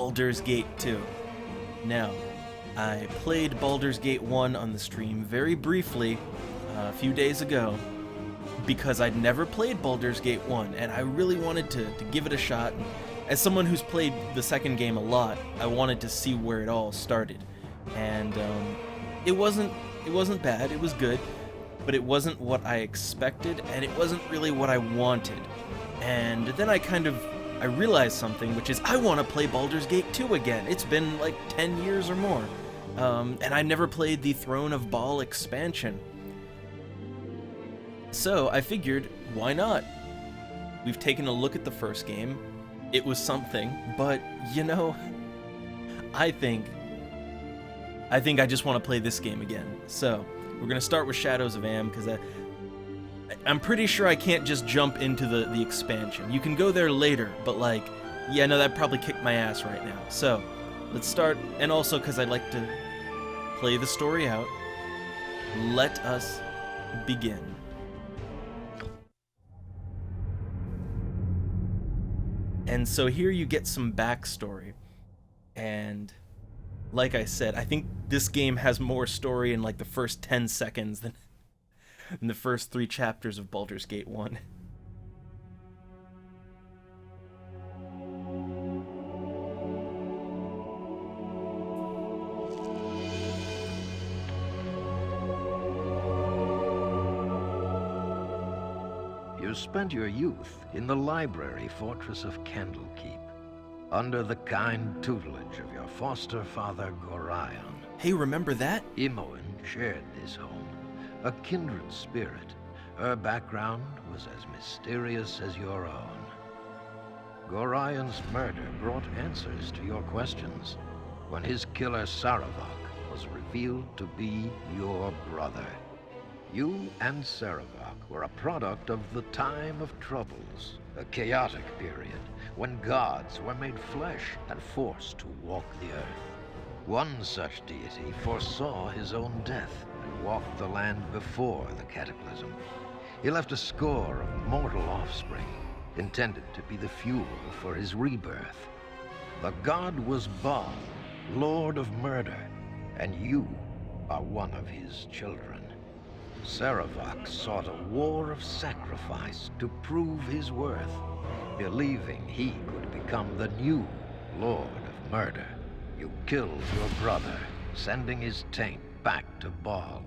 Baldur's Gate 2. Now, I played Baldur's Gate 1 on the stream very briefly a few days ago because I'd never played Baldur's Gate 1 and I really wanted to give it a shot. As someone who's played the second game a lot, I wanted to see where it all started. And it wasn't bad, it was good, but it wasn't what I expected and it wasn't really what I wanted. And then I realized something, which is I want to play Baldur's Gate 2 again. It's been like 10 years or more. And I never played the Throne of Baal expansion. So I figured, why not? We've taken a look at the first game. It was something, but you know, I think I just want to play this game again. So we're gonna start with Shadows of Am because I'm pretty sure I can't just jump into the expansion. You can go there later, but like, yeah, no, that'd probably kick my ass right now. So, let's start, and also because I'd like to play the story out, let us begin. And so here you get some backstory, and like I said, I think this game has more story in like the first 10 seconds than in the first 3 chapters of Baldur's Gate 1. You spent your youth in the library fortress of Candlekeep, under the kind tutelage of your foster father Gorion. Hey, remember that? Imoen shared this home, a kindred spirit. Her background was as mysterious as your own. Gorion's murder brought answers to your questions when his killer Saravak was revealed to be your brother. You and Saravak were a product of the Time of Troubles, a chaotic period when gods were made flesh and forced to walk the earth. One such deity foresaw his own death and walked the land before the cataclysm. He left a score of mortal offspring, intended to be the fuel for his rebirth. The god was Baal, Lord of Murder, and you are one of his children. Saravak sought a war of sacrifice to prove his worth, believing he could become the new Lord of Murder. You killed your brother, sending his taint back to Baal.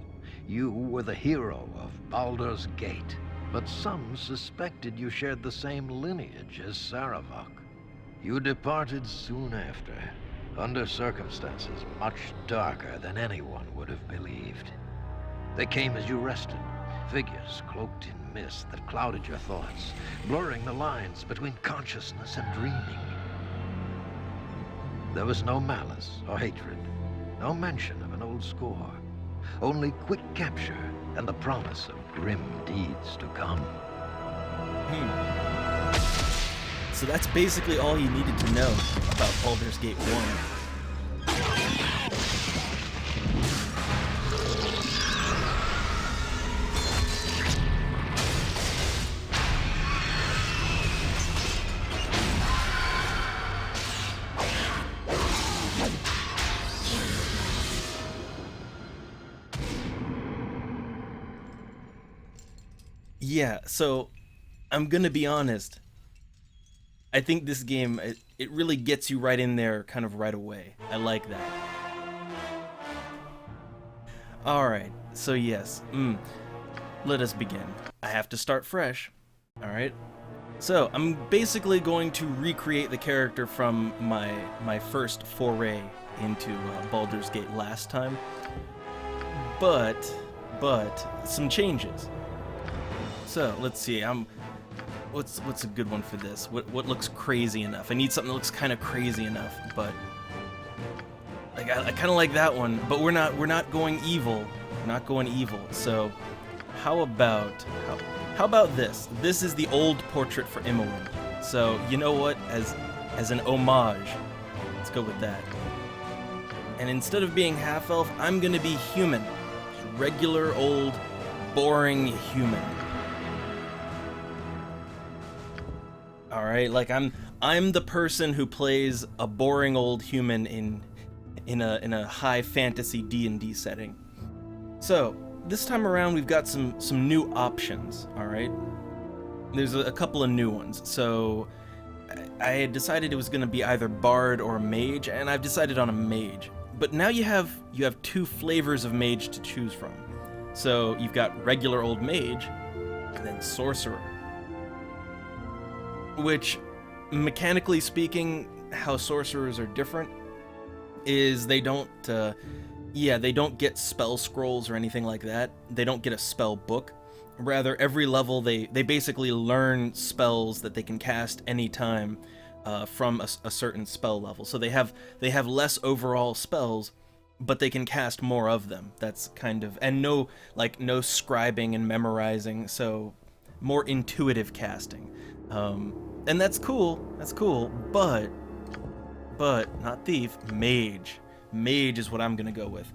You were the hero of Baldur's Gate, but some suspected you shared the same lineage as Saravak. You departed soon after, under circumstances much darker than anyone would have believed. They came as you rested, figures cloaked in mist that clouded your thoughts, blurring the lines between consciousness and dreaming. There was no malice or hatred, no mention of an old score, only quick capture and the promise of grim deeds to come. So that's basically all you needed to know about Baldur's Gate 1. Yeah, so I'm gonna be honest. I think this game, it really gets you right in there kind of right away. I like that. Alright, so yes, let us begin. I have to start fresh, alright? So, I'm basically going to recreate the character from my first foray into Baldur's Gate last time. But, some changes. So, let's see, what's a good one for this? What looks crazy enough? I need something that looks kind of crazy enough, but like I kind of like that one, but we're not going evil. We're not going evil. So, how about this? This is the old portrait for Imoen. So, you know what? As an homage, let's go with that. And instead of being half-elf, I'm gonna be human. Regular old boring human. All right, like I'm the person who plays a boring old human in a high fantasy D&D setting. So this time around, we've got some new options. All right, there's a couple of new ones. So I had decided it was going to be either bard or mage, and I've decided on a mage. But now you have two flavors of mage to choose from. So you've got regular old mage, and then sorcerer. Which, mechanically speaking, how sorcerers are different is they don't get spell scrolls or anything like that. They don't get a spell book. Rather, every level they basically learn spells that they can cast anytime from a certain spell level. So they have less overall spells, but they can cast more of them. That's kind of, and no scribing and memorizing, so more intuitive casting. And that's cool. That's cool. But not thief, mage. Mage is what I'm gonna go with.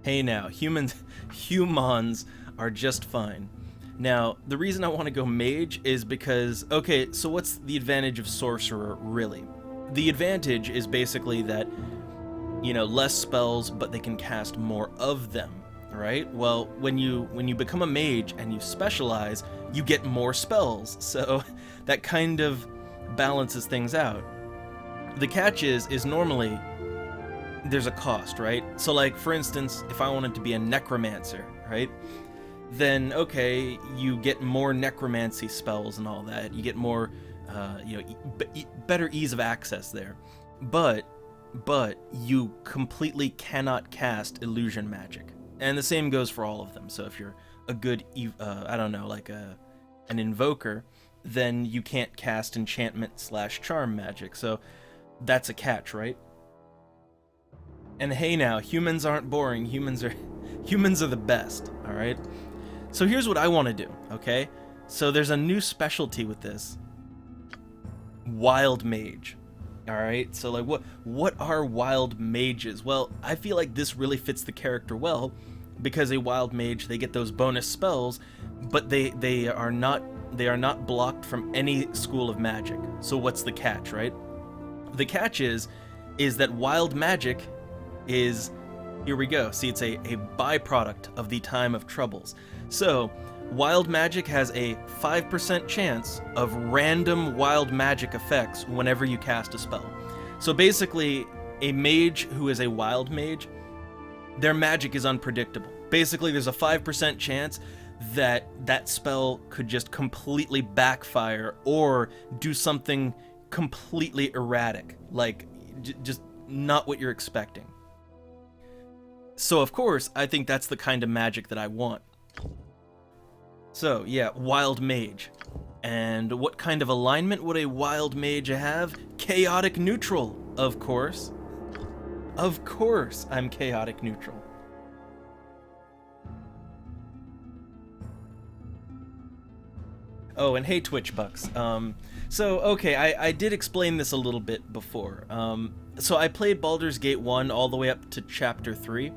Hey now, humans are just fine. Now, the reason I want to go mage is because, okay, so what's the advantage of sorcerer, really? The advantage is basically that, less spells, but they can cast more of them, right? Well, when you become a mage and you specialize, you get more spells, so that kind of balances things out. The catch is normally there's a cost, right? So like, for instance, if I wanted to be a necromancer, right? Then, okay, you get more necromancy spells and all that. You get more, better ease of access there. But you completely cannot cast illusion magic. And the same goes for all of them. So if you're a good, an invoker, then you can't cast enchantment/charm magic. So that's a catch, right? And hey now, humans aren't boring. Humans are the best, all right? So here's what I want to do, okay? So there's a new specialty with this. Wild mage. All right? So like what are wild mages? Well, I feel like this really fits the character well because a wild mage, they get those bonus spells, but they are not blocked from any school of magic. So what's the catch, right? The catch is that wild magic is, here we go. See, it's a byproduct of the time of troubles. So, wild magic has a 5% chance of random wild magic effects whenever you cast a spell. So basically, a mage who is a wild mage, their magic is unpredictable. Basically, there's a 5% chance that spell could just completely backfire or do something completely erratic, like just not what you're expecting. So of course, I think that's the kind of magic that I want. So yeah, wild mage. And what kind of alignment would a wild mage have? Chaotic neutral, of course. Of course, I'm chaotic neutral. Oh, and hey Twitch Bucks. So okay, I did explain this a little bit before. So I played Baldur's Gate 1 all the way up to Chapter 3,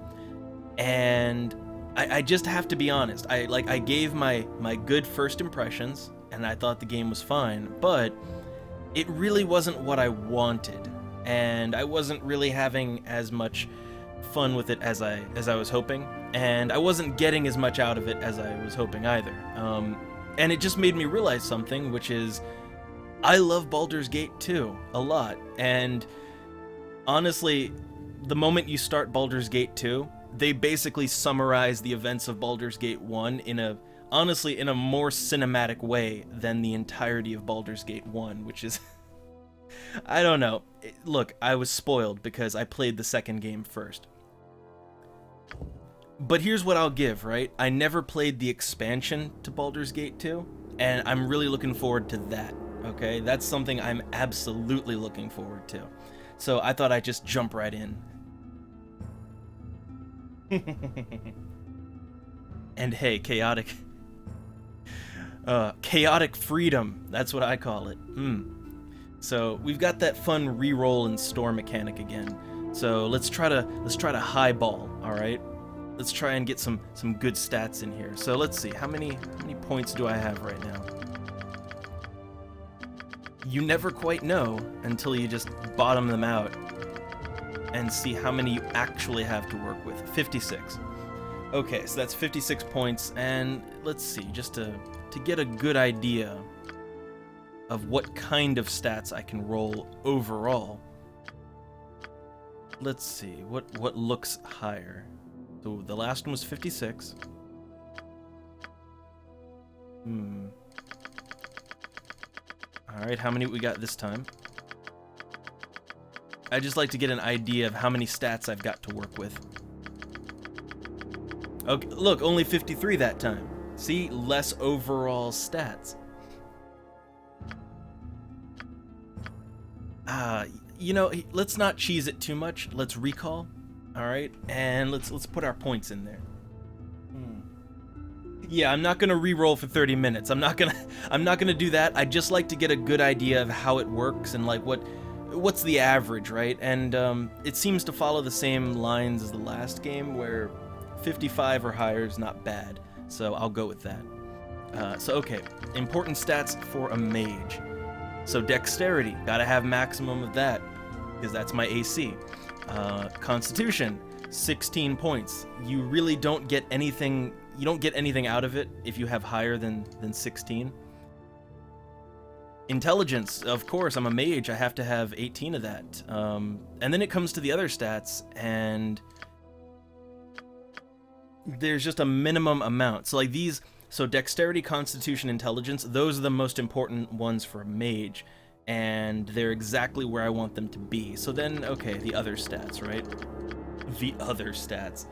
and I just have to be honest. I gave my good first impressions, and I thought the game was fine, but it really wasn't what I wanted, and I wasn't really having as much fun with it as I was hoping, and I wasn't getting as much out of it as I was hoping either. And it just made me realize something, which is I love Baldur's Gate 2 a lot, and honestly, the moment you start Baldur's Gate 2, they basically summarize the events of Baldur's Gate 1 in a more cinematic way than the entirety of Baldur's Gate 1, which is I don't know. Look, I was spoiled because I played the second game first. But here's what I'll give, right? I never played the expansion to Baldur's Gate 2, and I'm really looking forward to that, okay? That's something I'm absolutely looking forward to. So I thought I'd just jump right in. And hey, chaotic freedom, that's what I call it. So we've got that fun reroll and store mechanic again. So let's try to highball, all right? Let's try and get some good stats in here. So let's see, how many points do I have right now? you never quite know until you just bottom them out and see how many you actually have to work with. 56. Okay, so that's 56 points, and let's see, just to get a good idea of what kind of stats I can roll overall. Let's see, what looks higher? So the last one was 56. Alright, how many we got this time? I just like to get an idea of how many stats I've got to work with. Okay, look, only 53 that time. See, less overall stats. You know, let's not cheese it too much. Let's recall, all right, and let's put our points in there. Yeah, I'm not gonna re-roll for 30 minutes. I'm not gonna do that. I just like to get a good idea of how it works and like what's the average, right? And it seems to follow the same lines as the last game, where 55 or higher is not bad. So I'll go with that. So okay, important stats for a mage. So dexterity, gotta have maximum of that, because that's my AC. Constitution, 16 points. You really don't get anything. You don't get anything out of it if you have higher than 16. Intelligence, of course, I'm a mage. I have to have 18 of that. And then it comes to the other stats, and there's just a minimum amount. So like these. So dexterity, constitution, intelligence, those are the most important ones for a mage, and they're exactly where I want them to be. So then, okay, the other stats, right? The other stats.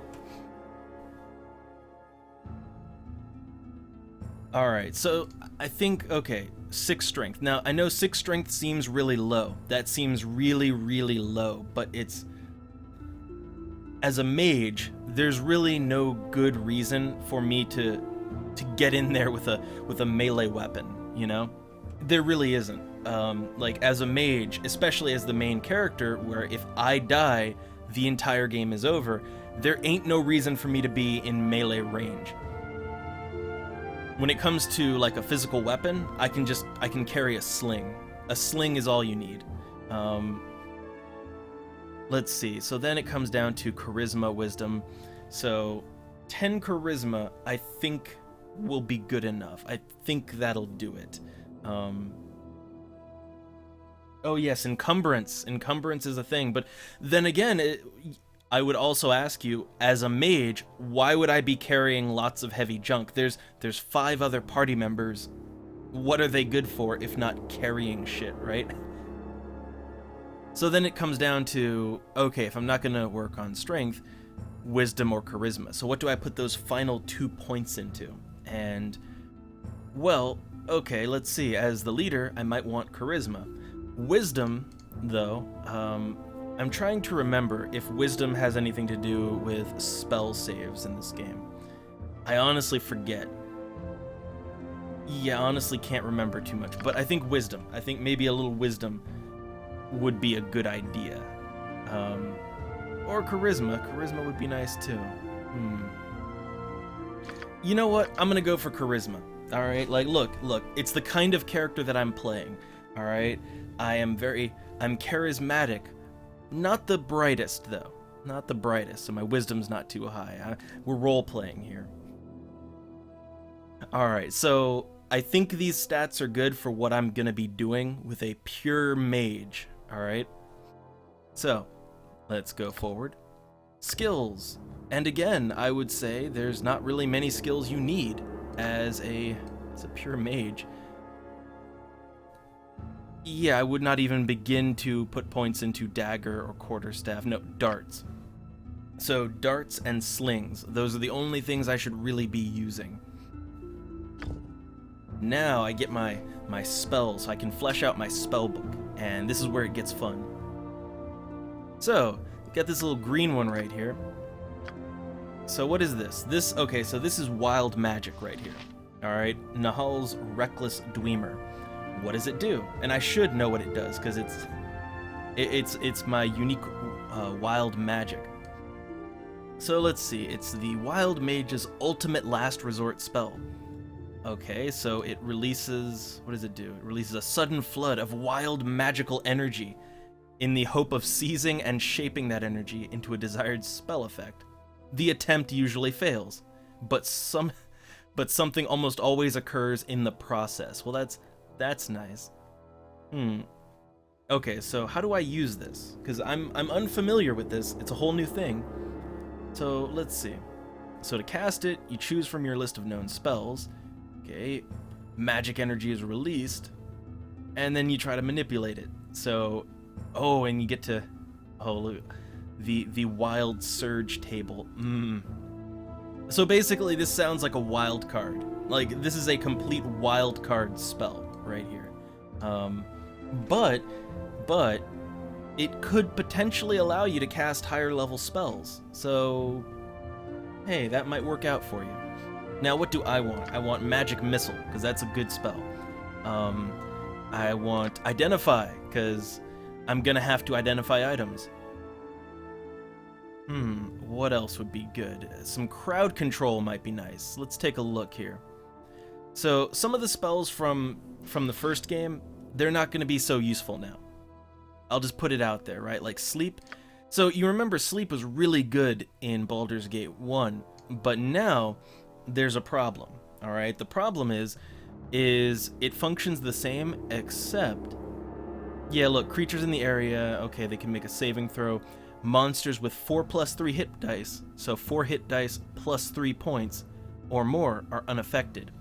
Alright, so I think, okay, 6 strength. Now, I know 6 strength seems really low. That seems really, really low, but it's... As a mage, there's really no good reason for me to get in there with a melee weapon, you know? There really isn't. Like, as a mage, especially as the main character, where if I die, the entire game is over, there ain't no reason for me to be in melee range. When it comes to, like, a physical weapon, I can carry a sling. A sling is all you need. Let's see, so then it comes down to charisma, wisdom. So, 10 charisma, I think, will be good enough. I think that'll do it. Oh yes, encumbrance. Encumbrance is a thing, but then again, I would also ask you, as a mage, why would I be carrying lots of heavy junk? There's 5 other party members. What are they good for if not carrying shit, right? So then it comes down to, okay, if I'm not gonna work on strength, wisdom or charisma. So what do I put those final 2 points into? And, well, okay, let's see. As the leader, I might want charisma. Wisdom, though, I'm trying to remember if wisdom has anything to do with spell saves in this game. I honestly forget. Yeah, honestly can't remember too much, but I think wisdom. I think maybe a little wisdom would be a good idea. Or charisma. Charisma would be nice too. You know what? I'm gonna go for charisma. Alright, like look, it's the kind of character that I'm playing. Alright? I'm charismatic. Not the brightest though. Not the brightest, so my wisdom's not too high. We're role-playing here. Alright, so I think these stats are good for what I'm gonna be doing with a pure mage. Alright? So, let's go forward. Skills. And again, I would say there's not really many skills you need as a pure mage. Yeah, I would not even begin to put points into dagger or quarterstaff. No, darts. So darts and slings, those are the only things I should really be using. Now I get my spells, so I can flesh out my spell book, and this is where it gets fun. So, got this little green one right here. So what is this? Okay, so this is wild magic right here. Alright, Nahal's Reckless Dwemer. What does it do? And I should know what it does, because it's my unique wild magic. So let's see, it's the Wild Mage's ultimate last resort spell. Okay, so it releases... What does it do? It releases a sudden flood of wild magical energy in the hope of seizing and shaping that energy into a desired spell effect. The attempt usually fails, but something almost always occurs in the process. Well, that's nice. Okay, so how do I use this? Because I'm unfamiliar with this. It's a whole new thing. So let's see. So to cast it, you choose from your list of known spells. Okay, magic energy is released, and then you try to manipulate it. So, oh, and you get to, oh, look, the wild surge table. So basically, this sounds like a wild card. Like, this is a complete wild card spell right here. But it could potentially allow you to cast higher level spells. So, hey, that might work out for you. Now, what do I want? I want Magic Missile, because that's a good spell. I want Identify, because I'm going to have to identify items. What else would be good? Some Crowd Control might be nice. Let's take a look here. So, some of the spells from the first game, they're not going to be so useful now. I'll just put it out there, right? Like Sleep. So, you remember Sleep was really good in Baldur's Gate 1, but now there's a problem, all right? The problem is it functions the same, except, yeah, look, creatures in the area, okay, they can make a saving throw. Monsters with 4+3 hit dice, so 4 hit dice plus 3 points or more, are unaffected.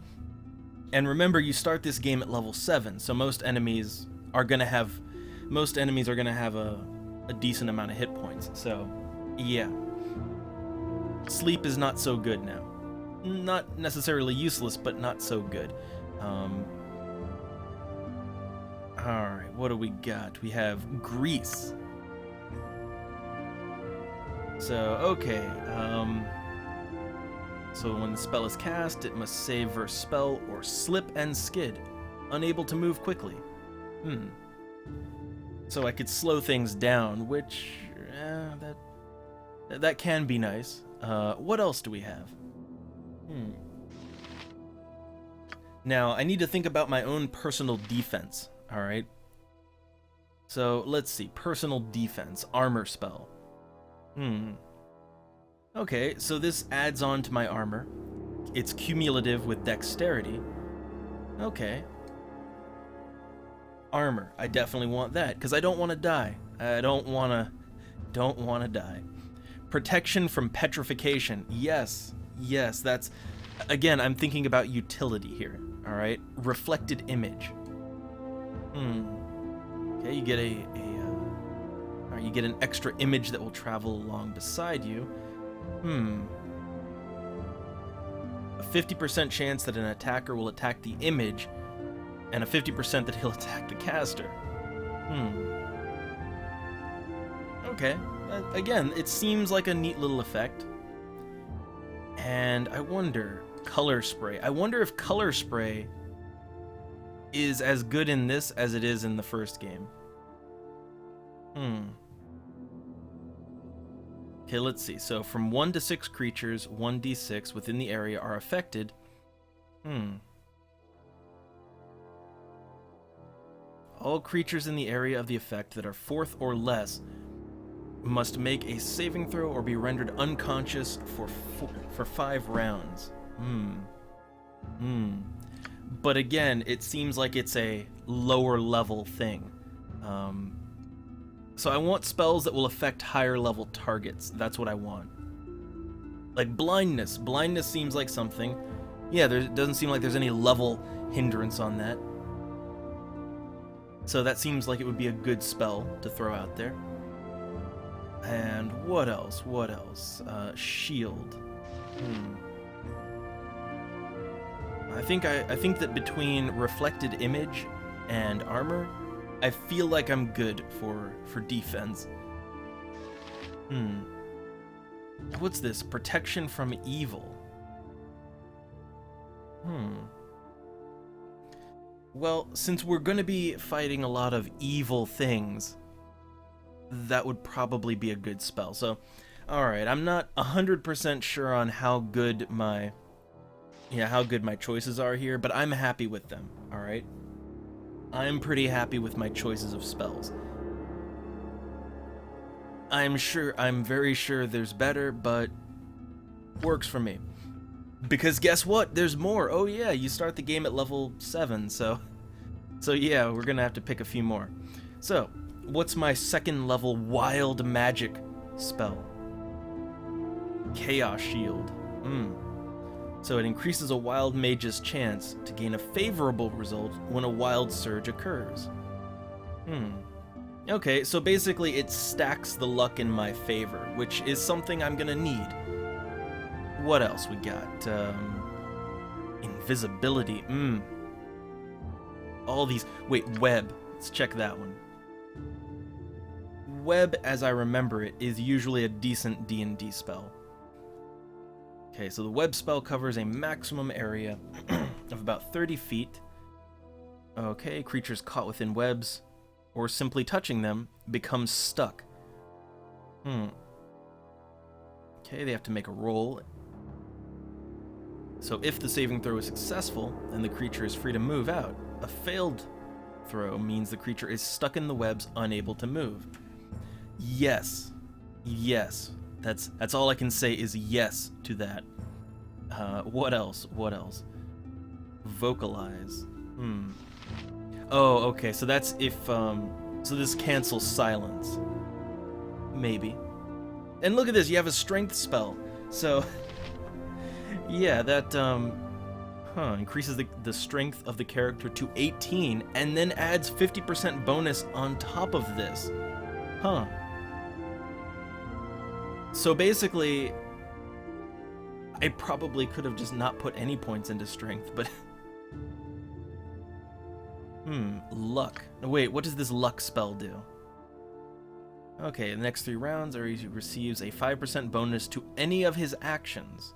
And remember, you start this game at level 7, so most enemies are gonna have a decent amount of hit points. So, yeah. Sleep is not so good now. Not necessarily useless, but not so good. Alright, what do we got? We have Grease. So, okay, so when the spell is cast, it must save versus spell or slip and skid, unable to move quickly. So I could slow things down, which, that can be nice. What else do we have? Now, I need to think about my own personal defense, alright? So, let's see. Personal defense. Armor spell. Okay, so this adds on to my armor. It's cumulative with dexterity. Okay. Armor. I definitely want that, because I don't want to die. I don't want to die. Protection from petrification. Yes, that's... Again, I'm thinking about utility here, alright? Reflected image. Okay, you get you get an extra image that will travel along beside you. A 50% chance that an attacker will attack the image, and a 50% that he'll attack the caster. Okay. Again, it seems like a neat little effect. And I wonder, color spray. I wonder if color spray is as good in this as it is in the first game. Okay, let's see. So from 1 to 6 creatures, 1d6 within the area are affected. All creatures in the area of the effect that are 4th or less must make a saving throw or be rendered unconscious for 5 rounds. But again, it seems like it's a lower level thing. So I want spells that will affect higher level targets. That's what I want. Like blindness. Blindness seems like something. Yeah, there doesn't seem like there's any level hindrance on that. So that seems like it would be a good spell to throw out there. And what else? Shield. I think that between reflected image and armor, I feel like I'm good for defense. What's this? Protection from evil. Well, since we're going to be fighting a lot of evil things, that would probably be a good spell. So, alright, I'm not 100% sure on how good my how good my choices are here, but I'm happy with them, all right? I'm pretty happy with my choices of spells. I'm very sure there's better, but works for me. Because guess what? There's more. Oh yeah, you start the game at level 7, so yeah, we're gonna have to pick a few more. So, what's my second level wild magic spell? Chaos Shield. So it increases a wild mage's chance to gain a favorable result when a wild surge occurs. Okay, so basically it stacks the luck in my favor, which is something I'm gonna need. What else we got? Invisibility. All these. Wait, web. Let's check that one. Web, as I remember it, is usually a decent D&D spell. Okay, so the web spell covers a maximum area of about 30 feet. Okay, creatures caught within webs, or simply touching them, become stuck. Okay, they have to make a roll. So if the saving throw is successful, then the creature is free to move out. A failed throw means the creature is stuck in the webs, unable to move. Yes. Yes. That's all I can say is yes to that. What else? What else? Vocalize. Oh, okay, so that's if, so this cancels silence. Maybe. And look at this, you have a strength spell. So, yeah, that, increases the strength of the character to 18, and then adds 50% bonus on top of this. So basically, I probably could have just not put any points into strength, but... luck. Wait, what does this luck spell do? Okay, the next 3 rounds, he receives a 5% bonus to any of his actions.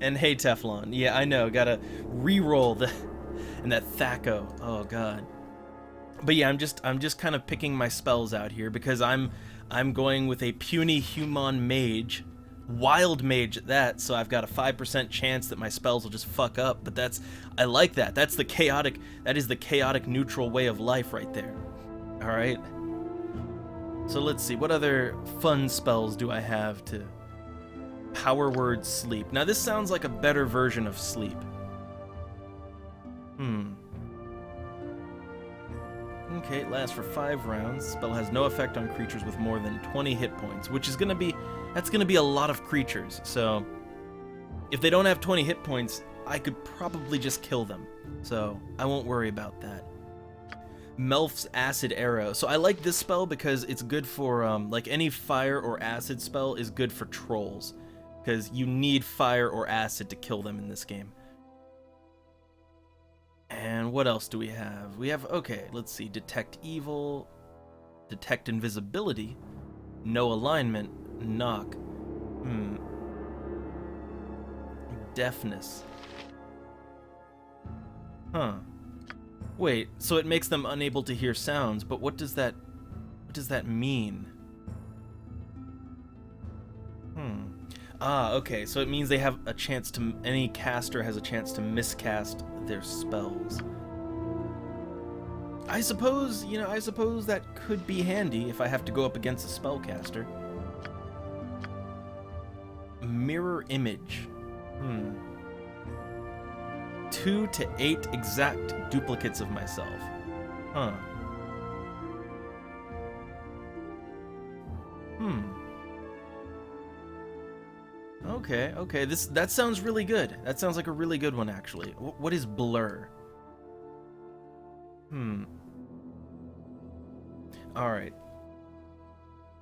And hey, Teflon. Yeah, I know, gotta re-roll the... and that Thaco. Oh, God. But yeah, I'm just kind of picking my spells out here, because I'm going with a puny human mage, wild mage at that, so I've got a 5% chance that my spells will just fuck up, but I like that. That is the chaotic neutral way of life right there. Alright. So let's see, what other fun spells do I have to... Power word sleep. Now this sounds like a better version of sleep. Okay, it lasts for 5 rounds. Spell has no effect on creatures with more than 20 hit points, which is gonna be a lot of creatures. So if they don't have 20 hit points, I could probably just kill them. So I won't worry about that. Melf's Acid Arrow. So I like this spell because it's good for like any fire or acid spell is good for trolls, because you need fire or acid to kill them in this game. And what else do we have? We have, okay, let's see, Detect Evil, Detect Invisibility, No Alignment, Knock, Deafness. Wait, so it makes them unable to hear sounds, but what does that mean? Okay, so it means they have a chance to, any caster has a chance to miscast their spells. I suppose that could be handy if I have to go up against a spellcaster. Mirror Image. 2 to 8 exact duplicates of myself. Okay, that sounds really good. That sounds like a really good one, actually. What is Blur? Alright.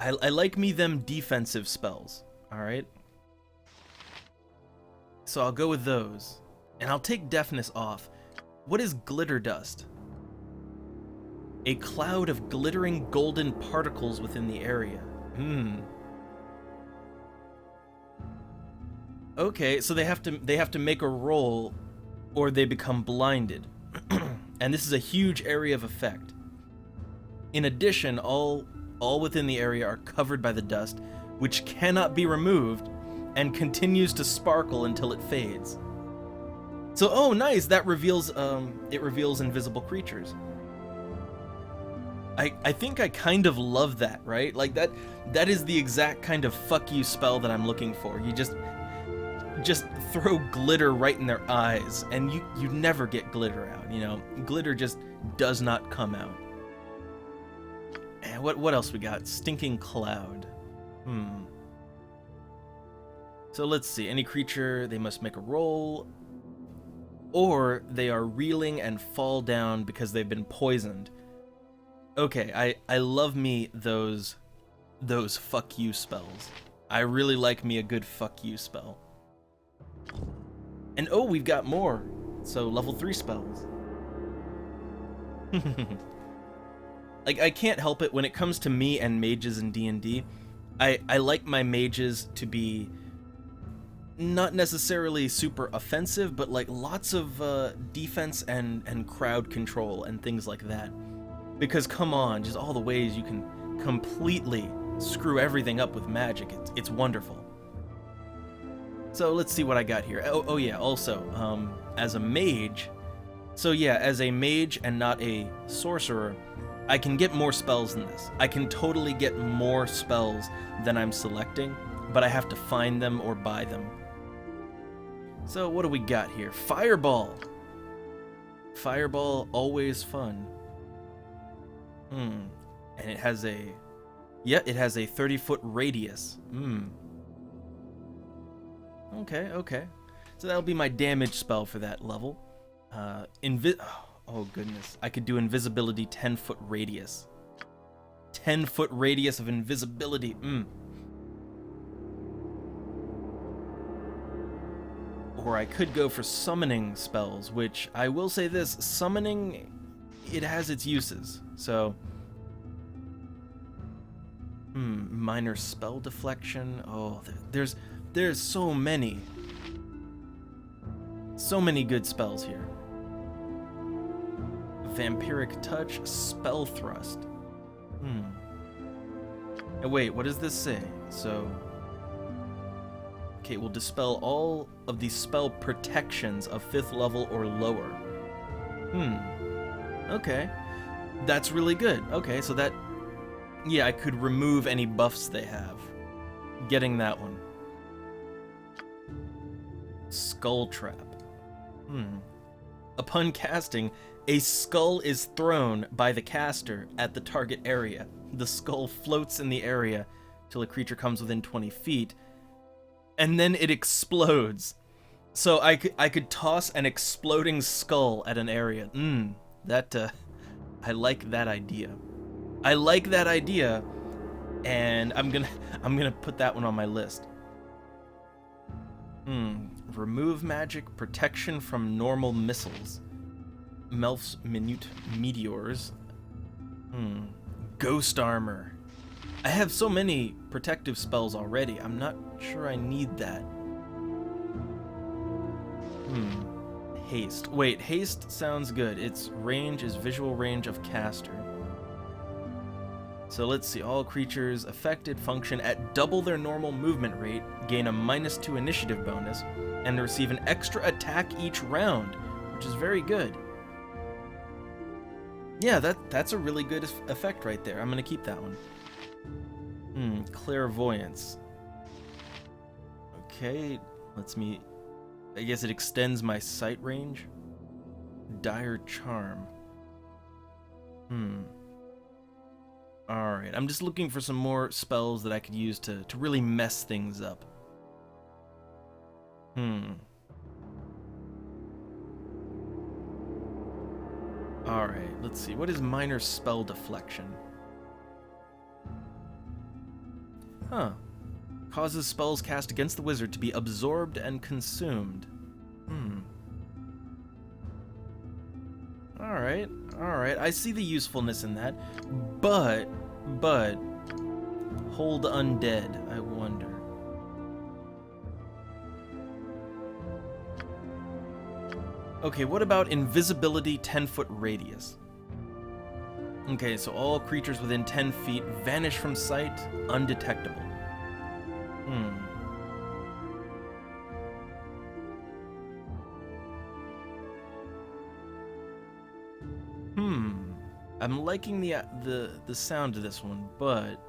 I like me them defensive spells, alright? So I'll go with those. And I'll take Deafness off. What is Glitter Dust? A cloud of glittering golden particles within the area. Okay, so they have to make a roll, or they become blinded. And this is a huge area of effect. In addition, all within the area are covered by the dust, which cannot be removed and continues to sparkle until it fades. So, oh nice, that reveals it reveals invisible creatures. I think I kind of love that, right? Like that is the exact kind of fuck you spell that I'm looking for. You just throw glitter right in their eyes, and you never get glitter out, you know? Glitter just does not come out. And what else we got? Stinking cloud. So let's see. Any creature, they must make a roll, or they are reeling and fall down because they've been poisoned. Okay, I love me those fuck you spells. I really like me a good fuck you spell. And oh, we've got more. So level 3 spells. Like, I can't help it when it comes to me and mages in D&D. I like my mages to be not necessarily super offensive, but like lots of defense and crowd control and things like that. Because come on, just all the ways you can completely screw everything up with magic. It's wonderful. So let's see what I got here. Oh yeah, also, as a mage, so yeah, as a mage and not a sorcerer, I can get more spells than this. I can totally get more spells than I'm selecting, but I have to find them or buy them. So what do we got here? Fireball! Fireball, always fun. And it has a... yeah, it has a 30-foot radius. Okay. So that'll be my damage spell for that level. Oh goodness. I could do invisibility 10-foot radius. 10-foot radius of invisibility. Or I could go for summoning spells, which I will say this, summoning, it has its uses. So, minor spell deflection. Oh, there's so many good spells here. Vampiric touch, spell thrust. And wait, what does this say? So, okay, we'll dispel all of the spell protections of 5th level or lower. Okay. That's really good. Okay, so that... yeah, I could remove any buffs they have. Getting that one. Skull trap. Upon casting, a skull is thrown by the caster at the target area. The skull floats in the area till a creature comes within 20 feet, and then it explodes. So I could toss an exploding skull at an area. I like that idea. I like that idea, and I'm gonna put that one on my list. Remove magic, protection from normal missiles. Melf's minute meteors. Ghost armor. I have so many protective spells already. I'm not sure I need that. Haste. Wait, haste sounds good. Its range is visual range of caster. So let's see. All creatures affected function at double their normal movement rate, gain a -2 initiative bonus, and receive an extra attack each round, which is very good. Yeah, that's a really good effect right there. I'm gonna keep that one. Clairvoyance. Okay, I guess it extends my sight range. Dire charm. Alright, I'm just looking for some more spells that I could use to really mess things up. Alright, let's see. What is minor spell deflection? Causes spells cast against the wizard to be absorbed and consumed. Alright. I see the usefulness in that. But... hold undead, I wonder. Okay, what about invisibility 10-foot radius? Okay, so all creatures within 10 feet vanish from sight, undetectable. I'm liking the sound of this one, but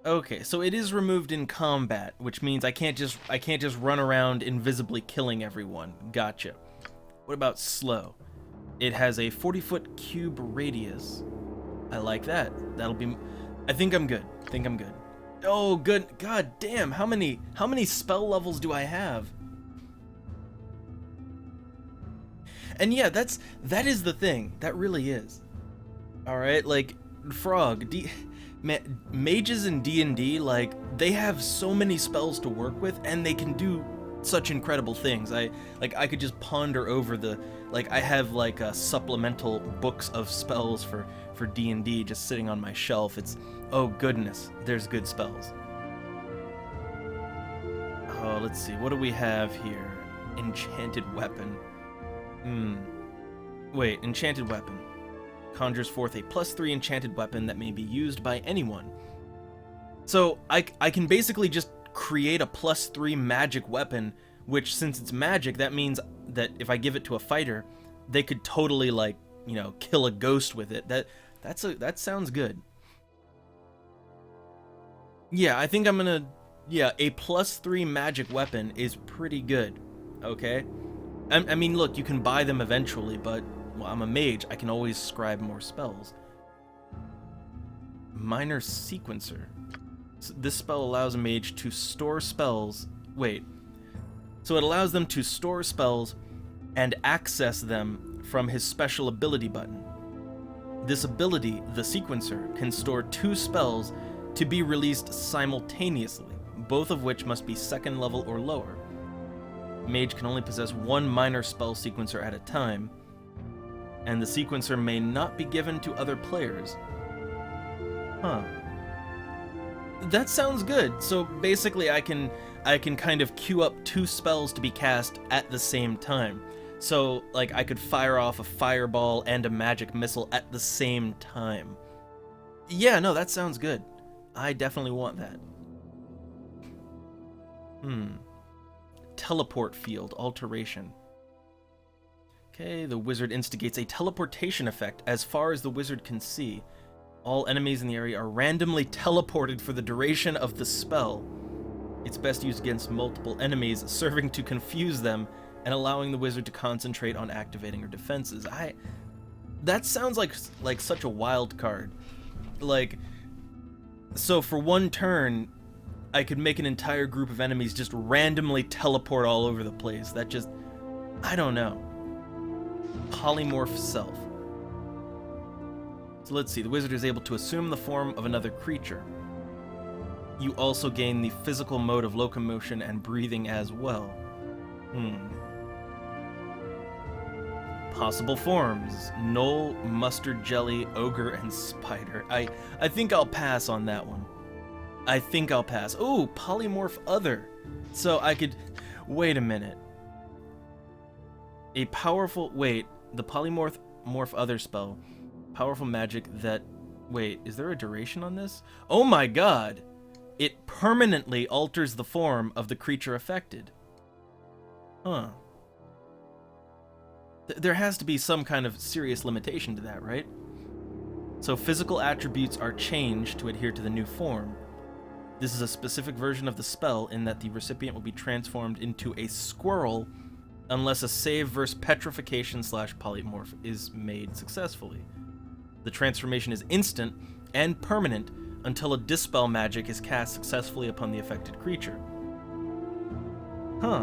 okay, so it is removed in combat, which means I can't just run around invisibly killing everyone. Gotcha. What about slow? It has a 40-foot cube radius. I like that. That'll be. I think I'm good. Oh, good. God damn! How many spell levels do I have? And yeah, that is the thing. That really is. All right, like Frog. Mages in D&D, like, they have so many spells to work with, and they can do such incredible things. I could just ponder over I have like supplemental books of spells for D&D just sitting on my shelf. It's, oh goodness, there's good spells. Oh, let's see, what do we have here? Enchanted weapon. Wait, enchanted weapon. Conjures forth a +3 enchanted weapon that may be used by anyone. So I can basically just create a +3 magic weapon, which, since it's magic, that means that if I give it to a fighter, they could totally, like, you know, kill a ghost with it. That sounds good. Yeah, I think I'm gonna. Yeah, a +3 magic weapon is pretty good. Okay. I mean, look, you can buy them eventually, but, well, I'm a mage. I can always scribe more spells. Minor Sequencer. So this spell allows a mage to store spells. Wait. So it allows them to store spells and access them from his special ability button. This ability, the Sequencer, can store 2 spells to be released simultaneously, both of which must be 2nd level or lower. Mage can only possess 1 minor spell sequencer at a time, and the sequencer may not be given to other players. Huh. That sounds good. So basically I can kind of queue up 2 spells to be cast at the same time. So, like, I could fire off a fireball and a magic missile at the same time. Yeah, no, that sounds good. I definitely want that. Teleport field alteration. Okay, the wizard instigates a teleportation effect as far as the wizard can see. All enemies in the area are randomly teleported for the duration of the spell. It's best used against multiple enemies, serving to confuse them and allowing the wizard to concentrate on activating her defenses. That sounds like such a wild card. Like, so for 1 turn, I could make an entire group of enemies just randomly teleport all over the place. That just, I don't know. Polymorph self. So let's see, the wizard is able to assume the form of another creature. You also gain the physical mode of locomotion and breathing as well. Possible forms: Knoll, Mustard Jelly, Ogre, and Spider. I think I'll pass on that one. I think I'll pass. Ooh, Polymorph Other. So I could... Wait a minute. The Polymorph Other spell. Powerful magic that... Wait, is there a duration on this? Oh my god! It permanently alters the form of the creature affected. Huh. There has to be some kind of serious limitation to that, right? So physical attributes are changed to adhere to the new form. This is a specific version of the spell in that the recipient will be transformed into a squirrel unless a save versus petrification/polymorph is made successfully. The transformation is instant and permanent until a dispel magic is cast successfully upon the affected creature. Huh.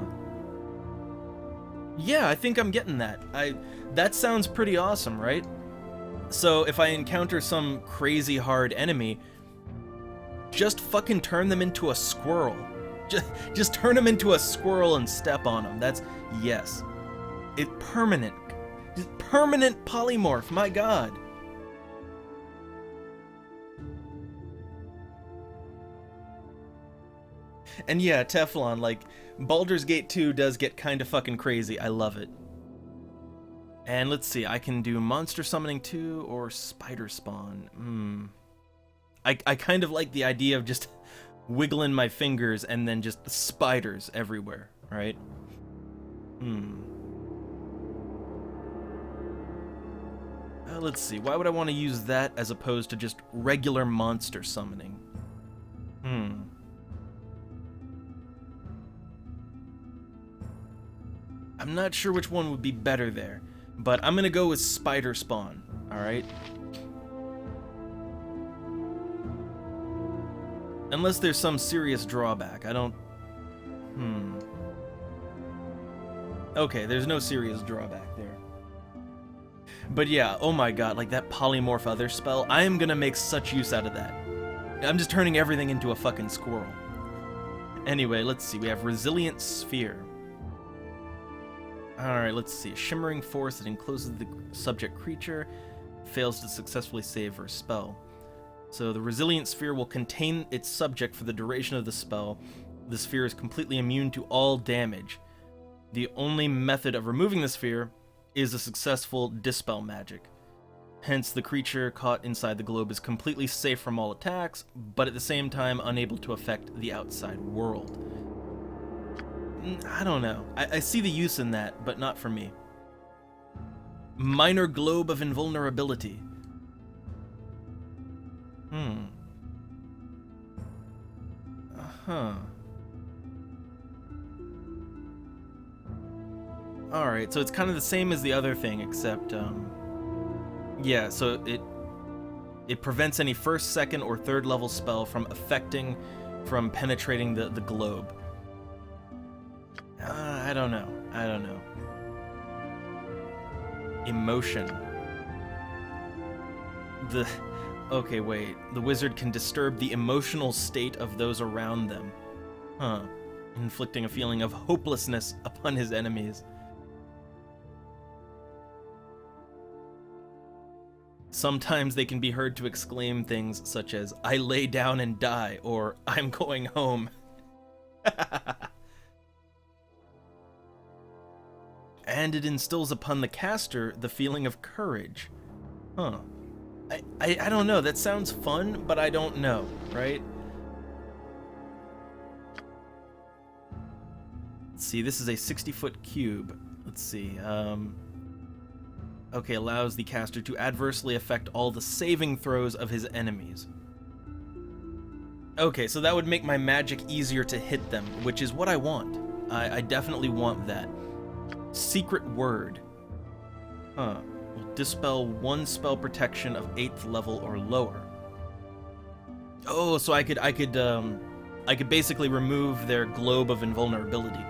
Yeah, I think I'm getting that. That sounds pretty awesome, right? So if I encounter some crazy hard enemy, just fucking turn them into a squirrel. Just turn them into a squirrel and step on them. That's, yes. Permanent polymorph, my god. And yeah, Teflon, like, Baldur's Gate 2 does get kind of fucking crazy. I love it. And let's see, I can do monster summoning too, or spider spawn. I kind of like the idea of just wiggling my fingers and then just spiders everywhere, right? Let's see, why would I want to use that as opposed to just regular monster summoning? I'm not sure which one would be better there, but I'm gonna go with spider spawn, alright? Unless there's some serious drawback, I don't... Okay, there's no serious drawback there. But yeah, oh my god, like that polymorph other spell, I am gonna make such use out of that. I'm just turning everything into a fucking squirrel. Anyway, let's see, we have Resilient Sphere. Alright, let's see. Shimmering force that encloses the subject creature, fails to successfully save her spell. So the Resilient Sphere will contain its subject for the duration of the spell. The sphere is completely immune to all damage. The only method of removing the sphere is a successful dispel magic. Hence, the creature caught inside the globe is completely safe from all attacks, but at the same time unable to affect the outside world. I don't know. I see the use in that, but not for me. Minor Globe of Invulnerability. Alright, so it's kind of the same as the other thing, except, yeah, so it prevents any first, second, or third level spell from penetrating the globe. I don't know. Emotion. Okay, wait. The wizard can disturb the emotional state of those around them. Inflicting a feeling of hopelessness upon his enemies. Sometimes they can be heard to exclaim things such as, "I lay down and die," or "I'm going home." And it instills upon the caster the feeling of courage. I don't know, that sounds fun, but I don't know, right? Let's see, this is a 60-foot cube. Let's see, okay, allows the caster to adversely affect all the saving throws of his enemies. Okay, so that would make my magic easier to hit them, which is what I want. I definitely want that. Secret Word. Will dispel one spell protection of 8th level or lower. Oh, so I could basically remove their globe of invulnerability.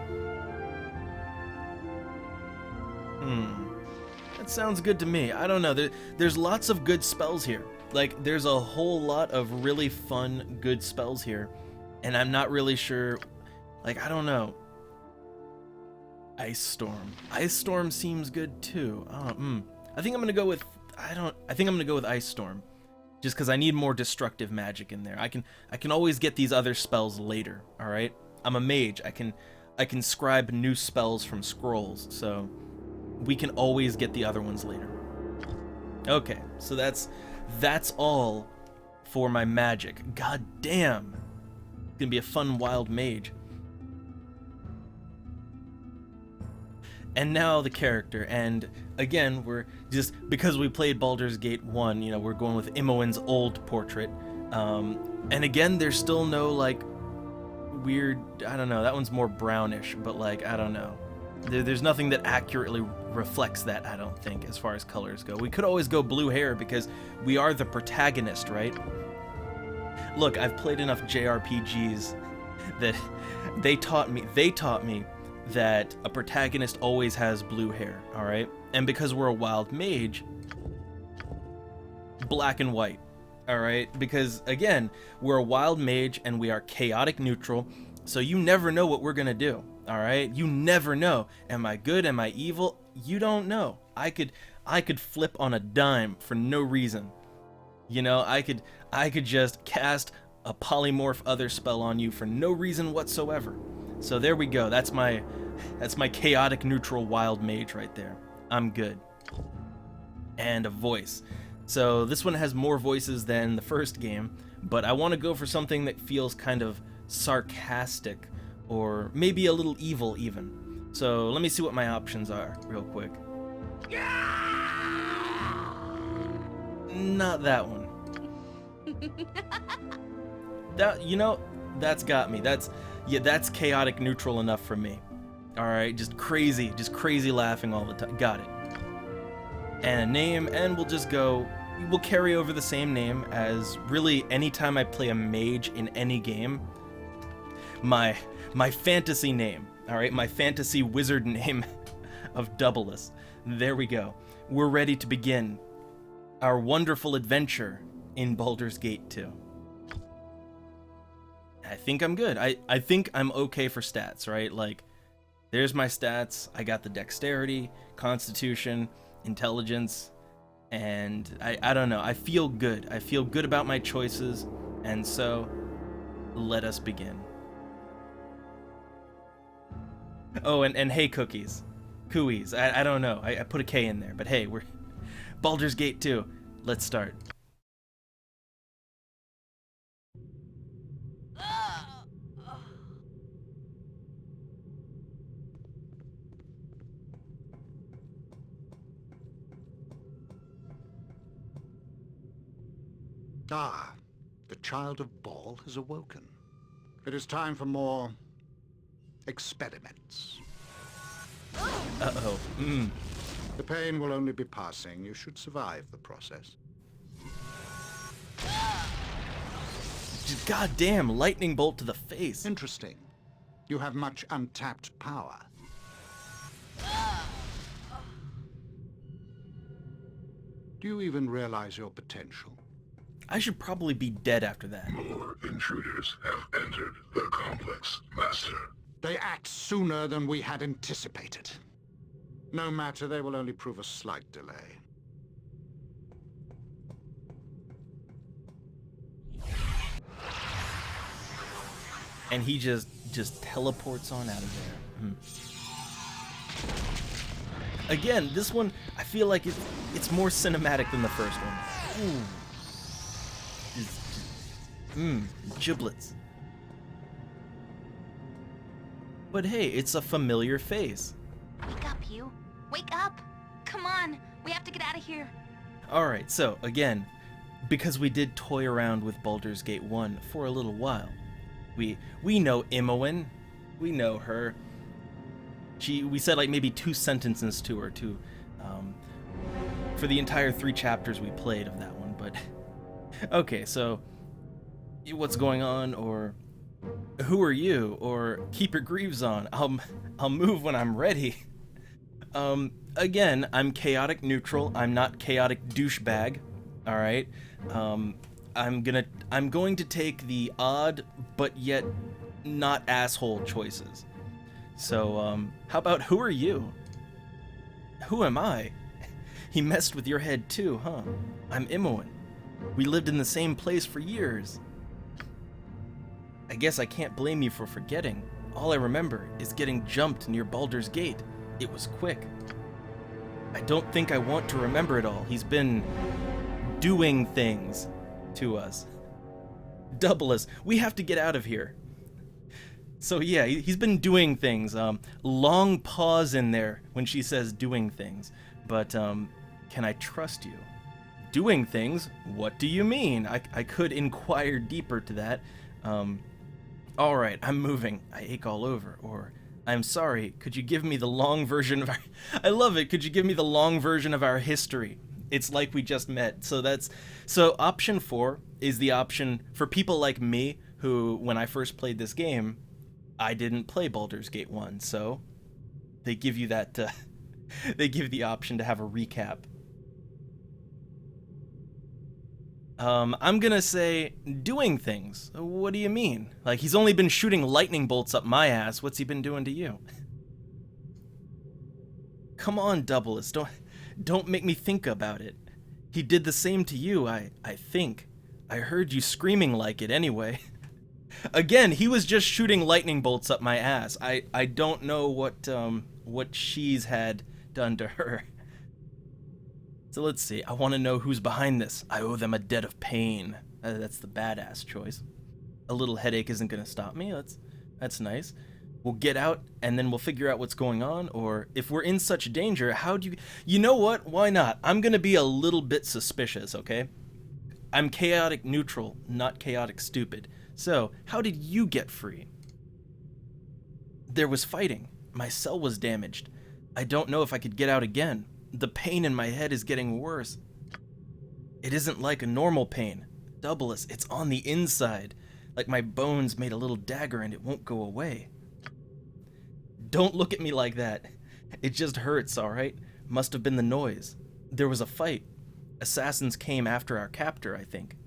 That sounds good to me. I don't know. There's lots of good spells here. Like, there's a whole lot of really fun, good spells here. And I'm not really sure... Like, I don't know. Ice Storm. Ice Storm seems good, too. I think I'm gonna go with... I think I'm gonna go with Ice Storm. Just because I need more destructive magic in there. I can always get these other spells later, alright? I'm a mage. I can scribe new spells from scrolls, so... we can always get the other ones later. Okay, so that's all for my magic. God damn. It's gonna be a fun, wild mage. And now the character, and again, we're just, because we played Baldur's Gate 1, you know, we're going with Imoen's old portrait. And again, there's still no, like, weird, I don't know, that one's more brownish, but, like, I don't know. There's nothing that accurately reflects that, I don't think, as far as colors go. We could always go blue hair because we are the protagonist, right? Look, I've played enough JRPGs that they taught me that a protagonist always has blue hair, alright? And because we're a wild mage, black and white, alright? Because, again, we're a wild mage and we are chaotic neutral, so you never know what we're gonna do. Alright? You never know. Am I good? Am I evil? You don't know. I could flip on a dime for no reason. You know, I could just cast a polymorph other spell on you for no reason whatsoever. So there we go. That's my chaotic neutral wild mage right there. I'm good. And a voice. So this one has more voices than the first game, but I want to go for something that feels kind of sarcastic or maybe a little evil even. So let me see what my options are real quick. Not that one. That's got me. That's chaotic neutral enough for me. All right, just crazy laughing all the time. Got it. And a name, and we'll carry over the same name as really anytime I play a mage in any game. My fantasy name, all right, my fantasy wizard name of Doubleless. There we go. We're ready to begin our wonderful adventure in Baldur's Gate 2. I think I'm good. I think I'm okay for stats, right? Like, there's my stats. I got the dexterity, constitution, intelligence, and I don't know. I feel good. I feel good about my choices, and so let us begin. Oh, and hey, cookies. Cooies. I don't know. I put a K in there, but hey, we're Baldur's Gate 2. Let's start. Ah, the child of Baal has awoken. It is time for more experiments. Uh-oh. The pain will only be passing. You should survive the process. Just goddamn lightning bolt to the face. Interesting. You have much untapped power. Do you even realize your potential? I should probably be dead after that. More intruders have entered the complex, Master. They act sooner than we had anticipated. No matter, they will only prove a slight delay. And he just teleports on out of there. Again, this one, I feel like it's more cinematic than the first one. Ooh. Giblets. But hey, it's a familiar face. Wake up, you. Wake up. Come on. We have to get out of here. Alright, so again, because we did toy around with Baldur's Gate 1 for a little while, we know Imoen. We know her. We said like maybe 2 sentences to her for the entire 3 chapters we played of that one, but okay, so what's going on, or who are you, or keep your greaves on, I'll move when I'm ready. Again, I'm chaotic neutral. I'm not chaotic douchebag. All right. I'm going to take the odd but yet not asshole choices. So, how about who are you? Who am I? He messed with your head too, huh? I'm Imoen. We lived in the same place for years. I guess I can't blame you for forgetting. All I remember is getting jumped near Baldur's Gate. It was quick. I don't think I want to remember it all. He's been doing things to us. Doubleless, we have to get out of here. So yeah, he's been doing things. Long pause in there when she says doing things. But can I trust you? Doing things? What do you mean? I could inquire deeper to that. Alright, I'm moving. I ache all over. Or, I'm sorry, could you give me the long version of our... I love it. Could you give me the long version of our history? It's like we just met. So option 4 is the option for people like me who, when I first played this game, I didn't play Baldur's Gate 1. So they give you that... they give the option to have a recap. I'm gonna say doing things. What do you mean? Like, he's only been shooting lightning bolts up my ass. What's he been doing to you? Come on, Doubleless. Don't make me think about it. He did the same to you, I think. I heard you screaming like it anyway. Again, he was just shooting lightning bolts up my ass. I don't know what she's had done to her. So let's see. I want to know who's behind this. I owe them a debt of pain. That's the badass choice. A little headache isn't going to stop me. That's nice. We'll get out, and then we'll figure out what's going on, or if we're in such danger, how do you... You know what? Why not? I'm going to be a little bit suspicious, okay? I'm chaotic neutral, not chaotic stupid. So, how did you get free? There was fighting. My cell was damaged. I don't know if I could get out again. The pain in my head is getting worse. It isn't like a normal pain. Doubleless, it's on the inside. Like my bones made a little dagger and it won't go away. Don't look at me like that. It just hurts, alright? Must have been the noise. There was a fight. Assassins came after our captor, I think.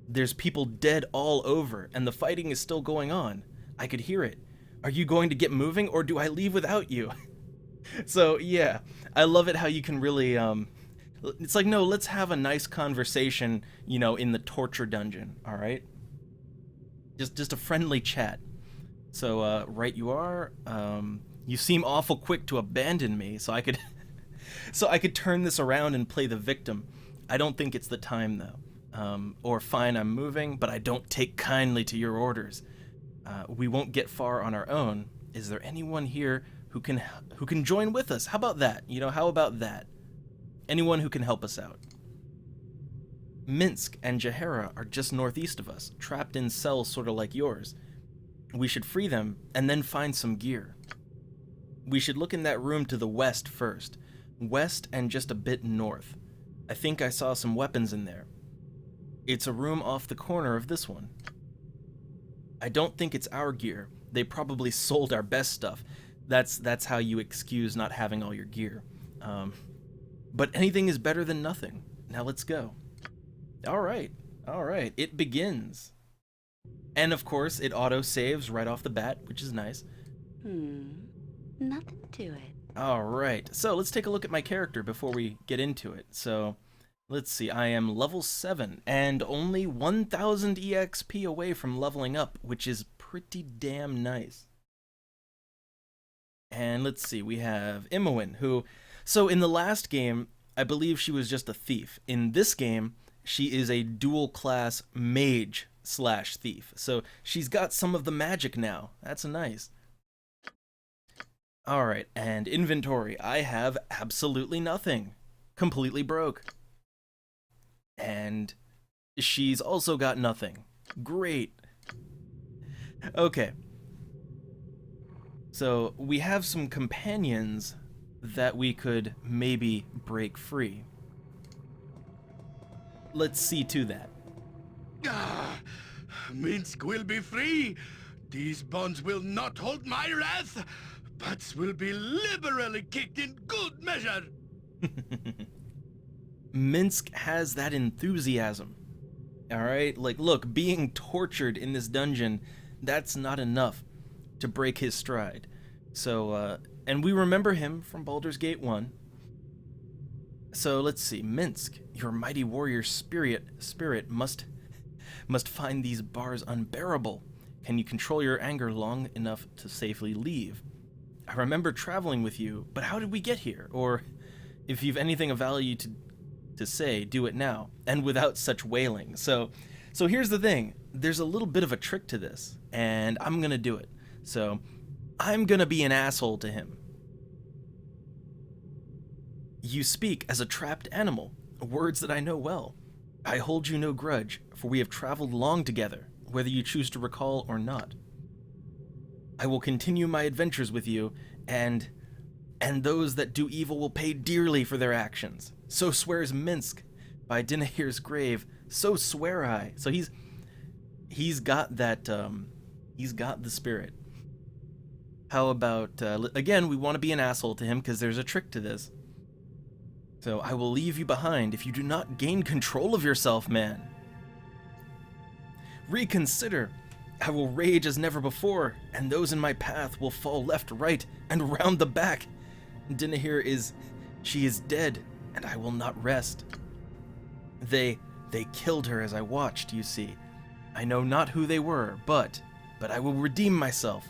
There's people dead all over, and the fighting is still going on. I could hear it. Are you going to get moving, or do I leave without you? So, yeah. I love it how you can really, it's like, no, let's have a nice conversation, you know, in the torture dungeon, alright? Just a friendly chat. So, right you are. You seem awful quick to abandon me, so I could turn this around and play the victim. I don't think it's the time, though. Or fine, I'm moving, but I don't take kindly to your orders. We won't get far on our own. Is there anyone here who can join with us? How about that? You know, how about that? Anyone who can help us out. Minsk and Jahara are just northeast of us, trapped in cells sort of like yours. We should free them, and then find some gear. We should look in that room to the west first. West and just a bit north. I think I saw some weapons in there. It's a room off the corner of this one. I don't think it's our gear. They probably sold our best stuff. That's how you excuse not having all your gear. But anything is better than nothing. Now let's go. All right. It begins. And of course, it auto-saves right off the bat, which is nice. Nothing to it. All right. So let's take a look at my character before we get into it. So let's see. I am level 7 and only 1,000 EXP away from leveling up, which is pretty damn nice. And let's see. We have Imoen, who... So in the last game, I believe she was just a thief. In this game, she is a dual-class mage/thief. So she's got some of the magic now. That's nice. Alright, and inventory. I have absolutely nothing. Completely broke. And she's also got nothing. Great. Okay. So we have some companions that we could maybe break free. Let's see to that. Minsk will be free. These bonds will not hold my wrath. Butts will be liberally kicked in good measure. Minsk has that enthusiasm. Alright? Like, look, being tortured in this dungeon, that's not enough to break his stride. So, and we remember him from Baldur's Gate 1. So, let's see. Minsk, your mighty warrior spirit must find these bars unbearable. Can you control your anger long enough to safely leave? I remember traveling with you, but how did we get here? Or, if you've anything of value to say, do it now, and without such wailing. So here's the thing. There's a little bit of a trick to this, and I'm gonna do it. So, I'm gonna be an asshole to him. You speak as a trapped animal, words that I know well. I hold you no grudge, for we have traveled long together, whether you choose to recall or not. I will continue my adventures with you, and those that do evil will pay dearly for their actions. So swears Minsk. By Dinahir's grave, so swear I. So he's got that, he's got the spirit. How about, again, we want to be an asshole to him because there's a trick to this. So I will leave you behind if you do not gain control of yourself, man. Reconsider. I will rage as never before, and those in my path will fall left, right, and round the back. Dinahir she is dead, and I will not rest. They They killed her as I watched, you see. I know not who they were, but I will redeem myself.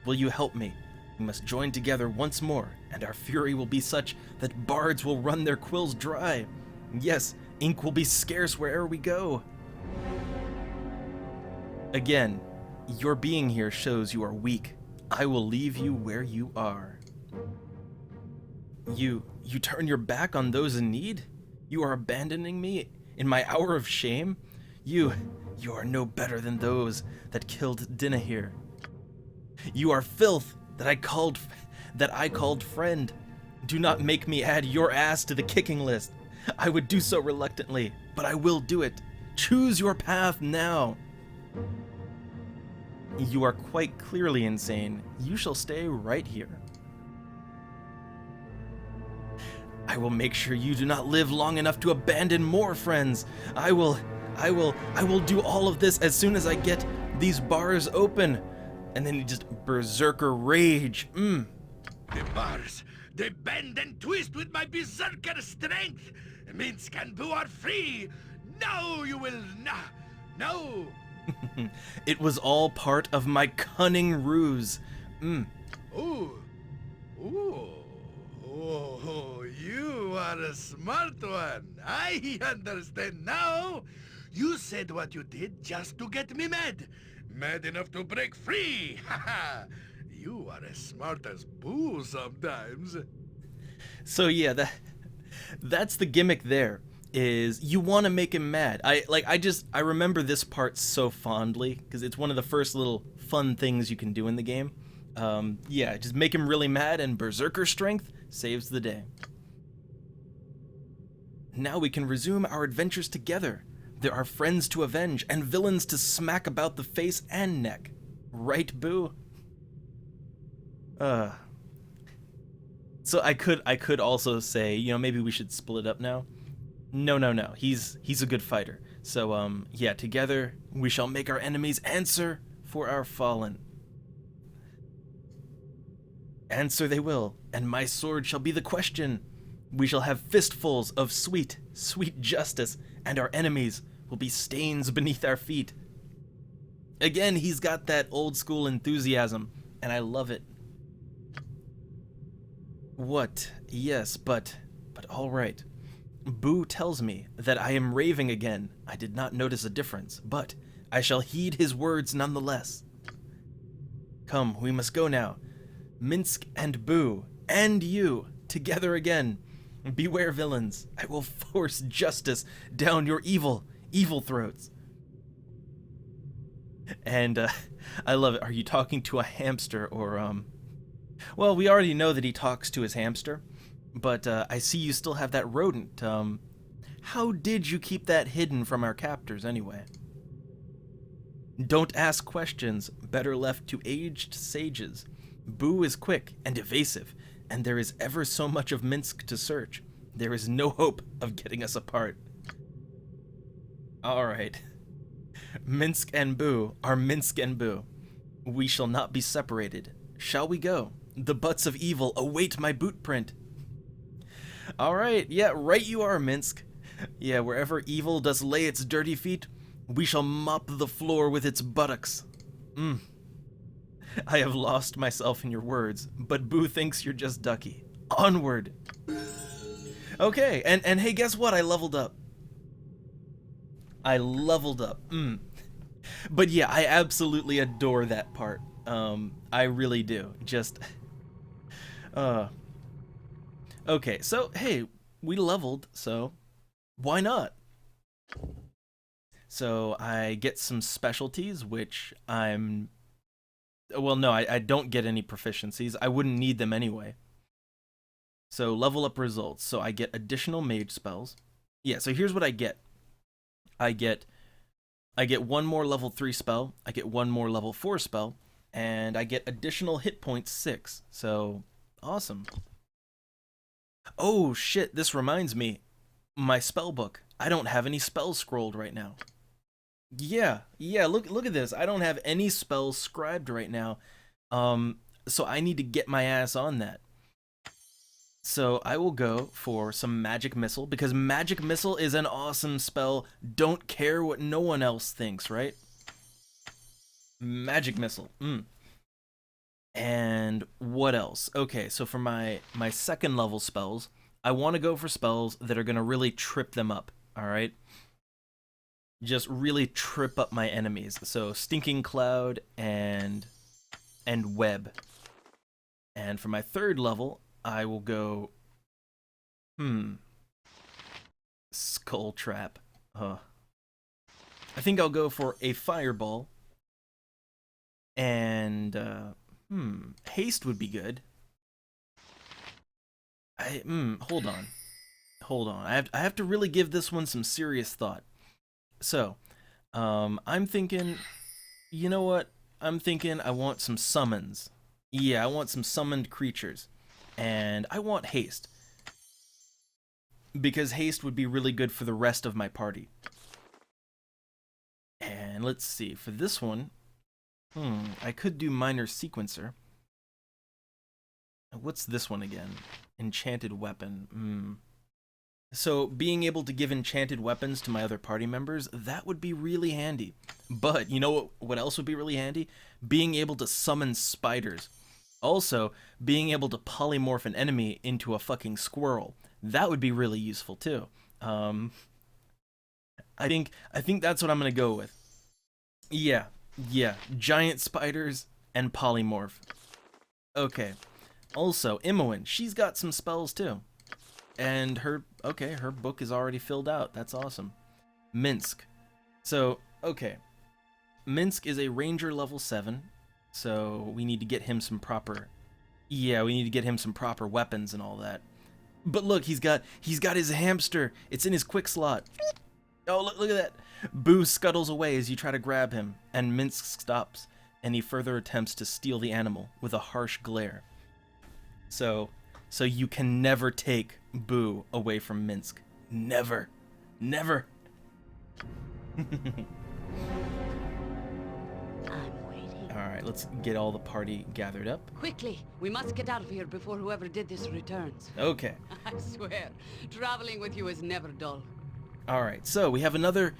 Will you help me? We must join together once more, and our fury will be such that bards will run their quills dry. Yes, ink will be scarce wherever we go. Again, your being here shows you are weak. I will leave you where you are. You turn your back on those in need? You are abandoning me in my hour of shame? You are no better than those that killed Dinah here. You are filth that I called friend. Do not make me add your ass to the kicking list. I would do so reluctantly, but I will do it. Choose your path now. You are quite clearly insane. You shall stay right here. I will make sure you do not live long enough to abandon more friends. I will do all of this as soon as I get these bars open. And then he just berserker rage. The bars, they bend and twist with my berserker strength. Minsk and Boo are free. No, you will not. No. It was all part of my cunning ruse. Oh, you are a smart one. I understand now. You said what you did just to get me mad. Mad enough to break free. Haha. You are as smart as Boo sometimes. So yeah, that's the gimmick there. Is you want to make him mad. I remember this part so fondly because it's one of the first little fun things you can do in the game. Yeah, just make him really mad, and berserker strength saves the day. Now we can resume our adventures together. There are friends to avenge and villains to smack about the face and neck. Right, Boo? So I could also say, maybe we should split up now. No. He's a good fighter. So yeah, together we shall make our enemies answer for our fallen. Answer they will, and my sword shall be the question. We shall have fistfuls of sweet, sweet justice, and our enemies will be stains beneath our feet. Again, he's got that old school enthusiasm, and I love it. What? Yes, but all right. Boo tells me that I am raving again. I did not notice a difference, but I shall heed his words nonetheless. Come, we must go now. Minsk and Boo, and you, together again. Beware, villains. I will force justice down your evil throats. And I love it. Are you talking to a hamster or Well, we already know that he talks to his hamster, but I see you still have that rodent. How did you keep that hidden from our captors anyway? Don't ask questions, better left to aged sages. Boo is quick and evasive, and there is ever so much of Minsk to search. There is no hope of getting us apart. All right. Minsk and Boo are Minsk and Boo. We shall not be separated. Shall we go? The butts of evil await my boot print. All right, yeah, right you are, Minsk. Yeah, wherever evil does lay its dirty feet, we shall mop the floor with its buttocks. I have lost myself in your words, but Boo thinks you're just ducky. Onward. Okay, and hey, guess what? I leveled up. But yeah, I absolutely adore that part. I really do. Just, okay, so, hey, we leveled, so why not? So I get some specialties, which well, no, I don't get any proficiencies. I wouldn't need them anyway. So level up results. So I get additional mage spells. Yeah, so here's what I get. I get one more level 3 spell, I get one more level 4 spell, and I get additional hit points 6. So, awesome. Oh shit, this reminds me. My spell book. I don't have any spells scrolled right now. Yeah, look at this. I don't have any spells scribed right now. So I need to get my ass on that. So I will go for some Magic Missile, because Magic Missile is an awesome spell. Don't care what no one else thinks, right? Magic Missile. And what else? Okay, so for my second level spells, I want to go for spells that are going to really trip them up, all right? Just really trip up my enemies. So Stinking Cloud and Web. And for my third level, I will go Skull Trap. I think I'll go for a Fireball. And Haste would be good. Hold on. I have to really give this one some serious thought. So, I'm thinking, you know what? I'm thinking I want some summons. Yeah, I want some summoned creatures. And I want Haste. Because Haste would be really good for the rest of my party. And let's see, for this one, I could do Minor Sequencer. What's this one again? Enchanted Weapon. So being able to give enchanted weapons to my other party members, that would be really handy. But you know what else would be really handy? Being able to summon spiders. Also, being able to polymorph an enemy into a fucking squirrel. That would be really useful too. I think that's what I'm gonna go with. Yeah, giant spiders and polymorph. Okay. Also, Imoen, she's got some spells too. And her book is already filled out. That's awesome. Minsk. So, okay. Minsk is a ranger level 7. So, we need to get him some proper... Yeah, we need to get him some proper weapons and all that. But look, he's got his hamster. It's in his quick slot. Oh, look at that. Boo scuttles away as you try to grab him, and Minsk stops, and he further attempts to steal the animal with a harsh glare. So you can never take Boo away from Minsk. Never. Never. I'm waiting. Alright, let's get all the party gathered up. Quickly, we must get out of here before whoever did this returns. Okay. I swear, traveling with you is never dull. Alright, so we have another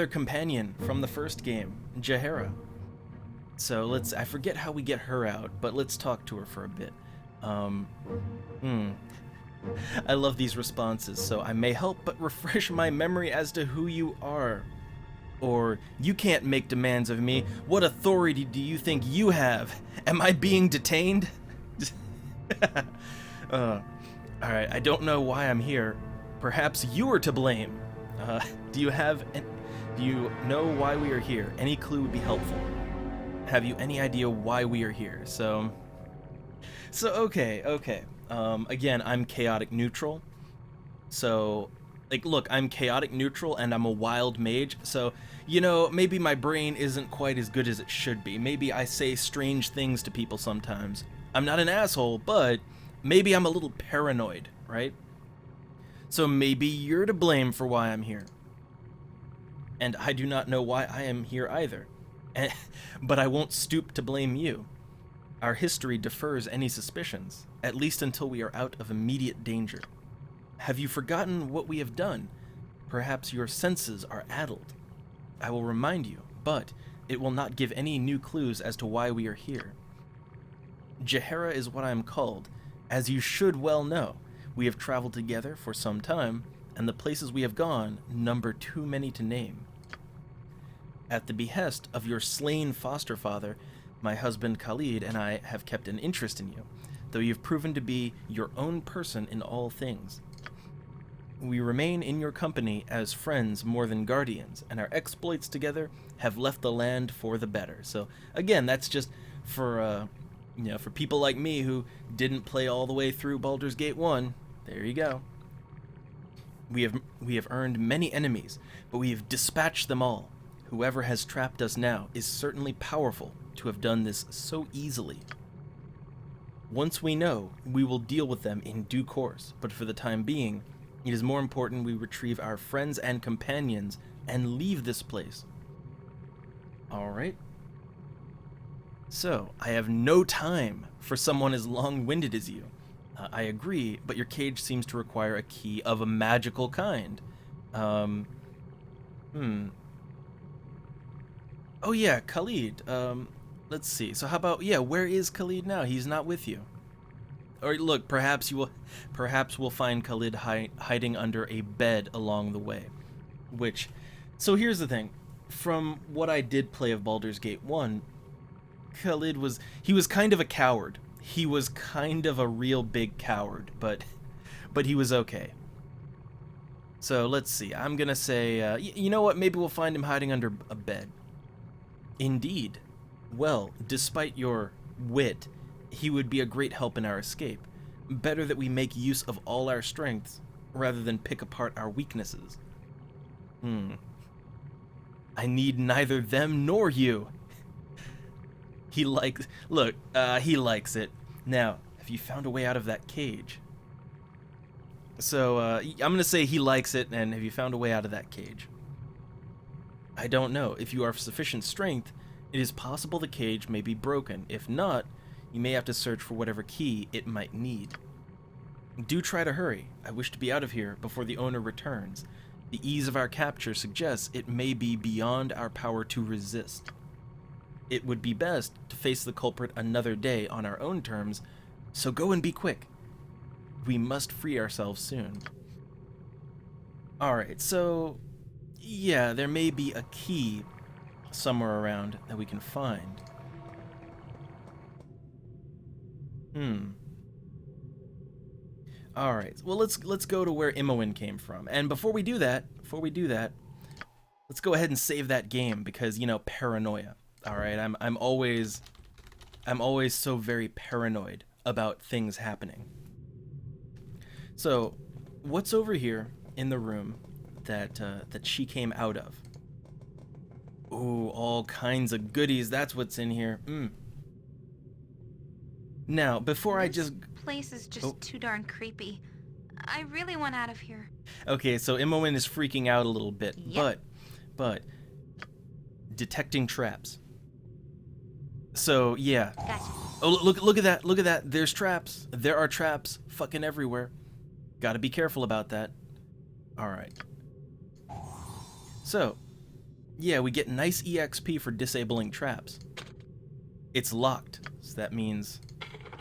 companion from the first game, Jaheira. So I forget how we get her out, but let's talk to her for a bit. I love these responses, so I may help but refresh my memory as to who you are. Or, you can't make demands of me. What authority do you think you have? Am I being detained? Alright, I don't know why I'm here. Perhaps you are to blame. Do you know why we are here? Any clue would be helpful. Have you any idea why we are here? So okay. Again, I'm chaotic neutral. So, look, I'm chaotic neutral and I'm a wild mage. So, maybe my brain isn't quite as good as it should be. Maybe I say strange things to people sometimes. I'm not an asshole, but maybe I'm a little paranoid, right? So maybe you're to blame for why I'm here. And I do not know why I am here either. But I won't stoop to blame you. Our history defers any suspicions, at least until we are out of immediate danger. Have you forgotten what we have done? Perhaps your senses are addled. I will remind you, but it will not give any new clues as to why we are here. Jaheira is what I am called, as you should well know. We have traveled together for some time, and the places we have gone number too many to name. At the behest of your slain foster father, my husband Khalid and I have kept an interest in you, though you've proven to be your own person in all things. We remain in your company as friends more than guardians, and our exploits together have left the land for the better. So again, that's just for for people like me who didn't play all the way through Baldur's Gate 1. There you go. We have earned many enemies, but we have dispatched them all. Whoever has trapped us now is certainly powerful to have done this so easily. Once we know, we will deal with them in due course, but for the time being, it is more important we retrieve our friends and companions and leave this place. Alright. So, I have no time for someone as long-winded as you. I agree, but your cage seems to require a key of a magical kind. Oh yeah, Khalid. Let's see. So how about, yeah, where is Khalid now? He's not with you. Or look, perhaps we'll find Khalid hiding under a bed along the way. So here's the thing. From what I did play of Baldur's Gate 1, Khalid was kind of a coward. He was kind of a real big coward, but he was okay. So let's see. I'm gonna say, you know what? Maybe we'll find him hiding under a bed. Indeed. Well, despite your wit, he would be a great help in our escape. Better that we make use of all our strengths rather than pick apart our weaknesses. I need neither them nor you. He likes it. Now, have you found a way out of that cage? So, I'm gonna say he likes it, and have you found a way out of that cage? I don't know. If you are of sufficient strength, it is possible the cage may be broken. If not, you may have to search for whatever key it might need. Do try to hurry. I wish to be out of here before the owner returns. The ease of our capture suggests it may be beyond our power to resist. It would be best to face the culprit another day on our own terms, so go and be quick. We must free ourselves soon. Alright, so yeah, there may be a key somewhere around that we can find. Alright, well let's go to where Imoen came from. And before we do that, let's go ahead and save that game because, you know, paranoia. Alright, I'm always so very paranoid about things happening. So, what's over here in the room that she came out of? Ooh, all kinds of goodies. That's what's in here. Now, before I just... This place is just too darn creepy. I really want out of here. Okay, so Imoen is freaking out a little bit, Yep. but detecting traps. So, yeah. Gotcha. Oh, look at that. Look at that. There's traps. There are traps fucking everywhere. Gotta be careful about that. Alright. So, yeah, we get nice EXP for disabling traps. It's locked, so that means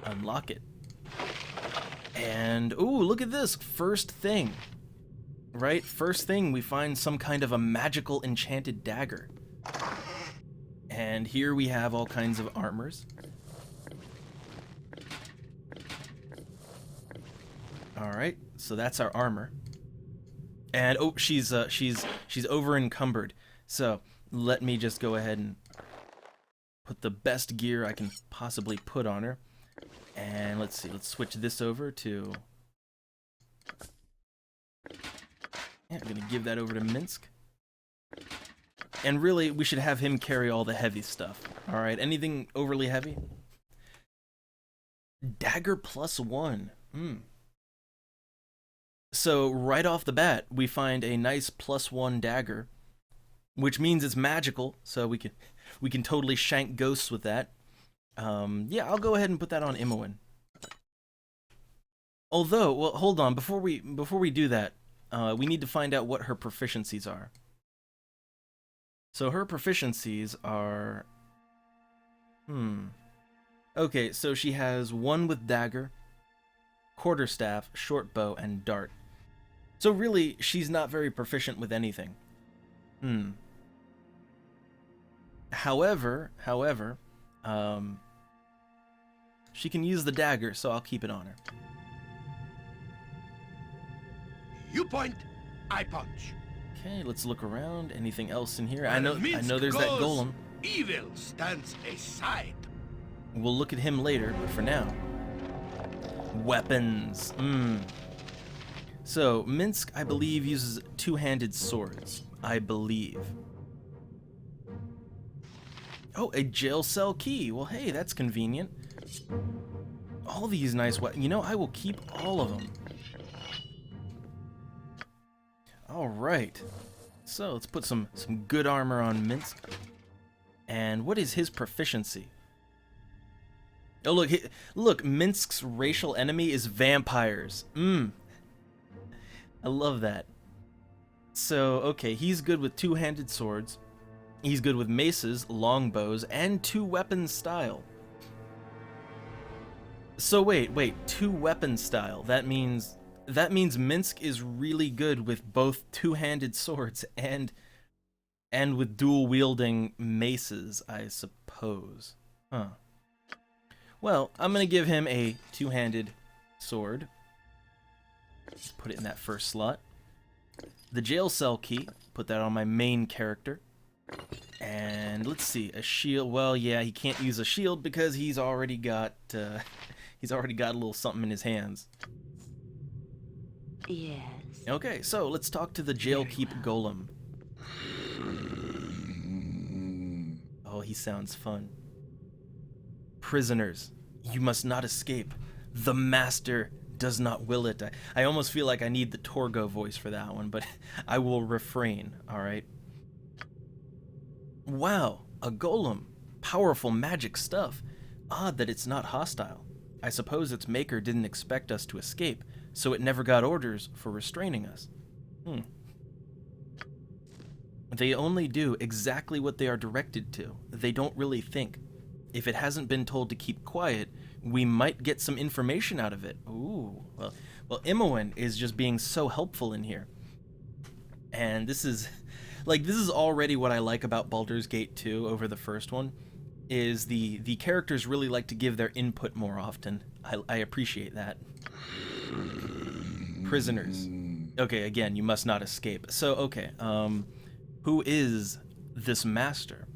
unlock it. And, ooh, look at this. First thing. Right? First thing, we find some kind of a magical enchanted dagger. And here we have all kinds of armors. Alright, so that's our armor. And, oh, she's over encumbered. So, let me just go ahead and put the best gear I can possibly put on her. And let's see, let's switch this over to... Yeah, I'm gonna give that over to Minsk. And really, we should have him carry all the heavy stuff. Alright, anything overly heavy? Dagger +1. So, right off the bat, we find a nice +1 dagger, which means it's magical, so we can totally shank ghosts with that. Yeah, I'll go ahead and put that on Imoen. Although, well, hold on, before we do that, we need to find out what her proficiencies are. So her proficiencies are... Okay, so she has 1 with dagger, quarterstaff, short bow, and dart. So really, she's not very proficient with anything. However, she can use the dagger, so I'll keep it on her. You point, I punch. Okay, let's look around. Anything else in here? I know Minsk there's that goes, golem. Evil stands aside. We'll look at him later, but for now. Weapons. So, Minsk, I believe, uses two-handed swords. I believe. Oh, a jail cell key. Well, hey, that's convenient. All these nice weapons. You know, I will keep all of them. Alright. So, let's put some good armor on Minsk. And what is his proficiency? Oh, look, look, Minsk's racial enemy is vampires. I love that. So, okay, he's good with two-handed swords. He's good with maces, longbows, and two-weapon style. So wait, two-weapon style. That means Minsk is really good with both two-handed swords and with dual-wielding maces, I suppose. Huh. Well, I'm gonna give him a two-handed sword. Just put it in that first slot. The jail cell key, put that on my main character. And let's see, a shield. Well, yeah, he can't use a shield because he's already got a little something in his hands. Yes. Okay, so let's talk to the jail keep golem. Oh, he sounds fun. Prisoners, you must not escape. The master does not will it. I almost feel like I need the Torgo voice for that one, but I will refrain, alright? Wow, a golem. Powerful magic stuff. Odd that it's not hostile. I suppose its maker didn't expect us to escape, so it never got orders for restraining us. They only do exactly what they are directed to. They don't really think. If it hasn't been told to keep quiet, we might get some information out of it. Ooh, well, Imoen is just being so helpful in here. And this is already what I like about Baldur's Gate 2 over the first one, is the characters really like to give their input more often. I appreciate that. Prisoners. Okay, again, you must not escape. So, okay, who is this master?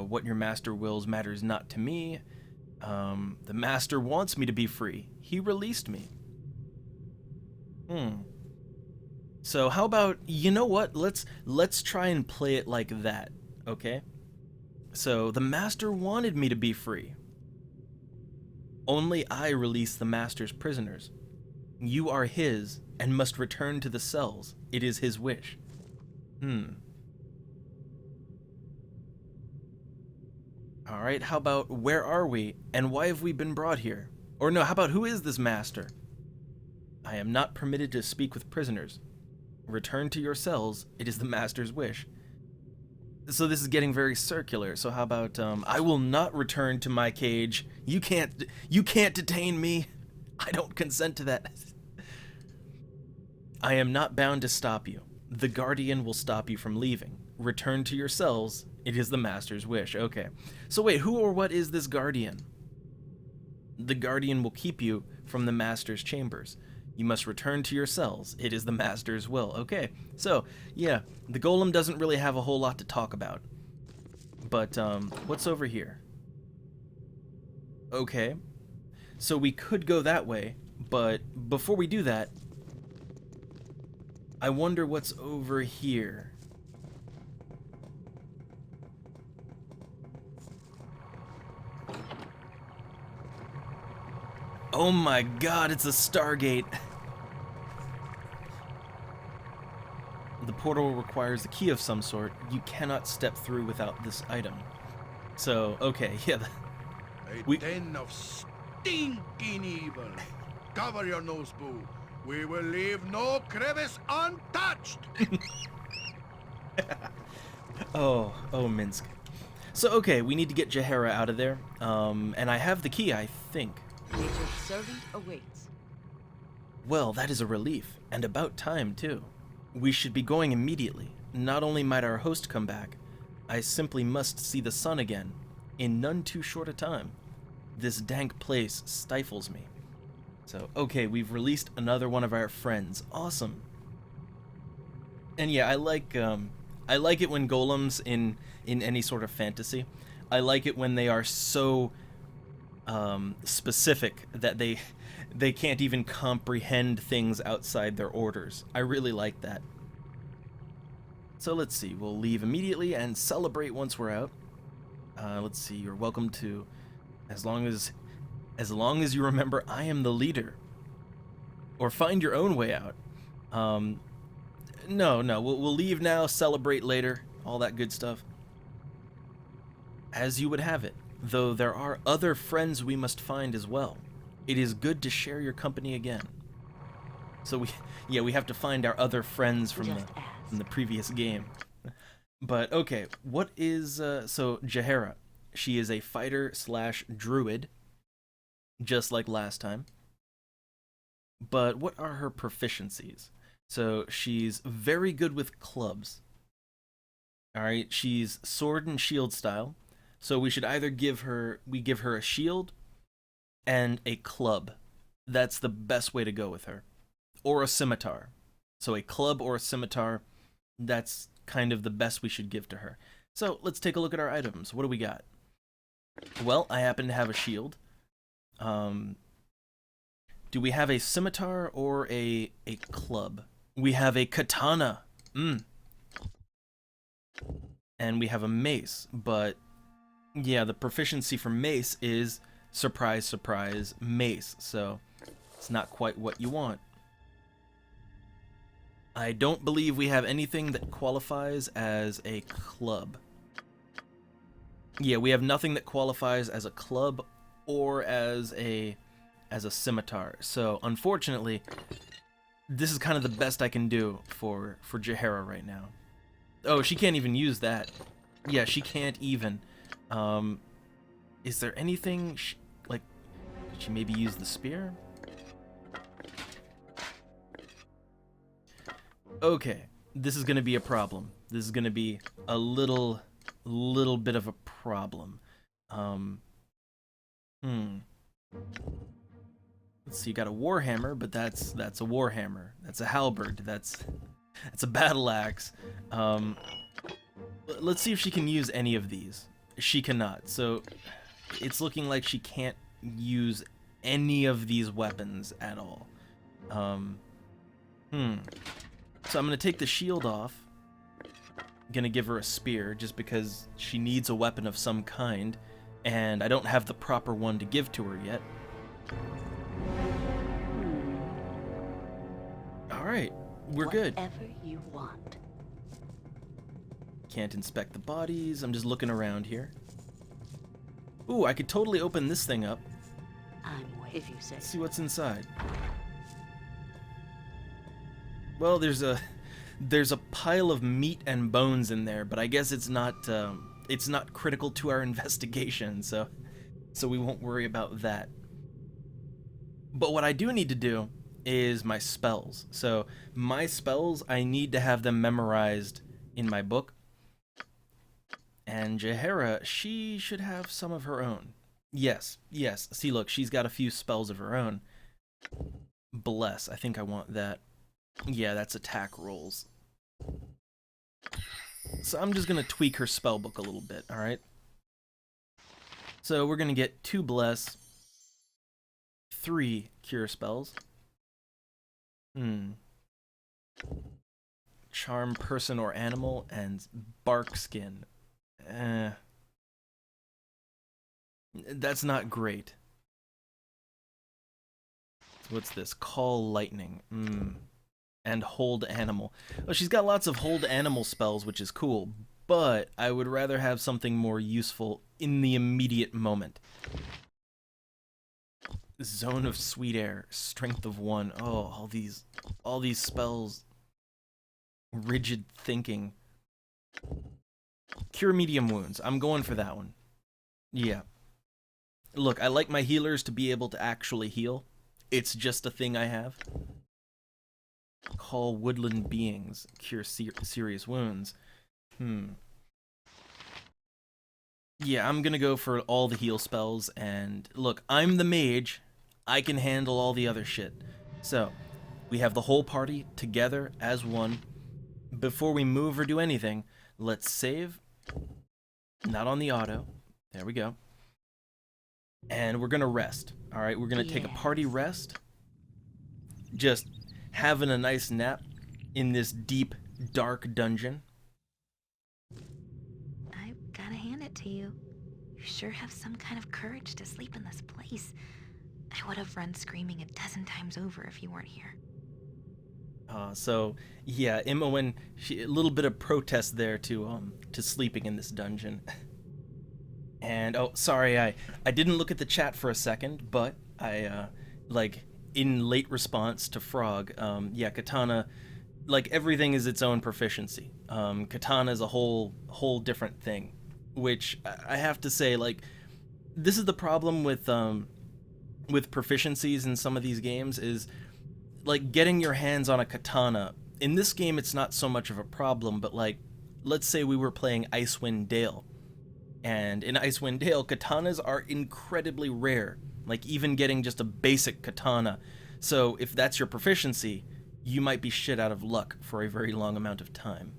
What your master wills matters not to me. The master wants me to be free. He released me. So how about, you know what? Let's try and play it like that, okay? So the master wanted me to be free. Only I release the master's prisoners. You are his and must return to the cells. It is his wish. Alright, how about where are we and why have we been brought here? Or no, how about who is this master? I am not permitted to speak with prisoners. Return to your cells. It is the master's wish. So this is getting very circular. So how about I will not return to my cage. You can't detain me. I don't consent to that. I am not bound to stop you. The guardian will stop you from leaving. Return to your cells. It is the master's wish. Okay. So wait, who or what is this guardian? The guardian will keep you from the master's chambers. You must return to your cells. It is the master's will. Okay. So, yeah, the golem doesn't really have a whole lot to talk about. But, what's over here? Okay. So we could go that way, but before we do that, I wonder what's over here. Oh my god, it's a Stargate. The portal requires a key of some sort. You cannot step through without this item. So, okay, yeah. A den of stinking evil. Cover your nose, boo. We will leave no crevice untouched. Oh, Minsk. So, okay, we need to get Jahara out of there. And I have the key, I think. Nature's servant awaits. Well, that is a relief, and about time, too. We should be going immediately. Not only might our host come back, I simply must see the sun again, in none too short a time. This dank place stifles me. So, okay, we've released another one of our friends. Awesome. And yeah, I like it when golems in any sort of fantasy, I like it when they are so specific that they can't even comprehend things outside their orders. I really like that. So let's see, we'll leave immediately and celebrate once we're out. Let's see, you're welcome to, as long as you remember I am the leader. Or find your own way out. No, we'll leave now, celebrate later, all that good stuff. As you would have it. though there are other friends we must find as well. It is good to share your company again. So we have to find our other friends from the previous game. But okay, what is so Jaheira? She is a fighter slash druid, just like last time. But what are her proficiencies? So she's very good with clubs. All right, she's sword and shield style. So we should either give her a shield and a club. That's the best way to go with her. Or a scimitar. So a club or a scimitar, that's kind of the best we should give to her. So let's take a look at our items. What do we got? Well, I happen to have a shield. Do we have a scimitar or a club? We have a katana. And we have a mace, but yeah, the proficiency for mace is surprise, surprise, mace. So it's not quite what you want. I don't believe we have anything that qualifies as a club. Yeah, we have nothing that qualifies as a club or as a scimitar. So unfortunately, this is kind of the best I can do for Jaheira right now. Oh, she can't even use that. Yeah, she can't even. Is there anything like? Did she maybe use the spear? Okay, this is gonna be a problem. This is gonna be a little bit of a problem. Let's see, you got a warhammer, but that's a warhammer. That's a halberd. That's a battle axe. Let's see if she can use any of these. She cannot. So it's looking like she can't use any of these weapons at all. So I'm gonna take the shield off. Gonna give her a spear just because she needs a weapon of some kind, and I don't have the proper one to give to her yet. All right, we're good. Whatever you want. Can't inspect the bodies. I'm just looking around here. Ooh, I could totally open this thing up. I'm if you say. Let's see what's inside. Well, there's a pile of meat and bones in there, but I guess it's not critical to our investigation, so we won't worry about that. But what I do need to do is my spells. So my spells, I need to have them memorized in my book. And Jaheira, she should have some of her own. Yes. See, look, she's got a few spells of her own. Bless, I think I want that. Yeah, that's attack rolls. So I'm just gonna tweak her spell book a little bit, alright? So we're gonna get 2 bless, 3 cure spells. Charm person or animal, and bark skin. That's not great. What's this? Call lightning. And hold animal. Well, she's got lots of hold animal spells, which is cool, but I would rather have something more useful in the immediate moment. Zone of sweet air, strength of 1. Oh, all these spells. Rigid thinking. Cure medium wounds. I'm going for that one. Yeah. Look, I like my healers to be able to actually heal. It's just a thing I have. Call woodland beings. Cure serious wounds. Yeah, I'm gonna go for all the heal spells, and look, I'm the mage. I can handle all the other shit. So, we have the whole party together as one. Before we move or do anything, let's save. Not on the auto. There we go. And we're gonna rest. Alright, we're gonna take a party rest. Just having a nice nap in this deep, dark dungeon. I gotta hand it to you. You sure have some kind of courage to sleep in this place. I would have run screaming a dozen times over if you weren't here. So yeah, Imoen, a little bit of protest there to sleeping in this dungeon. And oh, sorry, I didn't look at the chat for a second, but I like in late response to Frog, yeah, katana, like everything is its own proficiency. Katana is a whole different thing, which I have to say, like, this is the problem with proficiencies in some of these games is like getting your hands on a katana. In this game, it's not so much of a problem, but like, let's say we were playing Icewind Dale. And in Icewind Dale, katanas are incredibly rare, like even getting just a basic katana. So if that's your proficiency, you might be shit out of luck for a very long amount of time.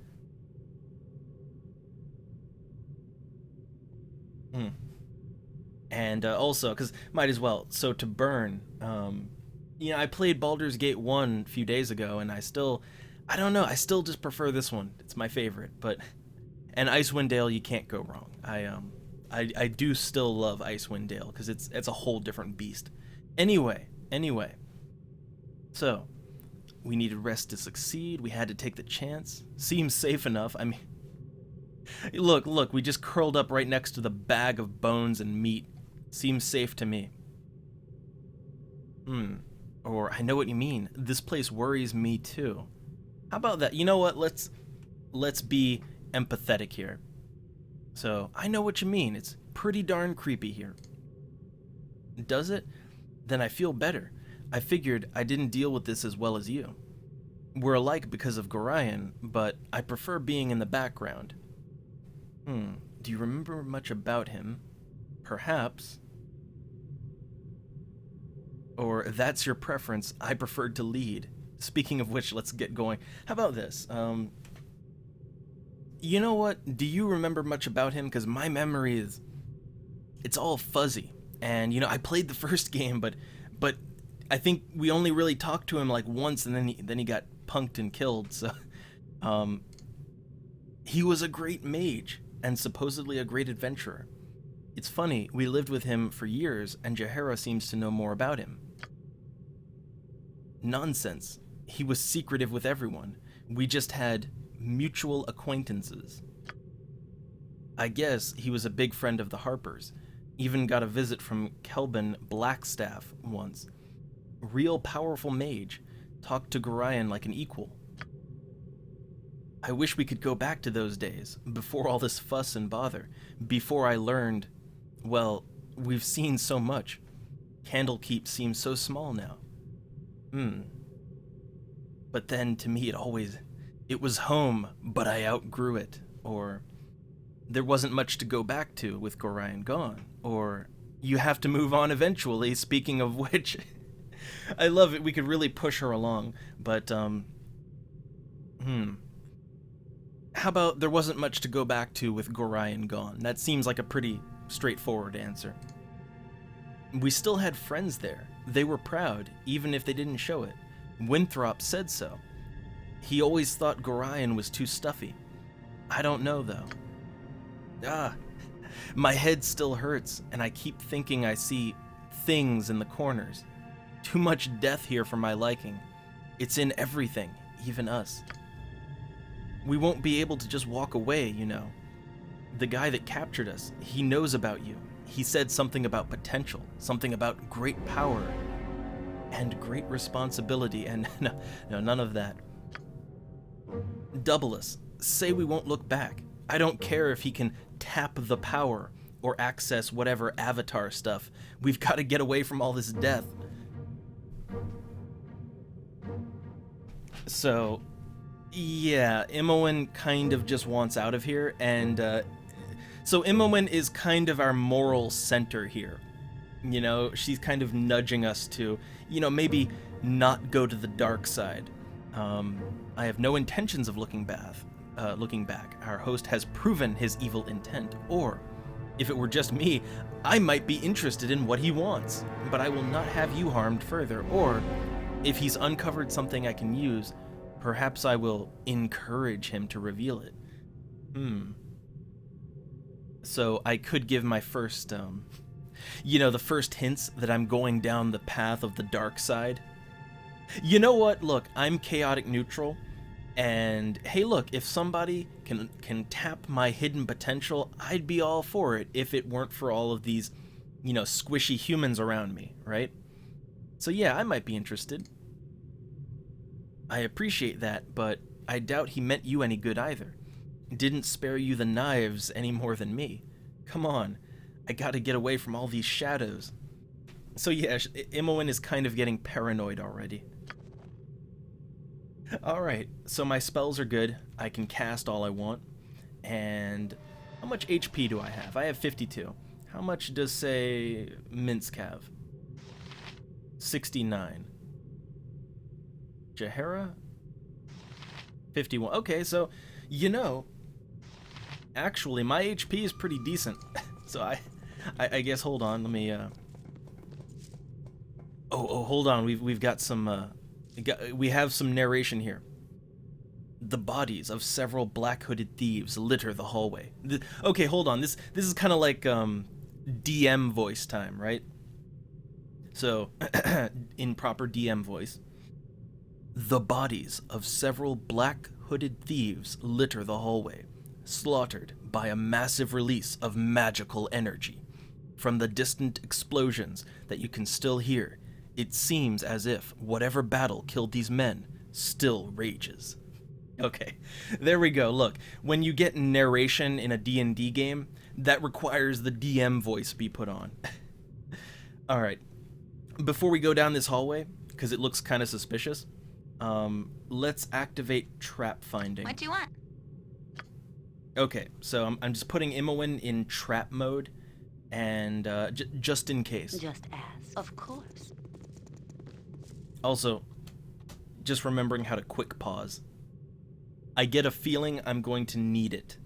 And also, because might as well, so to burn, I played Baldur's Gate 1 a few days ago, and I don't know, I still just prefer this one. It's my favorite, but... And Icewind Dale, you can't go wrong. I do still love Icewind Dale because it's a whole different beast. Anyway, so we needed rest to succeed. We had to take the chance. Seems safe enough. I mean, look, we just curled up right next to the bag of bones and meat. Seems safe to me. Or I know what you mean. This place worries me too. How about that? You know what? Let's be empathetic here. So, I know what you mean. It's pretty darn creepy here. Does it? Then I feel better. I figured I didn't deal with this as well as you. We're alike because of Gorion, but I prefer being in the background. Do you remember much about him? Perhaps. Or that's your preference. I preferred to lead. Speaking of which, let's get going. How about this? You know what? Do you remember much about him? Because my memory it's all fuzzy. And, I played the first game, but I think we only really talked to him like once, and then he got punked and killed, so... He was a great mage, and supposedly a great adventurer. It's funny, we lived with him for years, and Jaheira seems to know more about him. Nonsense. He was secretive with everyone. We just had mutual acquaintances. I guess he was a big friend of the Harpers. Even got a visit from Kelvin Blackstaff once. Real powerful mage. Talked to Gorion like an equal. I wish we could go back to those days, before all this fuss and bother. Before I learned... Well, we've seen so much. Candlekeep seems so small now. But then, to me, it was home, but I outgrew it. Or, there wasn't much to go back to with Gorion gone. Or, you have to move on eventually, speaking of which... I love it, we could really push her along, but, How about there wasn't much to go back to with Gorion gone? That seems like a pretty straightforward answer. We still had friends there. They were proud, even if they didn't show it. Winthrop said so. He always thought Gorion was too stuffy. I don't know, though. My head still hurts, and I keep thinking I see things in the corners. Too much death here for my liking. It's in everything, even us. We won't be able to just walk away, The guy that captured us, he knows about you. He said something about potential, something about great power, and great responsibility, and no, none of that. Double us. Say we won't look back. I don't care if he can tap the power or access whatever avatar stuff. We've got to get away from all this death. So, yeah, Imoen kind of just wants out of here, and so Imoen is kind of our moral center here. She's kind of nudging us to, maybe not go to the dark side. I have no intentions of looking back. Our host has proven his evil intent, or, if it were just me, I might be interested in what he wants, but I will not have you harmed further, or, if he's uncovered something I can use, perhaps I will encourage him to reveal it. So I could give my first, the first hints that I'm going down the path of the dark side. You know what? Look, I'm chaotic neutral, And hey, look, if somebody can tap my hidden potential, I'd be all for it if it weren't for all of these, squishy humans around me, right? So yeah, I might be interested. I appreciate that, but I doubt he meant you any good either. Didn't spare you the knives any more than me. Come on, I gotta get away from all these shadows. So yeah, Imoen is kind of getting paranoid already. Alright, so my spells are good. I can cast all I want. And how much HP do I have? I have 52. How much does, say, Minsk have? 69. Jahara? 51. Okay, so, actually, my HP is pretty decent. So I guess, hold on, let me, Oh, hold on, we've got some, we have some narration here. The bodies of several black-hooded thieves litter the hallway. Okay, hold on. This is kind of like DM voice time, right? So, in proper DM voice, the bodies of several black-hooded thieves litter the hallway, slaughtered by a massive release of magical energy. From the distant explosions that you can still hear, it seems as if whatever battle killed these men still rages. Okay, there we go. Look, when you get narration in a D&D game, that requires the DM voice be put on. Alright, before we go down this hallway, because it looks kind of suspicious, let's activate trap finding. What do you want? Okay, so I'm just putting Imoen in trap mode, and just in case. Just as. Of course. Also, just remembering how to quick pause. I get a feeling I'm going to need it.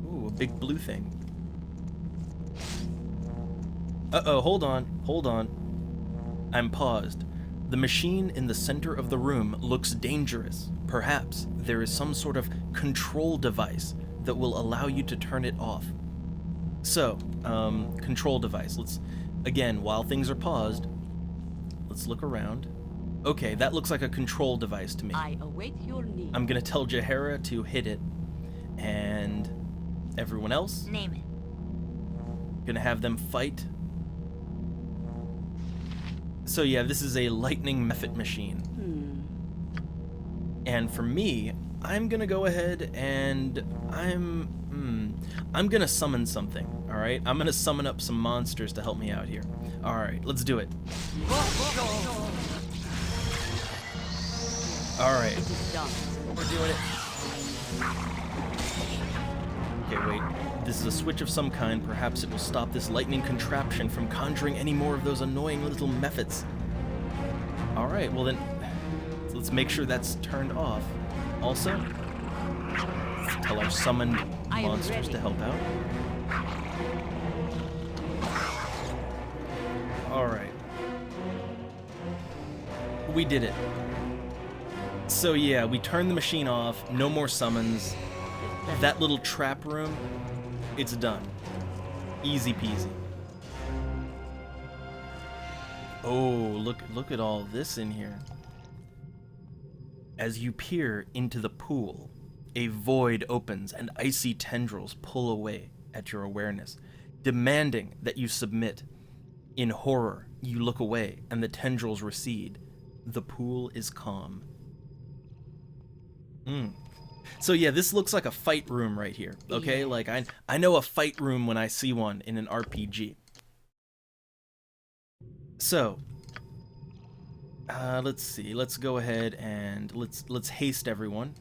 Ooh, a big blue thing. Uh-oh, hold on. I'm paused. The machine in the center of the room looks dangerous. Perhaps there is some sort of control device that will allow you to turn it off. So, control device. Again, while things are paused, let's look around. Okay, that looks like a control device to me. I await your need. I'm gonna tell Jahara to hit it, and everyone else, Name it. gonna have them fight. So yeah, this is a lightning method machine. And for me, I'm gonna go ahead and I'm gonna summon something, alright? I'm gonna summon up some monsters to help me out here. Alright, let's do it. Alright, It is done. we're doing it. Okay, wait. This is a switch of some kind. Perhaps it will stop this lightning contraption from conjuring any more of those annoying little methods. Alright, well then, let's make sure that's turned off. Also, let's tell our summoned I am monsters ready. to help out. Alright. We did it. So yeah, we turned the machine off, no more summons. That little trap room, it's done. Easy peasy. Oh, look at all this in here. As you peer into the pool, a void opens and icy tendrils pull away at your awareness, demanding that you submit. In horror, you look away and the tendrils recede. The pool is calm. So yeah, this looks like a fight room right here, okay? Like, I know a fight room when I see one in an RPG. So, let's see, let's go ahead and let's haste everyone.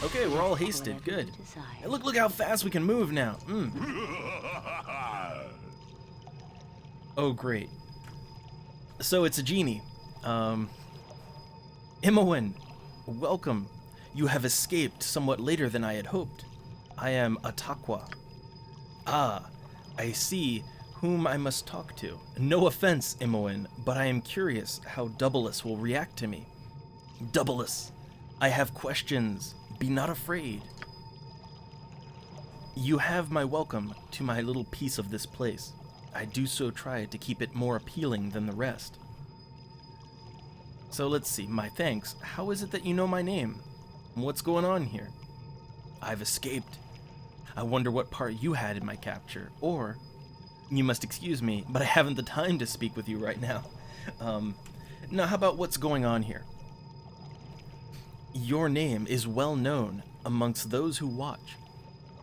Okay, we're all hasted, good. Hey, look how fast we can move now. Oh, great. So it's a genie. Imoen, welcome. You have escaped somewhat later than I had hoped. I am Atakwa. Ah, I see whom I must talk to. No offense, Imoen, but I am curious how Doubleless will react to me. Doubleless, I have questions. Be not afraid. You have my welcome to my little piece of this place. I do so try to keep it more appealing than the rest. So let's see, my thanks. How is it that you know my name? What's going on here? I've escaped. I wonder what part you had in my capture. Or, you must excuse me, but I haven't the time to speak with you right now. Now, how about what's going on here? Your name is well known amongst those who watch.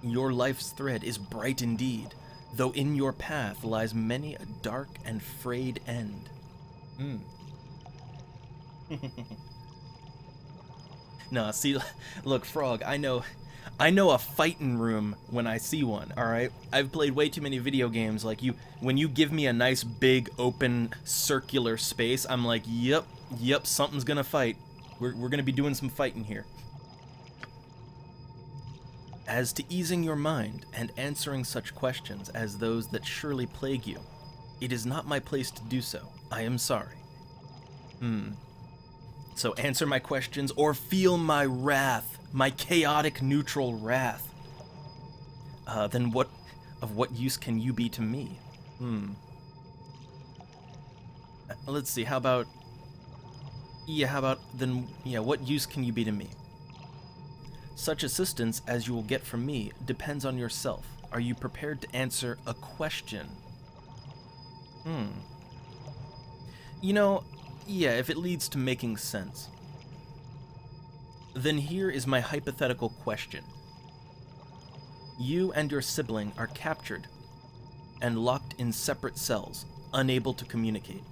Your life's thread is bright indeed, though in your path lies many a dark and frayed end. Nah, see, look, Frog, I know a fightin' room when I see one, alright? I've played way too many video games, like when you give me a nice big open circular space, I'm like, yep, something's gonna fight. We're gonna be doing some fighting here. As to easing your mind and answering such questions as those that surely plague you, it is not my place to do so. I am sorry. So answer my questions or feel my wrath, my chaotic neutral wrath. Then what use can you be to me? Let's see, what use can you be to me? Such assistance as you will get from me depends on yourself. Are you prepared to answer a question? If it leads to making sense. Then here is my hypothetical question. You and your sibling are captured and locked in separate cells, unable to communicate.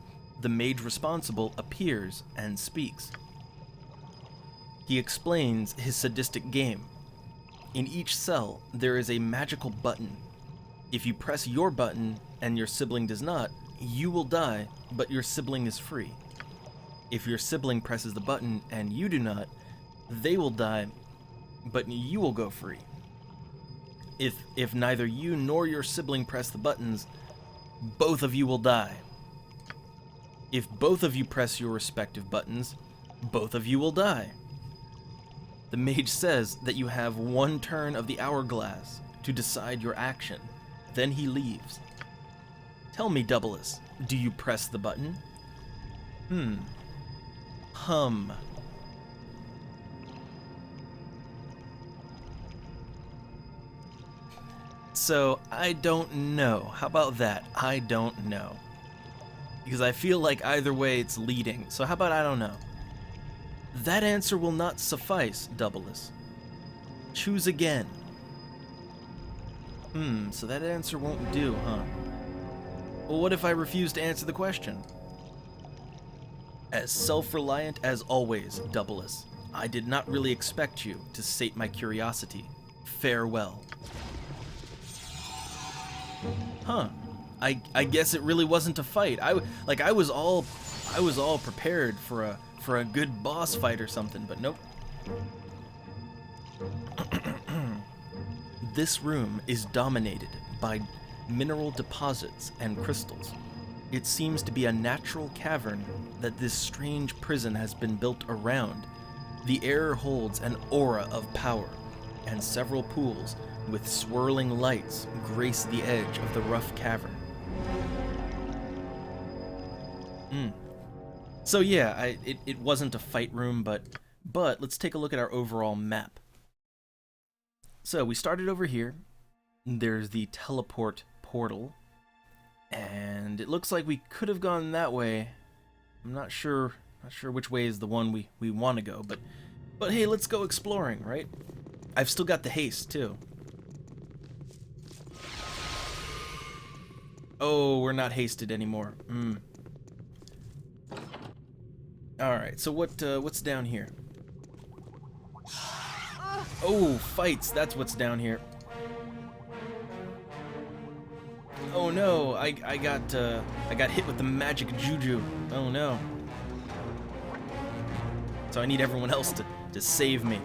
The mage responsible appears and speaks. He explains his sadistic game. In each cell, there is a magical button. If you press your button and your sibling does not, you will die, but your sibling is free. If your sibling presses the button and you do not, they will die, but you will go free. If neither you nor your sibling press the buttons, both of you will die. If both of you press your respective buttons, both of you will die. The mage says that you have one turn of the hourglass to decide your action. Then he leaves. Tell me, Doubleless, do you press the button? Hum. So, I don't know. How about that? I don't know. Because I feel like either way it's leading. So how about I don't know? That answer will not suffice, Doubleless. Choose again. So that answer won't do, huh? Well, what if I refuse to answer the question? As self-reliant as always, Doubleless. I did not really expect you to sate my curiosity. Farewell. Huh. I guess it really wasn't a fight. I was all prepared for a good boss fight or something, but nope. This room is dominated by mineral deposits and crystals. It seems to be a natural cavern that this strange prison has been built around. The air holds an aura of power, and several pools with swirling lights grace the edge of the rough cavern. So yeah, it wasn't a fight room, but let's take a look at our overall map. So we started over here. There's the teleport portal, and it looks like we could have gone that way. I'm not sure which way is the one we want to go, but hey, let's go exploring, right? I've still got the haste too. Oh, we're not hasted anymore. Alright, so what's down here? Oh, fights, that's what's down here. Oh no, I got hit with the magic juju. Oh no. So I need everyone else to save me.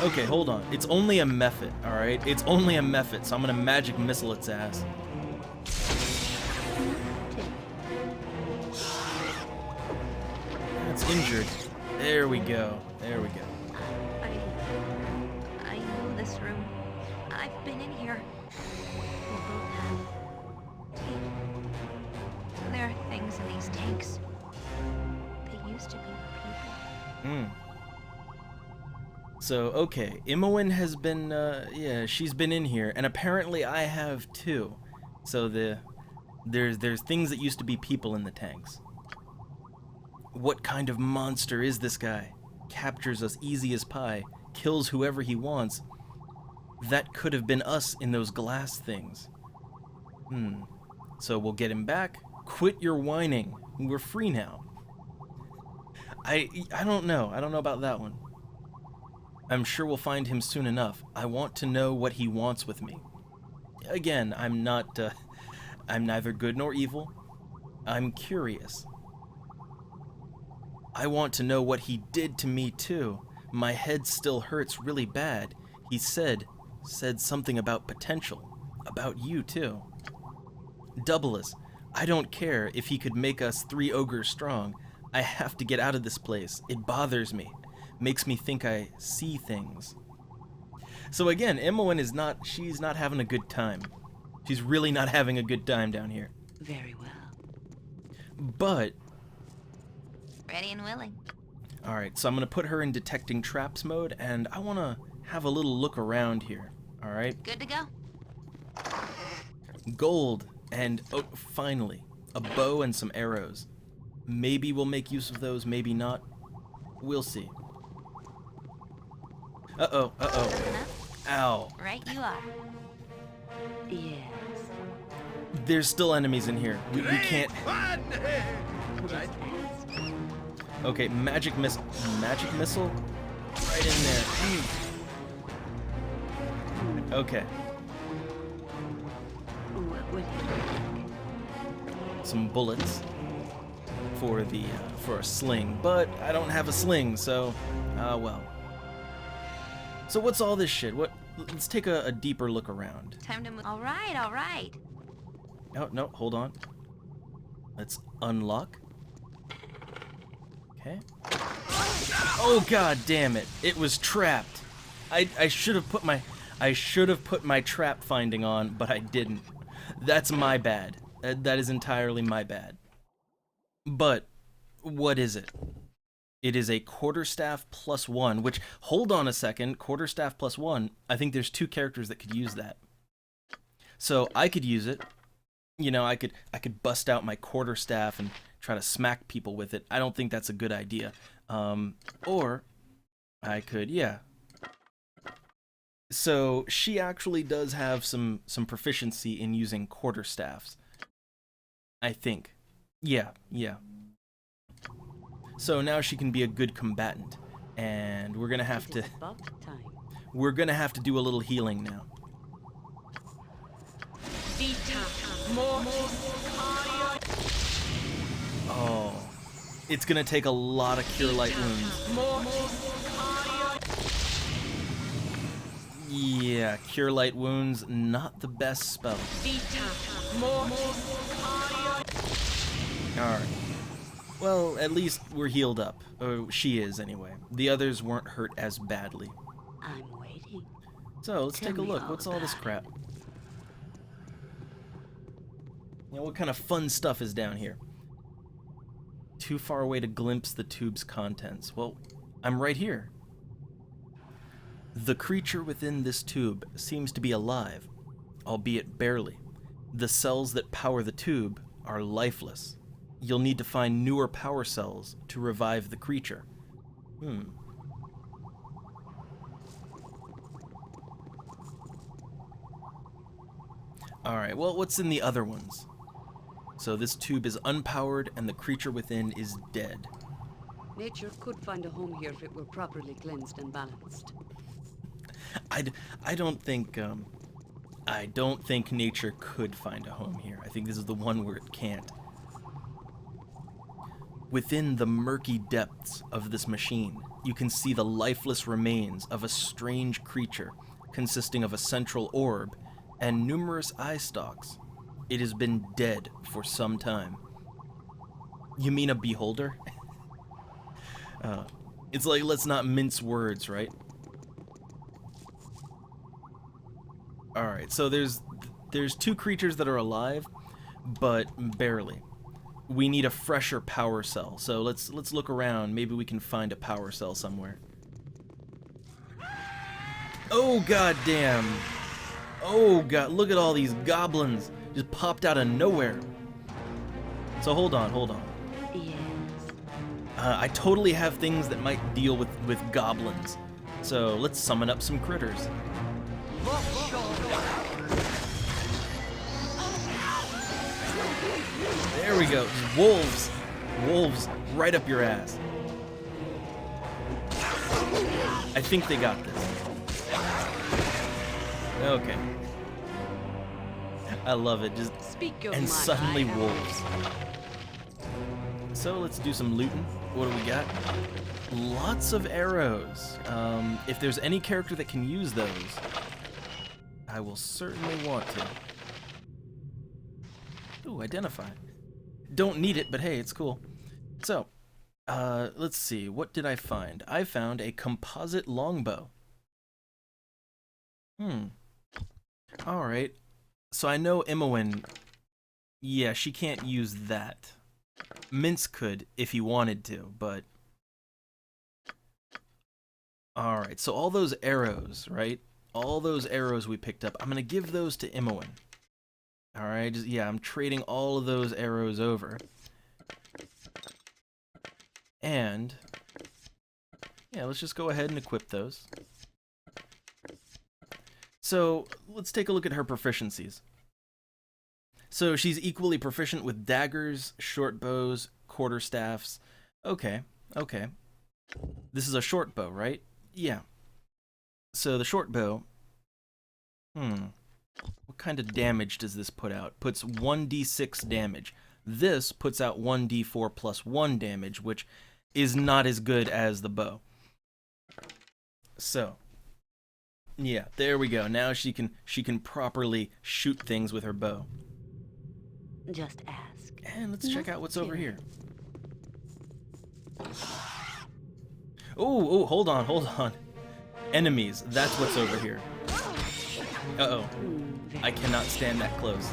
Okay, hold on. It's only a Mephit, alright? It's only a Mephit, so I'm gonna magic missile its ass. It's injured. There we go. There we go. I know this room. I've been in here. We'll both have. There are things in the these tanks. They used to be people. So, okay, Imoen has been, yeah, she's been in here, and apparently I have too. So there's things that used to be people in the tanks. What kind of monster is this guy? Captures us easy as pie, kills whoever he wants. That could have been us in those glass things. So we'll get him back. Quit your whining. We're free now. I don't know. I don't know about that one. I'm sure we'll find him soon enough. I want to know what he wants with me. Again, I'm neither good nor evil. I'm curious. I want to know what he did to me too. My head still hurts really bad. He said something about potential. About you too. Doubleless, I don't care if he could make us 3 ogres strong. I have to get out of this place. It bothers me. Makes me think I see things. So again, Imoen she's not having a good time. She's really not having a good time down here. Very well. But, Ready and willing. alright, so I'm gonna put her in detecting traps mode, and I wanna have a little look around here. Alright? Good to go. Gold, and oh, finally, a bow and some arrows. Maybe we'll make use of those, maybe not. We'll see. Uh-oh, uh-oh. Enough? Ow. Right you are. Yes. There's still enemies in here. We can't... Fun! Right? Okay, magic missile. Right in there. Okay. What would you Some bullets for a sling, but I don't have a sling, so well. So what's all this shit? Let's take a deeper look around. Time to move. All right, all right. No, hold on. Let's unlock. Okay. Oh god damn it. It was trapped. I should have put my trap finding on, but I didn't. That's my bad. That is entirely my bad. But what is it? It is a quarterstaff +1, which, hold on a second, quarterstaff +1, I think there's 2 characters that could use that. So I could use it. You know, I could bust out my quarterstaff and try to smack people with it. I don't think that's a good idea. Or I could, yeah. So she actually does have some proficiency in using quarterstaffs. I think. Yeah. So now she can be a good combatant, and we're gonna have to. It is about time. We're gonna have to do a little healing now. Oh, it's gonna take a lot of cure light wounds. Yeah, cure light wounds, not the best spell. Alright. Well, at least we're healed up. Or she is, anyway. The others weren't hurt as badly. I'm waiting. So, let's Tell take a me look. all What's all this about crap? You know, what kind of fun stuff is down here? Too far away to glimpse the tube's contents. Well, I'm right here. The creature within this tube seems to be alive, albeit barely. The cells that power the tube are lifeless. You'll need to find newer power cells to revive the creature. Alright, well, what's in the other ones? So this tube is unpowered and the creature within is dead. Nature could find a home here if it were properly cleansed and balanced. I don't think nature could find a home here. I think this is the one where it can't. Within the murky depths of this machine, you can see the lifeless remains of a strange creature consisting of a central orb and numerous eye stalks. It has been dead for some time. You mean a beholder? It's like, let's not mince words, right? Alright, so there's 2 creatures that are alive, but barely. we need a fresher power cell. So let's look around. Maybe we can find a power cell somewhere. Oh god damn. Oh god, look at all these goblins just popped out of nowhere. So hold on. Yes. I totally have things that might deal with goblins. So let's summon up some critters. There we go. Wolves. Wolves right up your ass. I think they got this. Okay. I love it. Just Speak your and mind. suddenly wolves. So let's do some looting. What do we got? Lots of arrows. If there's any character that can use those, I will certainly want to. Ooh, identify. Don't need it, but hey, it's cool. So, let's see. What did I find? I found a composite longbow. Alright. So I know Imoen, yeah, she can't use that. Mince could if he wanted to, but... Alright, so all those arrows, right? All those arrows we picked up, I'm gonna give those to Imoen. Alright, yeah, I'm trading all of those arrows over. And... yeah, let's just go ahead and equip those. So, let's take a look at her proficiencies. So, she's equally proficient with daggers, short bows, quarterstaffs. Okay. This is a short bow, right? Yeah. So, the short bow... what kind of damage does this put out? Puts 1d6 damage. This puts out 1d4 plus 1 damage, which is not as good as the bow. So... yeah, there we go. Now she can properly shoot things with her bow. Just ask. And let's check out what's over here. Oh, hold on. Enemies, that's what's over here. Uh-oh. I cannot stand that close.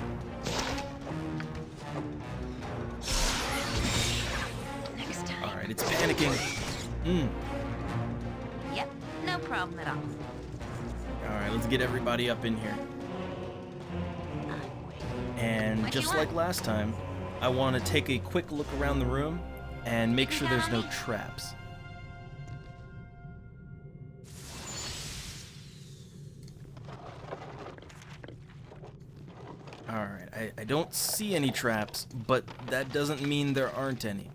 Next time. Alright, it's panicking. Yep, no problem at all. Alright, let's get everybody up in here. And What do you just like want? last time, I want to take a quick look around the room and make sure there's no traps. Alright, I don't see any traps, but that doesn't mean there aren't any.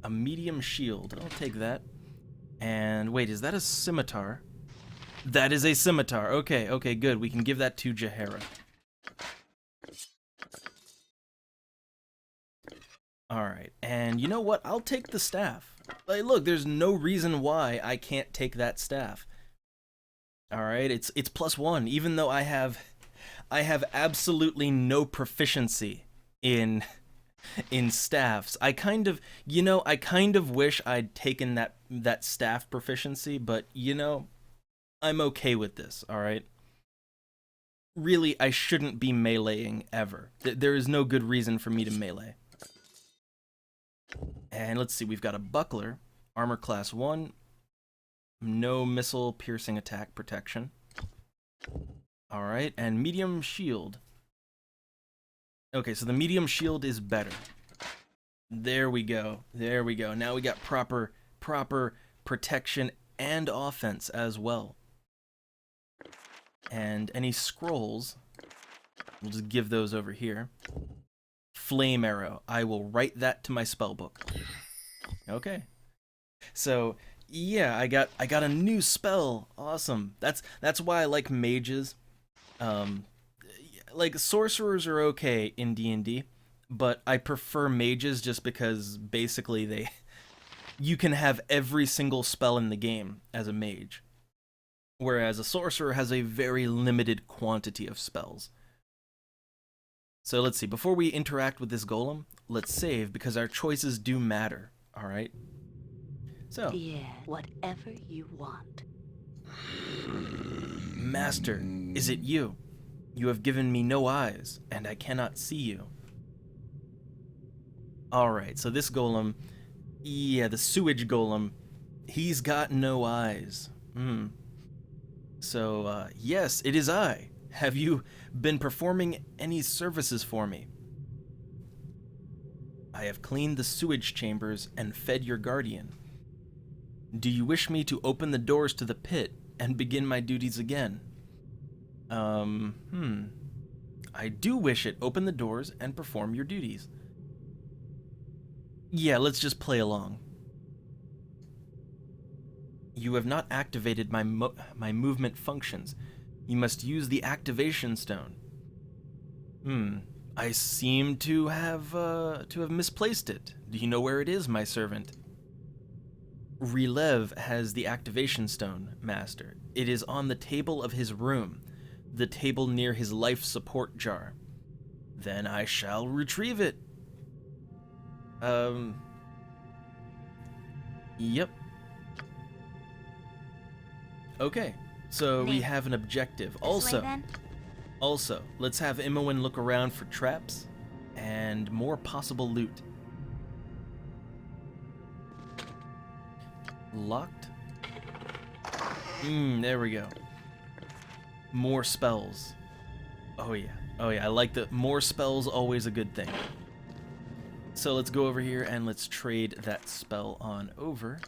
A medium shield. I'll take that. And wait, is that a scimitar? That is a scimitar. Okay, good. We can give that to Jaheira. Alright, and you know what? I'll take the staff. Like, look, there's no reason why I can't take that staff. Alright, it's +1, even though I have absolutely no proficiency in staffs. I kind of wish I'd taken that staff proficiency, but I'm okay with this, alright? Really, I shouldn't be meleeing ever. There is no good reason for me to melee. And let's see, we've got a buckler, armor class 1, no missile piercing attack protection. Alright, and medium shield. Okay, so the medium shield is better. There we go. Now we got proper protection and offense as well. And any scrolls, we'll just give those over here. Flame arrow. I will write that to my spellbook. Okay. So, yeah, I got a new spell. Awesome. That's why I like mages. Like sorcerers are okay in D&D, but I prefer mages just because basically you can have every single spell in the game as a mage. Whereas a sorcerer has a very limited quantity of spells. So let's see, before we interact with this golem, let's save because our choices do matter, alright? So, Yeah, whatever you want. Master, is it you? You have given me no eyes, and I cannot see you. Alright, so this golem, yeah, the sewage golem, he's got no eyes. So, yes, it is I. Have you been performing any services for me? I have cleaned the sewage chambers and fed your guardian. Do you wish me to open the doors to the pit and begin my duties again? I do wish it. Open the doors and perform your duties. Yeah, let's just play along. You have not activated my movement functions. You must use the activation stone. I seem to have misplaced it. Do you know where it is, my servant? Relev has the activation stone, master. It is on the table of his room, the table near his life support jar. Then I shall retrieve it. Yep. Okay, so we have an objective. Also, let's have Imowen look around for traps and more possible loot. Locked. There we go. More spells. Oh yeah, I like the more spells, always a good thing. So let's go over here and let's trade that spell on over.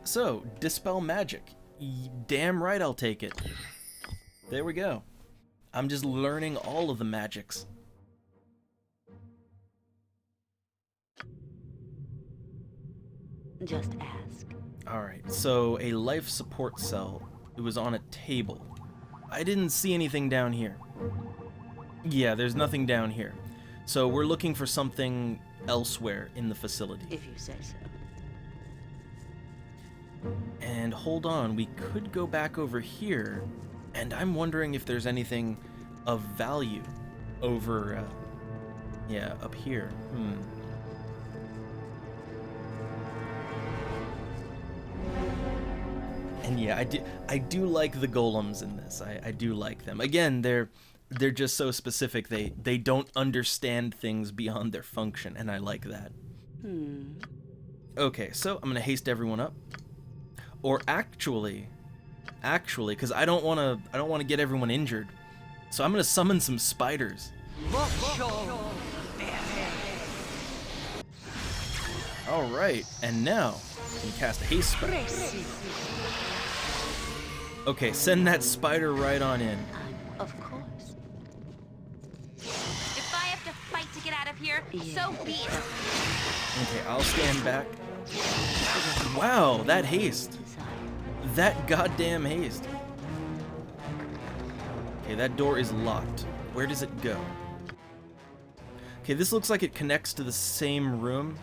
So, Dispel Magic. Damn right I'll take it. There we go. I'm just learning all of the magics. Just ask. Alright, so a life support cell. It was on a table. I didn't see anything down here. Yeah, there's nothing down here. So we're looking for something elsewhere in the facility. If you say so. And hold on, we could go back over here, and I'm wondering if there's anything of value over, yeah, up here. And yeah, I do like the golems in this. I do like them. Again, they're just so specific. They don't understand things beyond their function, and I like that. Okay, so I'm gonna haste everyone up. Or actually, because I don't wanna get everyone injured. So I'm gonna summon some spiders. Alright, and now you can cast a haste spell. Okay, send that spider right on in. Of course. If I have to fight to get out of here, so be it. Okay, I'll stand back. Wow, that haste. That goddamn haste. Okay, that door is locked. Where does it go? Okay, this looks like it connects to the same room.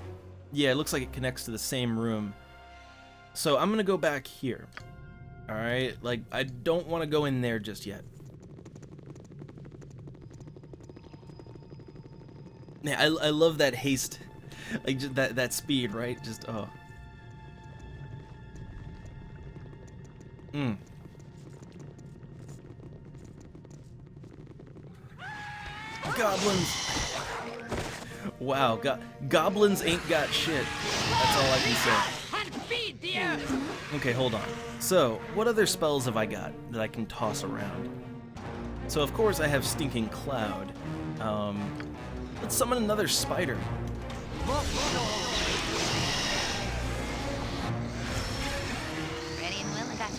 Yeah, it looks like it connects to the same room. So I'm gonna go back here. Alright, like, I don't want to go in there just yet. Yeah, I love that haste. Like, just that speed, right? Just, oh. Goblins! Wow, goblins ain't got shit. That's all I can say. Okay, hold on. So, what other spells have I got that I can toss around? So, of course, I have Stinking Cloud. Let's summon another spider. Ready and willing, got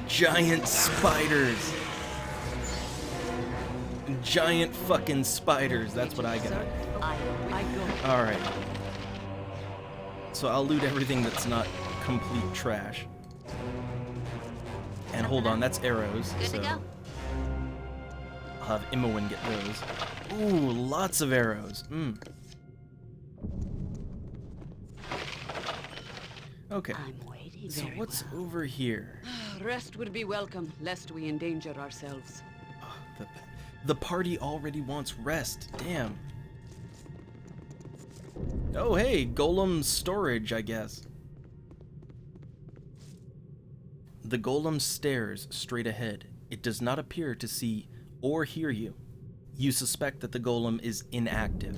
Giant spiders. Giant fucking spiders. That's what I got. I go. Alright. So I'll loot everything that's not complete trash. And hold on, that's arrows. Good so to go. I'll have Imowen get those. Ooh, lots of arrows. Okay. I'm waiting. So Very what's well. over here? Rest would be welcome, lest we endanger ourselves. The party already wants rest. Damn. Oh, hey, golem storage, I guess. The golem stares straight ahead. It does not appear to see or hear you. You suspect that the golem is inactive.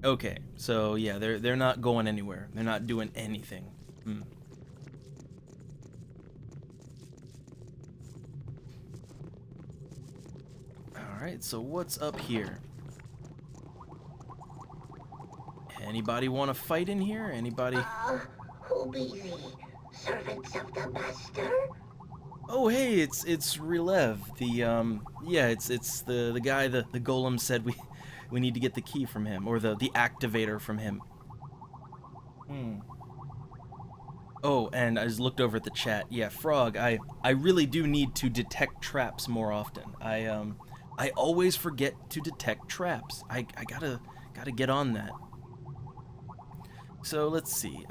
Okay, so yeah, they're not going anywhere. They're not doing anything. Alright, so what's up here? Anybody want to fight in here? Anybody? Who be thee? Servants of the master? Oh, hey, it's Rilev. It's the guy the golem said we need to get the key from him, or the activator from him. Oh, and I just looked over at the chat. Yeah, Frog, I really do need to detect traps more often. I always forget to detect traps. I gotta get on that. So let's see.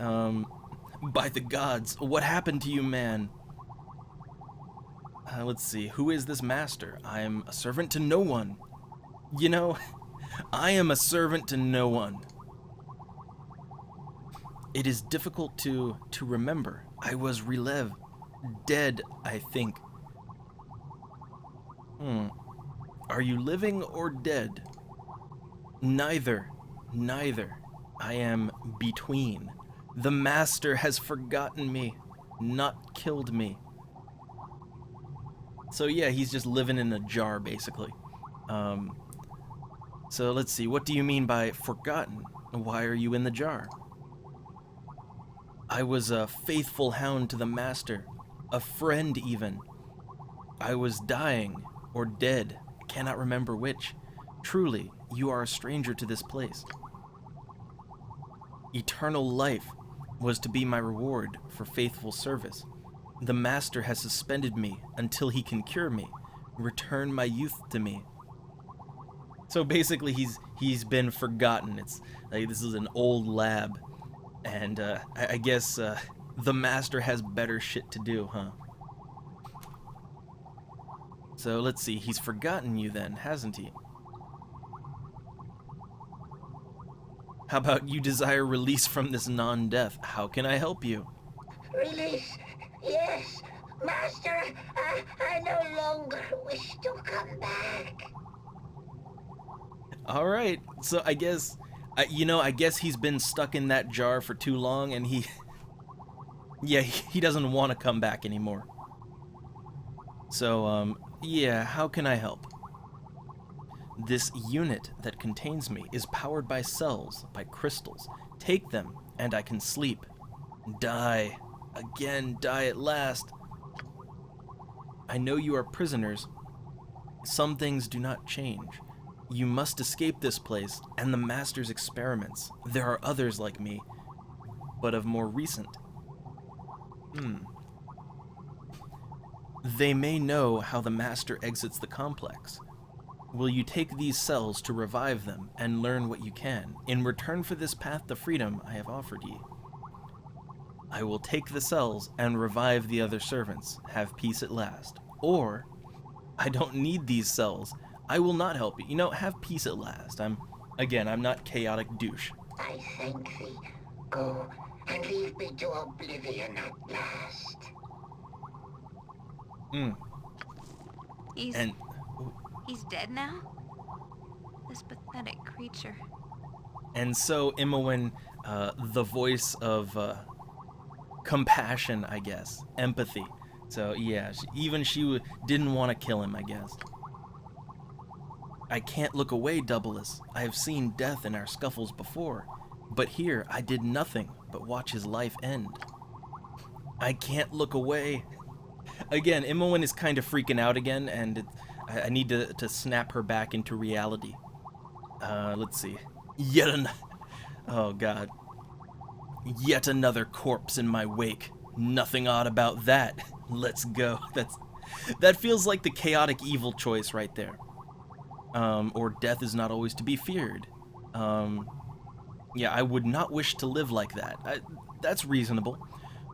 By the gods, what happened to you, man? Let's see. Who is this master? I am a servant to no one. You know, I am a servant to no one. It is difficult to remember. I was Rilev. Dead, I think. Are you living or dead? Neither. I am between. The master has forgotten me, not killed me. So yeah, he's just living in a jar, basically. So let's see, what do you mean by forgotten? Why are you in the jar? I was a faithful hound to the master, a friend even. I was dying, or dead, I cannot remember which. Truly, you are a stranger to this place. Eternal life was to be my reward for faithful service. The master has suspended me until he can cure me, return my youth to me. So basically he's been forgotten. It's like this is an old lab, and I guess the master has better shit to do, huh? So let's see, he's forgotten you then, hasn't he? How about you desire release from this non-death? How can I help you? Release? Yes, master. I no longer wish to come back. All right, so I guess, I guess he's been stuck in that jar for too long, and he doesn't want to come back anymore. So, yeah, how can I help? This unit that contains me is powered by cells, by crystals. Take them, and I can sleep. Die. Again, die at last. I know you are prisoners. Some things do not change. You must escape this place and the master's experiments. There are others like me, but of more recent. They may know how the master exits the complex. Will you take these cells to revive them and learn what you can, in return for this path to freedom I have offered ye? I will take the cells and revive the other servants, have peace at last. Or, I don't need these cells. I will not help you. Have peace at last. I'm not chaotic douche. I thank thee. Go and leave me to oblivion at last. He's dead now? This pathetic creature. And so Imowen, the voice of compassion, I guess, empathy. So yeah, she didn't want to kill him, I guess. I can't look away, Doubleless. I have seen death in our scuffles before, but here I did nothing but watch his life end. I can't look away. Again, Imowen is kind of freaking out again, and I need to snap her back into reality. Let's see. Oh god. Yet another corpse in my wake. Nothing odd about that. Let's go. That feels like the chaotic evil choice right there. Or death is not always to be feared. Yeah, I would not wish to live like that. That's reasonable.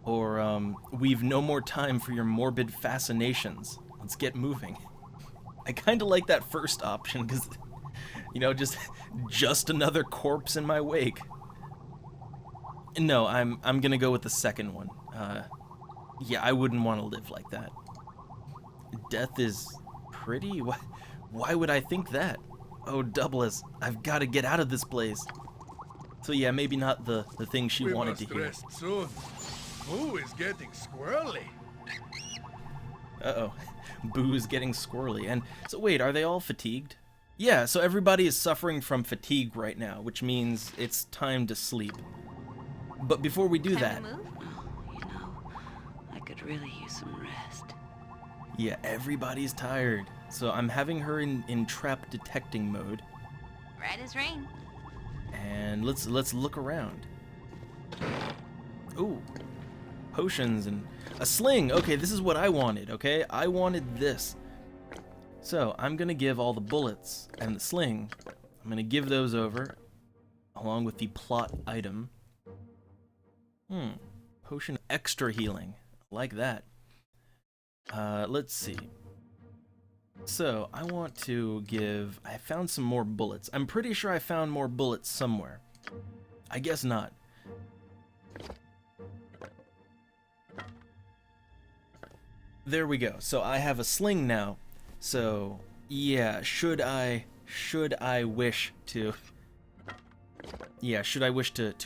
Or, we've no more time for your morbid fascinations. Let's get moving. I kind of like that first option, because, just another corpse in my wake. No, I'm gonna go with the second one. Yeah, I wouldn't want to live like that. Death is pretty? Why would I think that? Oh, Doubless, I've got to get out of this place. So yeah, maybe not the thing she We wanted to must hear. rest soon. Boo is getting squirrely. Uh-oh. Boo is getting squirrely. And so wait, are they all fatigued? Yeah, so everybody is suffering from fatigue right now, which means it's time to sleep. But before we do that... Time to move? Oh, you know, I could really use some rest. Yeah, everybody's tired. So I'm having her in trap detecting mode. Right as rain. And let's look around. Ooh. Potions and a sling. Okay, this is what I wanted, okay? I wanted this. So I'm gonna give all the bullets and the sling, I'm gonna give those over along with the plot item. Potion extra healing. Like that. Let's see. So I want to give, I found some more bullets. I'm pretty sure I found more bullets somewhere. I guess not. There we go. So I have a sling now. So yeah, should I wish to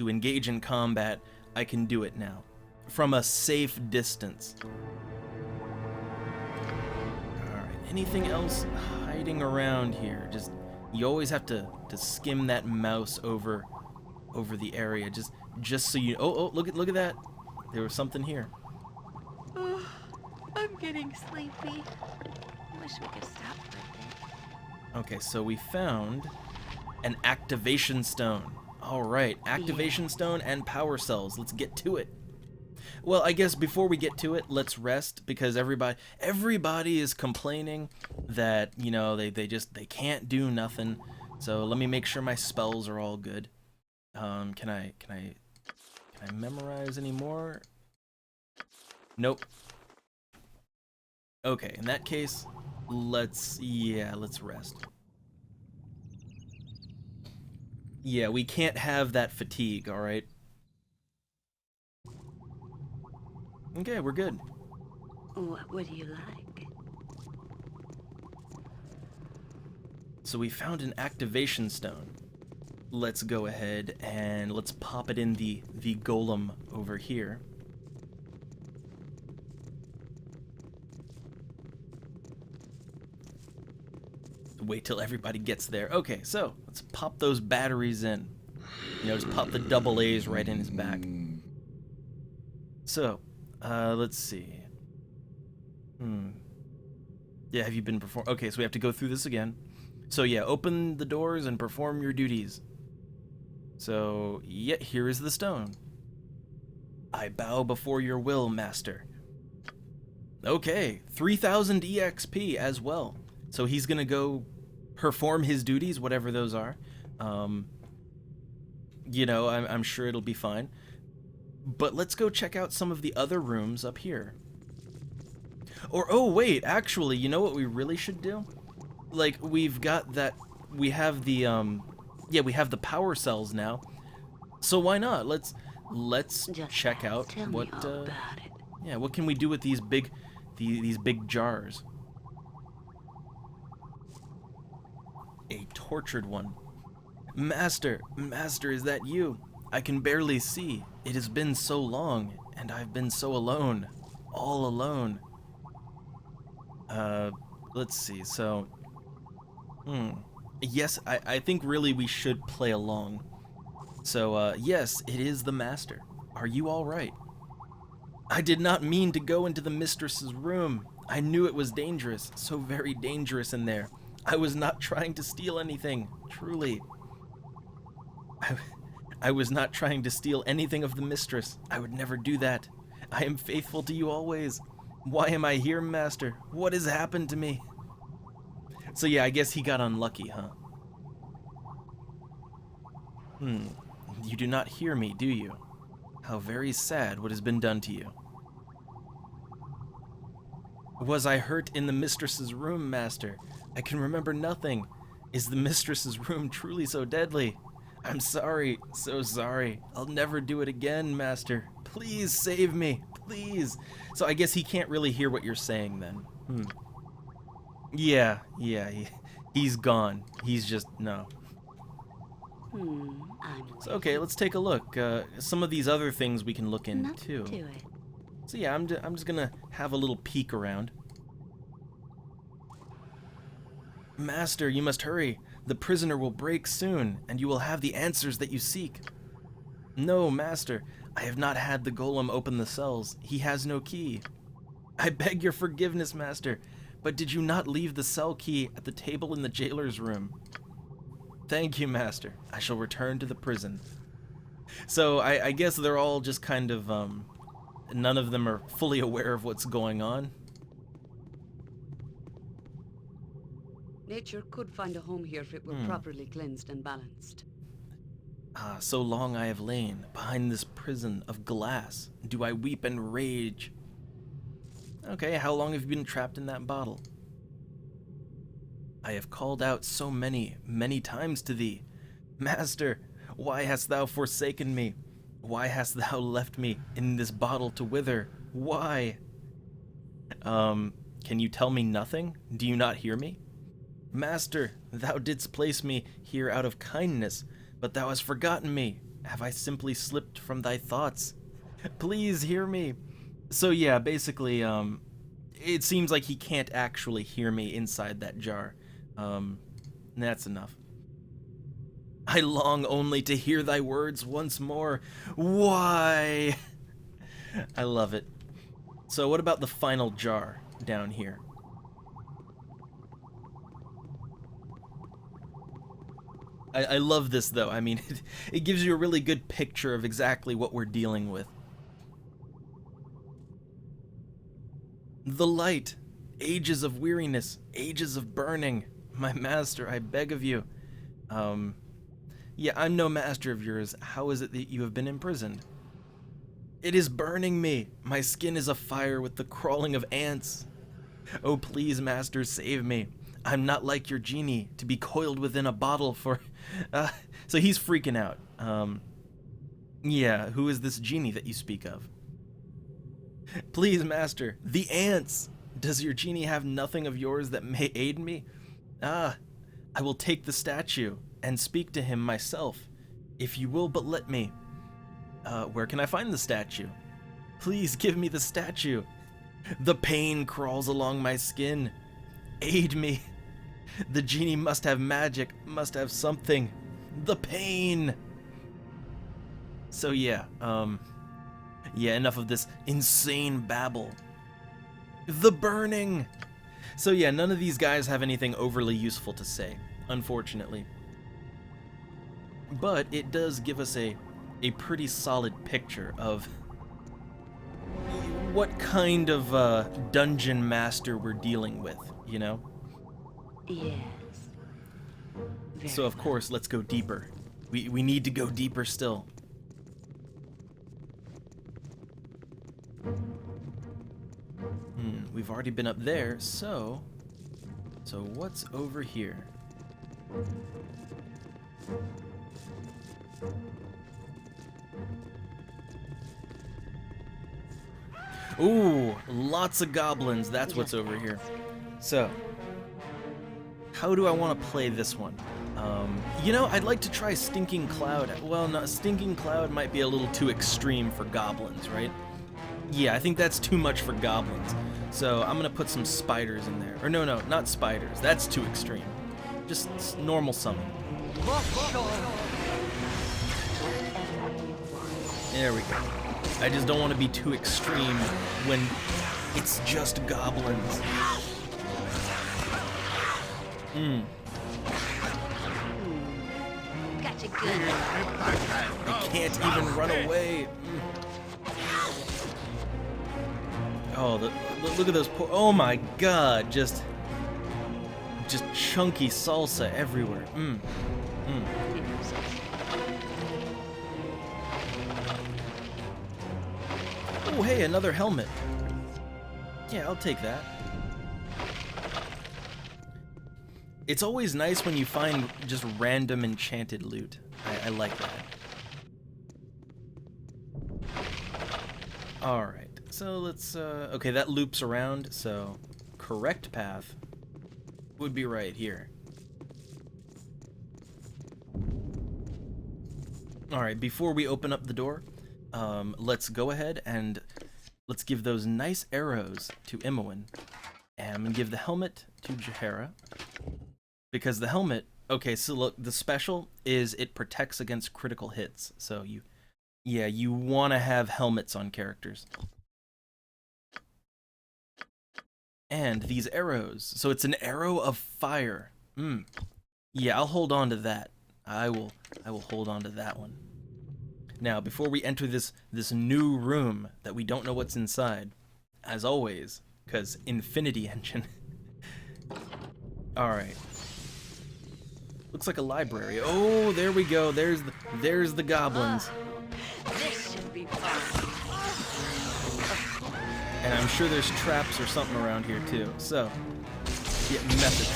engage in combat, I can do it now from a safe distance. All right. Anything else hiding around here? Just you always have to skim that mouse over the area just so you. Oh, look at that. There was something here. Oh, I'm getting sleepy. Wish we could stop for a bit. Okay, so we found an activation stone. All right, activation stone and power cells. Let's get to it. Well, I guess before we get to it, let's rest because everybody is complaining that, you know, they can't do nothing. So let me make sure my spells are all good. Can I memorize any more? Nope. Okay, in that case, let's rest. Yeah, we can't have that fatigue, all right? Okay, we're good. What would you like? So we found an activation stone. Let's go ahead and let's pop it in the golem over here. Wait till everybody gets there. Okay, so let's pop those batteries in. You know, just pop the double A's right in his back. So, let's see. Yeah, have you been perform? Okay, so we have to go through this again. So yeah, open the doors and perform your duties. So, yeah, here is the stone. I bow before your will, master. Okay, 3,000 EXP as well. So he's gonna go perform his duties, whatever those are. You know, I'm sure it'll be fine. But let's go check out some of the other rooms up here. Or, oh wait, actually, you know what we really should do? Like, we've got that, we have the, yeah, we have the power cells now. So why not? Let's Just check out tell what, me all about it. yeah, what can we do with these big jars? A tortured one. Master, is that you? I can barely see. It has been so long, and I've been so alone. All alone. Let's see, so... Yes, I think really we should play along. So, yes, it is the Master. Are you alright? I did not mean to go into the mistress's room. I knew it was dangerous, so very dangerous in there. I was not trying to steal anything, truly. I was not trying to steal anything of the mistress. I would never do that. I am faithful to you always. Why am I here, Master? What has happened to me? So yeah, I guess he got unlucky, huh? You do not hear me, do you? How very sad what has been done to you. Was I hurt in the mistress's room, Master? I can remember nothing. Is the mistress's room truly so deadly? I'm sorry, so sorry. I'll never do it again, Master. Please save me. Please. So I guess he can't really hear what you're saying then. Yeah, he's gone. He's just, no. So, okay, let's take a look. Some of these other things we can look into. So yeah, I'm just gonna have a little peek around. Master, you must hurry. The prisoner will break soon, and you will have the answers that you seek. No, Master, I have not had the golem open the cells. He has no key. I beg your forgiveness, Master, but did you not leave the cell key at the table in the jailer's room? Thank you, Master. I shall return to the prison. So I guess they're all just kind of, none of them are fully aware of what's going on. Nature could find a home here if it were properly cleansed and balanced. Ah, so long I have lain behind this prison of glass. Do I weep and rage? Okay, how long have you been trapped in that bottle? I have called out so many, many times to thee. Master, why hast thou forsaken me? Why hast thou left me in this bottle to wither? Why? Can you tell me nothing? Do you not hear me? Master, thou didst place me here out of kindness, but thou hast forgotten me. Have I simply slipped from thy thoughts? Please hear me. So yeah, basically, it seems like he can't actually hear me inside that jar. That's enough. I long only to hear thy words once more. Why? I love it. So what about the final jar down here? I love this, though. I mean, it gives you a really good picture of exactly what we're dealing with. The light. Ages of weariness. Ages of burning. My master, I beg of you. Yeah, I'm no master of yours. How is it that you have been imprisoned? It is burning me. My skin is afire with the crawling of ants. Oh, please, master, save me. I'm not like your genie, to be coiled within a bottle for... So he's freaking out. Yeah, who is this genie that you speak of? Please, master, the ants! Does your genie have nothing of yours that may aid me? I will take the statue and speak to him myself, if you will but let me. Where can I find the statue? Please give me the statue. The pain crawls along my skin. Aid me. The genie must have magic, must have something. The pain! So yeah, enough of this insane babble. The burning! So yeah, none of these guys have anything overly useful to say, unfortunately. But it does give us a pretty solid picture of what kind of dungeon master we're dealing with, you know? Yes. So of course, let's go deeper. We need to go deeper still. We've already been up there, so what's over here? Ooh, lots of goblins. That's what's over here. So, how do I want to play this one? You know, I'd like to try Stinking Cloud. Well, no, Stinking Cloud might be a little too extreme for goblins, right? Yeah, I think that's too much for goblins. So I'm gonna put some spiders in there. Or no, not spiders. That's too extreme. Just normal summon. There we go. I just don't want to be too extreme when it's just goblins. Gotcha good. I can't even run away. Oh, look at those poor... Oh my god, just chunky salsa everywhere. Oh, hey, another helmet. Yeah, I'll take that. It's always nice when you find just random enchanted loot. I like that. Alright, so let's, okay, that loops around, so correct path would be right here. Alright, before we open up the door, let's go ahead and let's give those nice arrows to Imoen. And I'm gonna give the helmet to Jaheira. Because the helmet, okay, so look, the special is it protects against critical hits. So you want to have helmets on characters. And these arrows, so it's an arrow of fire. Yeah, I'll hold on to that. I will hold on to that one. Now, before we enter this new room that we don't know what's inside, as always, because Infinity Engine. All right. Looks like a library. Oh, there we go. There's the goblins. This should be fun. And I'm sure there's traps or something around here too. So, yeah, methods.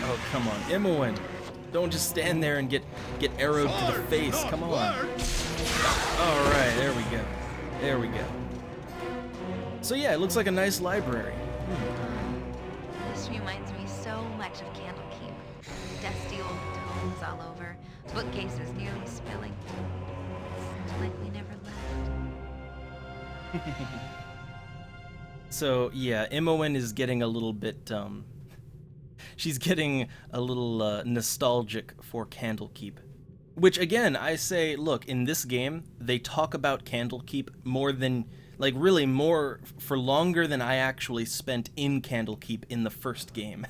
Oh, come on, Imoen. Don't just stand there and get arrowed to the face. Come on. All right, there we go. There we go. So yeah, it looks like a nice library. This reminds me so much of Candlekeep. Dusty old tomes all over, bookcases nearly spilling. Seems like we never left. So yeah, Imoen is getting a little bit, she's getting a little nostalgic for Candlekeep. Which again, I say, look, in this game, they talk about Candlekeep more than, like really more, for longer than I actually spent in Candlekeep in the first game.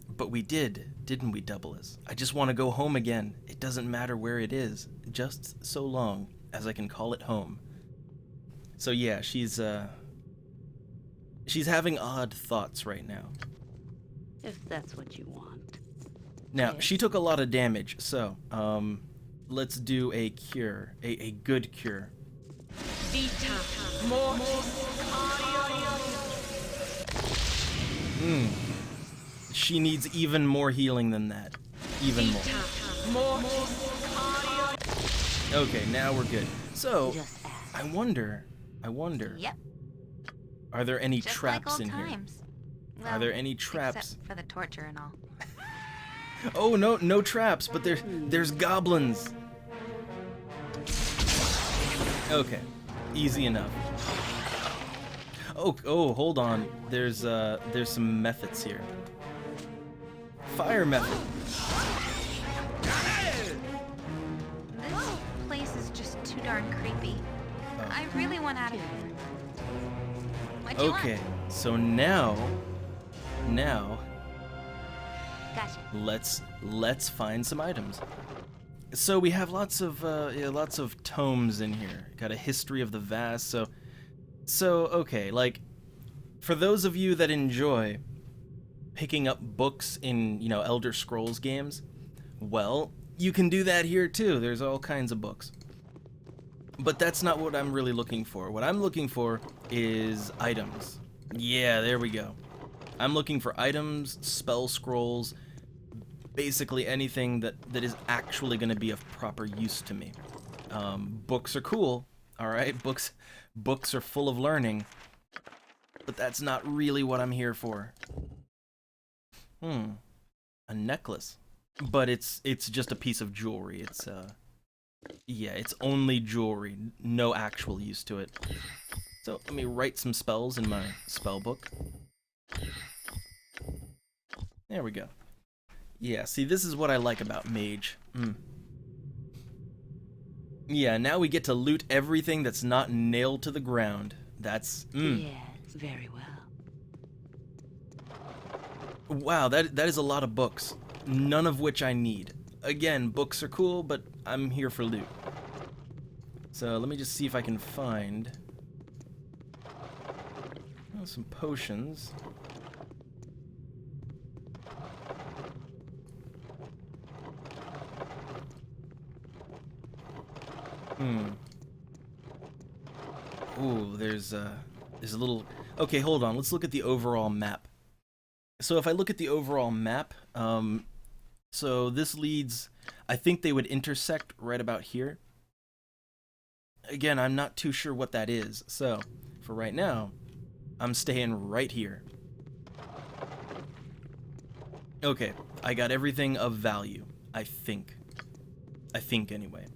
But we didn't we, Doubles? I just want to go home again. It doesn't matter where it is, just so long as I can call it home. So yeah, she's having odd thoughts right now. If that's what you want. Now, she took a lot of damage, so let's do a cure, a good cure. She needs even more healing than that. Even more. Okay, now we're good. So, I wonder. Yep. Are there any Just traps like old in here? times. Are Well, there any traps? Except for the torture and all. Oh, no traps, but there's goblins. Okay, easy enough. Oh, hold on. There's some methods here. Fire method. This place is just too darn creepy. I really want out of here. What do you Okay, want? so now, Gotcha. let's find some items. So we have lots of tomes in here. Got a history of the vast. So okay, like for those of you that enjoy picking up books in, Elder Scrolls games, well, you can do that here too. There's all kinds of books. But that's not what I'm really looking for. What I'm looking for is items. Yeah, there we go. I'm looking for items, spell scrolls, basically anything that is actually going to be of proper use to me. Books are cool, alright? Books are full of learning, but that's not really what I'm here for. A necklace. But it's just a piece of jewelry. It's only jewelry, no actual use to it. So let me write some spells in my spell book. There we go. Yeah, see, this is what I like about Mage. Yeah, now we get to loot everything that's not nailed to the ground. That's, Yes, very well. Wow, that is a lot of books. None of which I need. Again, books are cool, but I'm here for loot. So let me just see if I can find some potions. Ooh, there's a little... Okay, hold on. Let's look at the overall map. So if I look at the overall map, so this leads, I think they would intersect right about here. Again, I'm not too sure what that is, so for right now, I'm staying right here. Okay, I got everything of value, I think. I think, anyway.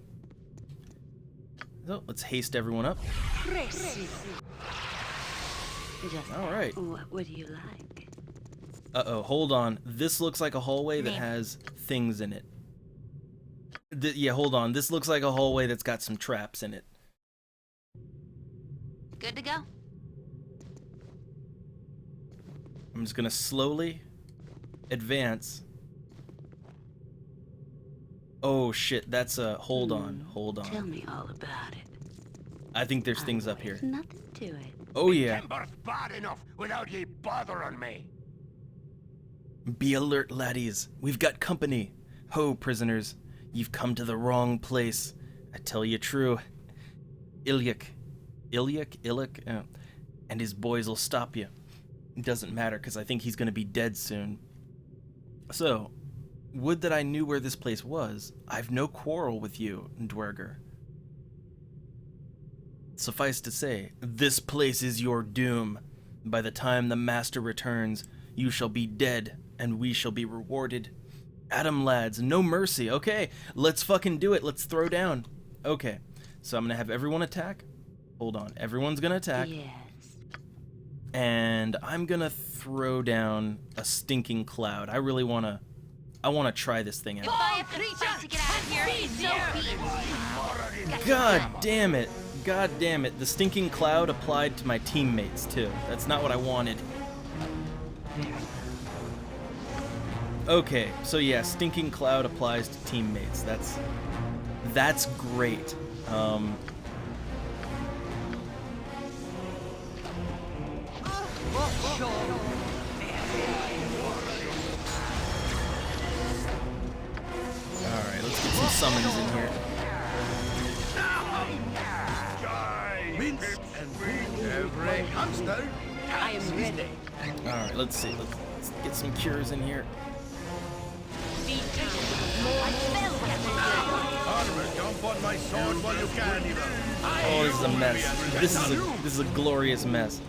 So, let's haste everyone up. Alright. What would you like? Uh-oh, hold on. This looks like a hallway that has things in it. Yeah, hold on. This looks like a hallway that's got some traps in it. Good to go. I'm just gonna slowly advance. Oh shit, that's a... Hold on. Tell me all about it. I think there's things up here. Nothing to it. Oh yeah. Timber's bad enough without ye bothering me. Be alert, laddies. We've got company. Ho, prisoners. You've come to the wrong place. I tell you true. Ilyak, and his boys will stop you. It doesn't matter, because I think he's going to be dead soon. So, would that I knew where this place was. I've no quarrel with you, Dwerger. Suffice to say, this place is your doom. By the time the Master returns, you shall be dead, and we shall be rewarded. Adam, lads, no mercy. Okay, let's fucking do it. Let's throw down. Okay, so I'm going to have everyone attack. Hold on, everyone's going to attack. Yes. And I'm going to throw down a stinking cloud. I really want to... I want to try this thing out. If I have to fight to get out of here, so be it. God damn it. God damn it. The stinking cloud applied to my teammates, too. That's not what I wanted. Okay, so yeah, stinking cloud applies to teammates. That's great. Alright, let's get some summons in here. Mince and beat every hamster. I am ready. Alright, let's see. Let's get some cures in here. Armor, jump on my sword while you can. Oh, this is a mess. This is a glorious mess.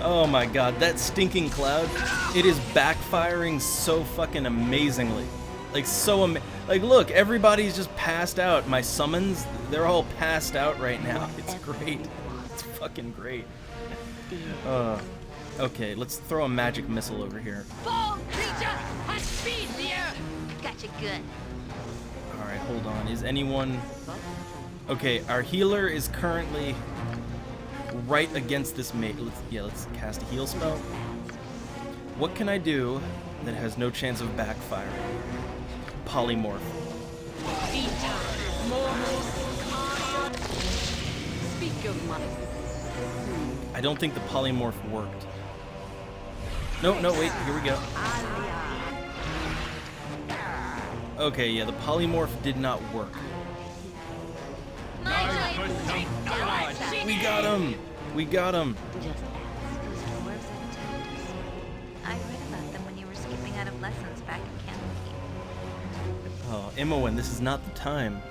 Oh my god, that stinking cloud, it is backfiring so fucking amazingly. Like, like, look, everybody's just passed out. My summons, they're all passed out right now. It's great. It's fucking great. Okay, let's throw a magic missile over here. Fall creature has speed here. Gotcha good. Alright, hold on. Is anyone... Okay, our healer is currently right against this mate. Let's cast a heal spell. What can I do that has no chance of backfiring? Polymorph. Speak of money. I don't think the polymorph worked. No, wait, here we go. Okay, yeah, the polymorph did not work. We got him! We got him! Just ask those dwarves at attendance. I read about them when you were skipping out of lessons back in Candlekeep. Oh, Imoen, this is not the time.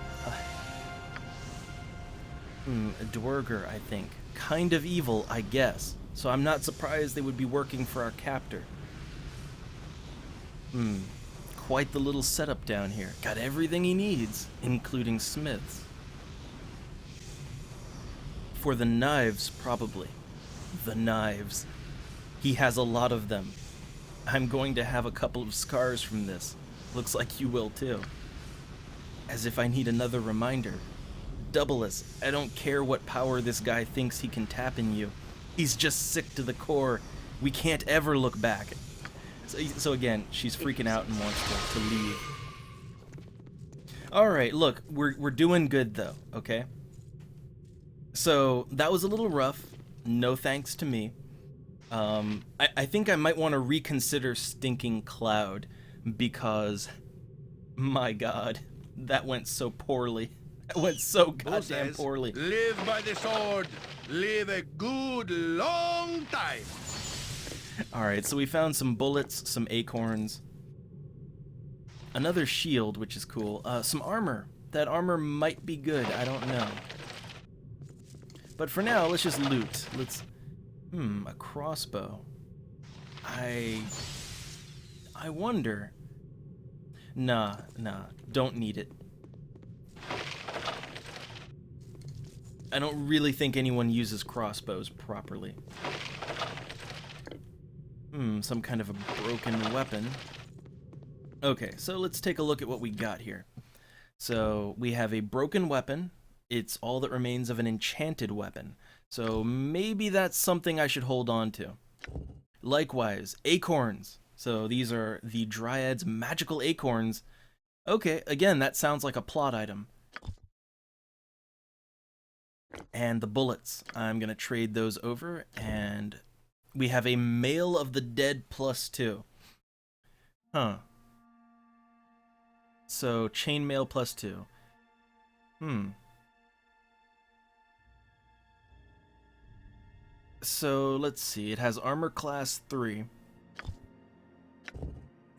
A Dwerger, I think. Kind of evil, I guess. So I'm not surprised they would be working for our captor. Quite the little setup down here. Got everything he needs, including smiths. For the knives, probably. The knives. He has a lot of them. I'm going to have a couple of scars from this. Looks like you will too. As if I need another reminder. Doubleless, I don't care what power this guy thinks he can tap in you. He's just sick to the core. We can't ever look back. So again, she's freaking out and wants to leave. Alright, look, we're doing good though, okay? So, that was a little rough. No thanks to me. I think I might want to reconsider Stinking Cloud because, my god, that went so poorly. That went so Who goddamn says, poorly. live by the sword, live a good long time. Alright, so we found some bullets, some acorns, another shield, which is cool, some armor. That armor might be good, I don't know. But for now, let's just loot. A crossbow. I wonder. Nah, don't need it. I don't really think anyone uses crossbows properly. Some kind of a broken weapon. Okay, so let's take a look at what we got here. So we have a broken weapon. It's all that remains of an enchanted weapon. So maybe that's something I should hold on to. Likewise, acorns. So these are the Dryad's magical acorns. Okay, again, that sounds like a plot item. And the bullets. I'm going to trade those over, and we have a Mail of the Dead +2. Huh. So, chainmail +2. So, let's see. It has armor class 3.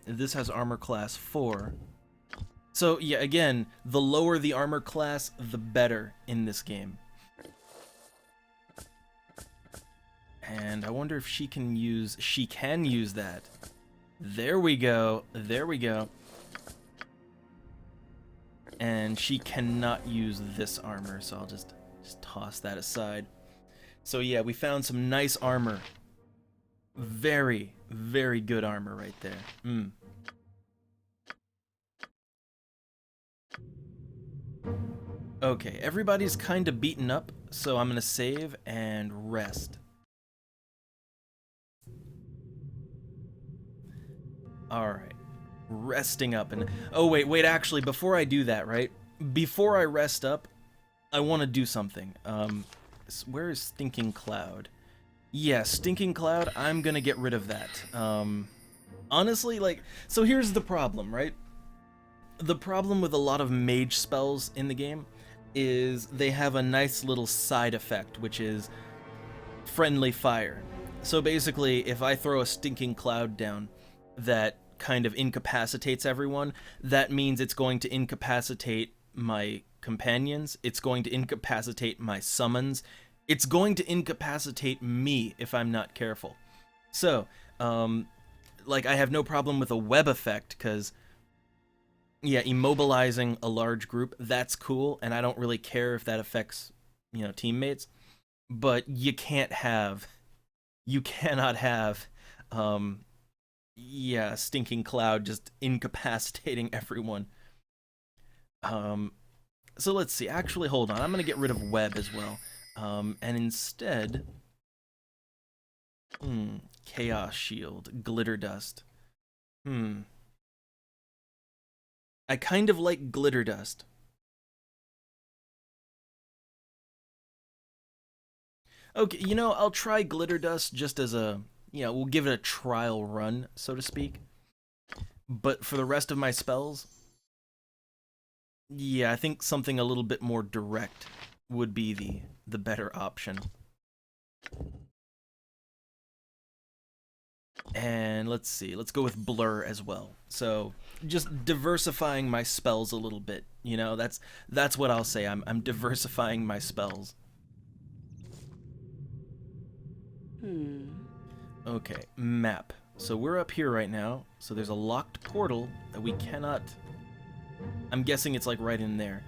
This has armor class 4. So, yeah, again, the lower the armor class, the better in this game. And I wonder if she can use that. There we go. There we go. And she cannot use this armor, so I'll just toss that aside. So yeah, we found some nice armor. Very, very good armor right there. Okay, everybody's kind of beaten up, so I'm gonna save and rest. Alright. Resting up and... Oh, wait, actually, before I do that, right? Before I rest up, I want to do something. Where is Stinking Cloud? Yeah, Stinking Cloud, I'm gonna get rid of that. Honestly, like... So here's the problem, right? The problem with a lot of mage spells in the game is they have a nice little side effect, which is friendly fire. So basically, if I throw a Stinking Cloud down that kind of incapacitates everyone, that means it's going to incapacitate my companions, it's going to incapacitate my summons, it's going to incapacitate me if I'm not careful. So, like, I have no problem with a web effect, because, yeah, immobilizing a large group, that's cool, and I don't really care if that affects, teammates, but you cannot have, Stinking Cloud just incapacitating everyone. So let's see. Actually, hold on. I'm going to get rid of web as well. And instead... Chaos Shield. Glitter Dust. I kind of like Glitter Dust. Okay, I'll try Glitter Dust just as a... we'll give it a trial run, so to speak. But for the rest of my spells, yeah, I think something a little bit more direct would be the better option. And let's see, let's go with Blur as well. So just diversifying my spells a little bit, that's what I'll say. I'm diversifying my spells. Okay, map. So we're up here right now, so there's a locked portal that we cannot... I'm guessing it's like right in there.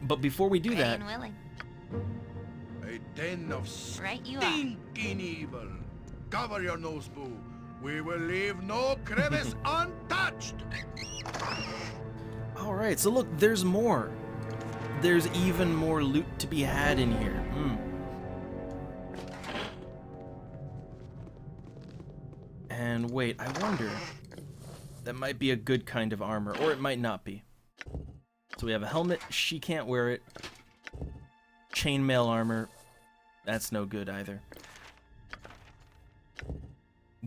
But before we do that... Willing. A den of Right you are. stinking evil. Cover your nose, Boo. We will leave no crevice untouched. Alright, so look, there's more. There's even more loot to be had in here. And wait, I wonder... That might be a good kind of armor, or it might not be. So we have a helmet, she can't wear it. Chainmail armor, that's no good either.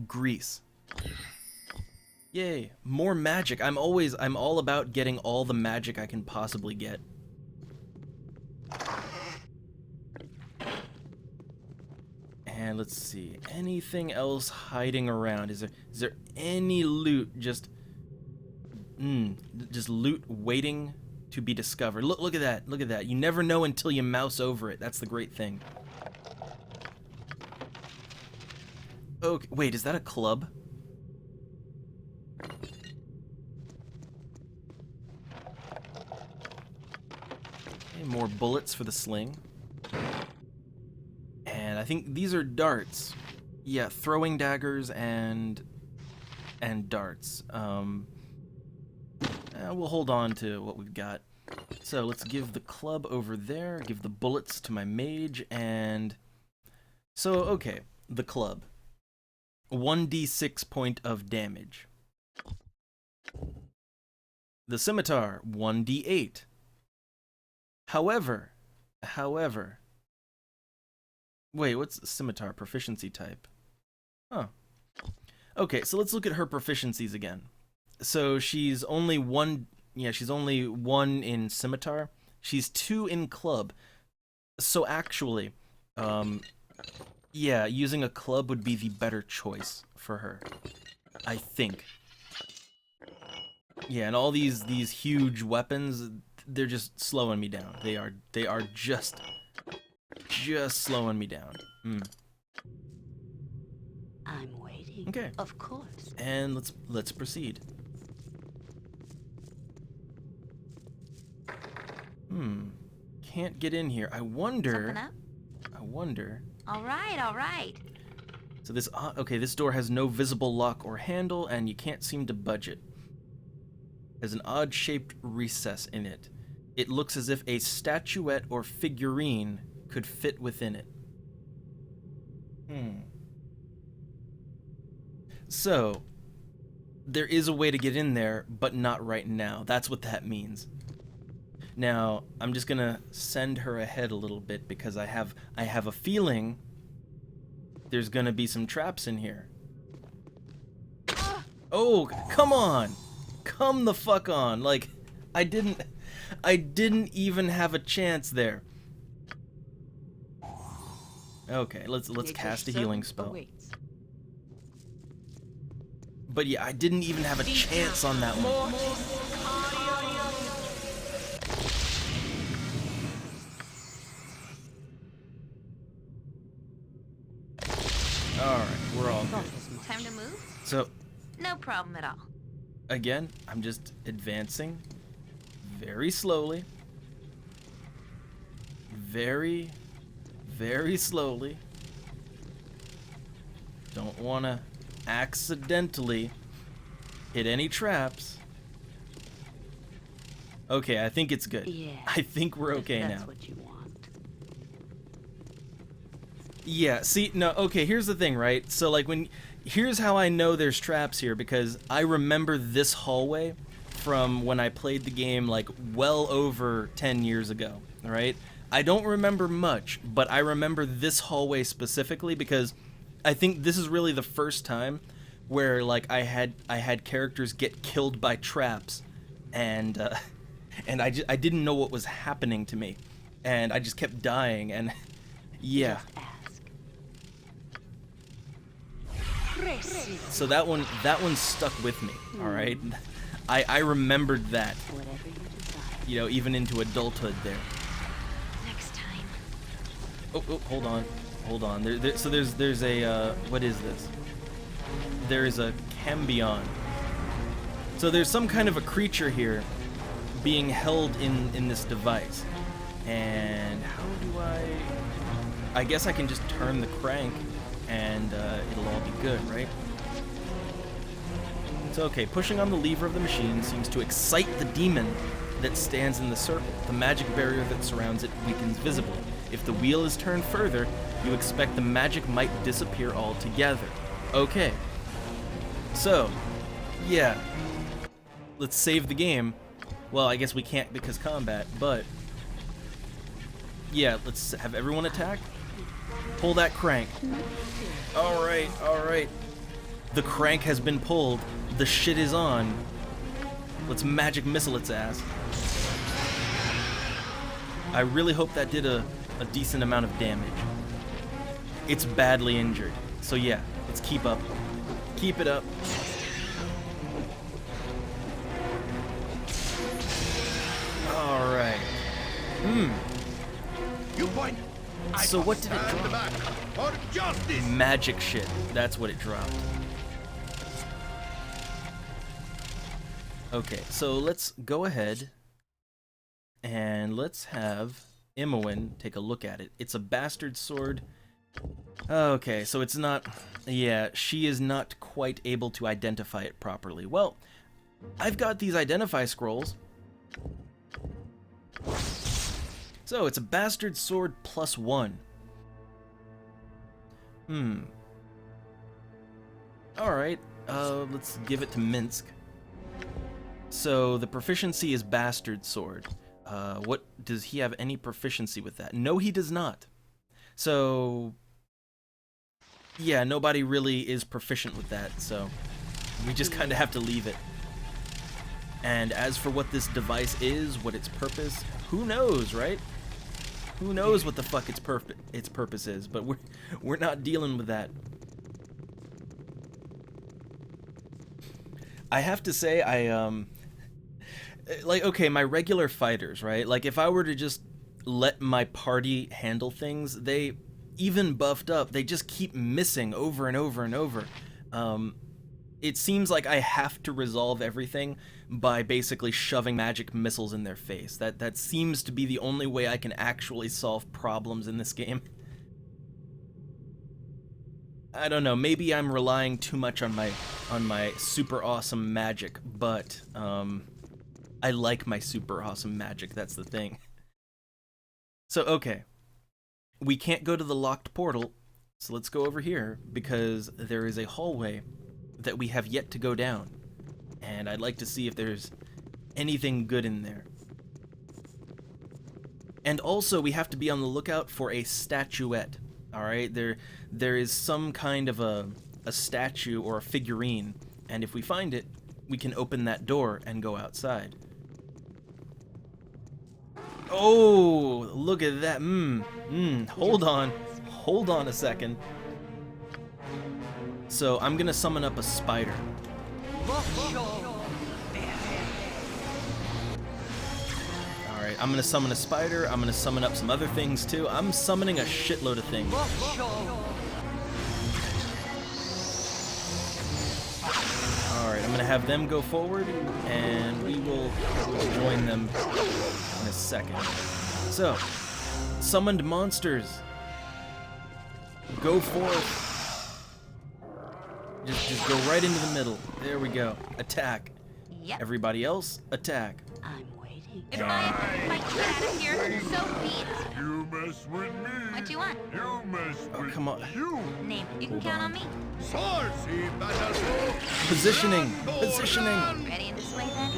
Grease. Yay, more magic. I'm all about getting all the magic I can possibly get. And let's see, anything else hiding around? Is there any loot just loot waiting to be discovered? Look at that. Look at that. You never know until you mouse over it. That's the great thing. Okay, wait, is that a club? Okay, more bullets for the sling. And I think these are darts. Yeah, throwing daggers and darts. We'll hold on to what we've got. So let's give the club over there, give the bullets to my mage, and... So, okay, the club. 1d6 point of damage. The scimitar, 1d8. However... Wait, what's the scimitar proficiency type? Huh. Okay, so let's look at her proficiencies again. So she's only one in scimitar. She's 2 in club. So actually, yeah, using a club would be the better choice for her, I think. Yeah, and all these huge weapons, they're just slowing me down. They are just slowing me down. I'm waiting. Okay. Of course. And let's proceed. Can't get in here. I wonder. Something up? I wonder. All right. So this okay, this door has no visible lock or handle, and you can't seem to budge it. There's an odd-shaped recess in it. It looks as if a statuette or figurine could fit within it. So, there is a way to get in there, but not right now. That's what that means. Now, I'm just gonna send her ahead a little bit because I have a feeling there's gonna be some traps in here. Oh, come on! Come the fuck on! Like, I didn't even have a chance there. Okay, let's cast a healing spell. But yeah, I didn't even have a chance on that one. Alright, we're all good. Time to move? So, No problem at all. again, I'm just advancing very slowly. Very, very slowly. Don't want to accidentally hit any traps. Okay, I think it's good. Yeah. I think we're okay That's now. what you want. Yeah, see, no, okay, here's the thing, right? So, like, here's how I know there's traps here, because I remember this hallway from when I played the game, like, well over 10 years ago, right? I don't remember much, but I remember this hallway specifically because I think this is really the first time where, like, I had characters get killed by traps, and I didn't know what was happening to me, and I just kept dying, and yeah. Just ask. So that one stuck with me, all right? I remembered that, Whatever you desire. you know, even into adulthood there. Next time. Oh, hold on. So there's a, what is this? There is a Cambion. So there's some kind of a creature here being held in this device. And how do I guess I can just turn the crank and it'll all be good, right? So okay, pushing on the lever of the machine seems to excite the demon that stands in the circle. The magic barrier that surrounds it weakens visibly. If the wheel is turned further, you expect the magic might disappear altogether. Okay. So, yeah. Let's save the game. Well, I guess we can't because combat, but... yeah, let's have everyone attack. Pull that crank. Alright. The crank has been pulled. The shit is on. Let's magic missile its ass. I really hope that did a decent amount of damage. it's badly injured. So yeah, let's keep up. Keep it up. All right. You point. I So what did it stand drop? back for justice. Magic shit. That's what it dropped. Okay, so let's go ahead and let's have Imoen take a look at it. It's a bastard sword. Okay, so it's not... Yeah, she is not quite able to identify it properly. Well, I've got these identify scrolls. So, it's a bastard sword +1. Alright, let's give it to Minsk. So, the proficiency is bastard sword. What, does he have any proficiency with that? No, he does not. So, yeah, nobody really is proficient with that, so we just kind of have to leave it. And as for what this device is, what its purpose, who knows, right? Who knows what the fuck its purpose is, but we're not dealing with that. I have to say, like, okay, my regular fighters, right? Like, if I were to just let my party handle things, they, even buffed up, they just keep missing over and over and over. It seems like I have to resolve everything by basically shoving magic missiles in their face. That seems to be the only way I can actually solve problems in this game. I don't know, maybe I'm relying too much on my super awesome magic, but I like my super awesome magic, that's the thing. So, okay. We can't go to the locked portal, so let's go over here, because there is a hallway that we have yet to go down. And I'd like to see if there's anything good in there. And also, we have to be on the lookout for a statuette. Alright, there is some kind of a statue or a figurine, and if we find it, we can open that door and go outside. Oh, look at that. Hold on a second. So I'm gonna summon up a spider. Alright, I'm gonna summon a spider, I'm gonna summon up some other things too. I'm summoning a shitload of things. Alright, I'm gonna have them go forward, and we will join them in a second. So, summoned monsters, go forth. Just go right into the middle. There we go. Attack. Yep. Everybody else, attack. I'm waiting. If I get out of here, so be it. You mess with me. What do you want? You mess Oh, with come on. you. Name it. You can Hold count on. on me. Positioning. Positioning. Ready in this way then?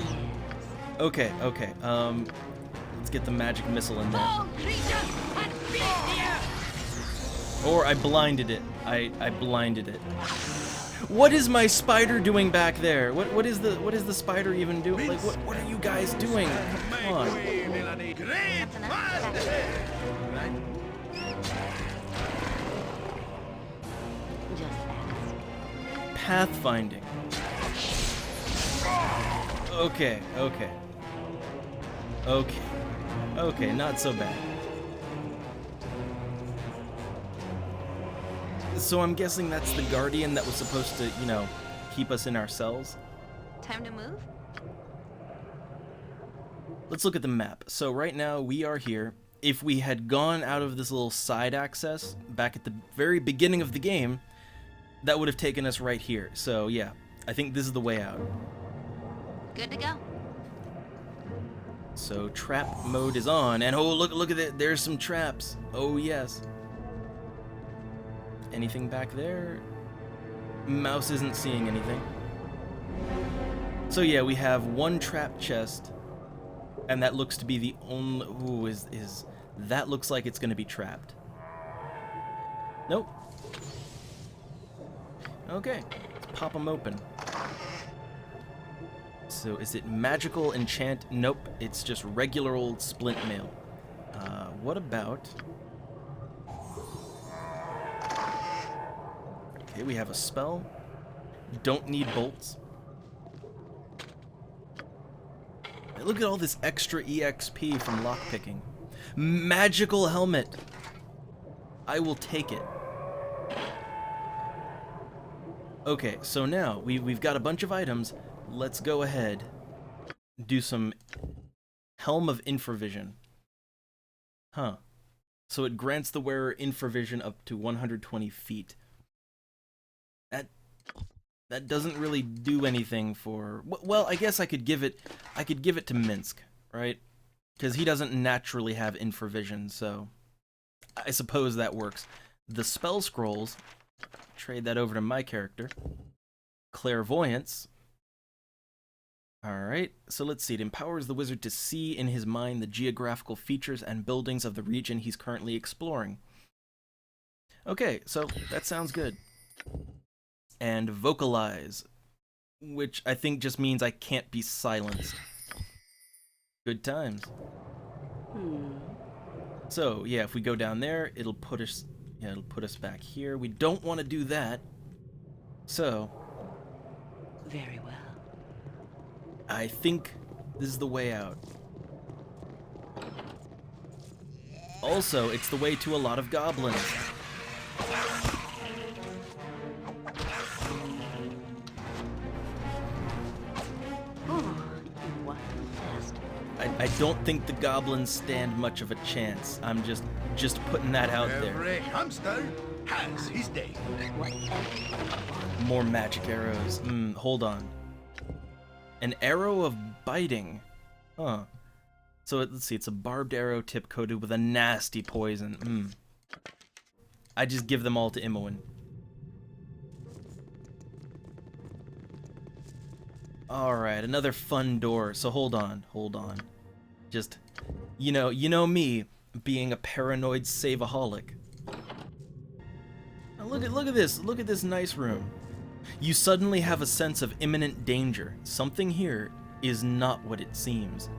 Okay, okay. Let's get the magic missile in there. All creatures and beasts! Or I blinded it. I blinded it. What is my spider doing back there? What is the spider even doing? Like what are you guys doing? Come on. Great fast! Just ask. Pathfinding. Okay, okay. Okay. Okay, not so bad. So I'm guessing that's the guardian that was supposed to, you know, keep us in our cells. Time to move? Let's look at the map. So right now we are here. If we had gone out of this little side access back at the very beginning of the game, that would have taken us right here. So yeah, I think this is the way out. Good to go. So trap mode is on, and oh, look at it, there's some traps. Oh yes. Anything back there? Mouse isn't seeing anything. So yeah, we have one trap chest, and that looks to be the only. Ooh, that looks like it's gonna be trapped? Nope. Okay, let's pop them open. So is it magical enchant? Nope, it's just regular old splint mail. What about Okay, we have a spell. Don't need bolts. Hey, look at all this extra EXP from lockpicking. Magical helmet. I will take it. Okay, so now we've got a bunch of items. Let's go ahead. Do some Helm of Infravision. Huh. So it grants the wearer infravision up to 120 feet. That doesn't really do anything for... Well, I guess I could give it to Minsk, right? Because he doesn't naturally have infravision, so I suppose that works. The spell scrolls, trade that over to my character. Clairvoyance. Alright, so let's see. It empowers the wizard to see in his mind the geographical features and buildings of the region he's currently exploring. Okay, so that sounds good. And vocalize, which I think just means I can't be silenced. Good times. So, yeah, if we go down there, it'll put us back here. We don't want to do that. So, Very well. I think this is the way out. Also, it's the way to a lot of goblins. I don't think the goblins stand much of a chance. I'm just putting that out there. Every hamster has his day. More magic arrows. Hold on. An arrow of biting. Huh. So let's see, it's a barbed arrow tip coated with a nasty poison. I just give them all to Imoen. Alright, another fun door. So hold on. Just, you know me, being a paranoid save-aholic. Now look at this nice room. You suddenly have a sense of imminent danger. Something here is not what it seems.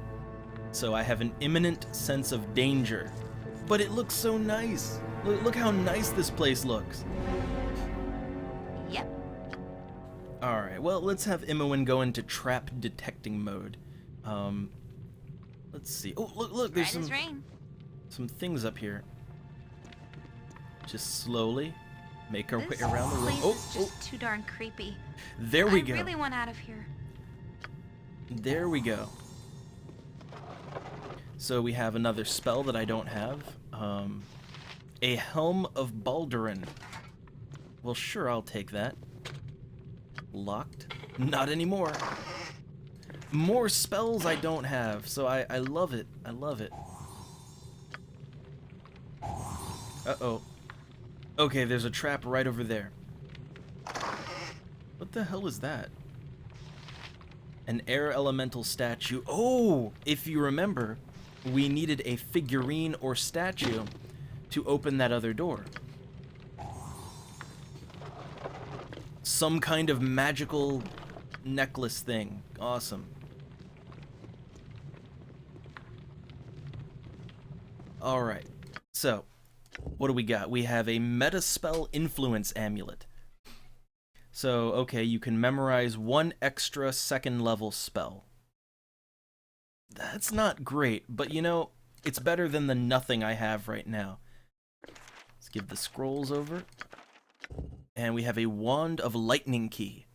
So I have an imminent sense of danger. But it looks so nice. Look how nice this place looks. Yep. Alright, well, let's have Imoen go into trap detecting mode. Let's see. Oh, look, there's Right as rain. some things up here. Just slowly make our way This around the room. place is just too darn creepy. There we go. I really want out of here. There we go. So we have another spell that I don't have. A Helm of Baldurin. Well, sure, I'll take that. Locked? Not anymore. More spells I don't have, so I love it. I love it. Uh-oh. Okay, there's a trap right over there. What the hell is that? An air elemental statue. Oh! If you remember, we needed a figurine or statue to open that other door. Some kind of magical necklace thing. Awesome. Alright, so, what do we got? We have a Metaspell Influence Amulet. So, okay, you can memorize one extra second level spell. That's not great, but you know, it's better than the nothing I have right now. Let's give the scrolls over. And we have a Wand of Lightning Key.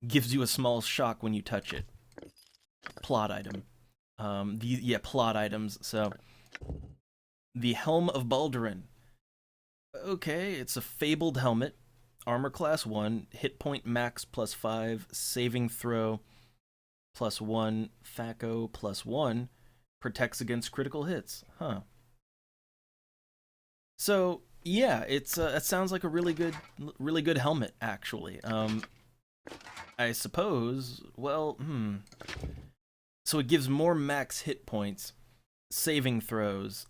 Gives you a small shock when you touch it. Plot item. Plot items, so... The Helm of Baldurin. Okay, it's a fabled helmet. Armor class 1, hit point max +5, saving throw +1, FACO +1, protects against critical hits. Huh. So, yeah, it sounds like a really good helmet, actually. I suppose, well, So it gives more max hit points, saving throws,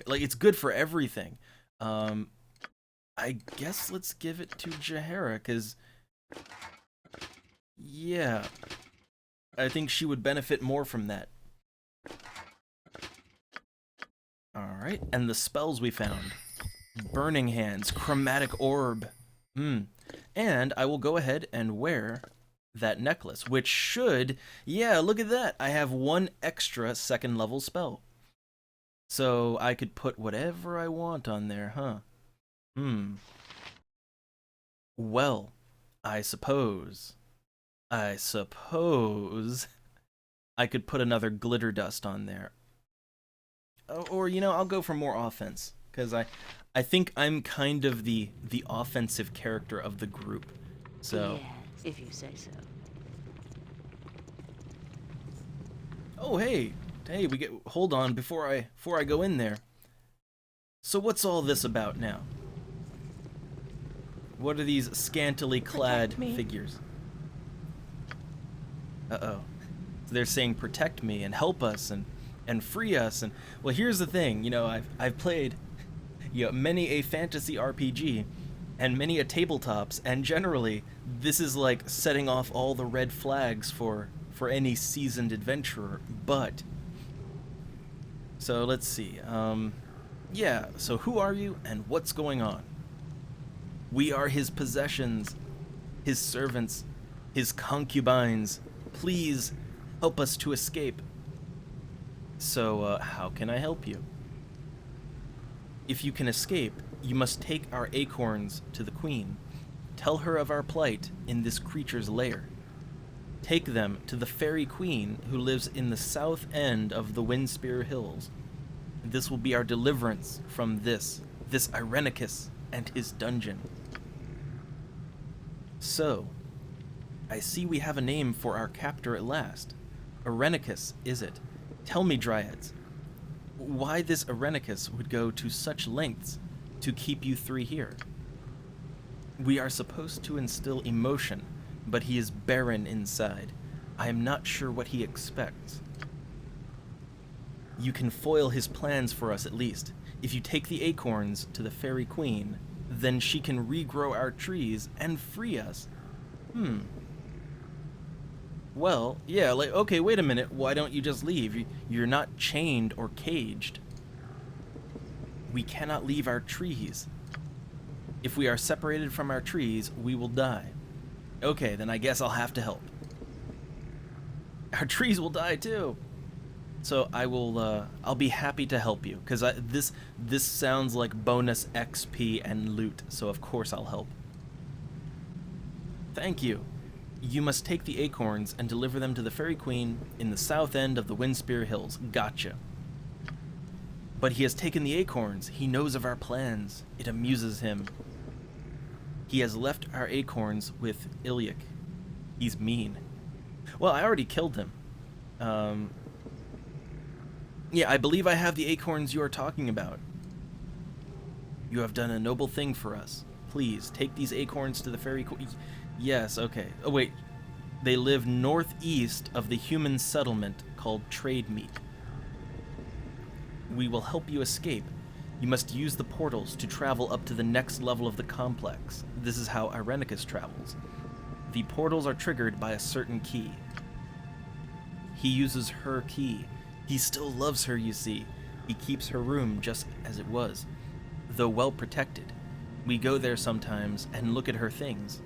like, it's good for everything. I guess let's give it to Jaehaera, because, yeah, I think she would benefit more from that. Alright, and the spells we found. Burning Hands, Chromatic Orb. And I will go ahead and wear that necklace, which should, yeah, look at that. I have 1 extra 2nd level spell. So I could put whatever I want on there, huh? Well, I suppose I could put another glitter dust on there. Or, you know, I'll go for more offense, because I think I'm kind of the offensive character of the group. So. Yes, if you say so. Oh, hey, hold on before I go in there. So what's all this about now? What are these scantily clad figures? Uh-oh. So they're saying protect me and help us and free us, and well, here's the thing, you know, I've played, you know, many a fantasy RPG and many a tabletops, and generally this is like setting off all the red flags for any seasoned adventurer. But so let's see, yeah, so who are you and what's going on? We are his possessions, his servants, his concubines. Please help us to escape. So, how can I help you? If you can escape, you must take our acorns to the queen. Tell her of our plight in this creature's lair. Take them to the fairy queen who lives in the south end of the Windspear Hills. This will be our deliverance from this Irenicus and his dungeon. So, I see we have a name for our captor at last. Irenicus, is it? Tell me, Dryads, why this Irenicus would go to such lengths to keep you 3 here? We are supposed to instill emotion, but he is barren inside. I am not sure what he expects. You can foil his plans for us at least. If you take the acorns to the fairy queen, then she can regrow our trees and free us. Well, yeah, like, okay, wait a minute, why don't you just leave? You're not chained or caged. We cannot leave our trees. If we are separated from our trees, we will die. Okay, then I guess I'll have to help. Our trees will die too. So I'll be happy to help you, because this sounds like bonus XP and loot, so of course I'll help. Thank you. You must take the acorns and deliver them to the Fairy Queen in the south end of the Windspear Hills. Gotcha. But he has taken the acorns. He knows of our plans. It amuses him. He has left our acorns with Ilyich. He's mean. Well, I already killed him. Yeah, I believe I have the acorns you are talking about. You have done a noble thing for us. Please, take these acorns to the Fairy Queen. Yes, okay. Oh, wait. They live northeast of the human settlement called Trade Meat. We will help you escape. You must use the portals to travel up to the next level of the complex. This is how Irenicus travels. The portals are triggered by a certain key. He uses her key. He still loves her, you see. He keeps her room just as it was, though well protected. We go there sometimes and look at her things.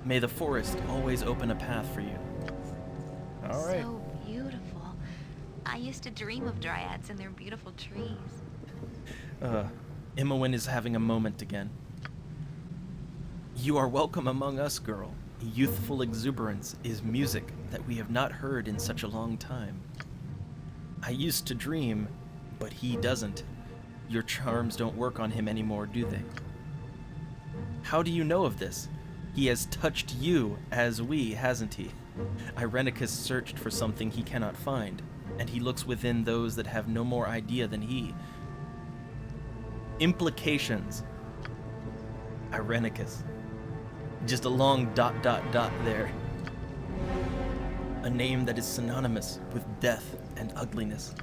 May the forest always open a path for you. All right. So beautiful. I used to dream of dryads and their beautiful trees. Imowen is having a moment again. You are welcome among us, girl. Youthful exuberance is music that we have not heard in such a long time. I used to dream, but he doesn't. Your charms don't work on him anymore, do they? How do you know of this? He has touched you as we, hasn't he? Irenicus searched for something he cannot find, and he looks within those that have no more idea than he. Implications. Irenicus. Just a long ... there. A name that is synonymous with death and ugliness.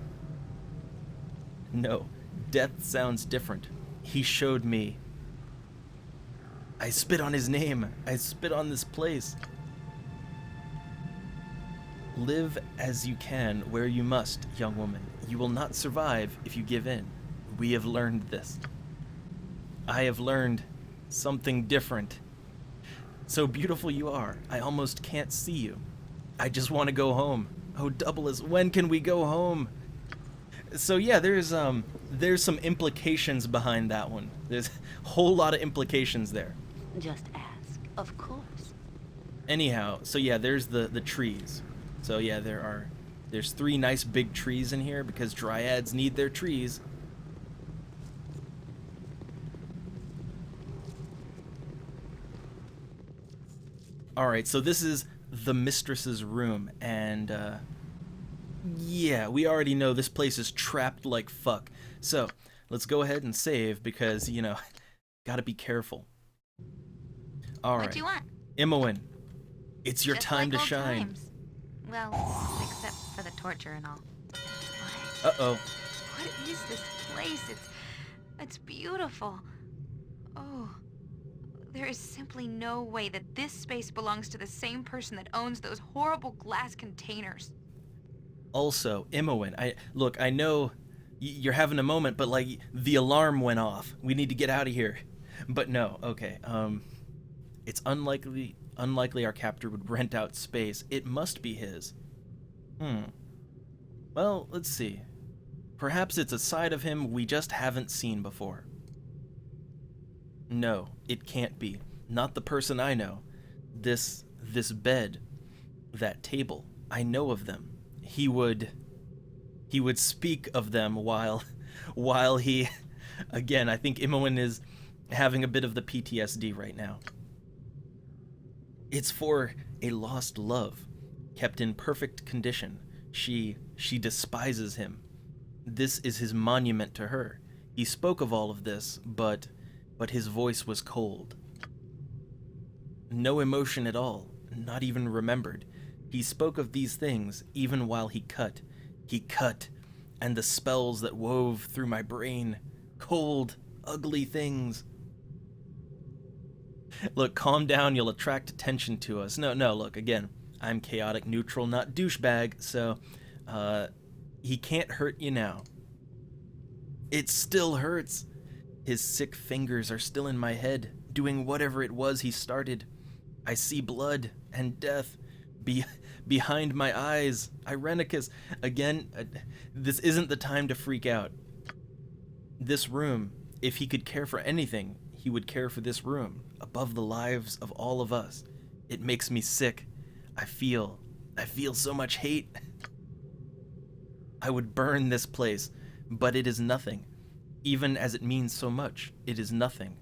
No, death sounds different. He showed me. I spit on his name. I spit on this place. Live as you can where you must, young woman. You will not survive if you give in. We have learned this. I have learned something different. So beautiful you are, I almost can't see you. I just want to go home. Oh, Doubleless, when can we go home? So yeah, there's some implications behind that one. There's a whole lot of implications there. Just ask. Of course. Anyhow, so yeah, there's the trees. So yeah, there's 3 nice big trees in here because dryads need their trees. Alright, so this is the mistress's room, and yeah, we already know this place is trapped like fuck. So, let's go ahead and save because, you know, gotta be careful. Alright. What do you want? Imoen, it's your Just time like to old shine. times. Well, except for the torture and all. What? Uh-oh. What is this place? It's beautiful. Oh, there is simply no way that this space belongs to the same person that owns those horrible glass containers. Also, Imoen, I know you're having a moment, but like the alarm went off. We need to get out of here. But no, okay. It's unlikely our captor would rent out space. It must be his. Well, let's see. Perhaps it's a side of him we just haven't seen before. No, it can't be. Not the person I know. This bed, that table, I know of them. He would speak of them while he, again, I think Imoen is having a bit of the PTSD right now. It's for a lost love, kept in perfect condition. She despises him. This is his monument to her. He spoke of all of this, but his voice was cold. No emotion at all, not even remembered. He spoke of these things even while he cut. He cut, and the spells that wove through my brain. Cold, ugly things. Look, calm down, you'll attract attention to us. No, look, again, I'm chaotic neutral, not douchebag, so, he can't hurt you now. It still hurts. His sick fingers are still in my head, doing whatever it was he started. I see blood and death behind my eyes. Irenicus, again, this isn't the time to freak out. This room, if he could care for anything, he would care for this room, above the lives of all of us. It makes me sick. I feel so much hate. I would burn this place, but it is nothing. Even as it means so much, it is nothing.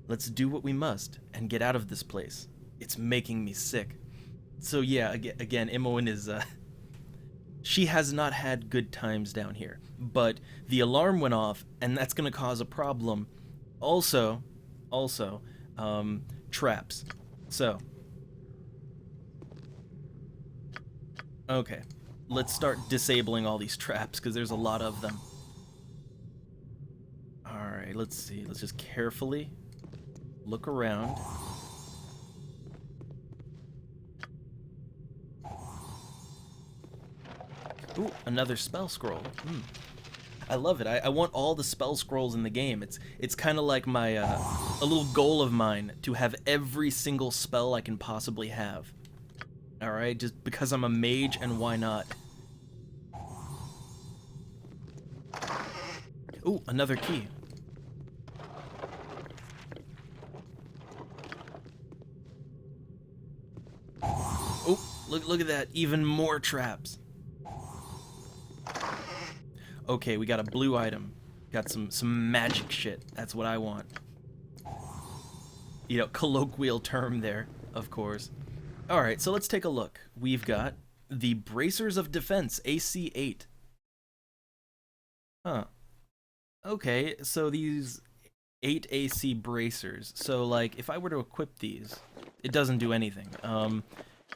Let's do what we must and get out of this place. It's making me sick. So yeah, again, Imoen is, she has not had good times down here. But the alarm went off, and that's gonna cause a problem. Also, traps. So, okay, let's start disabling all these traps, because there's a lot of them. Alright, let's see. Let's just carefully look around. Ooh, another spell scroll. I love it. I want all the spell scrolls in the game. It's kind of like my a little goal of mine to have every single spell I can possibly have. All right, just because I'm a mage, and why not? Ooh, another key. Oh, look at that! Even more traps. Okay, we got a blue item. Got some magic shit. That's what I want. You know, colloquial term there, of course. Alright, so let's take a look. We've got the Bracers of Defense, AC 8. Huh. Okay, so these 8 AC bracers. So, like, if I were to equip these, it doesn't do anything.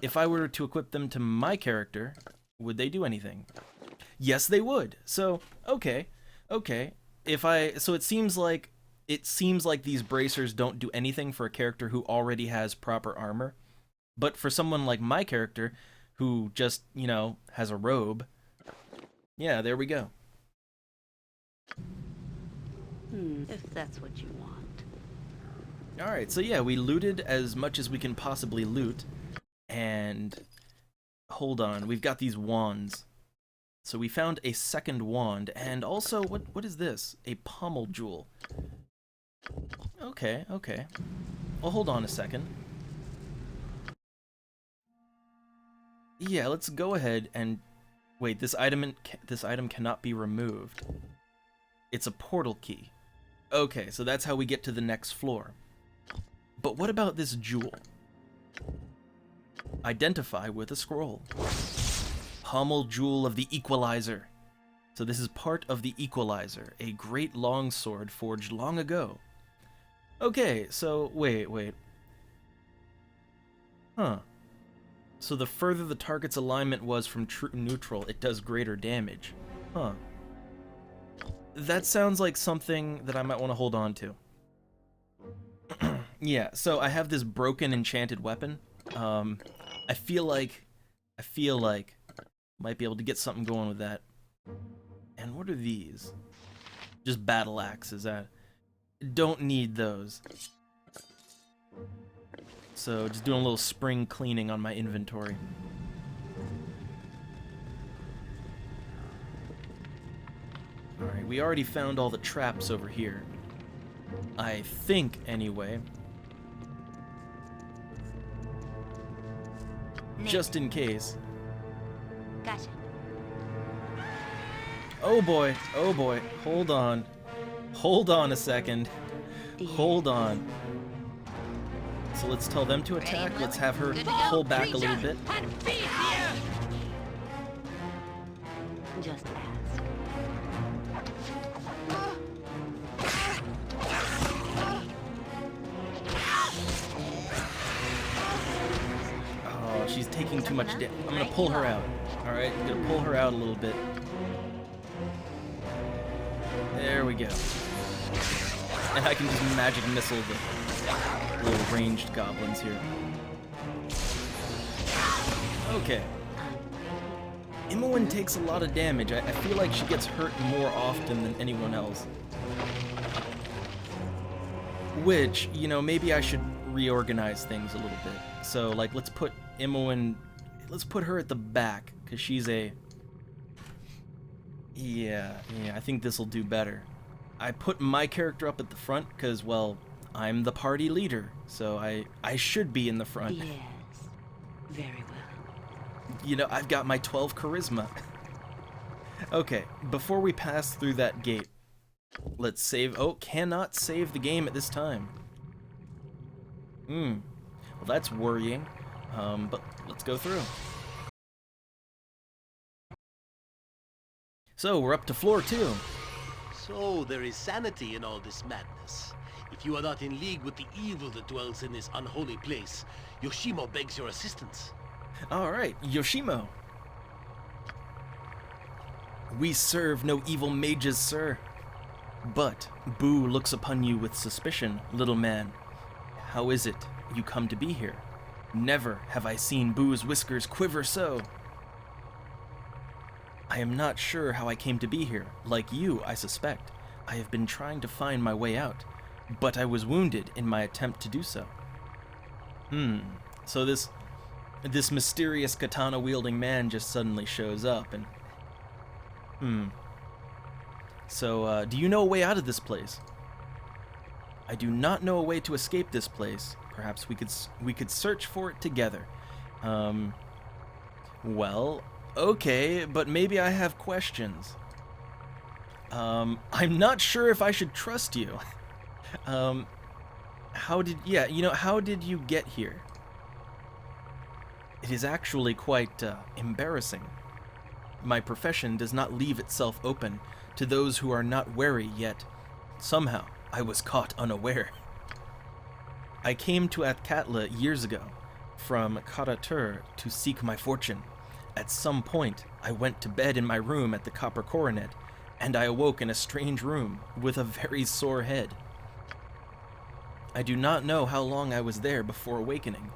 If I were to equip them to my character, would they do anything? Yes, they would. So, okay. So it seems like these bracers don't do anything for a character who already has proper armor. But for someone like my character, who just, you know, has a robe, yeah, there we go. If that's what you want. Alright, so yeah, we looted as much as we can possibly loot. And hold on, we've got these wands. So we found a second wand, and also, what is this? A pommel jewel. Okay, okay. Well, hold on a second. Yeah, let's go ahead and... Wait, this item cannot be removed. It's a portal key. Okay, so that's how we get to the next floor. But what about this jewel? Identify with a scroll. Pommel Jewel of the Equalizer. So this is part of the Equalizer, a great longsword forged long ago. Okay, so wait. Huh. So the further the target's alignment was from true neutral, it does greater damage. Huh. That sounds like something that I might want to hold on to. Yeah, so I have this broken enchanted weapon. I feel like might be able to get something going with that. And what are these? Just battle axes. Don't need those. So just doing a little spring cleaning on my inventory. Alright, we already found all the traps over here. I think, anyway. Just in case. Gotcha. Oh boy, hold on. Hold on a second. Hold on. So let's tell them to attack. Let's have her pull back a little bit. Just ask. Oh, she's taking too much damage. I'm gonna pull her out. Alright, I'm gonna pull her out a little bit. There we go. And I can just magic missile the little ranged goblins here. Okay. Imoen takes a lot of damage. I feel like she gets hurt more often than anyone else. Which, you know, maybe I should reorganize things a little bit. So, like, let's put Imoen... Let's put her at the back, because she's a... Yeah, I think this'll do better. I put my character up at the front, because, well, I'm the party leader, so I should be in the front. Yes, very well. You know, I've got my 12 charisma. Okay, before we pass through that gate, let's save... Oh, cannot save the game at this time. Well, that's worrying. But let's go through. So, we're up to floor 2. So there is sanity in all this madness. If you are not in league with the evil that dwells in this unholy place, Yoshimo begs your assistance. Alright, Yoshimo. We serve no evil mages, sir. But Boo looks upon you with suspicion, little man. How is it you come to be here? Never have I seen Boo's whiskers quiver so. I am not sure how I came to be here. Like you, I suspect. I have been trying to find my way out, but I was wounded in my attempt to do so. So this mysterious katana-wielding man just suddenly shows up and... So, do you know a way out of this place? I do not know a way to escape this place. Perhaps we could search for it together. Well, okay, but maybe I have questions. I'm not sure if I should trust you. How did you get here? It is actually quite embarrassing. My profession does not leave itself open to those who are not wary yet. Somehow, I was caught unaware. I came to Athkatla years ago, from Karatur, to seek my fortune. At some point, I went to bed in my room at the Copper Coronet, and I awoke in a strange room with a very sore head. I do not know how long I was there before awakening.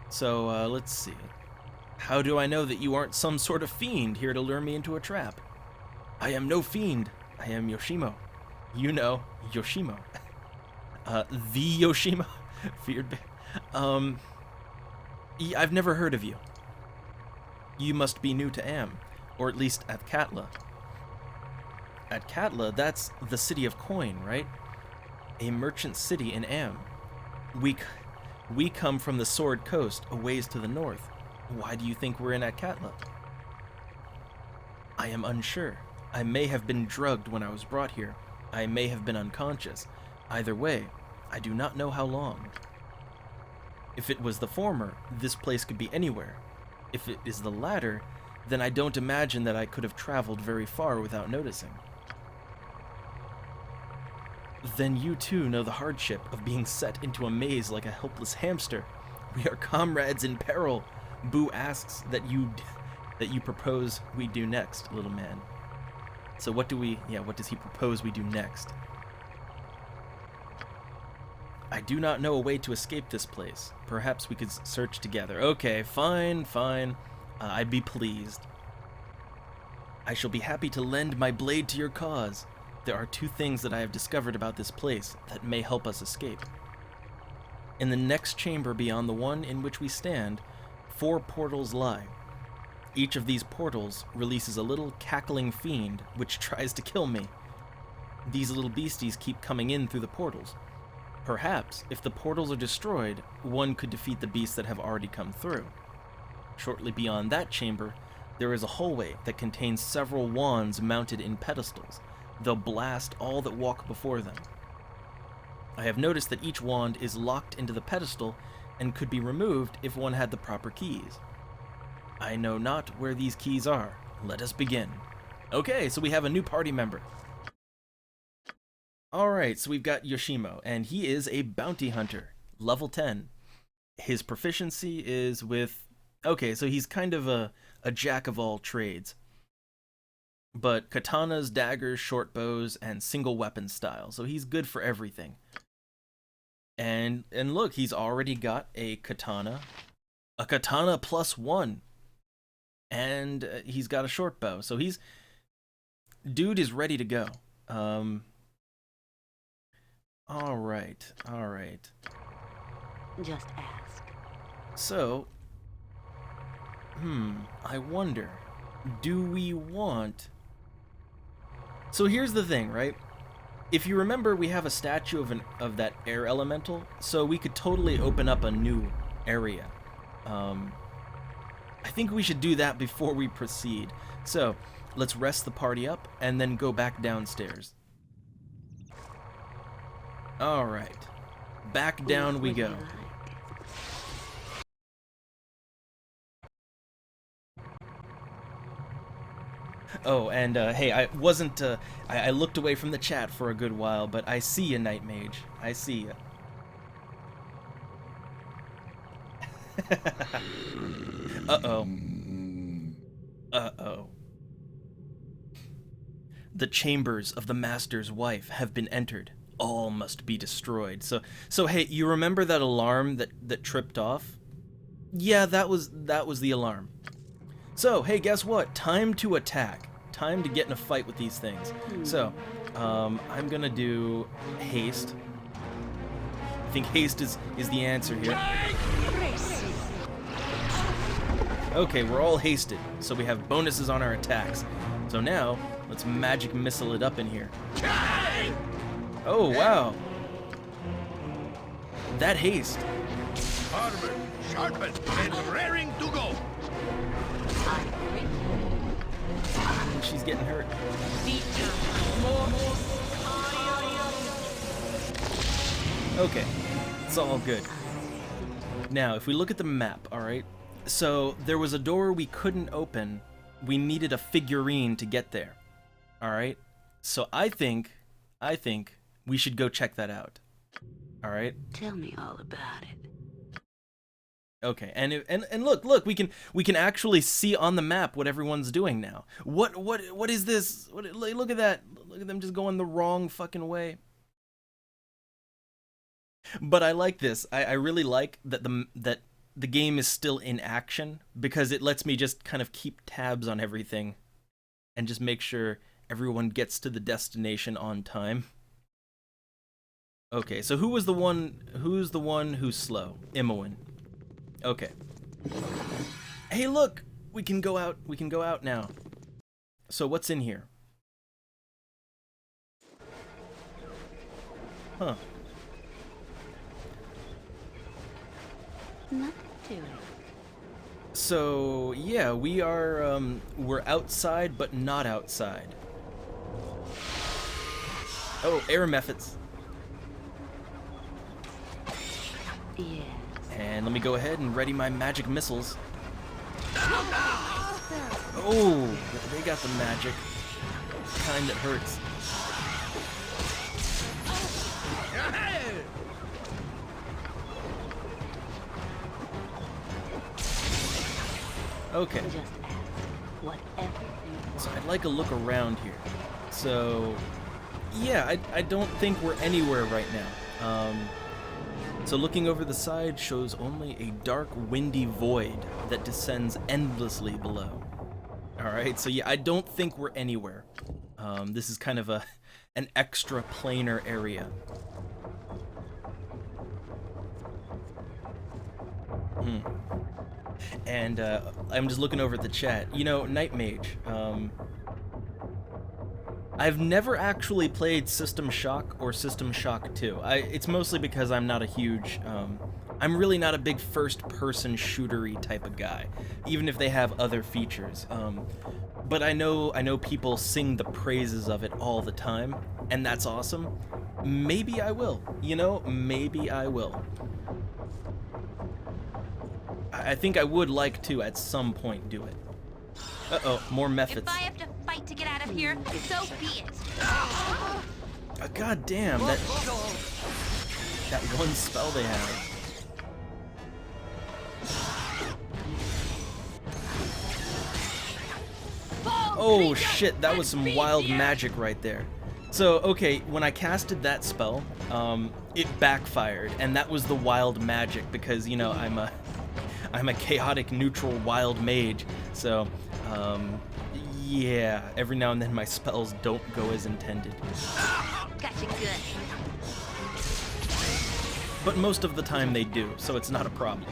So, let's see. How do I know that you aren't some sort of fiend here to lure me into a trap? I am no fiend. I am Yoshimo. You know, Yoshimo. The Yoshimo? Feared. I've never heard of you. You must be new to Am, or at least at Katla. At Katla, that's the city of coin, right? A merchant city in Am. We come from the Sword Coast, a ways to the north. Why do you think we're in at Katla? I am unsure. I may have been drugged when I was brought here. I may have been unconscious. Either way, I do not know how long. If it was the former, this place could be anywhere. If it is the latter, then I don't imagine that I could have traveled very far without noticing. Then you too know the hardship of being set into a maze like a helpless hamster. We are comrades in peril. Boo asks that you propose we do next, little man. So what does he propose we do next? I do not know a way to escape this place. Perhaps we could search together. Okay, fine. I'd be pleased. I shall be happy to lend my blade to your cause. There are two things that I have discovered about this place that may help us escape. In the next chamber beyond the one in which we stand, 4 portals lie. Each of these portals releases a little cackling fiend which tries to kill me. These little beasties keep coming in through the portals. Perhaps, if the portals are destroyed, one could defeat the beasts that have already come through. Shortly beyond that chamber, there is a hallway that contains several wands mounted in pedestals. They'll blast all that walk before them. I have noticed that each wand is locked into the pedestal and could be removed if one had the proper keys. I know not where these keys are. Let us begin. Okay, so we have a new party member. Alright, so we've got Yoshimo, and he is a bounty hunter, level 10. His proficiency is with... Okay, so he's kind of a jack of all trades. But katanas, daggers, short bows, and single weapon style, so he's good for everything. And look, he's already got a katana +1, and he's got a short bow, so dude is ready to go. All right. Just ask. So, I wonder, do we want... So here's the thing, right? If you remember, we have a statue of that air elemental, so we could totally open up a new area. I think we should do that before we proceed. So, let's rest the party up, and then go back downstairs. Alright. Back down we go. Oh, and hey, I wasn't, I looked away from the chat for a good while, but I see you, Night Mage. I see you. Uh-oh. Uh-oh. The chambers of the Master's wife have been entered. All must be destroyed. So hey, you remember that alarm that tripped off? Yeah, that was the alarm. So, hey, guess what? Time to attack. Time to get in a fight with these things. So, I'm gonna do haste. I think haste is the answer here. Okay, we're all hasted, so we have bonuses on our attacks. So now, let's magic missile it up in here. Oh, wow. That haste. Armor, sharpened, and raring to go. She's getting hurt. Okay, it's all good. Now, if we look at the map, alright? So, there was a door we couldn't open. We needed a figurine to get there. Alright? So I think we should go check that out. Alright? Tell me all about it. Okay, and look, we can actually see on the map what everyone's doing now. What is this? Look at that. Look at them just going the wrong fucking way. But I like this. I really like that the game is still in action, because it lets me just kind of keep tabs on everything and just make sure everyone gets to the destination on time. Okay, so who's the one who's slow? Imoen. Okay. Hey, look! We can go out now. So what's in here? Huh. Nothing to it. So, yeah, we're outside, but not outside. Oh, air methods. Yes. And let me go ahead and ready my magic missiles. Oh, they got the magic. Kind that hurts. Okay. Just ask whatever you So I'd like a look around here. So, yeah, I don't think we're anywhere right now. So looking over the side shows only a dark, windy void that descends endlessly below. Alright, so yeah, I don't think we're anywhere. This is kind of an extra planar area. And I'm just looking over at the chat. You know, Night Mage, I've never actually played System Shock or System Shock 2. It's mostly because I'm not a huge, I'm really not a big first-person shootery type of guy, even if they have other features. But I know people sing the praises of it all the time, and that's awesome. Maybe I will, you know, maybe I will. I think I would like to, at some point, do it. Uh-oh, more methods. If I have to fight to get out of here, so be it. God damn, that one spell they have. Oh shit, that was some wild magic right there. So, okay, when I casted that spell, it backfired, and that was the wild magic because, you know, I'm a chaotic neutral wild mage, so yeah, every now and then my spells don't go as intended. Gotcha good. But most of the time they do, so it's not a problem.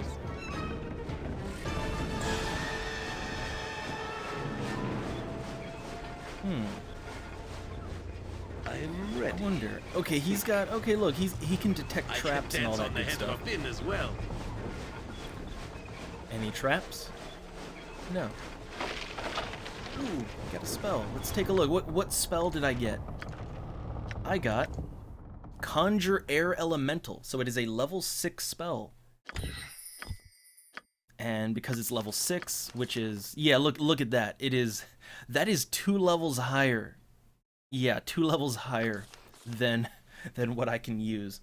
I'm ready. I wonder. Okay, he's got. Okay, look, he can detect I traps can and all dance that on the good head stuff. of a pin as well. Any traps? No. Ooh, got a spell. Let's take a look. What spell did I get? I got Conjure Air Elemental. So it is a level 6 spell. And because it's level 6, which is, yeah, look at that. That is 2 levels higher. Yeah, 2 levels higher than what I can use.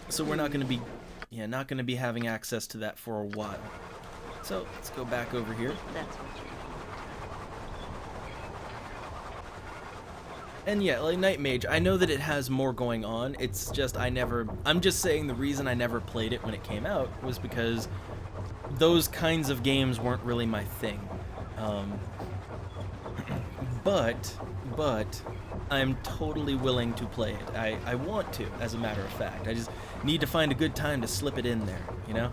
So we're not going to be having access to that for a while. So let's go back over here. That's what you And yeah, like Night Mage, I know that it has more going on. It's just I'm just saying the reason I never played it when it came out was because those kinds of games weren't really my thing. But I'm totally willing to play it. I want to, as a matter of fact. I just need to find a good time to slip it in there, you know?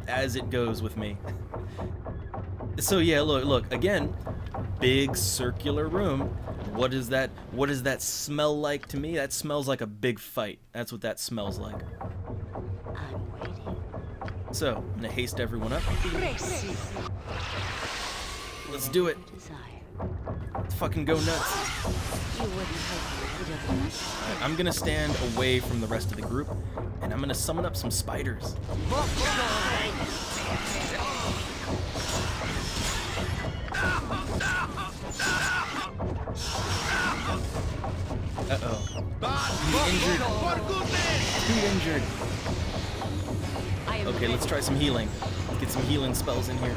As it goes with me. So yeah, look, again, big circular room. What does that smell like to me? That smells like a big fight. That's what that smells like. I'm waiting. So, I'm gonna haste everyone up. Let's do it. Desire. Let's fucking go nuts. You wouldn't hurt me, would you? I'm gonna stand away from the rest of the group, and I'm gonna summon up some spiders. Uh-oh. Injured. Too injured. Okay, let's try some healing. Get some healing spells in here.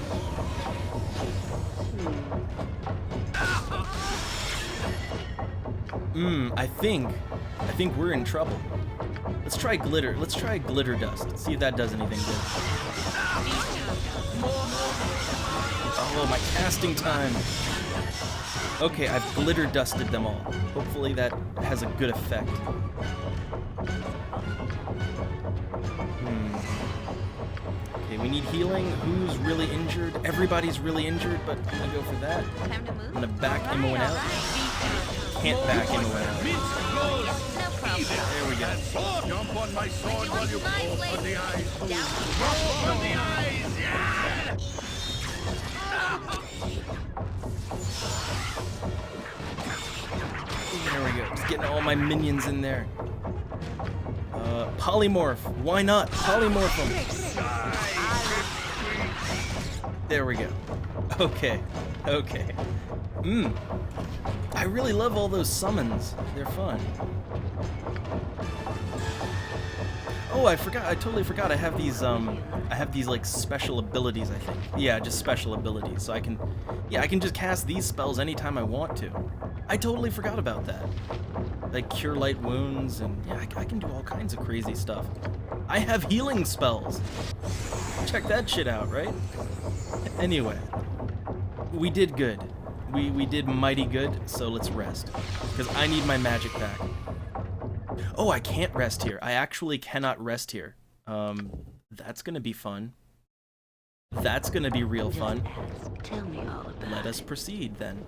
I think we're in trouble. Let's try glitter. Let's try glitter dust. See if that does anything good. Oh, my casting time. Okay, I've glitter dusted them all. Hopefully that has a good effect. Okay, we need healing. Who's really injured? Everybody's really injured, but I'm gonna go for that. Time to move. I'm gonna back Imoen out. Can't back Imoen out. No problem. There we go. Jump on my sword while you My pull on the eyes. Down. Pull on the eyes, yeah! There we go. Just getting all my minions in there. Polymorph. Why not? Polymorph them. There we go. Okay. Okay. I really love all those summons. They're fun. Oh, I forgot. I totally forgot. I have these like special abilities, I think. Yeah, just special abilities. So I can just cast these spells anytime I want to. I totally forgot about that. Like cure light wounds, and yeah, I can do all kinds of crazy stuff. I have healing spells. Check that shit out, right? Anyway, we did good. We did mighty good, so let's rest. Because I need my magic back. Oh, I can't rest here. I actually cannot rest here. That's gonna be fun. That's gonna be real fun. Tell me all about Let us proceed then.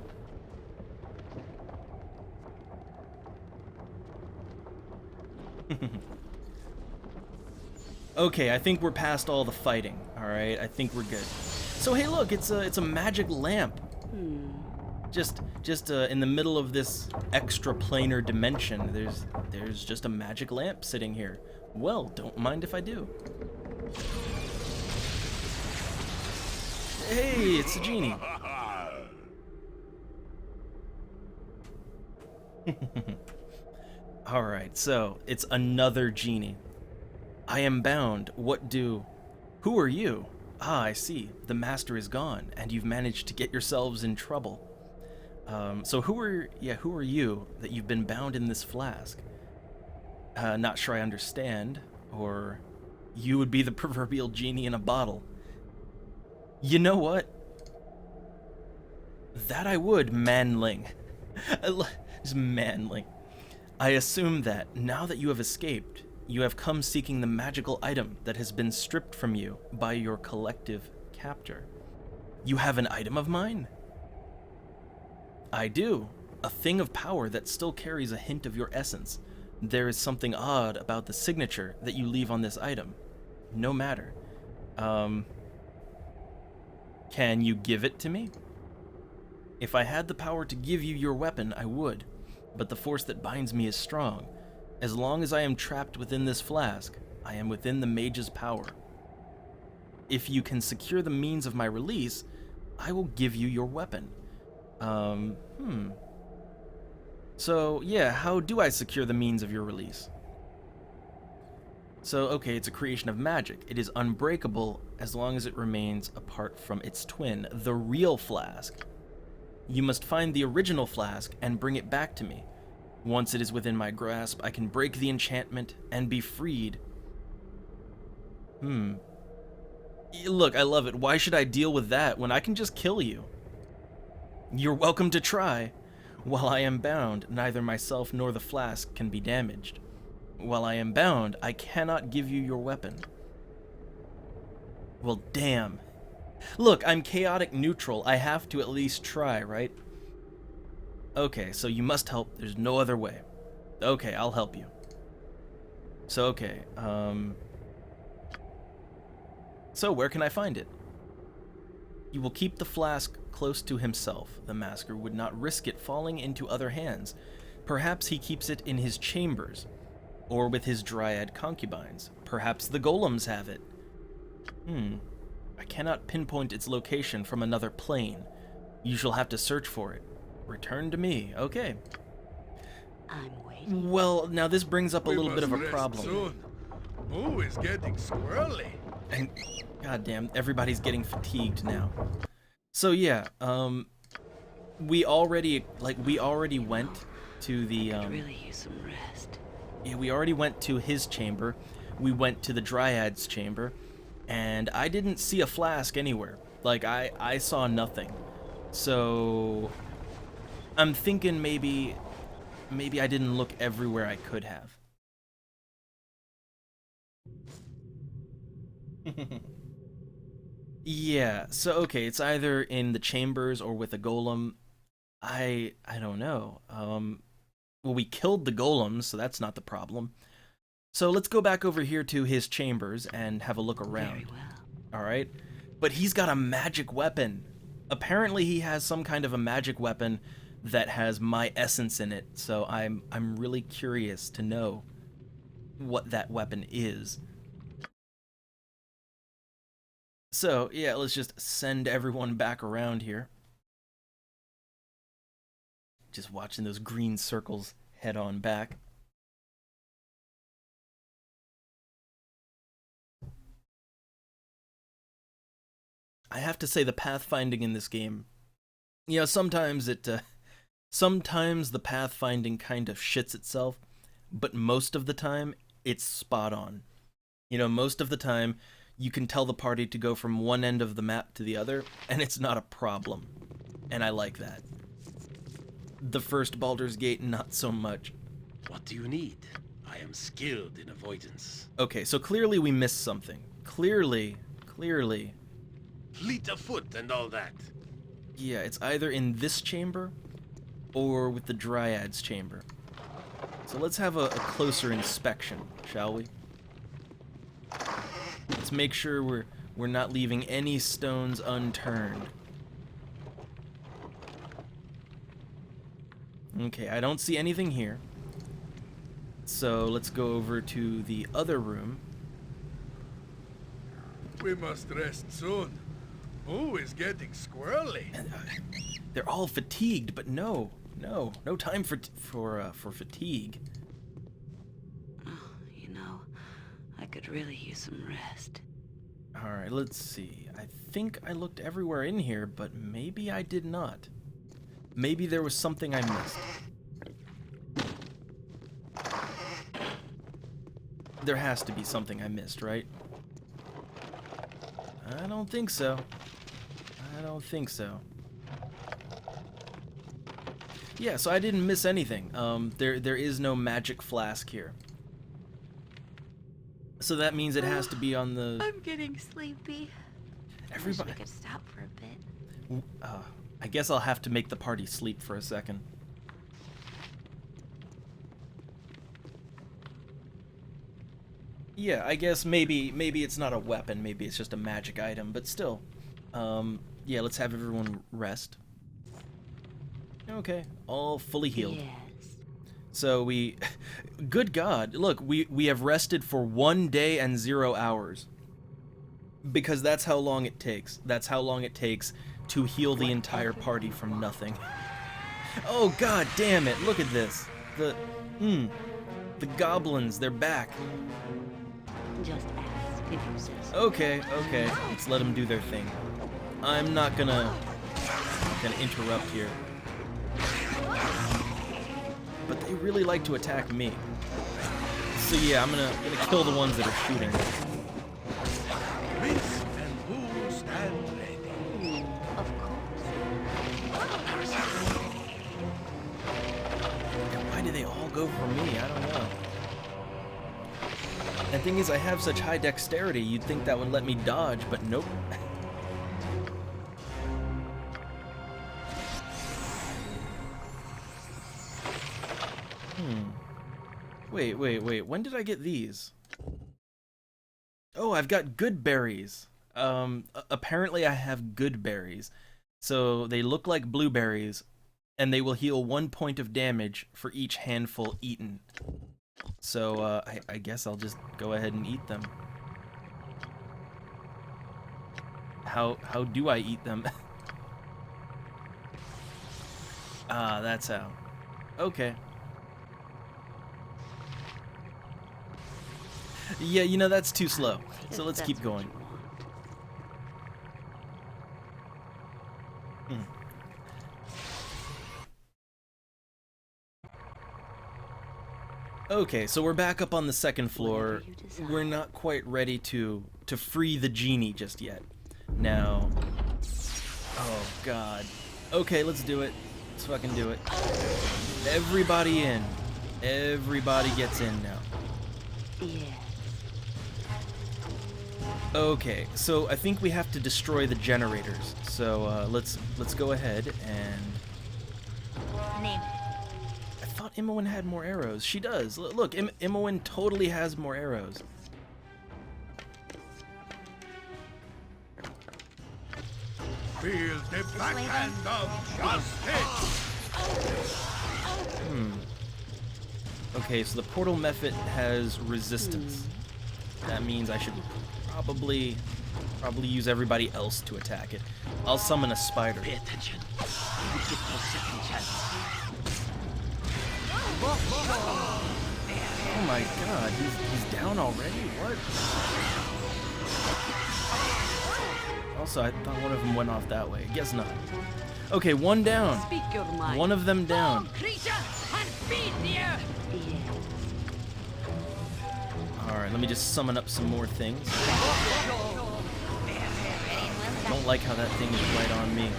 Okay, I think we're past all the fighting. All right, I think we're good. So hey, look, it's a magic lamp. Just in the middle of this extraplanar dimension, there's just a magic lamp sitting here. Well, don't mind if I do. Hey, it's a genie. Alright, so it's another genie. I am bound. What do? Who are you? Ah, I see. The master is gone, and you've managed to get yourselves in trouble. So who are you that you've been bound in this flask? Not sure I understand. Or you would be the proverbial genie in a bottle. You know what? That I would, manling. Just manling. I assume that, now that you have escaped, you have come seeking the magical item that has been stripped from you by your collective captor. You have an item of mine? I do. A thing of power that still carries a hint of your essence. There is something odd about the signature that you leave on this item. No matter. Can you give it to me? If I had the power to give you your weapon, I would. But the force that binds me is strong. As long as I am trapped within this flask, I am within the mage's power. If you can secure the means of my release, I will give you your weapon. So, yeah, how do I secure the means of your release? So, okay, it's a creation of magic. It is unbreakable as long as it remains apart from its twin, the real flask. You must find the original flask and bring it back to me. Once it is within my grasp, I can break the enchantment and be freed. Look, I love it. Why should I deal with that when I can just kill you? You're welcome to try. While I am bound, neither myself nor the flask can be damaged. While I am bound, I cannot give you your weapon. Well, damn. Look, I'm chaotic neutral. I have to at least try, right? Okay, so you must help. There's no other way. Okay, I'll help you. So, okay, so where can I find it? You will keep the flask close to himself. The masker would not risk it falling into other hands. Perhaps he keeps it in his chambers, or with his dryad concubines. Perhaps the golems have it. I cannot pinpoint its location from another plane. You shall have to search for it. Return to me. Okay. I'm waiting. Well, now this brings up a little bit of a Rest problem. soon. Ooh, it's getting squirrely. And goddamn, everybody's getting fatigued now. So yeah, we already went to the Really use some rest. yeah, we already went to his chamber. We went to the Dryad's chamber, and I didn't see a flask anywhere. Like I saw nothing. So I'm thinking maybe I didn't look everywhere I could have. Yeah, so okay, it's either in the chambers or with a golem. I don't know. Well, we killed the golems, so that's not the problem. So let's go back over here to his chambers and have a look around. Very well. All right, but he's got a magic weapon. Apparently, he has some kind of a magic weapon that has my essence in it. So I'm really curious to know what that weapon is. So yeah, let's just send everyone back around here. Just watching those green circles head on back. I have to say the pathfinding in this game, you know, sometimes the pathfinding kind of shits itself, but most of the time it's spot on. You know, most of the time you can tell the party to go from one end of the map to the other, and it's not a problem. And I like that. The first Baldur's Gate, not so much. What do you need? I am skilled in avoidance. Okay, so clearly we missed something. Clearly. Fleet of foot and all that. Yeah, it's either in this chamber or with the Dryad's chamber. So let's have a closer inspection, shall we? Let's make sure we're not leaving any stones unturned. Okay, I don't see anything here. So let's go over to the other room. We must rest soon. Boo is getting squirrely. They're all fatigued, but no time for fatigue. Oh, you know, I could really use some rest. All right, let's see. I think I looked everywhere in here, but maybe I did not. Maybe there was something I missed. There has to be something I missed, right? I don't think so. Yeah, so I didn't miss anything. There is no magic flask here. So that means it has to be on the... I'm getting sleepy. Everybody... I wish we could stop for a bit. I guess I'll have to make the party sleep for a second. Yeah, I guess maybe it's not a weapon, maybe it's just a magic item, but still. Yeah, let's have everyone rest. Okay, all fully healed. Yes. So we... Good God, look, we have rested for 1 day and 0 hours. Because that's how long it takes. That's how long it takes to heal the entire party from nothing. Oh, God damn it, look at this. The goblins, they're back. Just ask if you say so. Okay, let's let them do their thing. I'm not gonna interrupt here. But they really like to attack me. So yeah, I'm gonna kill the ones that are shooting. Vince and Boo stand ready. Of course. And why do they all go for me? I don't know. The thing is, I have such high dexterity, you'd think that would let me dodge, but nope. Wait, when did I get these? Oh, I've got good berries. Apparently I have good berries. So they look like blueberries, and they will heal 1 point of damage for each handful eaten. So, I guess I'll just go ahead and eat them. How do I eat them? Ah, that's how. Okay. Yeah, you know, that's too slow. So let's keep going. Okay, so we're back up on the second floor. We're not quite ready to free the genie just yet. Now... Oh, God. Okay, let's do it. Let's fucking do it. Everybody in. Everybody gets in now. Yes. Okay, so I think we have to destroy the generators. So let's go ahead and... Name it. I thought Imoen had more arrows. She does. Look, Imoen totally has more arrows. Feel the backhand of justice! Okay, so the portal method has resistance. That means I should probably use everybody else to attack it. I'll summon a spider. Pay attention. You get no second chance. Oh my god, he's down already? What? Also, I thought one of them went off that way. Guess not. Okay, one down. Speak your mind. One of them down. Creature, and feed the earth. Yes. Alright, let me just summon up some more things. I don't like how that thing is right on me.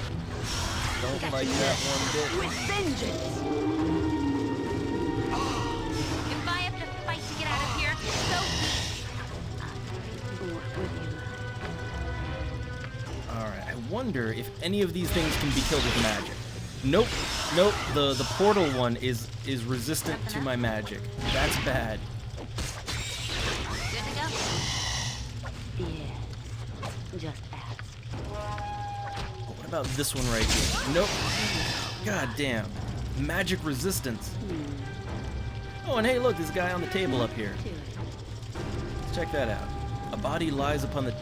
Don't like that one bit. With vengeance. If I have to fight to get out of here, so What would you like? Alright, I wonder if any of these things can be killed with magic. Nope, nope, the portal one is resistant to my magic. That's bad. good to go. Yes. Just ask. What about this one right here? Nope. God damn. Magic resistance. Oh, and hey, look, this guy on the table up here. Do it. Let's check that out. A body lies upon the...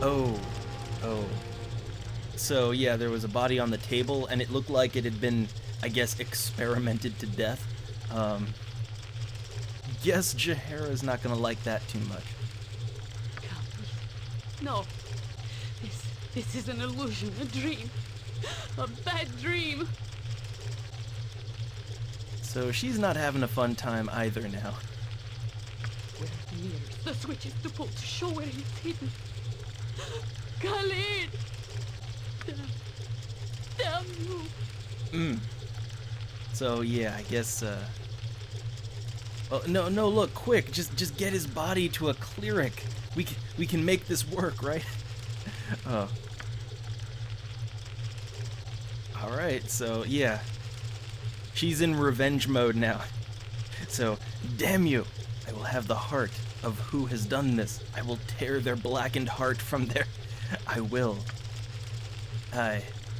Oh. Oh. So, yeah, there was a body on the table, and it looked like it had been, I guess, experimented to death. Guess Jaheira's not gonna like that too much. No. This is an illusion, a dream. A bad dream. So she's not having a fun time either now. Where are the mirrors? The switches to pull to show where he's hidden. Khalid! Damn you! So yeah, I guess oh, no, look, quick, just get his body to a cleric. We can make this work, right? Oh. Alright, so yeah. She's in revenge mode now. So, damn you! I will have the heart of who has done this. I will tear their blackened heart from their... I will.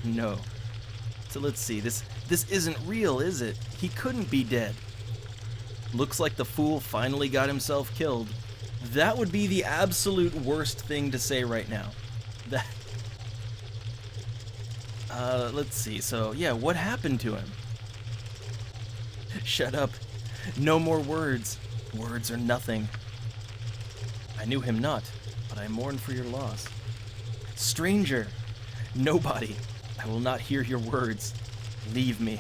No. So let's see, this isn't real, is it? He couldn't be dead. Looks like the fool finally got himself killed. That would be the absolute worst thing to say right now. That... let's see, so yeah, what happened to him? Shut up. No more words. Words are nothing. I knew him not, but I mourn for your loss. Stranger, nobody, I will not hear your words. Leave me.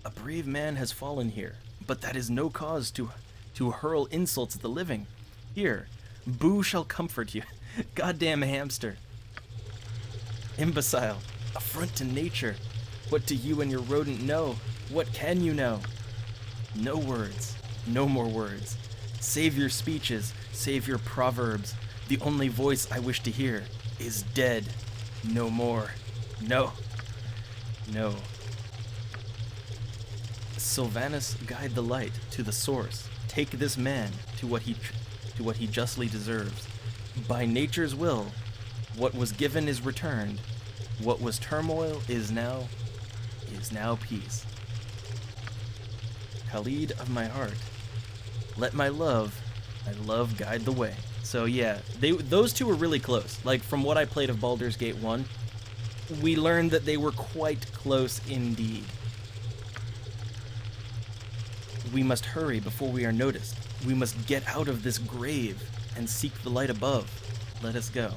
A brave man has fallen here, but that is no cause to hurl insults at the living. Here, Boo shall comfort you. Goddamn hamster. Imbecile, affront to nature. What do you and your rodent know? What can you know? No words, no more words. Save your speeches, save your proverbs. The only voice I wish to hear is dead. No more. No. No. Sylvanus, guide the light to the source. Take this man to what he justly deserves. By nature's will, what was given is returned. What was turmoil is now peace. Khalid of my heart, let my love guide the way. So yeah, those two were really close. Like from what I played of Baldur's Gate 1, we learned that they were quite close indeed. We must hurry before we are noticed. We must get out of this grave and seek the light above. Let us go.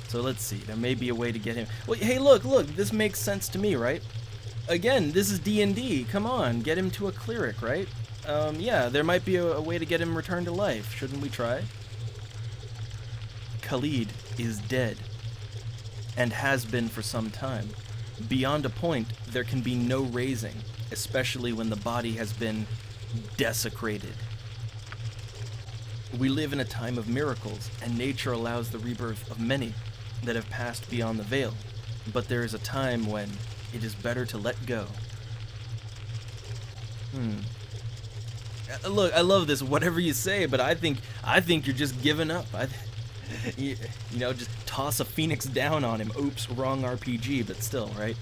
So let's see, there may be a way to get him. Well, hey, look, this makes sense to me, right? Again, this is D&D. Come on, get him to a cleric, right? Yeah, there might be a way to get him returned to life. Shouldn't we try? Khalid is dead. and has been for some time. Beyond a point, there can be no raising, especially when the body has been desecrated. We live in a time of miracles, and nature allows the rebirth of many that have passed beyond the veil, but there is a time when it is better to let go. Look, I love this, whatever you say, but I think you're just giving up. You know, just toss a phoenix down on him. Oops, wrong RPG, but still, right?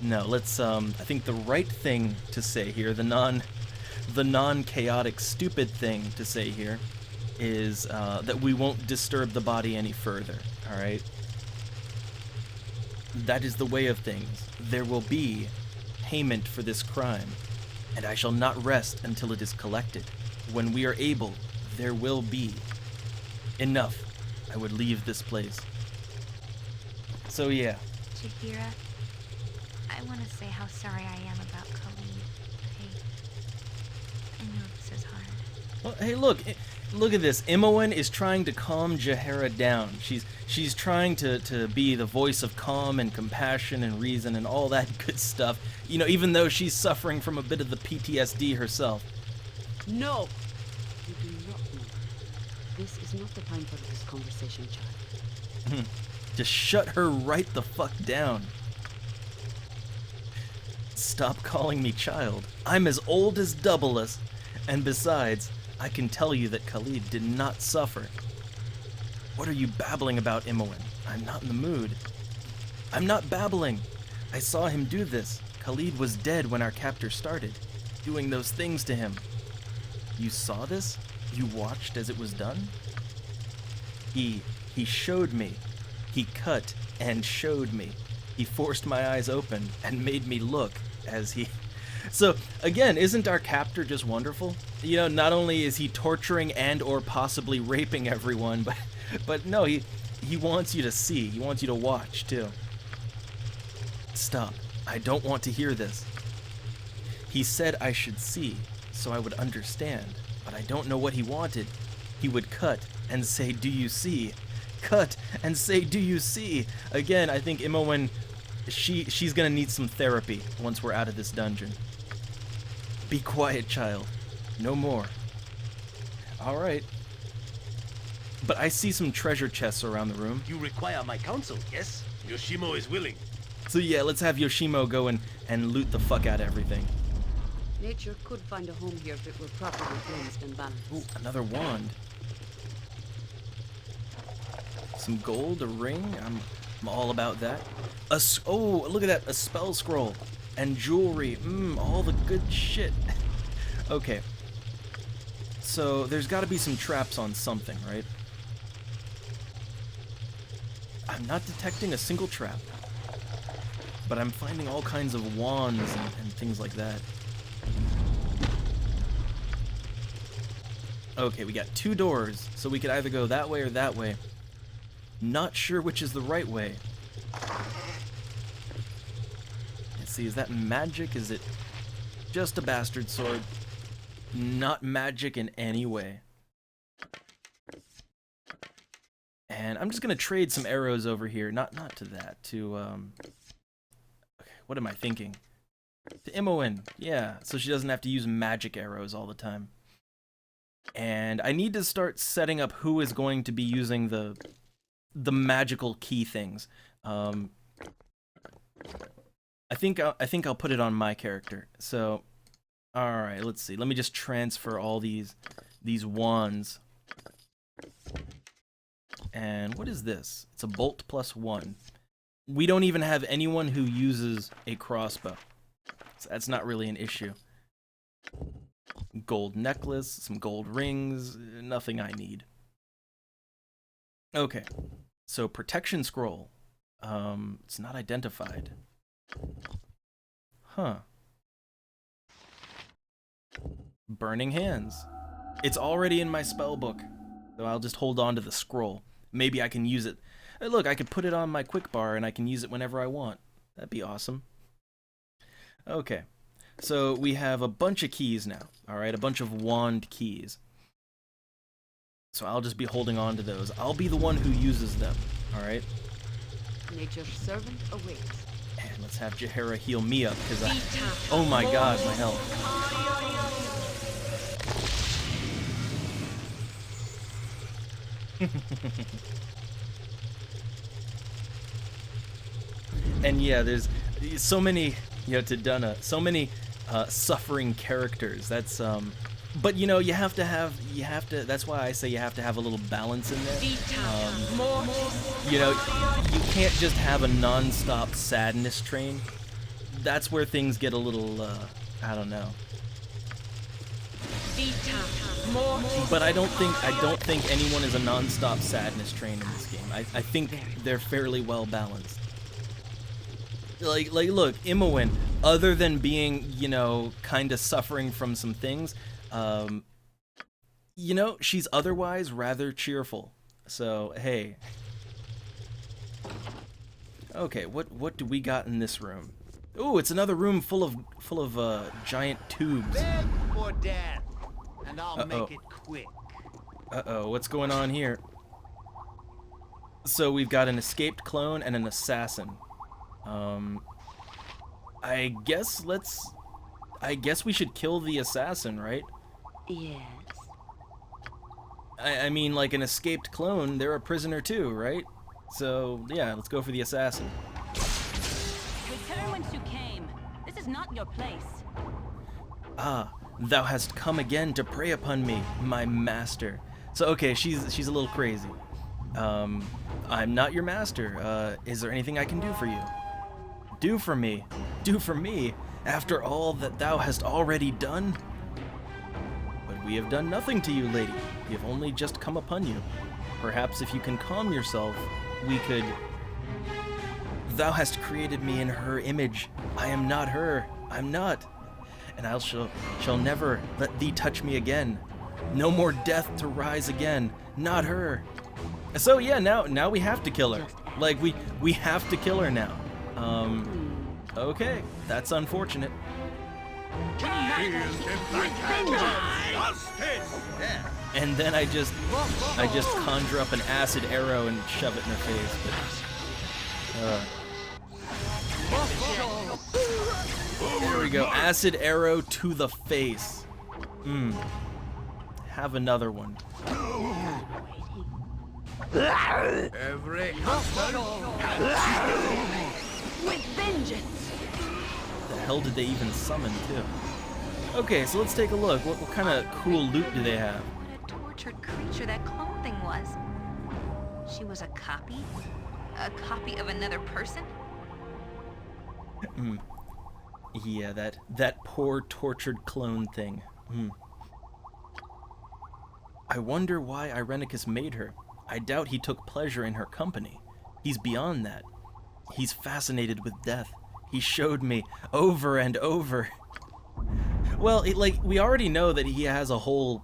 No, let's, I think the right thing to say here, the non-chaotic, stupid thing to say here, is that we won't disturb the body any further, alright? That is the way of things. There will be payment for this crime, and I shall not rest until it is collected. When we are able, there will be. Enough. I would leave this place. So yeah. Chihira, I want to say how sorry I am about Khalid. I know this is hard. Well, hey, look at this. Imoen is trying to calm Jaheira down. She's trying to be the voice of calm and compassion and reason and all that good stuff. You know, even though she's suffering from a bit of the PTSD herself. No! You do not know. This is not the time for this conversation, child. Just shut her right the fuck down. Stop calling me child. I'm as old as Doubleless, and besides, I can tell you that Khalid did not suffer. What are you babbling about, Imoen? I'm not in the mood. I'm not babbling. I saw him do this. Khalid was dead when our captor started, doing those things to him. You saw this? You watched as it was done? He showed me. He cut and showed me. He forced my eyes open and made me look as he... So, again, isn't our captor just wonderful? You know, not only is he torturing and or possibly raping everyone, but no, he wants you to see. He wants you to watch, too. Stop. I don't want to hear this. He said I should see, so I would understand, but I don't know what he wanted. He would cut and say, do you see? Cut and say, do you see? Again, I think Imoen, she's gonna need some therapy once we're out of this dungeon. Be quiet, child. No more. Alright. But I see some treasure chests around the room. You require my counsel, yes? Yoshimo is willing. So yeah, let's have Yoshimo go and loot the fuck out of everything. Nature could find a home here if it were properly cleansed and balanced. Ooh, another wand. Some gold, a ring. I'm all about that. Oh, look at that, a spell scroll and jewelry. All the good shit. Okay. So there's got to be some traps on something, right? I'm not detecting a single trap, but I'm finding all kinds of wands and things like that. Okay, we got 2 doors, so we could either go that way or that way. Not sure which is the right way. Let's see, is that magic? Is it just a bastard sword? Not magic in any way. And I'm just gonna trade some arrows over here. Not to that. To okay, what am I thinking? To Imoen. Yeah, so she doesn't have to use magic arrows all the time. And I need to start setting up who is going to be using the magical key things. I think I'll put it on my character. So, all right, let's see. Let me just transfer all these wands. And what is this? It's a bolt +1. We don't even have anyone who uses a crossbow, so that's not really an issue. Gold necklace, some gold rings, nothing I need. Okay, so protection scroll. It's not identified. Huh. Burning hands. It's already in my spell book, so I'll just hold on to the scroll. Maybe I can use it. Hey, look, I could put it on my quick bar and I can use it whenever I want. That'd be awesome. Okay, so we have a bunch of keys now. All right, a bunch of wand keys. So I'll just be holding on to those. I'll be the one who uses them. All right. Nature's servant awaits. And let's have Jaheira heal me up, because oh my god, my health. And yeah, there's so many, to Dunna, so many suffering characters. That's but you have to, that's why I say you have to have a little balance in there. You can't just have a non-stop sadness train. That's where things get a little, I don't know. But I don't think anyone is a non-stop sadness train in this game. I think they're fairly well balanced. Like look, Imoen, other than being, kind of suffering from some things, she's otherwise rather cheerful. So, hey. Okay, what do we got in this room? Ooh, it's another room full of giant tubes. Beg for death, and I'll make it quick. Uh-oh, what's going on here? So we've got an escaped clone and an assassin. I guess we should kill the assassin, right? Yes. I mean, like an escaped clone, they're a prisoner too, right? So, yeah, let's go for the assassin. Return whence you came. This is not your place. Ah, thou hast come again to prey upon me, my master. So, okay, she's a little crazy. I'm not your master. Is there anything I can do for you? Do for me, after all that thou hast already done? But we have done nothing to you, lady. We have only just come upon you. Perhaps if you can calm yourself, we could... Thou hast created me in her image. I am not her. I'm not. And I shall never let thee touch me again. No more death to rise again. Not her. So yeah, now we have to kill her. Like, we have to kill her now. Okay, that's unfortunate. And then I just conjure up an acid arrow and shove it in her face. But, there we go, acid arrow to the face. Have another one. Every With vengeance. The hell did they even summon too? Okay, so let's take a look. What kind of cool loot do they have? What a tortured creature that clone thing was. She was a copy? A copy of another person? Yeah, that poor tortured clone thing. I wonder why Irenicus made her. I doubt he took pleasure in her company. He's beyond that. He's fascinated with death. He showed me over and over. Well, we already know that he has a whole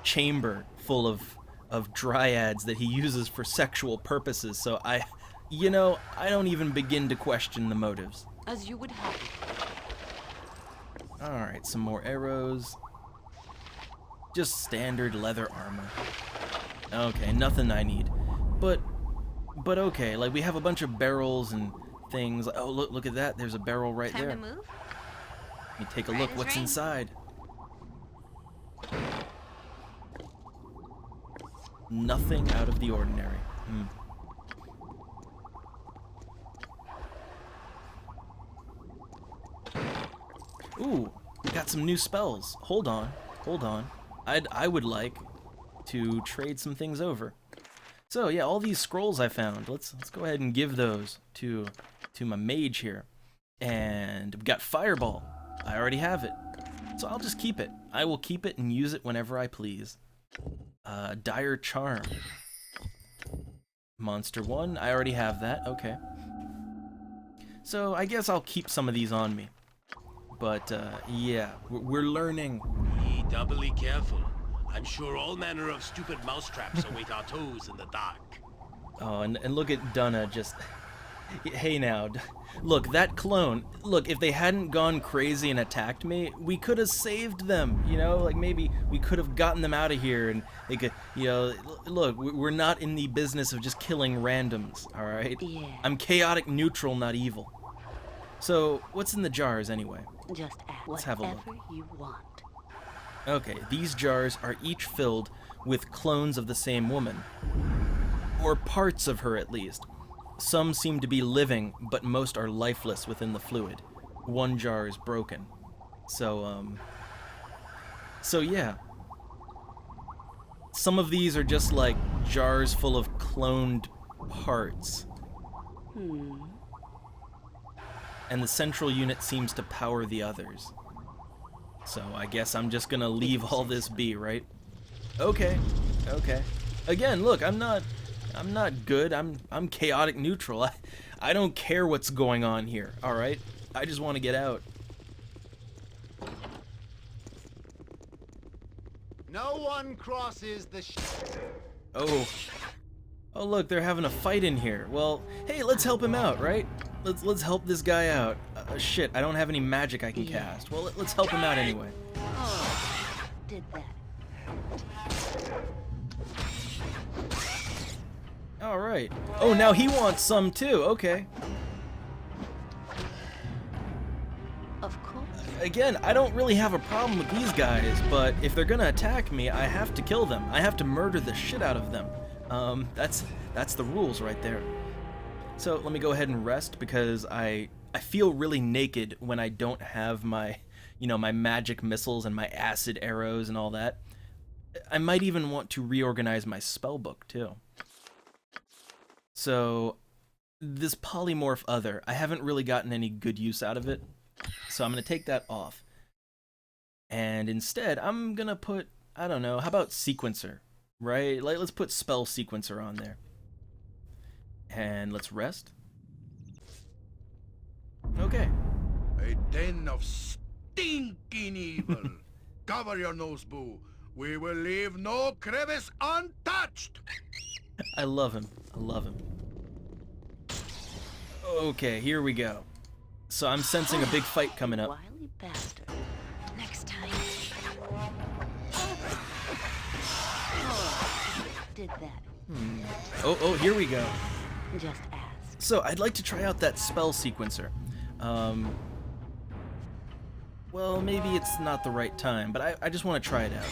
chamber full of dryads that he uses for sexual purposes, so I don't even begin to question the motives. As you would have it. Alright, some more arrows. Just standard leather armor. Okay, nothing I need. But okay, like we have a bunch of barrels and things. Oh, look at that. There's a barrel right there. Time to move? Let me take a look. What's inside? Nothing out of the ordinary. Ooh, we got some new spells. Hold on. I would like to trade some things over. So yeah, all these scrolls I found. Let's go ahead and give those to my mage here. And we've got Fireball. I already have it. So I'll just keep it. I will keep it and use it whenever I please. Dire Charm. Monster 1, I already have that. Okay. So I guess I'll keep some of these on me. But yeah, we're learning. Be doubly careful. I'm sure all manner of stupid mousetraps await our toes in the dark. Oh, and look at Dunna just Hey now, look, that clone, look, if they hadn't gone crazy and attacked me, we could have saved them, you know, like maybe we could have gotten them out of here and they could, you know, look, we're not in the business of just killing randoms, all right? Yeah. I'm chaotic neutral, not evil. So, what's in the jars anyway? Just ask Let's have a look. whatever you want. Okay, these jars are each filled with clones of the same woman. Or parts of her, at least. Some seem to be living, but most are lifeless within the fluid. One jar is broken. So yeah. Some of these are just like jars full of cloned parts. And the central unit seems to power the others. So I guess I'm just gonna leave all this be, right? Okay. Again, look, I'm not good. I'm chaotic neutral. I don't care what's going on here, all right? I just want to get out. No one crosses the Oh, look, they're having a fight in here. Well, hey, let's help him out, right? Let's help this guy out. Shit, I don't have any magic I can cast. Well, let's help him out anyway. Oh, did that. All right. Oh, now he wants some too. Okay. Of course. Again, I don't really have a problem with these guys, but if they're gonna attack me, I have to kill them. I have to murder the shit out of them. That's the rules right there. So let me go ahead and rest because I feel really naked when I don't have my, you know, my magic missiles and my acid arrows and all that. I might even want to reorganize my spell book too. So this polymorph other, I haven't really gotten any good use out of it. So I'm going to take that off. And instead, I'm going to put, I don't know, how about sequencer, right? Let's put spell sequencer on there. And let's rest. Okay. A den of stinking evil. Cover your nose, boo. We will leave no crevice untouched. I love him. I love him. Okay, here we go. So I'm sensing a big fight coming up. Wily bastard. Next time. Did that. Oh, here we go. Just ask. So I'd like to try out that spell sequencer. Well, maybe it's not the right time, but I just want to try it out.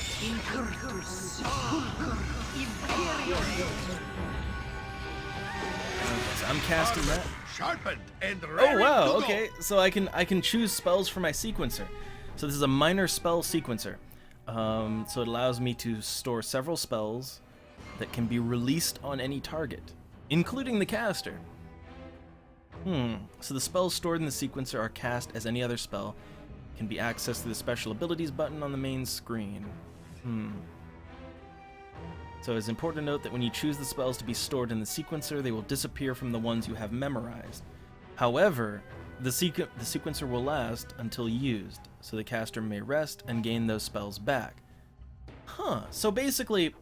Okay, so I'm casting that. Sharpened and Oh ready wow, to go. okay. So I can choose spells for my sequencer. So this is a minor spell sequencer. So it allows me to store several spells that can be released on any target, including the caster. So the spells stored in the sequencer are cast as any other spell, can be accessed through the special abilities button on the main screen. So it's important to note that when you choose the spells to be stored in the sequencer, they will disappear from the ones you have memorized. However, the sequencer will last until used, so the caster may rest and gain those spells back. So basically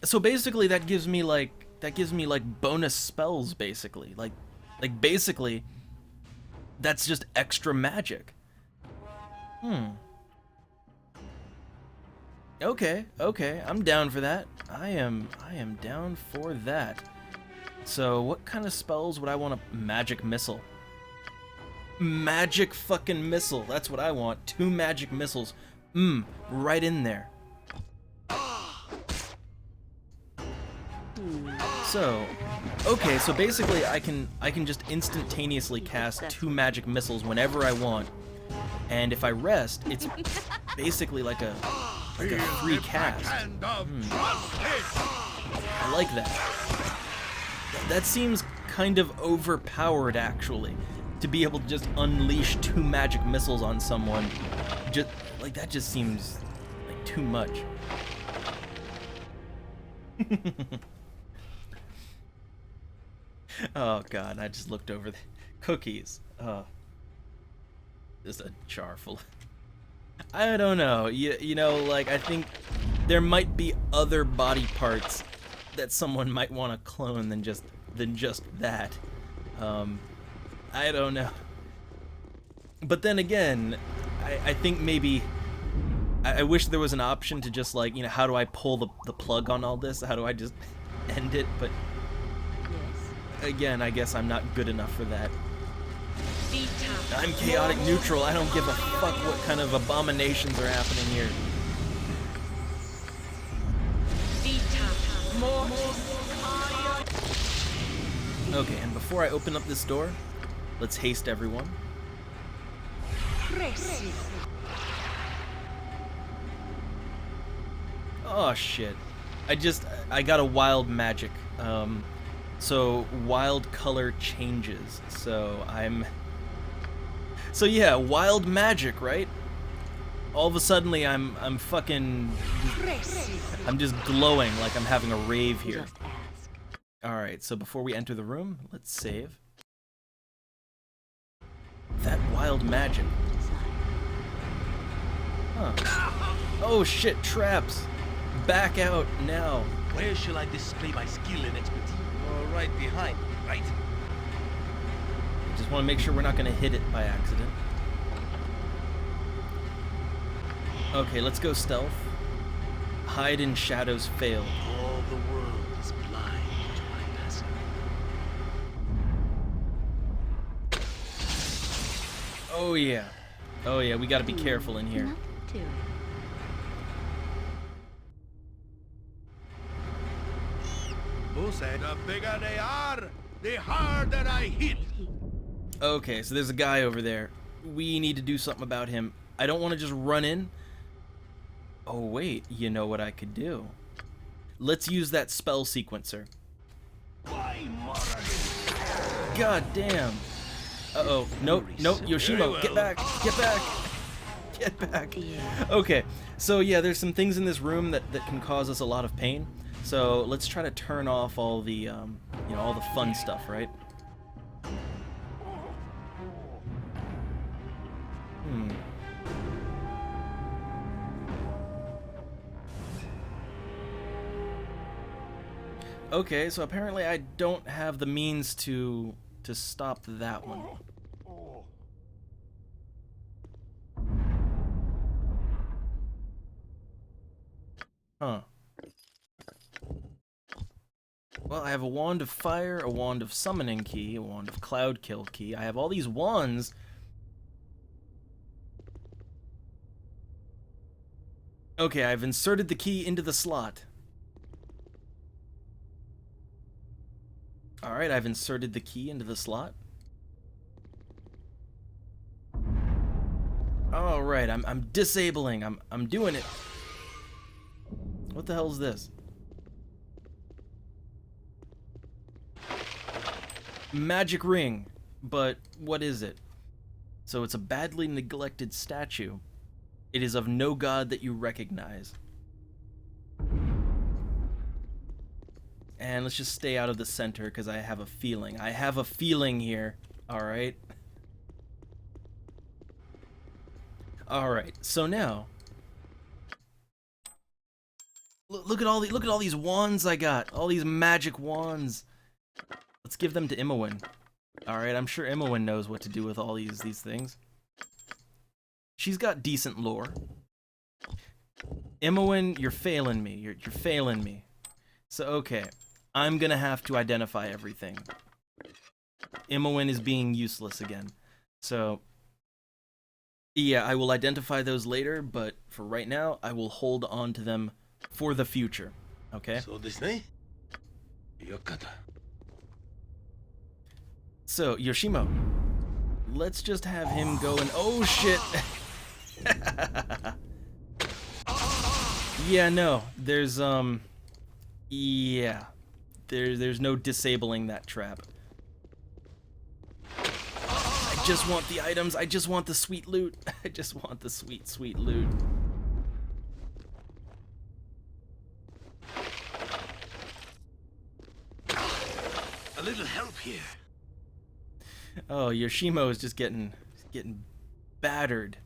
that gives me like bonus spells basically. Like basically that's just extra magic. Okay, I'm down for that. I am down for that. So what kind of spells would I want to magic missile? Magic fucking missile. That's what I want. 2 magic missiles. Right in there. So, okay, so basically I can just instantaneously cast 2 magic missiles whenever I want. And if I rest, it's basically like a free cast. I like that. That seems kind of overpowered, actually, to be able to just unleash 2 magic missiles on someone. That just seems like too much. Oh god, I just looked over the cookies. Just a jar full of... I don't know. You know, like, I think there might be other body parts that someone might want to clone than just that. I don't know. But then again, I think maybe I wish there was an option to just like, you know, how do I pull the plug on all this? How do I just end it? But again, I guess I'm not good enough for that. I'm chaotic neutral. I don't give a fuck what kind of abominations are happening here. Okay, and before I open up this door, let's haste everyone. Oh shit. I got a wild magic. So wild color changes. So yeah, wild magic, right? All of a sudden I'm fucking I'm just glowing like I'm having a rave here. Alright, so before we enter the room, let's save. That wild magic. Huh. Oh shit, traps! Back out now. Where shall I display my skill and expertise? Oh, right behind, right? I just want to make sure we're not going to hit it by accident. Okay, let's go stealth. Hide in shadows failed. All the world is blind to my passing. Oh yeah. Oh yeah, we gotta be careful in here. Who said the bigger they are, the harder I hit? Okay, so there's a guy over there. We need to do something about him. I don't want to just run in. Oh wait, you know what I could do? Let's use that spell sequencer. God damn. Uh-oh. Nope, nope, Yoshimo, get back, get back. Get back. Okay, so yeah, there's some things in this room that can cause us a lot of pain. So let's try to turn off all the, you know, all the fun stuff, right? Okay, so apparently I don't have the means to stop that one. Huh. Well, I have a wand of fire, a wand of summoning key, a wand of cloud kill key. I have all these wands. Okay, I've inserted the key into the slot. Alright, I've inserted the key into the slot. Alright, I'm disabling. I'm doing it. What the hell is this? Magic ring. But what is it? So it's a badly neglected statue. It is of no god that you recognize. And let's just stay out of the center because I have a feeling. I have a feeling here. Alright. Alright, so now look at all these wands I got. All these magic wands. Let's give them to Imowen. Alright, I'm sure Imowen knows what to do with all these things. She's got decent lore. Imowen, you're failing me. You're failing me. So okay, I'm gonna have to identify everything. Imowen is being useless again. So yeah, I will identify those later, but for right now, I will hold on to them for the future. Okay? So this night, Yokata. So, Yoshimo, let's just have him go and... Oh, shit! Yeah, no, there's, yeah. There's no disabling that trap. I just want the items, I just want the sweet loot. I just want the sweet, sweet loot. A little help here. Oh, Yoshimo is just getting battered.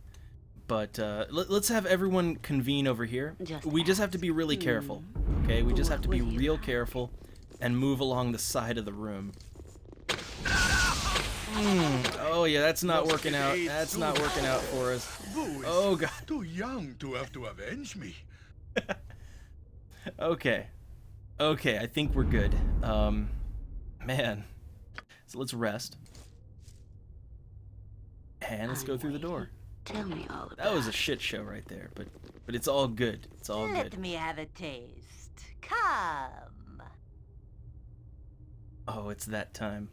But let's have everyone convene over here. We just have to be really careful, okay? We just have to be real careful and move along the side of the room. Oh yeah, that's not working out. That's not working out for us. Oh god. Too young to have to avenge me. Okay. Okay, I think we're good. Man. So let's rest. And let's go through the door. Tell me all about That was a shit show right there, but it's all good. It's all Let good. me have a taste. Come. Oh, it's that time.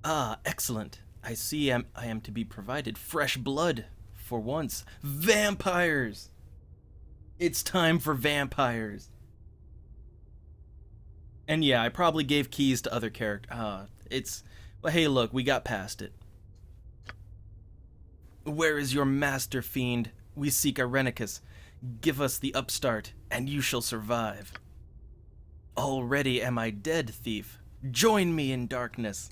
Ah, excellent. I see I am to be provided fresh blood for once. Vampires! It's time for vampires. And yeah, I probably gave keys to other characters. Well, hey, look, we got past it. Where is your master, fiend? We seek Irenicus. Give us the upstart, and you shall survive. Already am I dead, thief. Join me in darkness.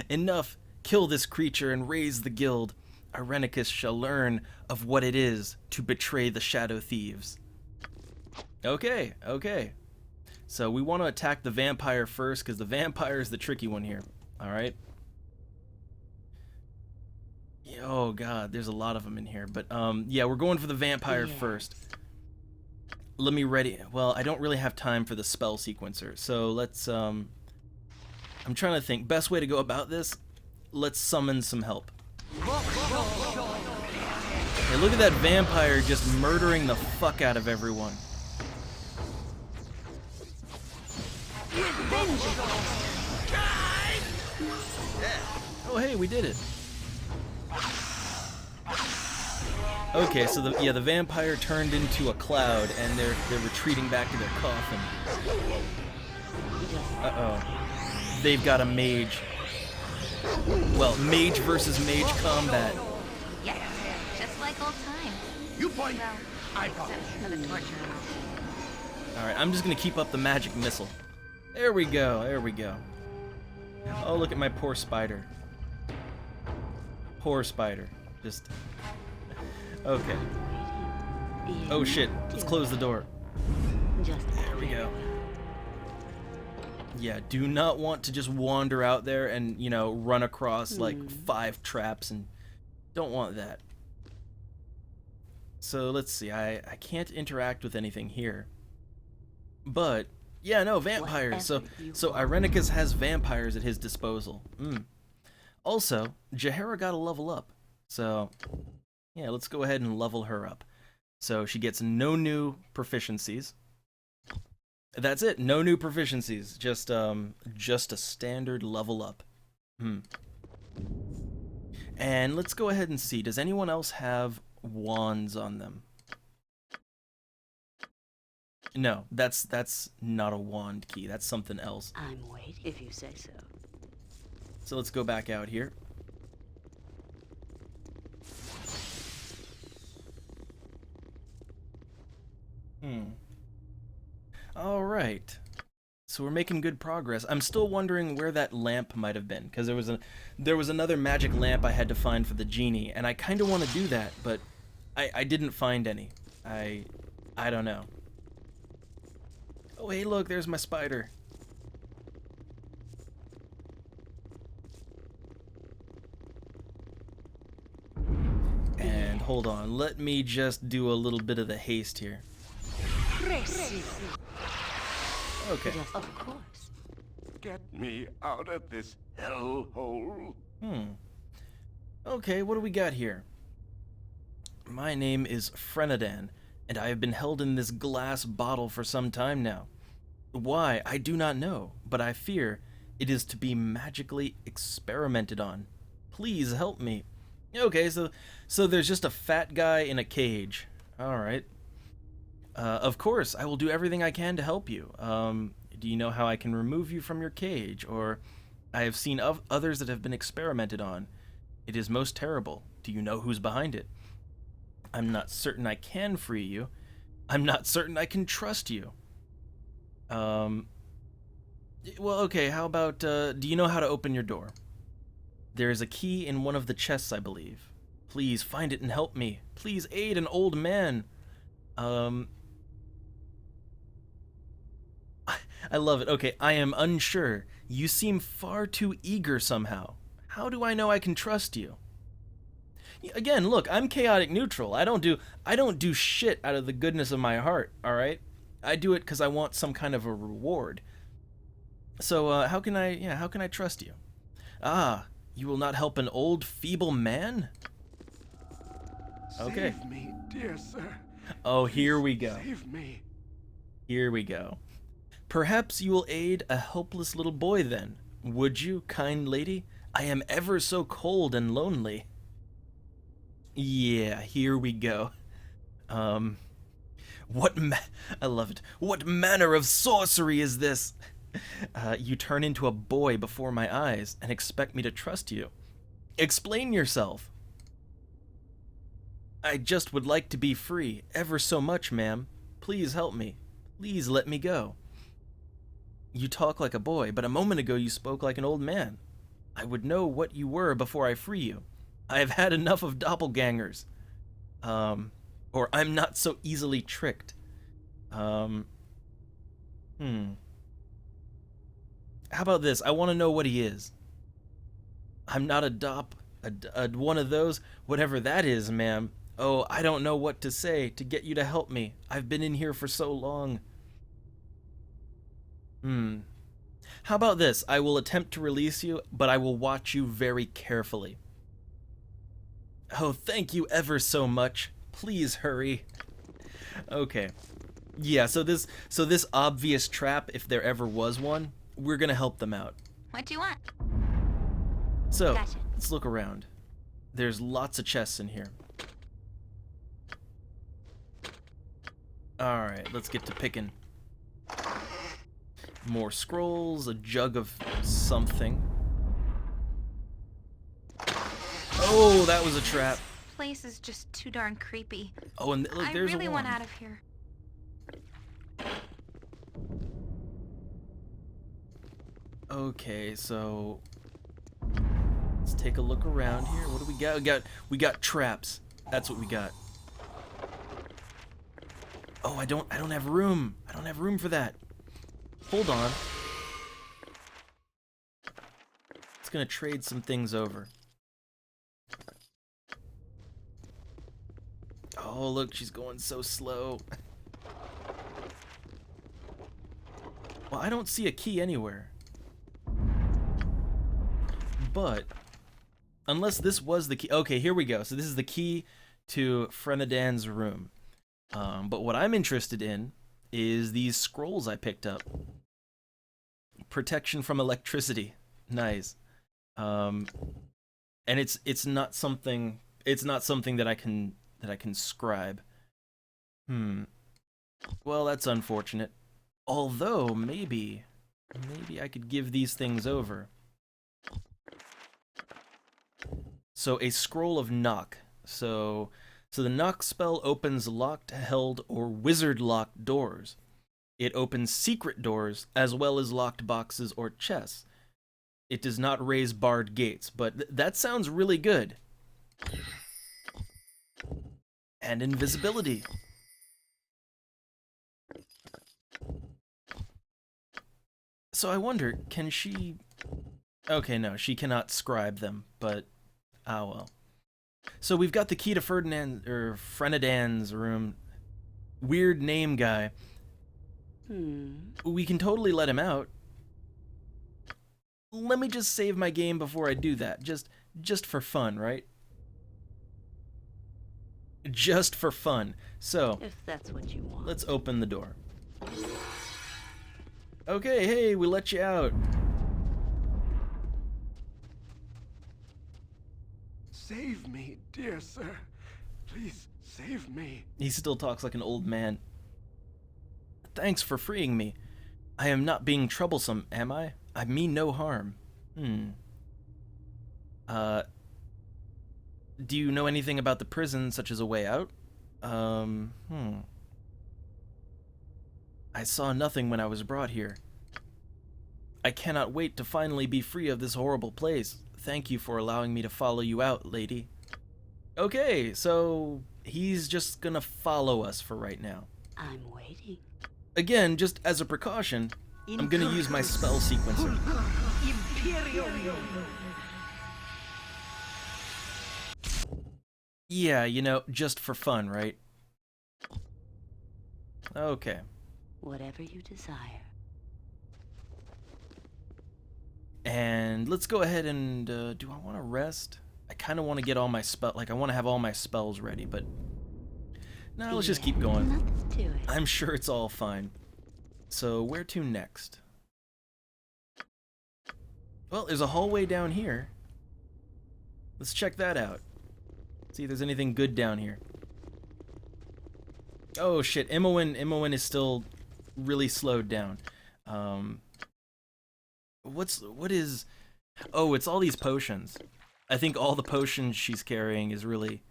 Enough. Kill this creature and raise the guild. Irenicus shall learn of what it is to betray the Shadow Thieves. Okay, okay. So we want to attack the vampire first, because the vampire is the tricky one here. Alright? Oh god, there's a lot of them in here. But, yeah, we're going for the vampire first. Let me ready... Well, I don't really have time for the spell sequencer. So let's, I'm trying to think. Best way to go about this? Let's summon some help. Hey, look at that vampire just murdering the fuck out of everyone. Oh, hey, we did it. Okay, so the vampire turned into a cloud, and they're retreating back to their coffin. Uh-oh. They've got a mage. Well, mage versus mage combat. Yes, just like old times. You point. Well, I point. except for the torture. Alright, I'm just gonna keep up the magic missile. There we go, there we go. Oh, look at my poor spider. Poor spider. Just... Okay. Oh shit, let's close the door. There we go. Yeah, do not want to just wander out there and, you know, run across like 5 traps, and don't want that. So let's see, I can't interact with anything here. But, yeah, no, vampires. So Irenicus has vampires at his disposal. Also, Jaheira got a level up. So, yeah, let's go ahead and level her up. So she gets no new proficiencies. That's it, no new proficiencies. Just a standard level up. And let's go ahead and see, does anyone else have wands on them? No, that's not a wand key. That's something else. I'm waiting if you say so. So let's go back out here. All right. So we're making good progress. I'm still wondering where that lamp might have been, because there was another magic lamp I had to find for the genie, and I kind of want to do that, but I didn't find any. I don't know. Oh, hey, look, there's my spider. And hold on, let me just do a little bit of the haste here. Okay. Of course. Get me out of this hellhole. Okay, what do we got here? My name is Frenadan, and I have been held in this glass bottle for some time now. Why, I do not know, but I fear it is to be magically experimented on. Please help me. Okay, so there's just a fat guy in a cage. Alright. Of course, I will do everything I can to help you. Do you know how I can remove you from your cage? Or, I have seen others that have been experimented on. It is most terrible. Do you know who's behind it? I'm not certain I can free you. I'm not certain I can trust you. Well, okay, how about, do you know how to open your door? There is a key in one of the chests, I believe. Please find it and help me. Please aid an old man. I love it. Okay, I am unsure. You seem far too eager somehow. How do I know I can trust you? Again, look, I'm chaotic neutral. I don't do shit out of the goodness of my heart, all right? I do it because I want some kind of a reward. So how can I trust you? Ah, you will not help an old, feeble man? Okay. Save me, dear sir. Oh, here we go. Save me. Here we go. Perhaps you will aid a helpless little boy then. Would you, kind lady? I am ever so cold and lonely. Yeah, here we go. I love it. What manner of sorcery is this? You turn into a boy before my eyes and expect me to trust you. Explain yourself. I just would like to be free, ever so much, ma'am. Please help me. Please let me go. You talk like a boy, but a moment ago you spoke like an old man. I would know what you were before I free you. I have had enough of doppelgangers. Or I'm not so easily tricked. How about this? I want to know what he is. I'm not a one of those, whatever that is, ma'am. Oh, I don't know what to say to get you to help me. I've been in here for so long. How about this? I will attempt to release you, but I will watch you very carefully. Oh, thank you ever so much. Please hurry. Okay. Yeah, so this obvious trap, if there ever was one, we're gonna help them out. What do you want? So, Gotcha. Let's look around. There's lots of chests in here. Alright, let's get to picking. More scrolls, a jug of something. Oh, that was a trap. This place is just too darn creepy. Oh, and look, there's I really a want wand. out of here. Okay, so let's take a look around here. What do we got? We got traps. That's what we got. Oh, I don't have room. I don't have room for that. Hold on. It's gonna trade some things over. Oh, look, she's going so slow. Well, I don't see a key anywhere. But, unless this was the key. Okay, here we go. So this is the key to Frenadan's room. But what I'm interested in is these scrolls I picked up. Protection from electricity. Nice. And it's not something that I can scribe. Well, that's unfortunate. Although maybe I could give these things over. So a scroll of knock. So the knock spell opens locked, held, or wizard-locked doors. It opens secret doors, as well as locked boxes or chests. It does not raise barred gates, but that sounds really good. And invisibility. So I wonder, can she... Okay, no, she cannot scribe them, but... Ah, well. So we've got the key to Frenadan's room. Weird name guy. We can totally let him out. Let me just save my game before I do that. Just for fun, right? Just for fun. So, if that's what you want. Let's open the door. Okay, hey, we let you out. Save me, dear sir. Please, save me. He still talks like an old man. Thanks for freeing me. I am not being troublesome, am I? I mean no harm. Do you know anything about the prison, such as a way out? I saw nothing when I was brought here. I cannot wait to finally be free of this horrible place. Thank you for allowing me to follow you out, lady. Okay, so he's just gonna follow us for right now. I'm waiting. Again, just as a precaution, I'm gonna use my spell sequencer. Yeah, you know, just for fun, right? Okay. Whatever you desire. And let's go ahead and, do I want to rest? I kind of want to get all my I want to have all my spells ready, but no, let's just keep going. Nothing to it. I'm sure it's all fine. So, where to next? Well, there's a hallway down here. Let's check that out. See if there's anything good down here. Oh shit, Imoen is still really slowed down. What is... Oh, it's all these potions. I think all the potions she's carrying is really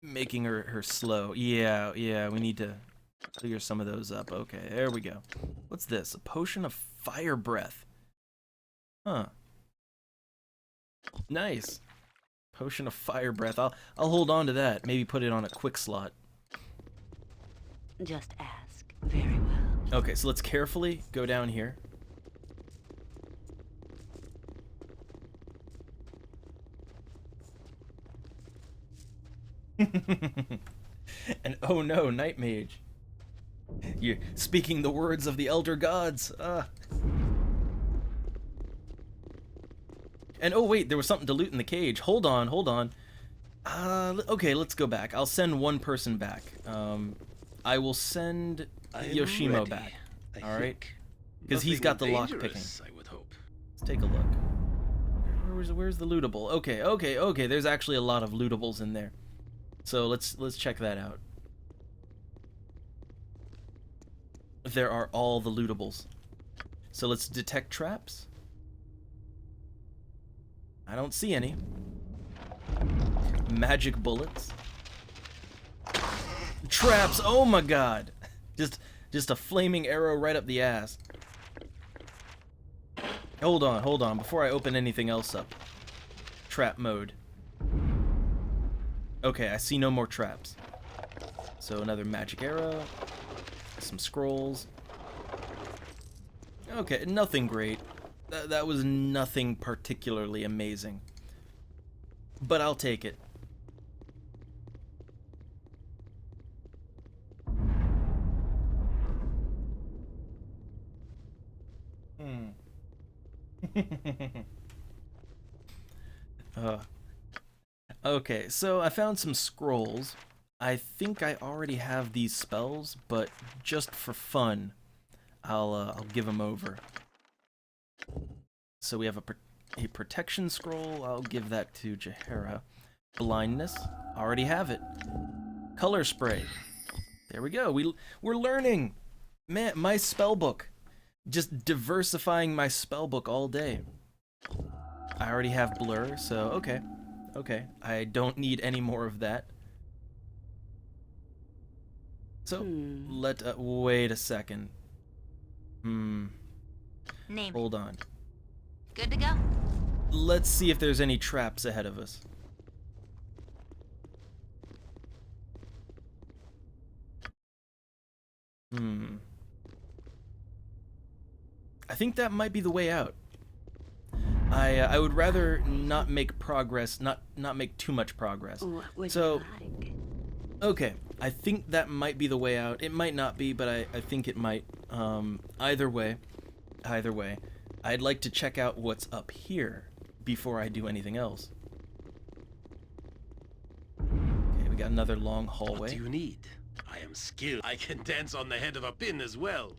making her slow. Yeah, we need to clear some of those up. Okay, there we go. What's this? A potion of fire breath. Huh. Nice. Potion of fire breath. I'll hold on to that. Maybe put it on a quick slot. Just ask. Very well. Okay, so let's carefully go down here. And oh no, Night Mage. You're speaking the words of the Elder Gods. And oh wait, there was something to loot in the cage. Hold on. Okay, let's go back. I'll send one person back. I will send Yoshimo back. All right, because he's got the lock picking. I would hope. Let's take a look. Where's the lootable? Okay. There's actually a lot of lootables in there. So let's check that out. There are all the lootables. So let's detect traps. I don't see any. Magic bullets. Traps, oh my god. Just a flaming arrow right up the ass. Hold on, before I open anything else up. Trap mode. Okay, I see no more traps. So another magic arrow. Some scrolls. Okay, nothing great. That was nothing particularly amazing. But I'll take it. Okay, so I found some scrolls. I think I already have these spells, but just for fun, I'll give them over. So we have a protection scroll. I'll give that to Jahara. Blindness. Already have it. Color spray. There we go. We're learning. Man, my spell book. Just diversifying my spell book all day. I already have blur, so okay. Okay. I don't need any more of that. So wait a second. Name. Hold on. Good to go? Let's see if there's any traps ahead of us. I think that might be the way out. I would rather not make progress, not make too much progress. So, okay, I think that might be the way out. It might not be, but I think it might. Either way, I'd like to check out what's up here before I do anything else. Okay, we got another long hallway. What do you need? I am skilled. I can dance on the head of a pin as well.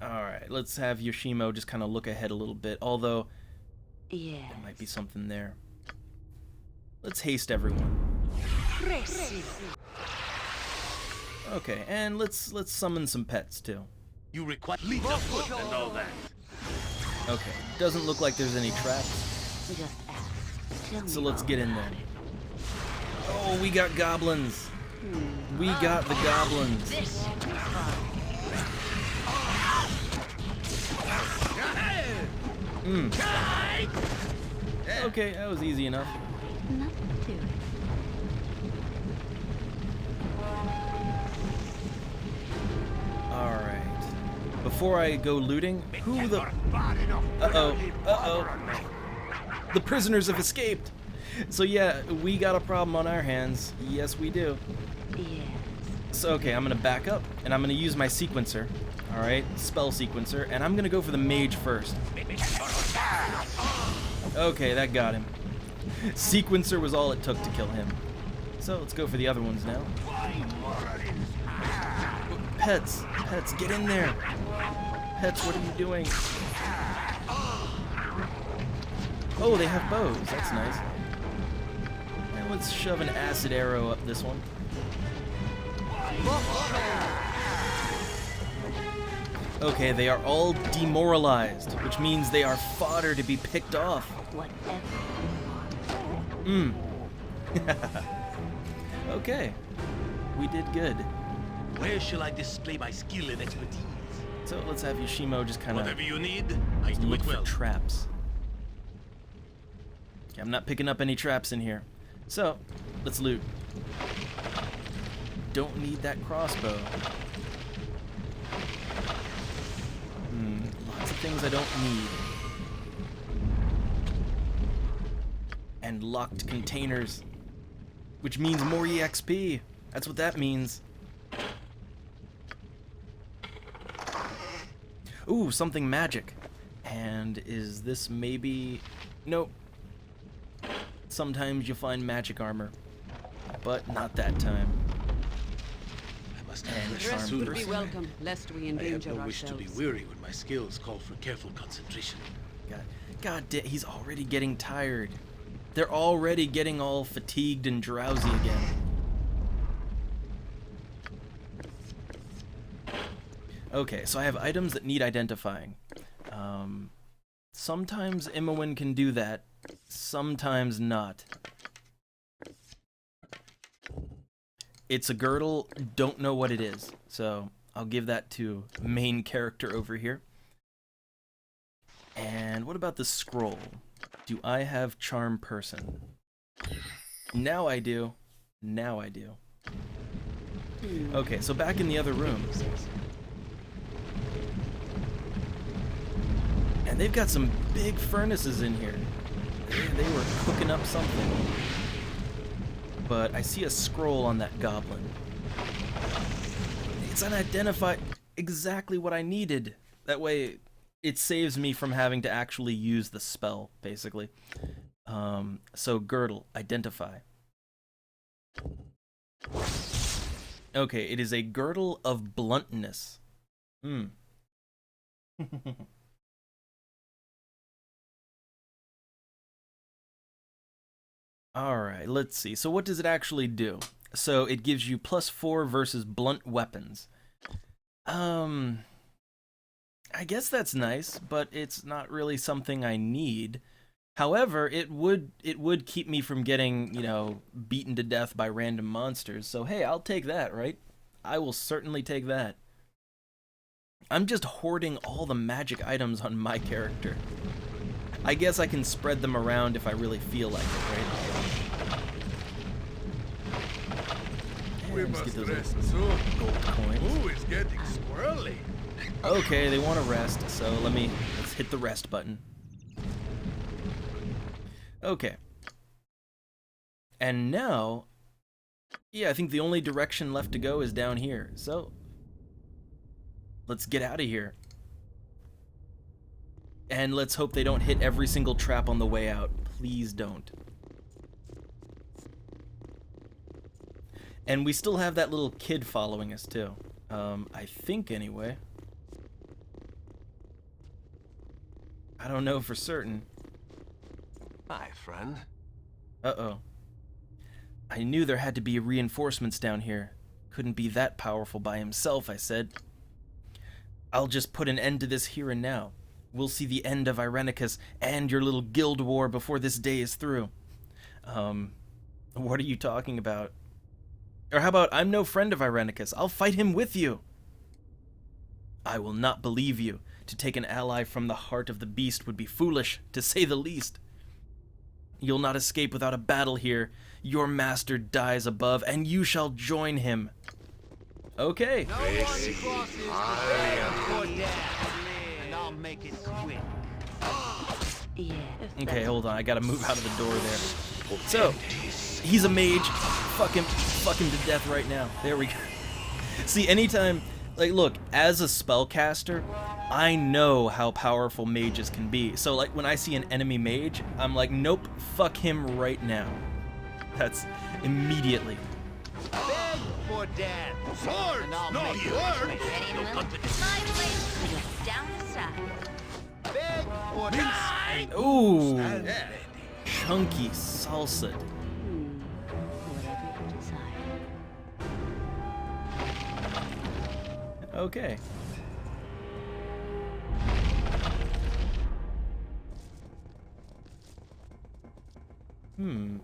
Alright, let's have Yoshimo just kind of look ahead a little bit, although there might be something there. Let's haste everyone. Okay, and let's summon some pets too. You require fleet of foot and all that. Okay, doesn't look like there's any traps. Just ask. So let's get in there. Oh, we got goblins. We got the goblins. Okay, that was easy enough. Nothing to it. Alright. Before I go looting, who the... Uh-oh. The prisoners have escaped! So yeah, we got a problem on our hands. Yes, we do. Yes. So okay, I'm gonna back up, and I'm gonna use my sequencer. All right, spell sequencer, and I'm gonna go for the mage first. Okay, that got him. Sequencer was all it took to kill him. So let's go for the other ones now. Pets, get in there. Pets, what are you doing? Oh, they have bows. That's nice. And let's shove an acid arrow up this one. Okay, they are all demoralized, which means they are fodder to be picked off. Whatever. Okay, we did good. Where shall I display my skill and expertise? So let's have Yoshimo just kind of Whatever you need, I do look it well. for traps. Okay, I'm not picking up any traps in here. So, let's loot. Don't need that crossbow. Lots of things I don't need. And locked containers. Which means more EXP. That's what that means. Ooh, something magic. And is this maybe... Nope. Sometimes you find magic armor. But not that time. I must And have charm Rest would be person. welcome, lest we I have endanger no wish to ourselves. be weary when my skills call for careful concentration. God damn, he's already getting tired. They're already getting all fatigued and drowsy again. Okay, so I have items that need identifying. Sometimes Imowen can do that, sometimes not. It's a girdle, don't know what it is, so I'll give that to main character over here. And what about the scroll? Do I have charm person? Now I do. Now I do. Okay, so back in the other room. And they've got some big furnaces in here. They were cooking up something. But I see a scroll on that goblin. It's unidentified. Exactly what I needed. That way, it saves me from having to actually use the spell, basically. So girdle, identify. Okay, it is a girdle of bluntness. Alright, let's see. So what does it actually do? So it gives you +4 versus blunt weapons. I guess that's nice, but it's not really something I need. However, it would keep me from getting, you know, beaten to death by random monsters. So hey, I'll take that, right? I will certainly take that. I'm just hoarding all the magic items on my character. I guess I can spread them around if I really feel like it, right? We And let's must get those rest soon. gold coins. Ooh, it's getting squirrely. Okay, they want to rest, so let's hit the rest button. Okay. And now, yeah, I think the only direction left to go is down here. So, let's get out of here. And let's hope they don't hit every single trap on the way out. Please don't. And we still have that little kid following us, too. I think, anyway. I don't know for certain. Hi, friend. Uh-oh. I knew there had to be reinforcements down here. Couldn't be that powerful by himself, I said. I'll just put an end to this here and now. We'll see the end of Irenicus and your little guild war before this day is through. What are you talking about? Or how about, I'm no friend of Irenicus. I'll fight him with you. I will not believe you. To take an ally from the heart of the beast would be foolish, to say the least. You'll not escape without a battle here. Your master dies above, and you shall join him. Okay. No one crosses the and I'll make it quick. Yeah. Okay, hold on. I gotta move out of the door there. So, he's a mage. Fuck him to death right now. There we go. See, anytime, like, look, as a spellcaster, I know how powerful mages can be. So, like, when I see an enemy mage, I'm like, nope, fuck him right now. That's immediately. Beg for dad. Swords, no yours. Ready and willing? My place, down the side. Beg for dad. Ooh, Stand ready. chunky salsa. Whatever you desire. Okay.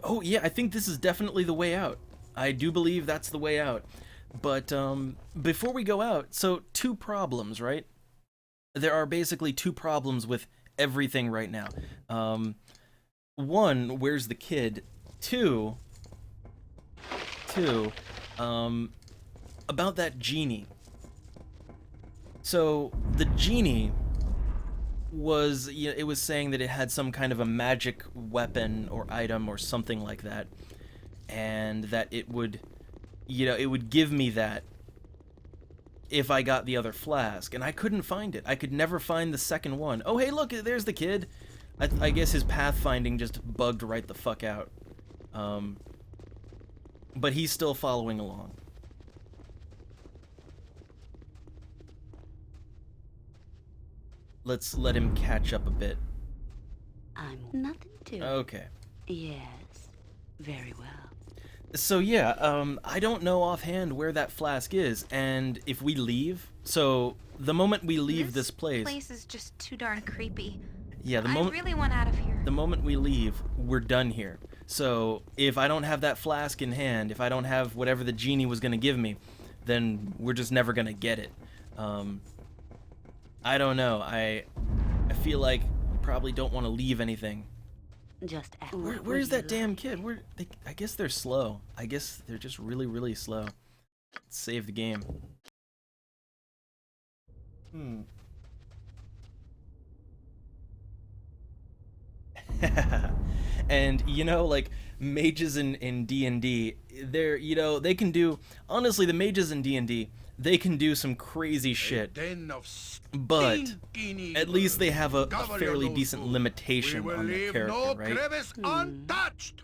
Oh, yeah, I think this is definitely the way out. I do believe that's the way out. But, before we go out, so 2 problems, right? There are basically 2 problems with everything right now. 1, where's the kid? 2, about that genie. So, the genie was, you know, it was saying that it had some kind of a magic weapon or item or something like that, and that it would, you know, it would give me that if I got the other flask, and I couldn't find it. I could never find the second one. Oh, hey, look, there's the kid. I guess his pathfinding just bugged right the fuck out. But he's still following along. Let's let him catch up a bit. I'm nothing to it. Okay. Yes, very well. So yeah, I don't know offhand where that flask is, and if we leave, so the moment we leave this place... This place is just too darn creepy. Yeah, I really want out of here. The moment we leave, we're done here. So if I don't have that flask in hand, if I don't have whatever the genie was gonna give me, then we're just never gonna get it. I don't know. I feel like we probably don't want to leave anything. Just act. Where's that damn kid? I guess they're slow. I guess they're just really, really slow. Let's save the game. And, you know, like, mages in D&D, they're, you know, they can do... Honestly, the mages in D&D, they can do some crazy shit. But at least they have a fairly decent limitation on their character, right? Untouched.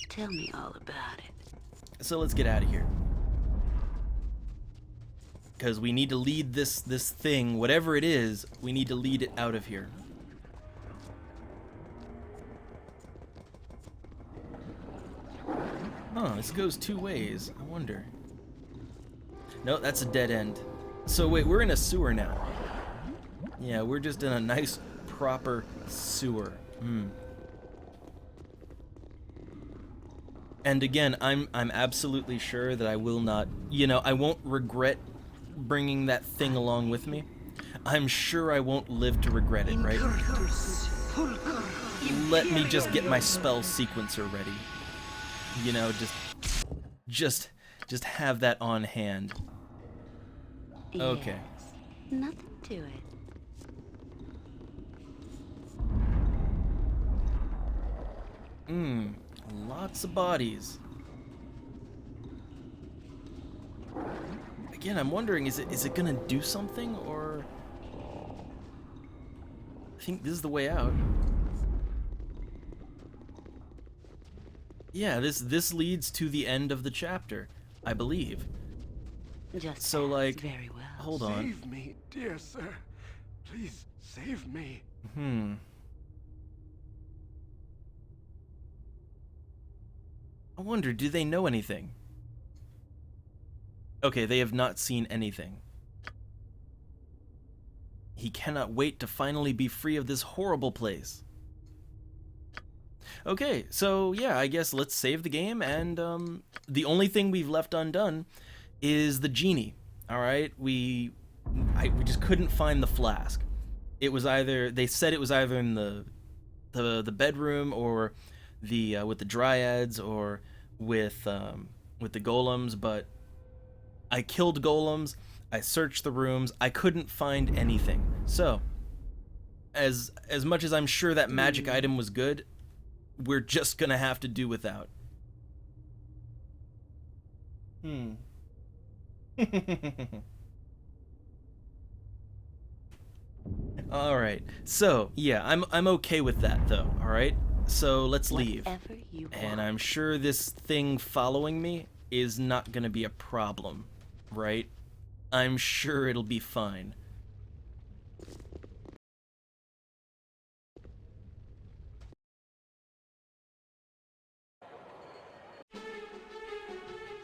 Tell me all about it. So let's get out of here. Because we need to lead this thing, whatever it is, we need to lead it out of here. Huh, this goes 2 ways. I wonder. No, that's a dead end. So wait, we're in a sewer now. Yeah, we're just in a nice, proper sewer. And again, I'm absolutely sure that I will not, you know, I won't regret bringing that thing along with me. I'm sure I won't live to regret it, right? Let me just get my spell sequencer ready. You know, just have that on hand. Okay. Yes, nothing to it. Lots of bodies. Again, I'm wondering, is it gonna do something, or... I think this is the way out. Yeah, this leads to the end of the chapter, I believe. Just so, like, very well. Hold on. Save me, dear sir. Please, save me. I wonder, do they know anything? Okay, they have not seen anything. He cannot wait to finally be free of this horrible place. Okay, so yeah, I guess let's save the game, and the only thing we've left undone is the genie. All right, we just couldn't find the flask. It was either, they said it was either in the bedroom, or the with the dryads, or with the golems, but I killed golems, I searched the rooms, I couldn't find anything. So as much as I'm sure that magic item was good, we're just gonna have to do without. All right. So, yeah, I'm okay with that though, all right? So, let's leave. Whatever you And want. I'm sure this thing following me is not going to be a problem, right? I'm sure it'll be fine.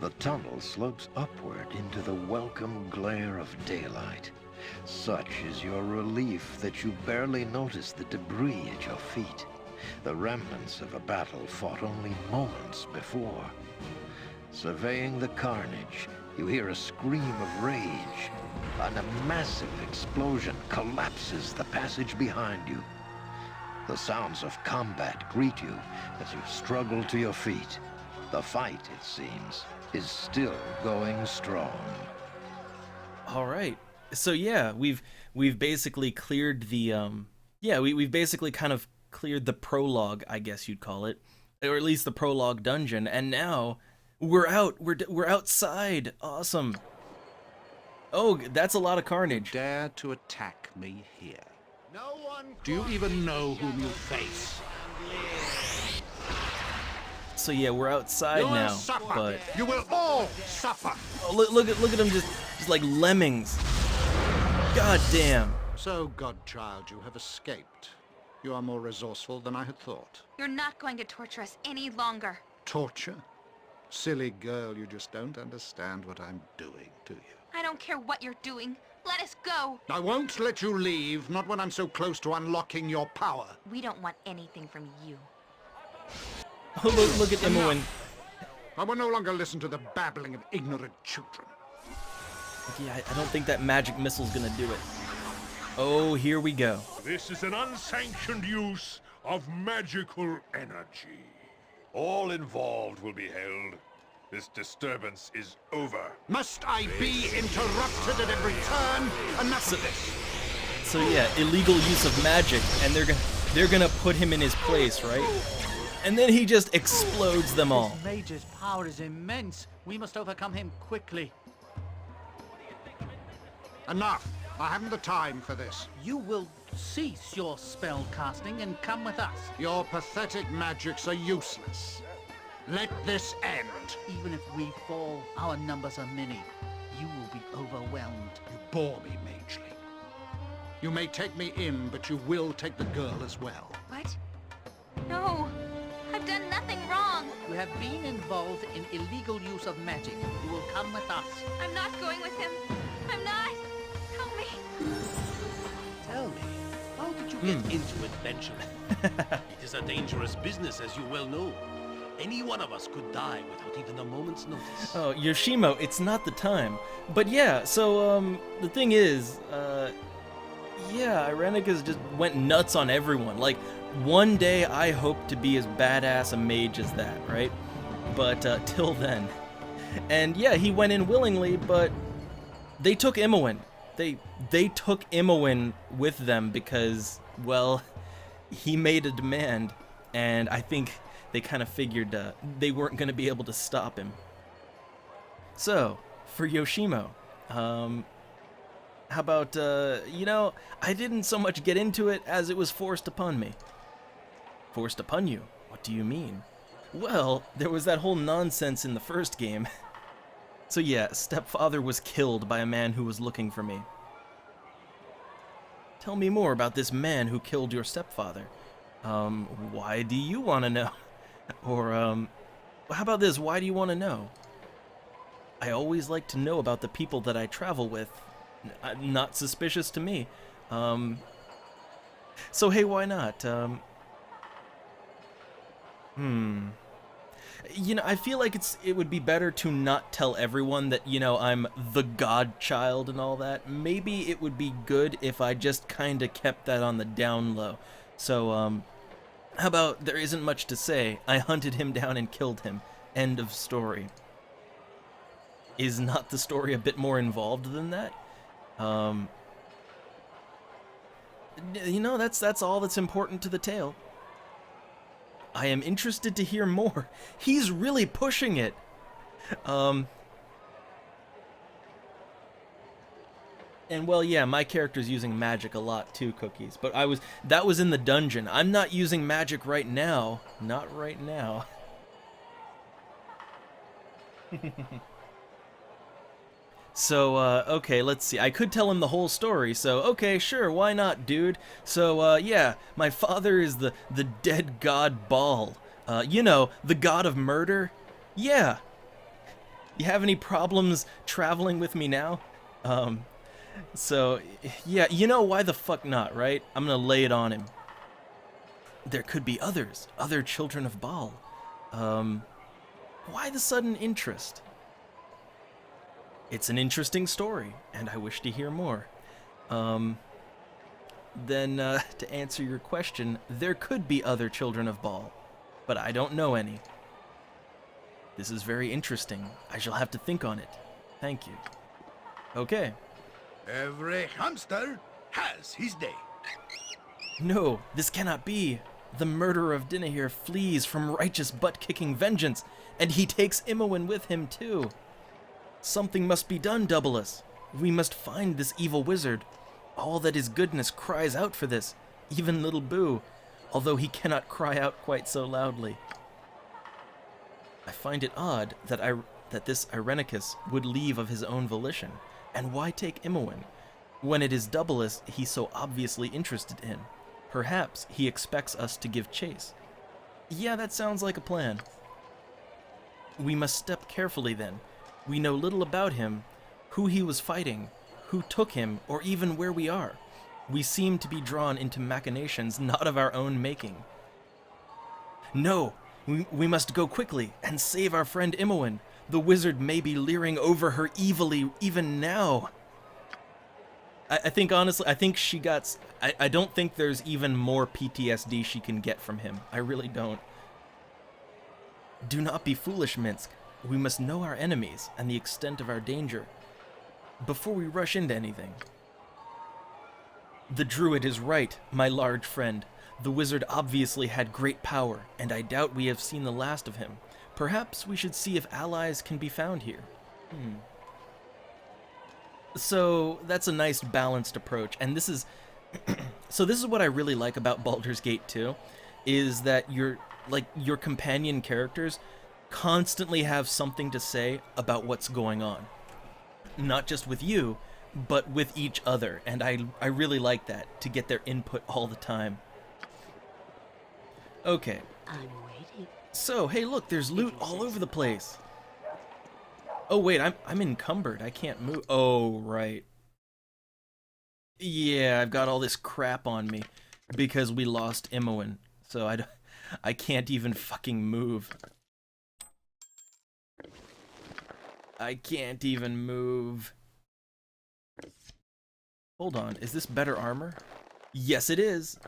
The tunnel slopes upward into the welcome glare of daylight. Such is your relief that you barely notice the debris at your feet, the remnants of a battle fought only moments before. Surveying the carnage, you hear a scream of rage, and a massive explosion collapses the passage behind you. The sounds of combat greet you as you struggle to your feet. The fight, it seems, is still going strong. All right. So yeah, we've basically cleared the we've basically kind of cleared the prologue, I guess you'd call it, or at least the prologue dungeon, and now we're out. We're outside. Awesome. Oh, that's a lot of carnage. Dare to attack me here. Do you even know whom you face? So yeah, we're outside now, suffer. but You will all suffer. oh, look at them just like lemmings. God damn. So, godchild, you have escaped. You are more resourceful than I had thought. You're not going to torture us any longer. Torture? Silly girl, you just don't understand what I'm doing, do you? I don't care what you're doing. Let us go. I won't let you leave, not when I'm so close to unlocking your power. We don't want anything from you. Oh, look at Imoen. I will no longer listen to the babbling of ignorant children. Yeah, I don't think that magic missile's gonna do it. Oh, here we go. This is an unsanctioned use of magical energy. All involved will be held. This disturbance is over. Must I be interrupted at every turn? Enough of this. So yeah, illegal use of magic, and they're gonna put him in his place, right? And then he just explodes them all. This mage's power is immense. We must overcome him quickly. Enough. I haven't the time for this. You will cease your spell casting and come with us. Your pathetic magics are useless. Let this end. Even if we fall, our numbers are many. You will be overwhelmed. You bore me, Magely. You may take me in, but you will take the girl as well. What? No. I've done nothing wrong. You have been involved in illegal use of magic. You will come with us. I'm not going with him. I'm not. Help me. Tell me, how did you get into it, Benjamin? It is a dangerous business, as you well know. Any one of us could die without even a moment's notice. Oh, Yoshimo, it's not the time. But yeah, so the thing is, yeah, Irenicus just went nuts on everyone. Like, one day I hope to be as badass a mage as that, right? But till then. And yeah, he went in willingly, but they took Imoen. They took Imoen with them because, well, he made a demand, and I think they kind of figured they weren't going to be able to stop him. So, for Yoshimo, how about, you know, I didn't so much get into it as it was forced upon me. Forced upon you? What do you mean? Well, there was that whole nonsense in the first game. So yeah, stepfather was killed by a man who was looking for me. Tell me more about this man who killed your stepfather. Why do you want to know? Or, how about this? Why do you want to know? I always like to know about the people that I travel with. Not suspicious to me. So hey, why not? You know, I feel like it would be better to not tell everyone that, you know, I'm the godchild and all that. Maybe it would be good if I just kind of kept that on the down low. So, how about there isn't much to say? I hunted him down and killed him. End of story. Is not the story a bit more involved than that? You know, that's all that's important to the tale. I am interested to hear more. He's really pushing it. And well, yeah, my character's using magic a lot too, Cookies. But that was in the dungeon. I'm not using magic right now. Not right now. So, okay, let's see. I could tell him the whole story, so, okay, sure, why not, dude? So, yeah, my father is the dead god Baal. You know, the god of murder? Yeah. You have any problems traveling with me now? So, yeah, you know, why the fuck not, right? I'm gonna lay it on him. There could be others, other children of Baal. Why the sudden interest? It's an interesting story, and I wish to hear more. Then, to answer your question, there could be other children of Baal, but I don't know any. This is very interesting. I shall have to think on it. Thank you. Okay. Every hamster has his day. No, this cannot be. The murderer of Dinahir flees from righteous butt-kicking vengeance, and he takes Imoen with him, too. Something must be done, Doubleus. We must find this evil wizard. All that is goodness cries out for this, even little Boo, although he cannot cry out quite so loudly. I find it odd that this Irenicus would leave of his own volition, and why take Imoen, when it is Doubleus he's so obviously interested in. Perhaps he expects us to give chase. Yeah, that sounds like a plan. We must step carefully then. We know little about him, who he was fighting, who took him, or even where we are. We seem to be drawn into machinations not of our own making. No, we must go quickly and save our friend Imoen. The wizard may be leering over her evilly even now. I think, honestly, I think she got... I don't think there's even more PTSD she can get from him. I really don't. Do not be foolish, Minsk. We must know our enemies and the extent of our danger before we rush into anything. The druid is right, my large friend. The wizard obviously had great power, and I doubt we have seen the last of him. Perhaps we should see if allies can be found here. So that's a nice balanced approach, and this is so this is what I really like about Baldur's Gate 2, is that your companion characters constantly have something to say about what's going on. Not just with you, but with each other, and I really like that, to get their input all the time. Okay. I'm waiting. So, hey look, there's loot all over the place. Oh wait, I'm encumbered. I can't move. Oh, right. Yeah, I've got all this crap on me because we lost Imoen. So I can't even fucking move. I can't even move. Hold on, is this better armor? Yes, it is.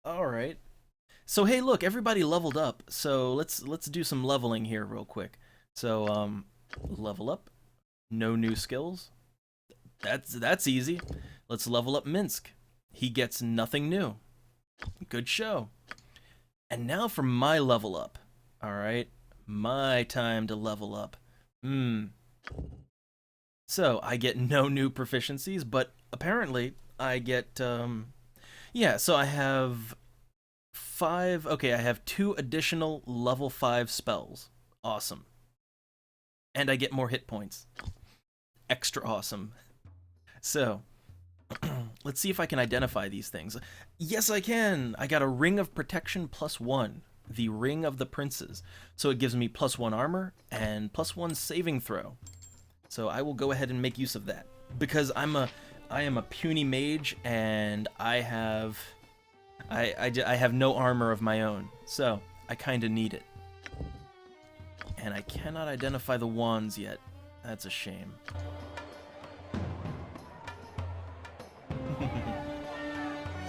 All right. So hey, look, everybody leveled up. So let's do some leveling here real quick. So level up. No new skills. That's easy. Let's level up Minsk. He gets nothing new. Good show. And now for my level up. All right, my time to level up. So I get no new proficiencies, but apparently I get yeah. So I have 5. Okay, I have 2 additional level 5 spells. Awesome. And I get more hit points. Extra awesome. So, let's see if I can identify these things. Yes, I can! I got a Ring of Protection +1. The Ring of the Princes. So it gives me +1 armor and +1 saving throw. So I will go ahead and make use of that. Because I am a puny mage, and I have no armor of my own. So, I kinda need it. And I cannot identify the wands yet. That's a shame.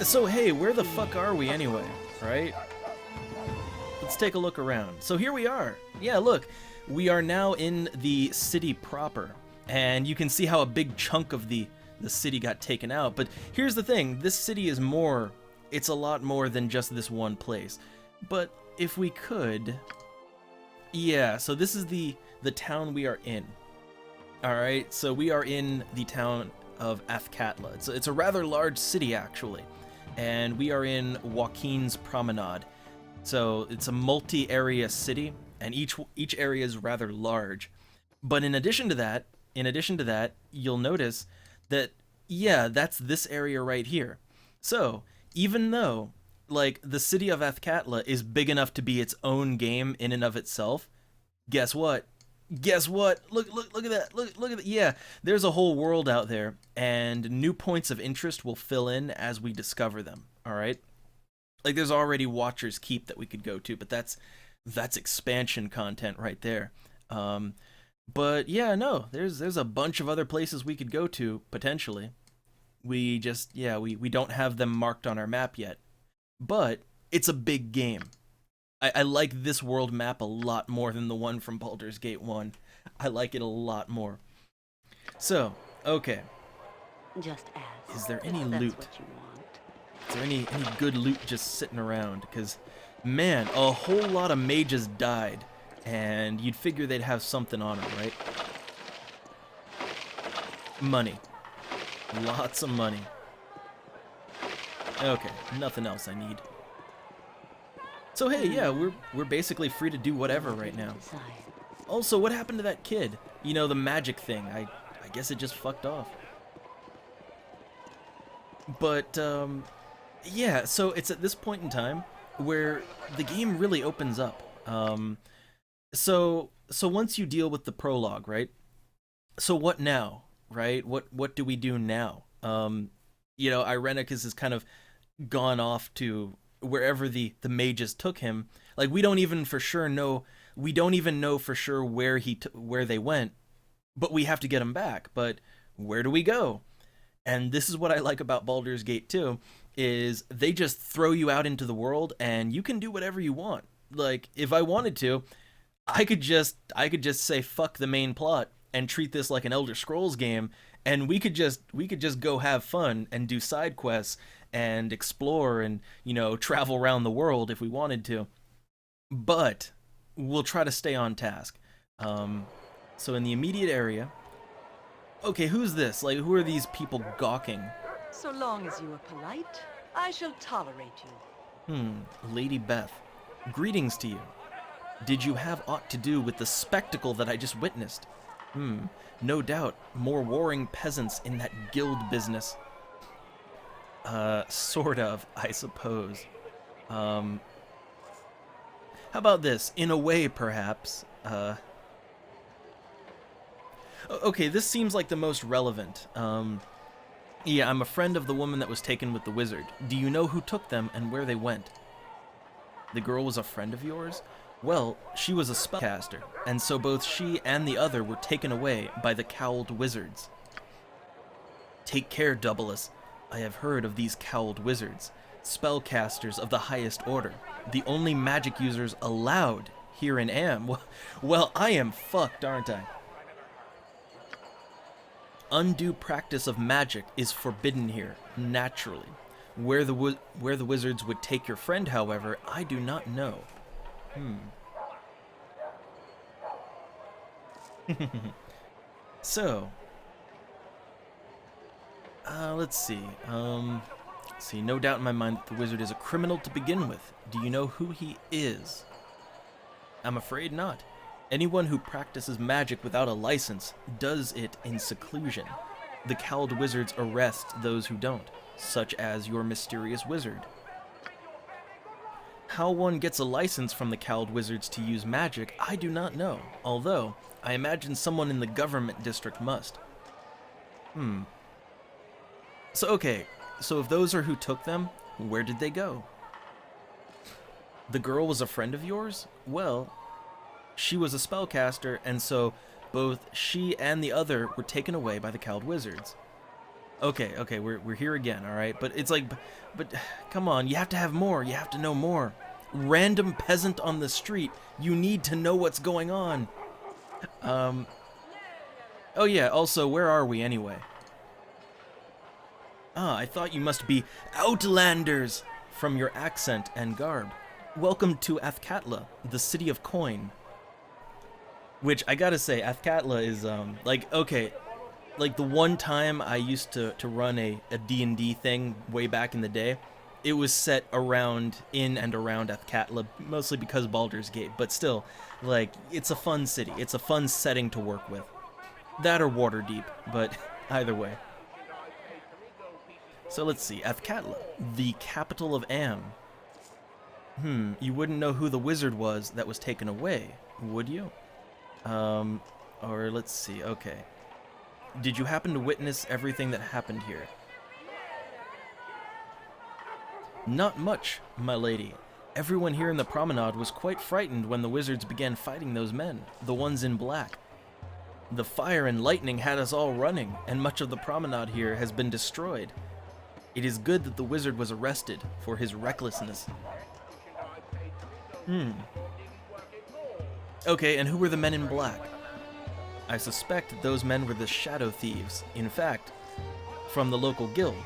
So hey, where the fuck are we anyway, right? Let's take a look around. So here we are. Yeah, look, we are now in the city proper, and you can see how a big chunk of the city got taken out. But here's the thing, this city is more, it's a lot more than just this one place. But if we could... Yeah, so this is the town we are in. Alright, so we are in the town of Athkatla. It's a rather large city, actually. And we are in Joaquin's Promenade. So it's a multi-area city, and each area is rather large. But in addition to that, you'll notice that, yeah, that's this area right here. So, even though, like, the city of Athkatla is big enough to be its own game in and of itself, guess what? Guess what? Look at that. Look at that. Yeah, there's a whole world out there, and new points of interest will fill in as we discover them, all right? Like, there's already Watcher's Keep that we could go to, but that's expansion content right there. But yeah, no, there's a bunch of other places we could go to, potentially. We just, yeah, we don't have them marked on our map yet. But it's a big game. I like this world map a lot more than the one from Baldur's Gate 1. I like it a lot more. So, okay. Just ask. Is there any That's loot? what you want. Is there any good loot just sitting around? Because, man, a whole lot of mages died, and you'd figure they'd have something on them, right? Money. Lots of money. Okay, nothing else I need. So hey, yeah, we're basically free to do whatever right now. Also, what happened to that kid? You know, the magic thing. I guess it just fucked off. But yeah, so it's at this point in time where the game really opens up. So once you deal with the prologue, right? So what now, right? What do we do now? You know, Irenicus has kind of gone off to wherever the mages took him. Like, we don't even know for sure where they went, but we have to get them back. But where do we go? And this is what I like about Baldur's Gate 2, is they just throw you out into the world and you can do whatever you want. Like, if I wanted to, I could just say fuck the main plot and treat this like an Elder Scrolls game, and we could just go have fun and do side quests and explore and, you know, travel around the world if we wanted to. But we'll try to stay on task. So in the immediate area... Okay, who's this? Like, who are these people gawking? So long as you are polite, I shall tolerate you. Lady Beth. Greetings to you. Did you have aught to do with the spectacle that I just witnessed? No doubt, more warring peasants in that guild business. Sort of, I suppose. How about this? In a way, perhaps. Okay, this seems like the most relevant. Yeah, I'm a friend of the woman that was taken with the wizard. Do you know who took them and where they went? The girl was a friend of yours? Well, she was a spellcaster, and so both she and the other were taken away by the cowled wizards. Take care, Doublus. I have heard of these cowled wizards, spellcasters of the highest order, the only magic users allowed here in Am. Well, I am fucked, aren't I? Undue practice of magic is forbidden here, naturally. Where the wizards would take your friend, however, I do not know. So, let's see. No doubt in my mind that the wizard is a criminal to begin with. Do you know who he is? I'm afraid not. Anyone who practices magic without a license does it in seclusion. The cowled wizards arrest those who don't, such as your mysterious wizard. How one gets a license from the cowled wizards to use magic, I do not know, although I imagine someone in the government district must. So okay, so if those are who took them, where did they go? The girl was a friend of yours? Well, she was a spellcaster, and so both she and the other were taken away by the cowled wizards. Okay, we're here again, all right? But it's like, but come on, you have to have more. You have to know more. Random peasant on the street. You need to know what's going on. Oh yeah, also, where are we anyway? Ah, I thought you must be Outlanders from your accent and garb. welcome to Athkatla, the city of coin. Which, I gotta say, Athkatla is, like, okay, like the one time I used to run a D&D thing way back in the day, it was set around, in and around Athkatla, mostly because Baldur's Gate, but still, like, it's a fun city. It's a fun setting to work with. That or Waterdeep, but either way. So let's see, Athkatla, the capital of Am. You wouldn't know who the wizard was that was taken away, would you? Or let's see, okay. Did you happen to witness everything that happened here? Not much, my lady. Everyone here in the promenade was quite frightened when the wizards began fighting those men, the ones in black. The fire and lightning had us all running, and much of the promenade here has been destroyed. It is good that the wizard was arrested for his recklessness. Okay, and who were the men in black? I suspect that those men were the shadow thieves. In fact, from the local guild.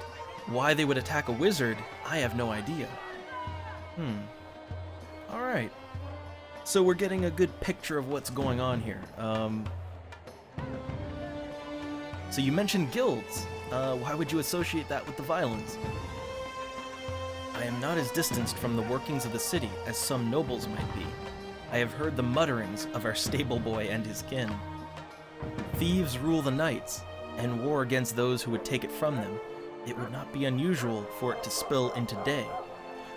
Why they would attack a wizard, I have no idea. Alright. So we're getting a good picture of what's going on here. So you mentioned guilds. Why would you associate that with the violence? I am not as distanced from the workings of the city as some nobles might be. I have heard the mutterings of our stable boy and his kin. Thieves rule the nights, and war against those who would take it from them. It would not be unusual for it to spill into day.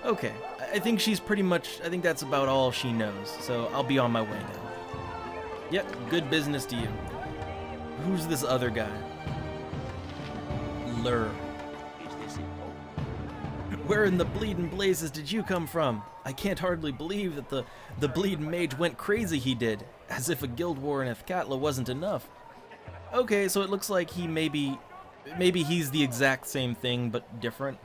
Okay, I think she's pretty much, I think that's about all she knows, so I'll be on my way now. Yep, good business to you. Who's this other guy? Lur. Where in the bleeding blazes did you come from? I can't hardly believe that the bleeding mage went crazy he did, as if a guild war in Athkatla wasn't enough. Okay, so it looks like he maybe he's the exact same thing, but different.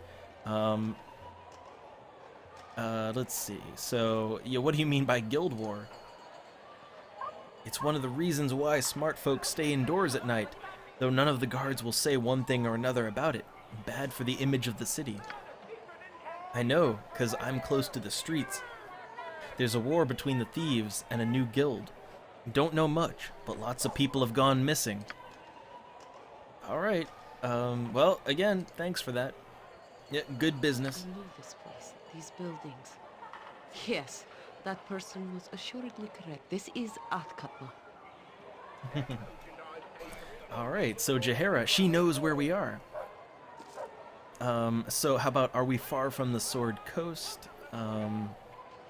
Let's see. So, yeah, what do you mean by guild war? It's one of the reasons why smart folks stay indoors at night, though none of the guards will say one thing or another about it. Bad for the image of the city. I know, 'cause I'm close to the streets. There's a war between the thieves and a new guild. Don't know much, but lots of people have gone missing. Alright, well, again, thanks for that. Yeah, good business. I know this place, these buildings. Yes, that person was assuredly correct. This is Athkatla. Alright, so Jaheira, she knows where we are. So how about, are we far from the Sword Coast?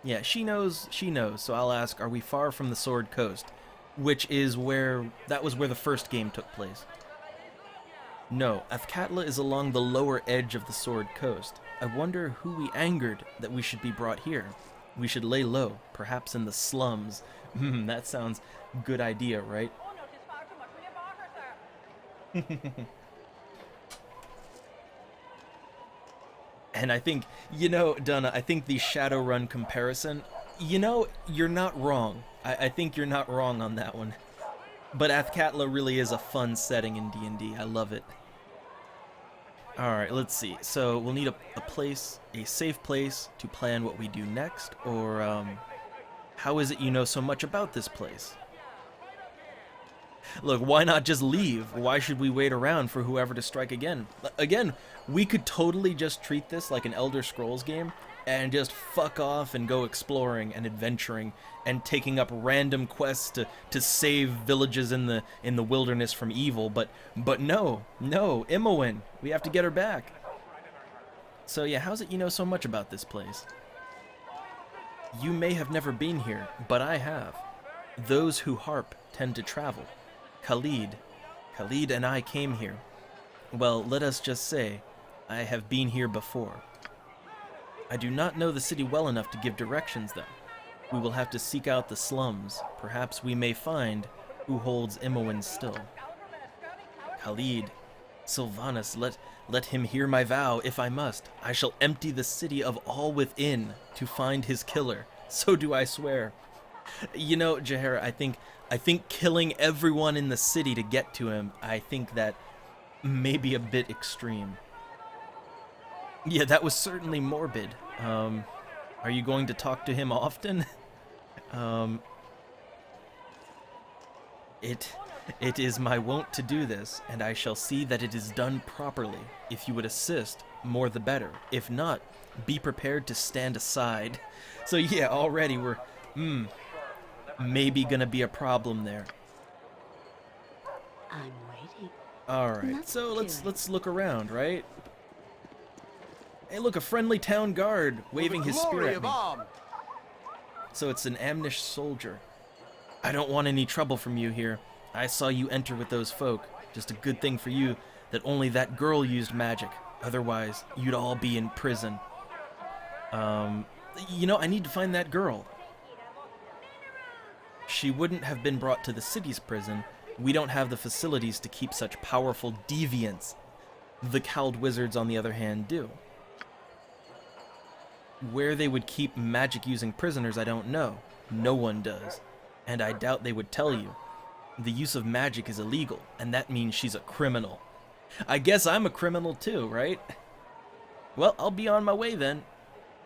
Yeah, she knows, so I'll ask, are we far from the Sword Coast? Which is where, that was where the first game took place. No, Athkatla is along the lower edge of the Sword Coast. I wonder who we angered that we should be brought here. We should lay low, perhaps in the slums. That sounds good idea, right? And I think, you know, Donna, I think the Shadowrun comparison, you know, you're not wrong. I think you're not wrong on that one. But Athkatla really is a fun setting in D&D. I love it. Alright, let's see. So we'll need a place, a safe place to plan what we do next, or how is it you know so much about this place? Look, why not just leave? Why should we wait around for whoever to strike again? Again, we could totally just treat this like an Elder Scrolls game and just fuck off and go exploring and adventuring and taking up random quests to save villages in the wilderness from evil, but no, Imoen, we have to get her back. So yeah, how's it you know so much about this place? You may have never been here, but I have. Those who harp tend to travel. Khalid and I came here. Well, let us just say, I have been here before. I do not know the city well enough to give directions, though. We will have to seek out the slums. Perhaps we may find who holds Imoen still. Khalid, Sylvanas, let him hear my vow, if I must. I shall empty the city of all within to find his killer. So do I swear. You know, Jaheira, I think killing everyone in the city to get to him, I think that may be a bit extreme. Yeah, that was certainly morbid. Are you going to talk to him often? It is my wont to do this, and I shall see that it is done properly. If you would assist, more the better. If not, be prepared to stand aside. So yeah, already we're, maybe gonna be a problem there. I'm waiting. Alright, so let's look around, right? Hey look, a friendly town guard waving his spear at me. So it's an Amnish soldier. I don't want any trouble from you here. I saw you enter with those folk. Just a good thing for you that only that girl used magic. Otherwise, you'd all be in prison. You know, I need to find that girl. She wouldn't have been brought to the city's prison. We don't have the facilities to keep such powerful deviants. The Cowled Wizards, on the other hand, do. Where they would keep magic-using prisoners, I don't know. No one does. And I doubt they would tell you. The use of magic is illegal, and that means she's a criminal. I guess I'm a criminal too, right? Well, I'll be on my way then.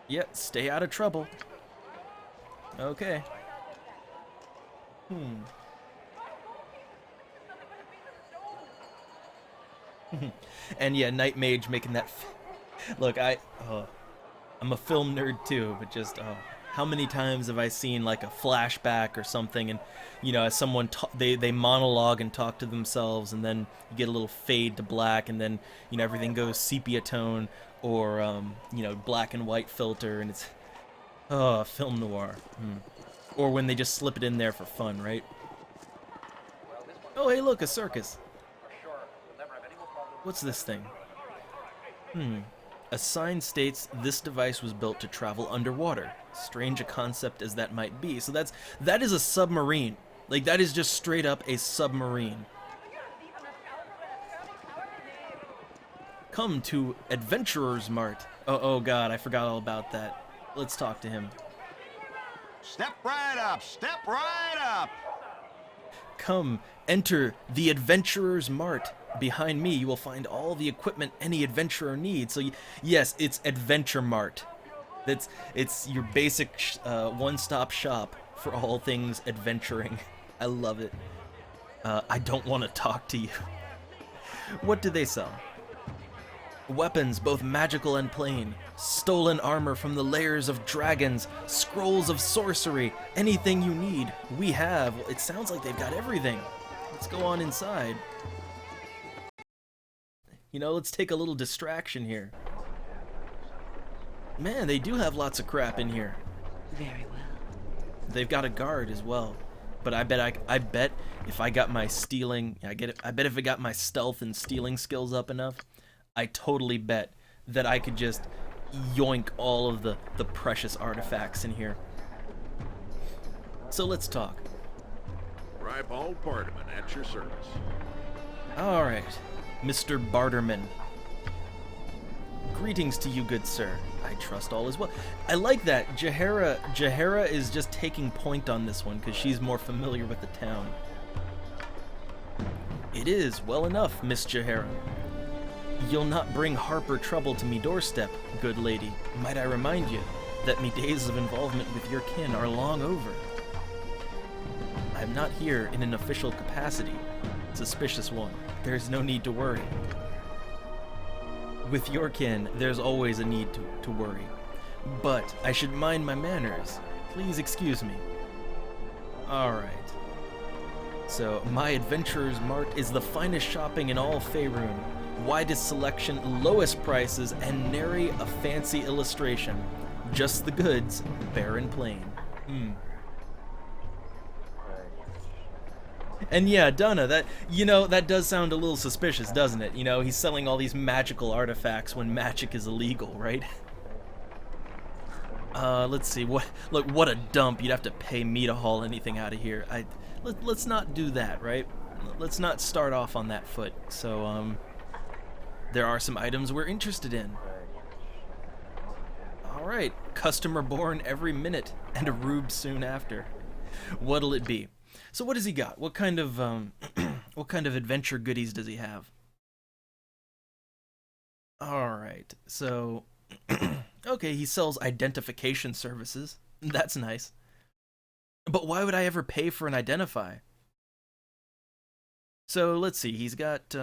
Yeah, stay out of trouble. Okay. And yeah, Night Mage making that... Look, I'm a film nerd too, but just... how many times have I seen like a flashback or something, and you know, as someone they monologue and talk to themselves, and then you get a little fade to black, and then you know everything goes sepia tone or you know, black and white filter, and it's film noir. Or when they just slip it in there for fun, right? Oh hey look, a circus. What's this thing? A sign states this device was built to travel underwater. Strange a concept as that might be. So that is a submarine. Like, that is just straight up a submarine. Come to Adventurer's Mart. Oh god, I forgot all about that. Let's talk to him. Step right up, step right up. Come, enter the Adventurer's Mart. Behind me, you will find all the equipment any adventurer needs. So yes, it's Adventure Mart. It's your basic one-stop shop for all things adventuring. I love it. I don't want to talk to you. What do they sell? Weapons, both magical and plain. Stolen armor from the lairs of dragons. Scrolls of sorcery. Anything you need, we have. It sounds like they've got everything. Let's go on inside. You know, let's take a little distraction here. Man, they do have lots of crap in here. Very well. They've got a guard as well. But I bet if I got my stealing, I bet if I got my stealth and stealing skills up enough, I totally bet that I could just yoink all of the precious artifacts in here. So let's talk. Rybald Barterman at your service. All right. Mr. Barterman. Greetings to you, good sir. I trust all is well. I like that. Jahara is just taking point on this one because she's more familiar with the town. It is, well enough, Miss Jahara. You'll not bring Harper trouble to me doorstep, good lady. Might I remind you that me days of involvement with your kin are long over. I'm not here in an official capacity. Suspicious one. There's no need to worry. With your kin, there's always a need to worry. But I should mind my manners. Please excuse me. Alright. So, my Adventurer's Mart is the finest shopping in all Faerun. Widest selection, lowest prices, and nary a fancy illustration. Just the goods, bare and plain. And yeah, Donna, that does sound a little suspicious, doesn't it? You know, he's selling all these magical artifacts when magic is illegal, right? Let's see, what a dump. You'd have to pay me to haul anything out of here. Let's not do that, right? Let's not start off on that foot. So, there are some items we're interested in. Alright, customer born every minute, and a rube soon after. What'll it be? So what does he got? What kind of what kind of adventure goodies does he have? All right. So Okay, he sells identification services. That's nice. But why would I ever pay for an identify? So let's see, he's got,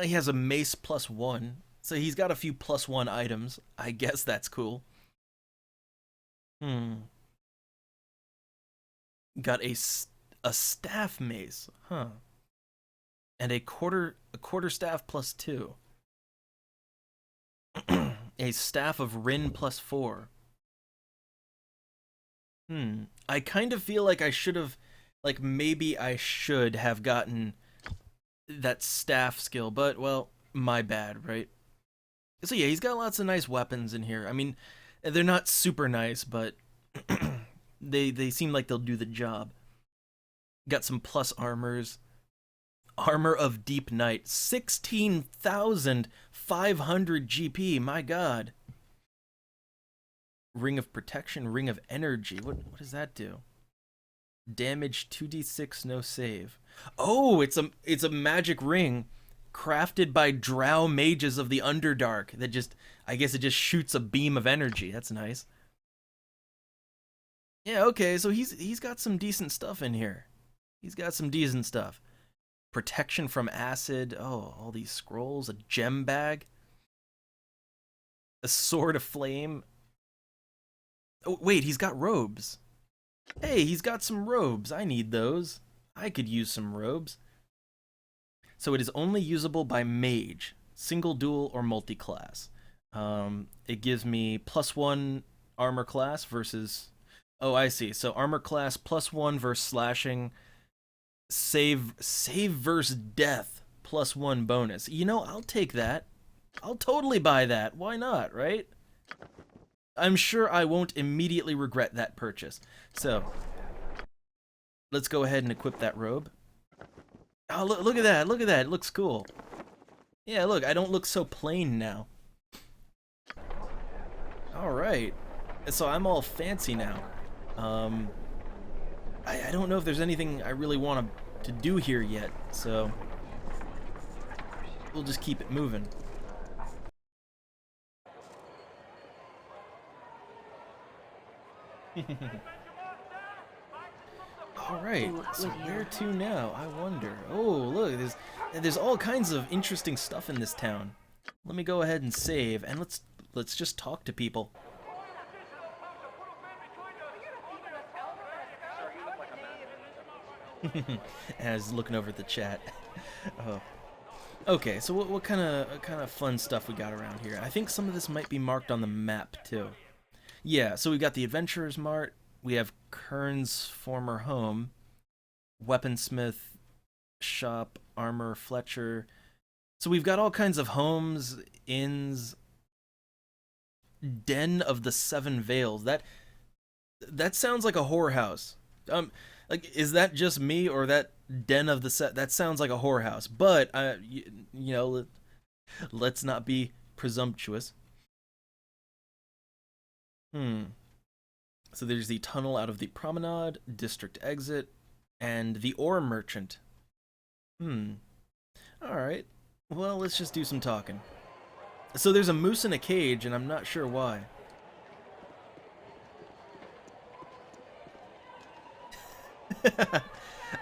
he has a mace +1. So he's got a few +1 items. I guess that's cool. Got a staff mace, huh? And a quarter staff +2. A staff of Rin +4. I kind of feel like I should have, like maybe I should have gotten that staff skill, but well, my bad, right? So yeah, he's got lots of nice weapons in here. I mean, they're not super nice, but they seem like they'll do the job. Got some plus armors. Armor of Deep Night, 16,500 GP, my god. Ring of Protection, Ring of Energy. What does that do? Damage 2d6, no save. Oh, it's a magic ring crafted by drow mages of the Underdark that just, I guess it just shoots a beam of energy. That's nice. Yeah, okay, so he's got some decent stuff in here. He's got some decent stuff. Protection from acid. Oh, all these scrolls. A gem bag. A sword of flame. Oh, wait, he's got robes. Hey, he's got some robes. I need those. I could use some robes. So it is only usable by mage, single, dual, or multi-class. It gives me +1 armor class versus... Oh, I see. So armor class +1 versus slashing. Save versus death +1 bonus. You know, I'll take that. I'll totally buy that. Why not, right? I'm sure I won't immediately regret that purchase. So, let's go ahead and equip that robe. Oh, look at that. Look at that. It looks cool. Yeah, look, I don't look so plain now. Alright. So I'm all fancy now. I don't know if there's anything I really want to do here yet, so we'll just keep it moving. Alright, so where to now, I wonder. Oh, look, there's all kinds of interesting stuff in this town. Let me go ahead and save, and let's just talk to people. As looking over at the chat. Oh. Okay, so what kind of fun stuff we got around here? I think some of this might be marked on the map too. Yeah, so we got the Adventurers Mart. We have Kern's former home, weaponsmith shop, armor Fletcher. So we've got all kinds of homes, inns, Den of the Seven Veils. That sounds like a whorehouse. Like, is that just me, or that Den of the that sounds like a whorehouse? But you know, let's not be presumptuous. So there's the tunnel out of the promenade, district exit, and the ore merchant. Alright. Well, let's just do some talking. So there's a moose in a cage, and I'm not sure why.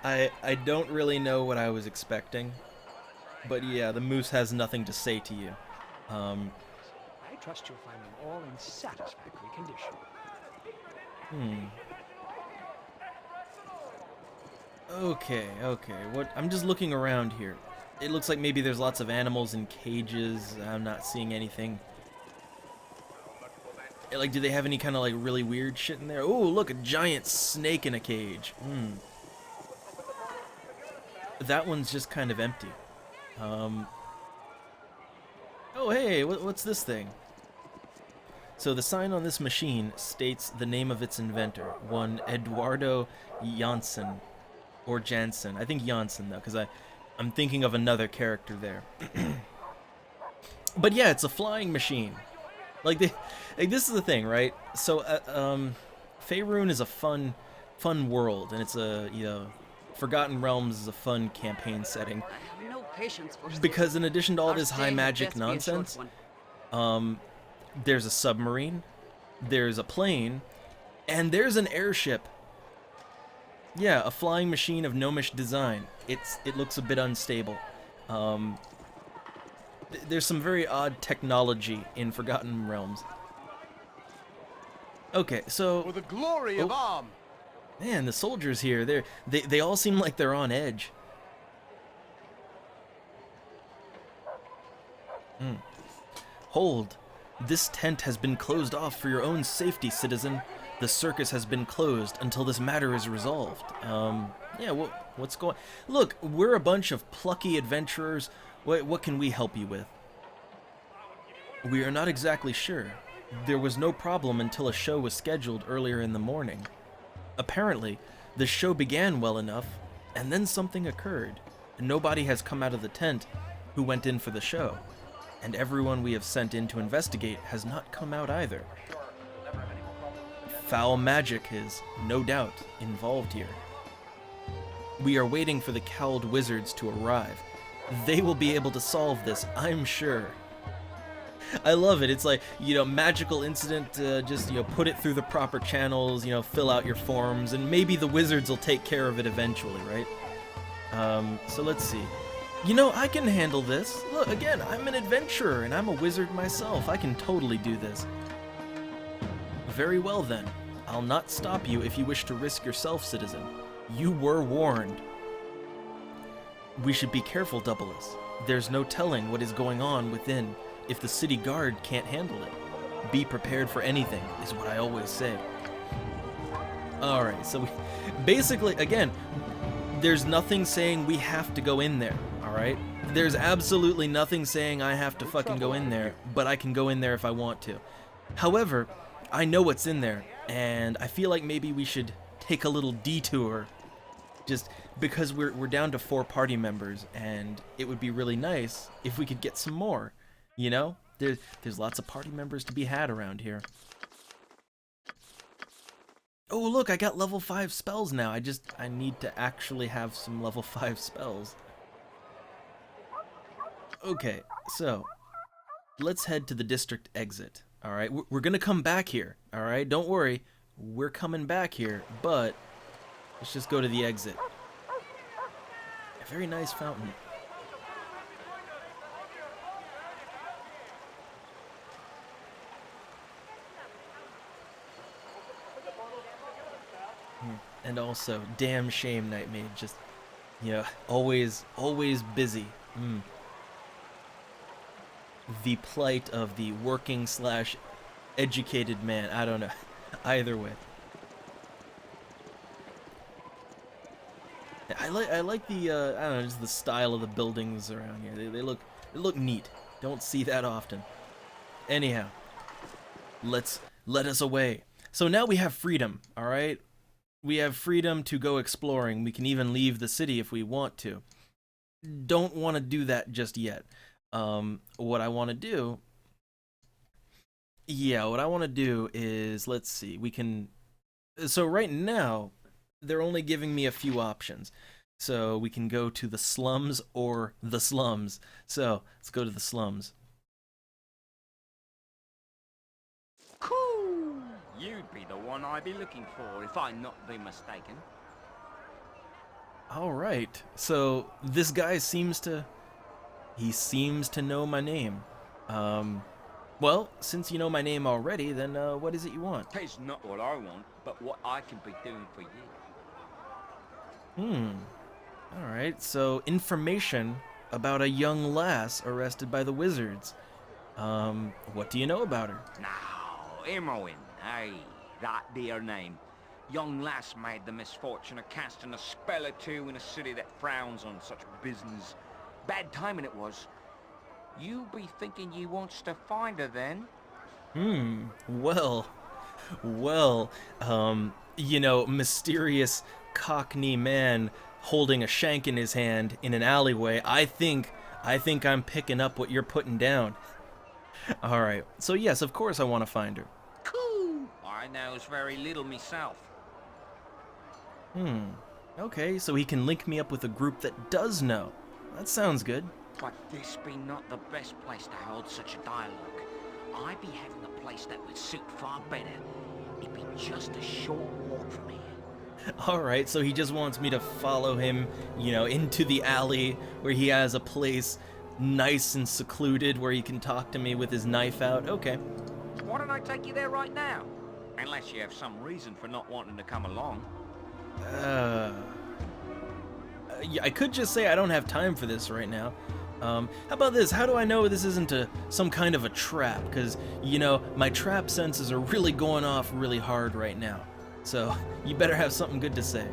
I don't really know what I was expecting, but yeah, the moose has nothing to say to you. I trust you'll find them all in satisfactory condition. Okay. I'm just looking around here. It looks like maybe there's lots of animals in cages. I'm not seeing anything. Like, do they have any kind of like really weird shit in there? Oh, look, a giant snake in a cage. That one's just kind of empty. Oh, hey, what's this thing? So the sign on this machine states the name of its inventor, one Eduardo Janssen, or Jansen. I think Janssen though, because I'm thinking of another character there. But yeah, it's a flying machine. Like this is the thing, right? So Faerun is a fun world, and it's a, you know, Forgotten Realms is a fun campaign setting. I have no patience for Because in addition to all this high magic nonsense, There's a submarine, there's a plane, and there's an airship. Yeah, a flying machine of gnomish design. It looks a bit unstable. There's some very odd technology in Forgotten Realms. Okay, so For the glory of Arm. Man, the soldiers here, they all seem like they're on edge. Hold. This tent has been closed off for your own safety, citizen. The circus has been closed until this matter is resolved. Yeah, what's going... Look, we're a bunch of plucky adventurers. What can we help you with? We are not exactly sure. There was no problem until a show was scheduled earlier in the morning. Apparently, the show began well enough, and then something occurred. Nobody has come out of the tent who went in for the show, and everyone we have sent in to investigate has not come out either. Foul magic is, no doubt, involved here. We are waiting for the cowled wizards to arrive. They will be able to solve this, I'm sure. I love it. It's like, magical incident, just, put it through the proper channels, fill out your forms, and maybe the wizards will take care of it eventually, right? So let's see. I can handle this. Look, again, I'm an adventurer, and I'm a wizard myself. I can totally do this. Very well, then. I'll not stop you if you wish to risk yourself, citizen. You were warned. We should be careful, Doubles. There's no telling what is going on within if the city guard can't handle it. Be prepared for anything, is what I always say. Alright, so basically, again, there's nothing saying we have to go in there, alright? There's absolutely nothing saying I have to fucking go in there, but I can go in there if I want to. However, I know what's in there, and I feel like maybe we should take a little detour, just because we're down to 4 party members, and it would be really nice if we could get some more. There's lots of party members to be had around here. Oh, look, I got level 5 spells now. I need to actually have some level 5 spells. Okay, so let's head to the district exit. All right, we're gonna come back here. All right, don't worry, we're coming back here, but let's just go to the exit. A very nice fountain. And also, damn shame, Nightmaid. Just, always busy. The plight of the working/educated man. I don't know. Either way. I like the I don't know, just the style of the buildings around here. They look neat. Don't see that often. Anyhow, let us away. So now we have freedom. All right. We have freedom to go exploring. We can even leave the city if we want to. Don't want to do that just yet. What I want to do... Yeah, what I want to do is... Let's see. We can... So right now, they're only giving me a few options. So we can go to the slums or the slums. So let's go to the slums. You'd be the one I'd be looking for if I'm not be mistaken. Alright, so this guy seems to know my name. Well, since you know my name already, then what is it you want? It's not what I want, but what I can be doing for you. Alright, so information about a young lass arrested by the wizards. What do you know about her? Now, Imoen. Aye, that dear name. Young lass made the misfortune of casting a spell or two in a city that frowns on such business. Bad timing it was. You be thinking you wants to find her then? Well, mysterious Cockney man holding a shank in his hand in an alleyway. I think I'm picking up what you're putting down. Alright, so yes, of course I want to find her. I knows very little myself. Okay, so he can link me up with a group that does know. That sounds good. But this be not the best place to hold such a dialogue. I be having a place that would suit far better. It'd be just a short walk from here. Alright, so he just wants me to follow him, you know, into the alley where he has a place nice and secluded where he can talk to me with his knife out. Okay. Why don't I take you there right now? Unless you have some reason for not wanting to come along. Yeah, I could just say I don't have time for this right now. How about this? How do I know this isn't some kind of a trap? Because, you know, my trap senses are really going off really hard right now. So, you better have something good to say.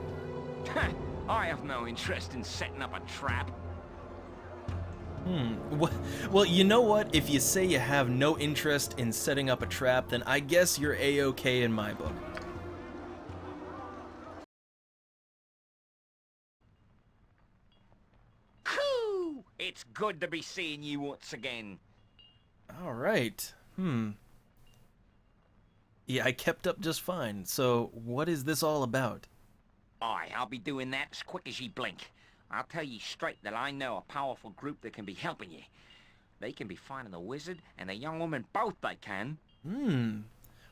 I have no interest in setting up a trap. Well, you know what? If you say you have no interest in setting up a trap, then I guess you're A-okay in my book. Coo! It's good to be seeing you once again. Alright. Yeah, I kept up just fine. So, what is this all about? Aye, I'll be doing that as quick as ye blink. I'll tell ye straight that I know a powerful group that can be helping ye. They can be finding the wizard and the young woman both, they can.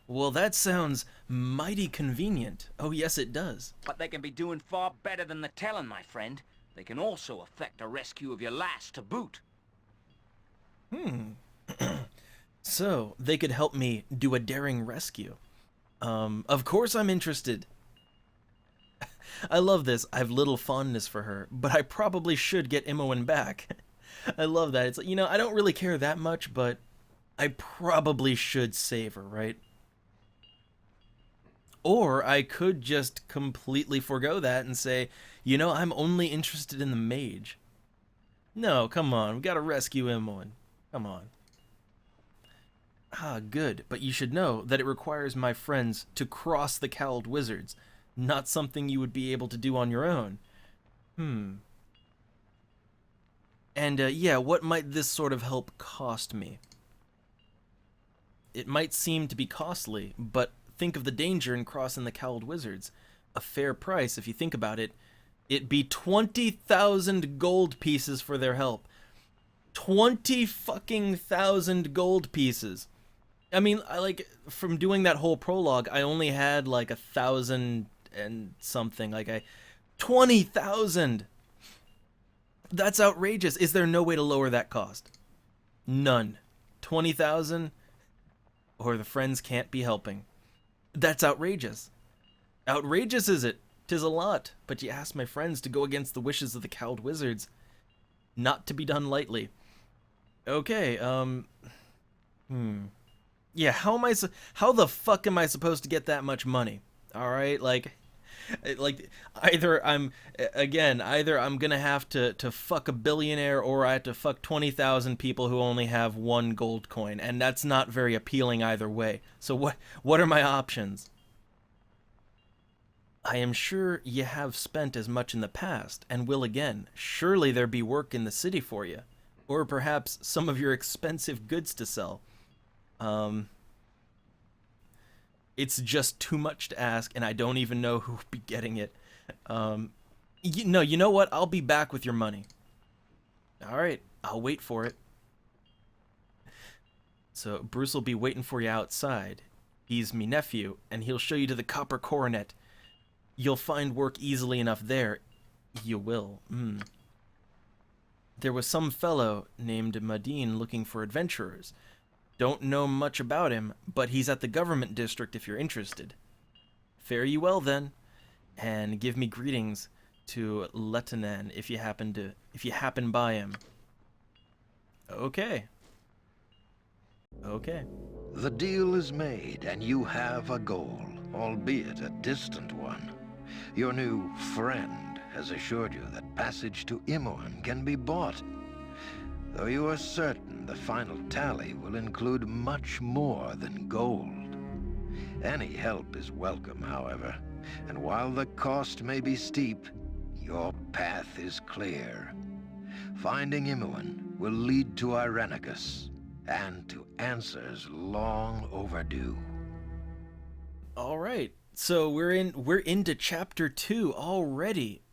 Well, that sounds mighty convenient. Oh, yes, it does. But they can be doing far better than the telling, my friend. They can also effect a rescue of your lass to boot. So, they could help me do a daring rescue. Of course I'm interested. I love this. I have little fondness for her, but I probably should get Imoen back. I love that. It's like, you know, I don't really care that much, but I probably should save her, right? Or I could just completely forgo that and say, you know, I'm only interested in the mage. No, come on. We gotta rescue Imoen. Come on. Ah, good. But you should know that it requires my friends to cross the cowled wizards. Not something you would be able to do on your own. And, yeah, what might this sort of help cost me? It might seem to be costly, but think of the danger in crossing the cowled wizards. A fair price, if you think about it. It'd be 20,000 gold pieces for their help. 20,000 gold pieces. I mean, from doing that whole prologue, I only had like 1,000 and something. 20,000! That's outrageous. Is there no way to lower that cost? None. 20,000? Or the friends can't be helping. That's outrageous. Outrageous, is it? 'Tis a lot, but you asked my friends to go against the wishes of the cowled wizards. Not to be done lightly. Okay, yeah, how the fuck am I supposed to get that much money? Alright, either I'm gonna have to fuck a billionaire, or I have to fuck 20,000 people who only have one gold coin, and that's not very appealing either way. So what are my options? I am sure you have spent as much in the past, and will again. Surely there be work in the city for you. Or perhaps some of your expensive goods to sell. It's just too much to ask, and I don't even know who will be getting it. You know what? I'll be back with your money. Alright, I'll wait for it. So, Bruce will be waiting for you outside. He's me nephew, and he'll show you to the Copper Coronet. You'll find work easily enough there. You will. There was some fellow named Madine looking for adventurers. Don't know much about him, but he's at the government district if you're interested. Fare you well then, and give me greetings to Letanan if you happen by him. Okay. Okay. The deal is made, and you have a goal, albeit a distant one. Your new friend has assured you that passage to Imoen can be bought, though you are certain the final tally will include much more than gold. Any help is welcome, however, and while the cost may be steep, your path is clear. Finding Imoen will lead to Irenicus, and to answers long overdue. All right. So we're into chapter 2 already.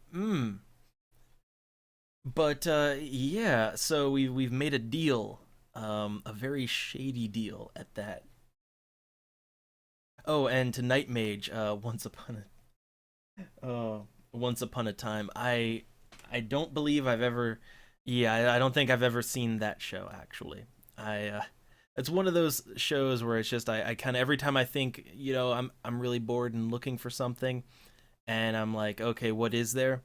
But yeah, so we've made a deal. A very shady deal at that. Oh, and to Night Mage, once upon a time. I don't believe I've ever, yeah, I don't think I've ever seen that show actually. It's one of those shows where it's just I kind of every time I think I'm really bored and looking for something, and I'm like, okay, what is there?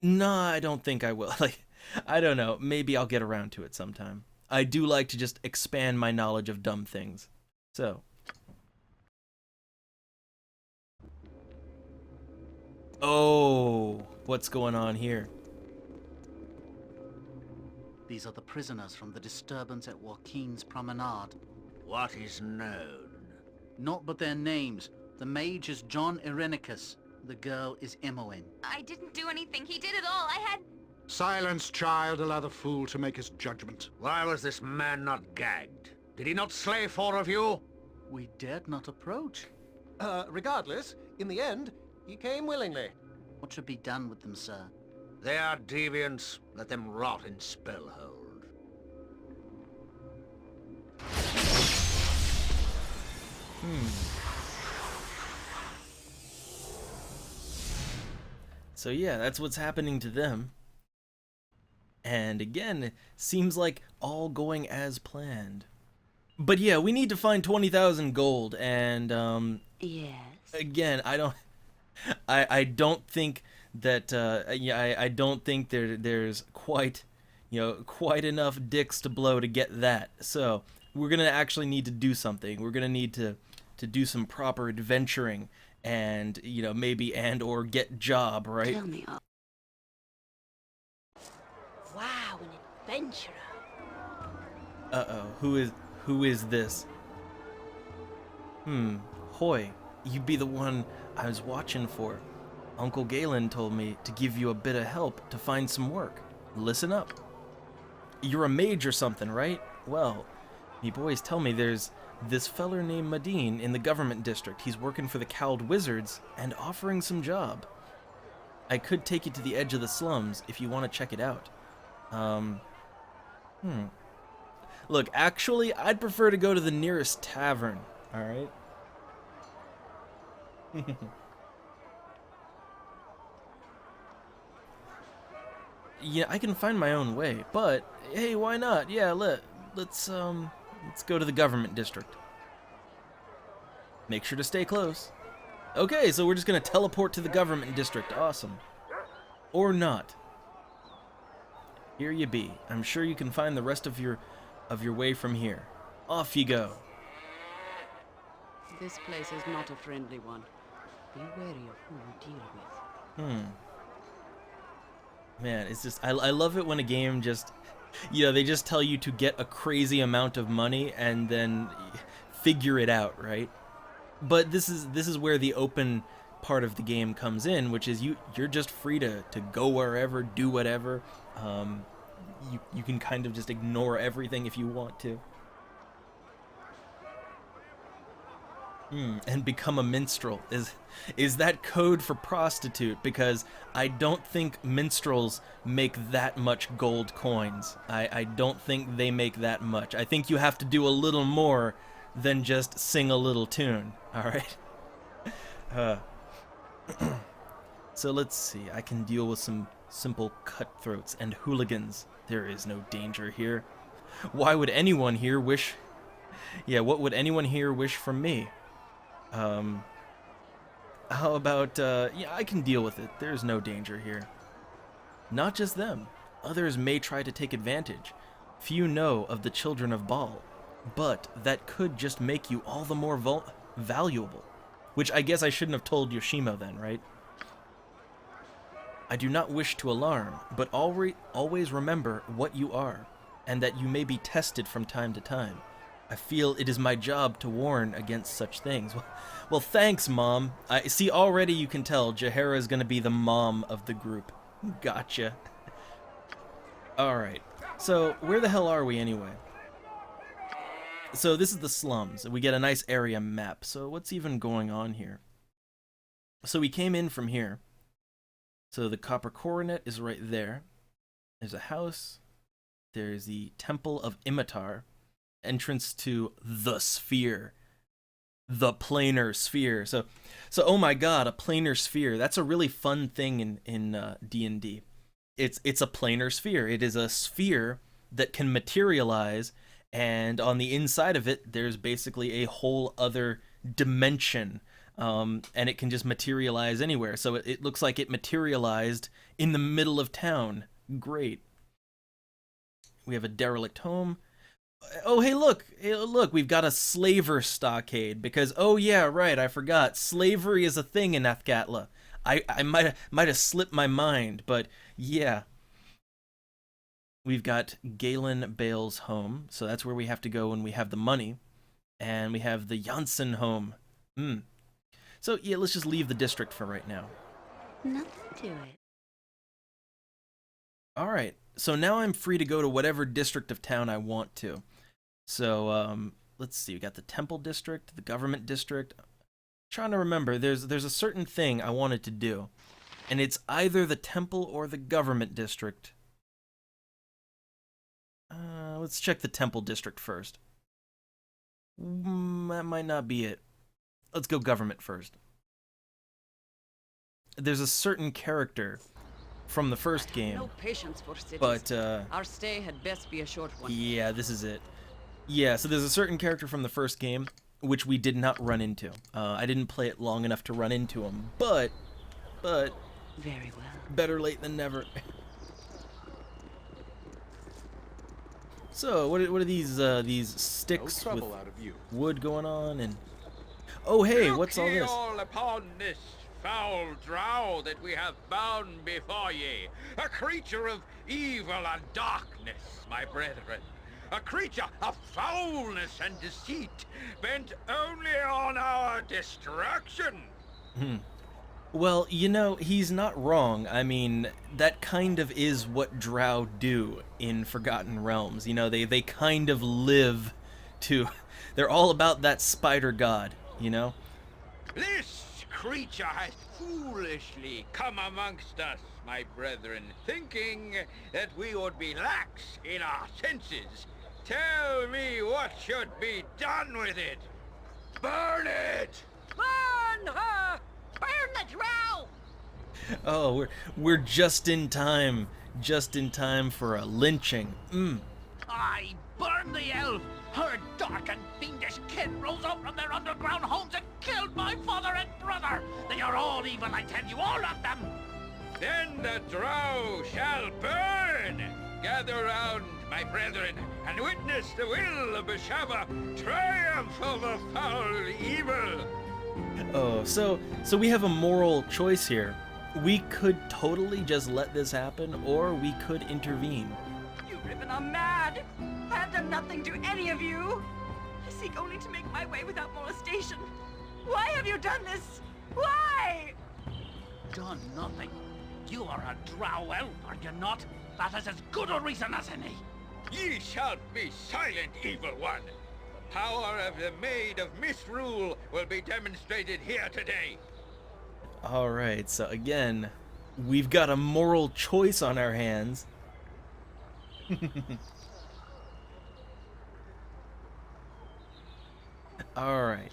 Nah, I don't think I will. Like, I don't know. Maybe I'll get around to it sometime. I do like to just expand my knowledge of dumb things. So. Oh, what's going on here? These are the prisoners from the disturbance at Joaquin's Promenade. What is known? Not but their names. The mage is John Irenicus. The girl is Imoen. I didn't do anything. He did it all. I had... Silence, child. Allow the fool to make his judgment. Why was this man not gagged? Did he not slay 4 of you? We dared not approach. Regardless, in the end, he came willingly. What should be done with them, sir? They are deviants. Let them rot in Spellhold. So yeah, that's what's happening to them. And again, it seems like all going as planned. But yeah, we need to find 20,000 gold, and Yes. again, I don't think that I don't think there's quite enough dicks to blow to get that. So we're gonna actually need to do something. We're gonna need to do some proper adventuring, and maybe or get job, right? Tell me. Wow, an adventurer. Uh-oh, who is this? Hoy, you be the one I was watching for. Uncle Galen told me to give you a bit of help to find some work. Listen up. You're a mage or something, right? Well, me boys tell me there's this feller named Madine in the government district. He's working for the Cowled Wizards and offering some job. I could take you to the edge of the slums if you want to check it out. Look, actually, I'd prefer to go to the nearest tavern, alright? Yeah, I can find my own way, but hey, why not? Yeah, let's go to the government district. Make sure to stay close. Okay, so we're just gonna teleport to the government district. Awesome. Or not. Here you be. I'm sure you can find the rest of your way from here. Off you go. This place is not a friendly one. Be wary of who you deal with. Man, it's just I love it when a game just they just tell you to get a crazy amount of money and then figure it out, right? But this is where the open part of the game comes in, which is you're just free to go wherever, do whatever. You can kind of just ignore everything if you want to. And become a minstrel. Is that code for prostitute? Because I don't think minstrels make that much gold coins. I don't think they make that much. I think you have to do a little more than just sing a little tune. Alright? So let's see. I can deal with some simple cutthroats and hooligans. There is no danger here. Why would anyone here wish... Yeah, what would anyone here wish from me? How about, yeah, I can deal with it. There's no danger here. Not just them. Others may try to take advantage. Few know of the children of Baal, but that could just make you all the more valuable. Which I guess I shouldn't have told Yoshimo then, right? I do not wish to alarm, but always remember what you are, and that you may be tested from time to time. I feel it is my job to warn against such things. Well, thanks, Mom. I see, already you can tell Jaheira is going to be the mom of the group. Gotcha. Alright, so where the hell are we anyway? So this is the slums. We get a nice area map. So what's even going on here? So we came in from here. So the copper coronet is right there. There's a house. There's the Temple of Imitar, entrance to the Sphere, the planar sphere. So oh my God, a planar sphere. That's a really fun thing in D&D. It's a planar sphere. It is a sphere that can materialize, and on the inside of it, there's basically a whole other dimension, and it can just materialize anywhere. So it looks like it materialized in the middle of town. Great. We have a derelict home. Oh, hey, look, we've got a slaver stockade, because, oh, yeah, right, I forgot. Slavery is a thing in Athkatla. I might have slipped my mind, but yeah. We've got Galen Bale's home, so that's where we have to go when we have the money. And we have the Janssen home. So, yeah, let's just leave the district for right now. Nothing to it. All right, so now I'm free to go to whatever district of town I want to. So, let's see, we got the Temple District, the Government District. I'm trying to remember, there's a certain thing I wanted to do, and it's either the Temple or the Government District. Let's check the Temple District first. That might not be it. Let's go Government first. There's a certain character from the first game. No patience for cities. But, our stay had best be a short one. Yeah, this is it. Yeah, so there's a certain character from the first game which we did not run into. I didn't play it long enough to run into him, but very well. Better late than never. So, what are these sticks with wood going on, and oh hey, what's all this? All upon this foul drow that we have bound before ye, a creature of evil and darkness, my brethren, a creature of foulness and deceit, bent only on our destruction. Well, you know, he's not wrong. I mean, that kind of is what drow do in Forgotten Realms. You know, they kind of live to... They're all about that spider god, you know? This creature has foolishly come amongst us, my brethren, thinking that we would be lax in our senses. Tell me what should be done with it. Burn it! Burn her! Burn the drow! Oh, we're just in time for a lynching. I burn the elf! Her dark and fiendish kin rose up from their underground homes and killed my father and brother! They are all evil, I tell you, all of them! Then the drow shall burn! Gather round, my brethren, and witness the will of Bashaba triumph over foul evil! Oh, so we have a moral choice here. We could totally just let this happen, or we could intervene. You Riven are mad! I have done nothing to any of you! I seek only to make my way without molestation. Why have you done this? Why? Done nothing? You are a drow elf, are you not? That is as good a reason as any. Ye shall be silent, evil one! The power of the Maid of Misrule will be demonstrated here today. Alright, so again, we've got a moral choice on our hands. Alright.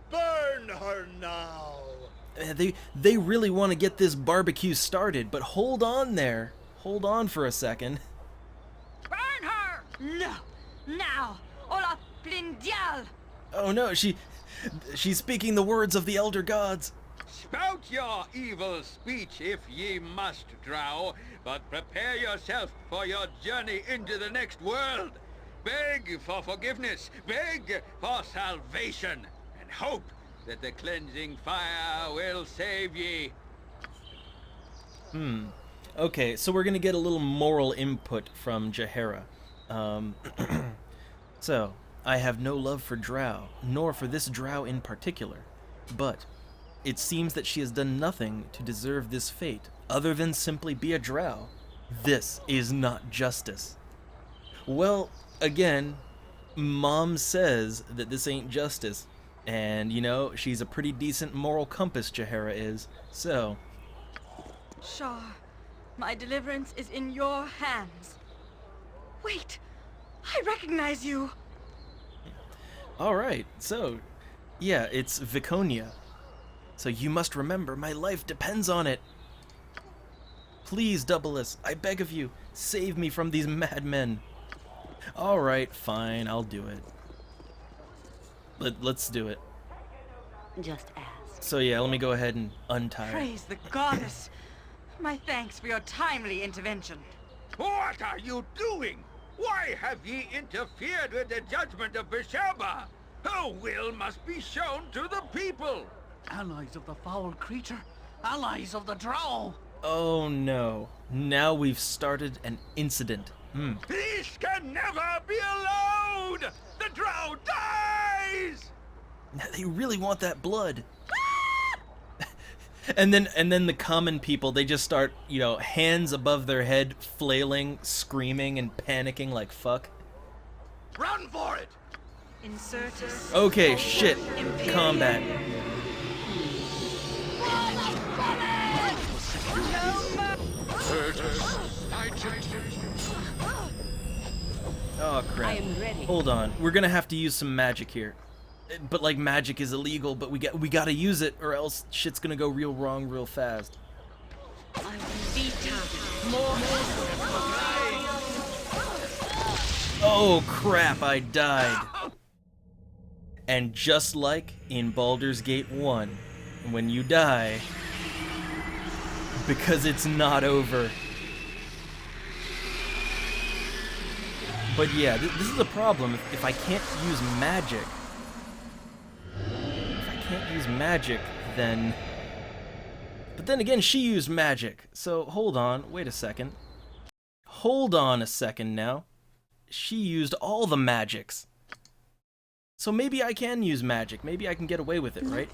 Burn her now! They really want to get this barbecue started, but hold on there. Hold on for a second. Burn her! No! Now! Ola Plindial! Oh no, she's speaking the words of the Elder Gods. Spout your evil speech if ye must, drow, but prepare yourself for your journey into the next world. Beg for forgiveness, beg for salvation, and hope that the cleansing fire will save ye. Okay, so we're gonna get a little moral input from Jaheira. So, I have no love for drow, nor for this drow in particular, but it seems that she has done nothing to deserve this fate, other than simply be a drow. This is not justice. Well, again, Mom says that this ain't justice, and, you know, she's a pretty decent moral compass, Jaheira is, so... Shar, my deliverance is in your hands. Wait! I recognize you! Alright, so, yeah, it's Viconia. So you must remember, my life depends on it. Please, Doubleless, I beg of you, save me from these madmen. Alright, fine, I'll do it. Let's do it. Just ask. So yeah, let me go ahead and untie her. Praise the goddess! My thanks for your timely intervention. What are you doing? Why have ye interfered with the judgment of Besheba? Her will must be shown to the people. Allies of the foul creature. Allies of the drow. Oh no. Now we've started an incident. This can never be allowed! The drow dies! They really want that blood. And then the common people, they just start, you know, hands above their head, flailing, screaming, and panicking like fuck. Run for it! Insurtus. Okay, shit. Combat. Oh crap. I am ready. Hold on. We're gonna have to use some magic here. But like magic is illegal, but we gotta use it or else shit's gonna go real wrong real fast. Oh crap, I died. And just like in Baldur's Gate 1, when you die, because it's not over. But yeah, this is a problem. If I can't use magic, then... But then again, she used magic. So, hold on. Wait a second. Hold on a second now. She used all the magics. So maybe I can use magic. Maybe I can get away with it, right?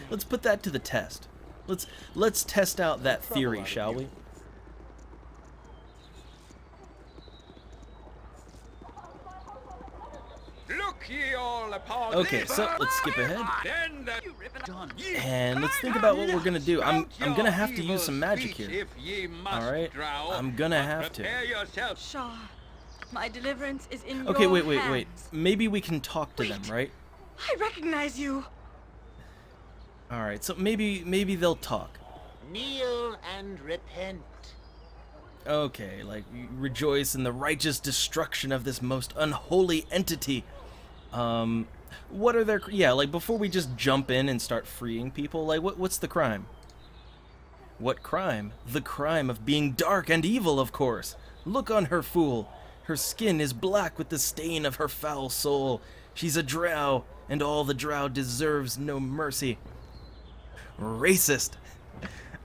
Let's put that to the test. Let's test out that theory, shall we? Look ye all upon Okay, this. so let's skip ahead. Then And let's think about what we're gonna do. I'm gonna have to use some magic here. Alright? I'm gonna have to. Shaw, my deliverance is in Okay, your wait. hands. Maybe we can talk to them, right? I recognize you. Alright, so maybe they'll talk. Kneel and repent. Okay, like, rejoice in the righteous destruction of this most unholy entity. What are their... Yeah, like, before we just jump in and start freeing people, like, what's the crime? What crime? The crime of being dark and evil, of course. Look on her, fool. Her skin is black with the stain of her foul soul. She's a drow, and all the drow deserves no mercy. Racist.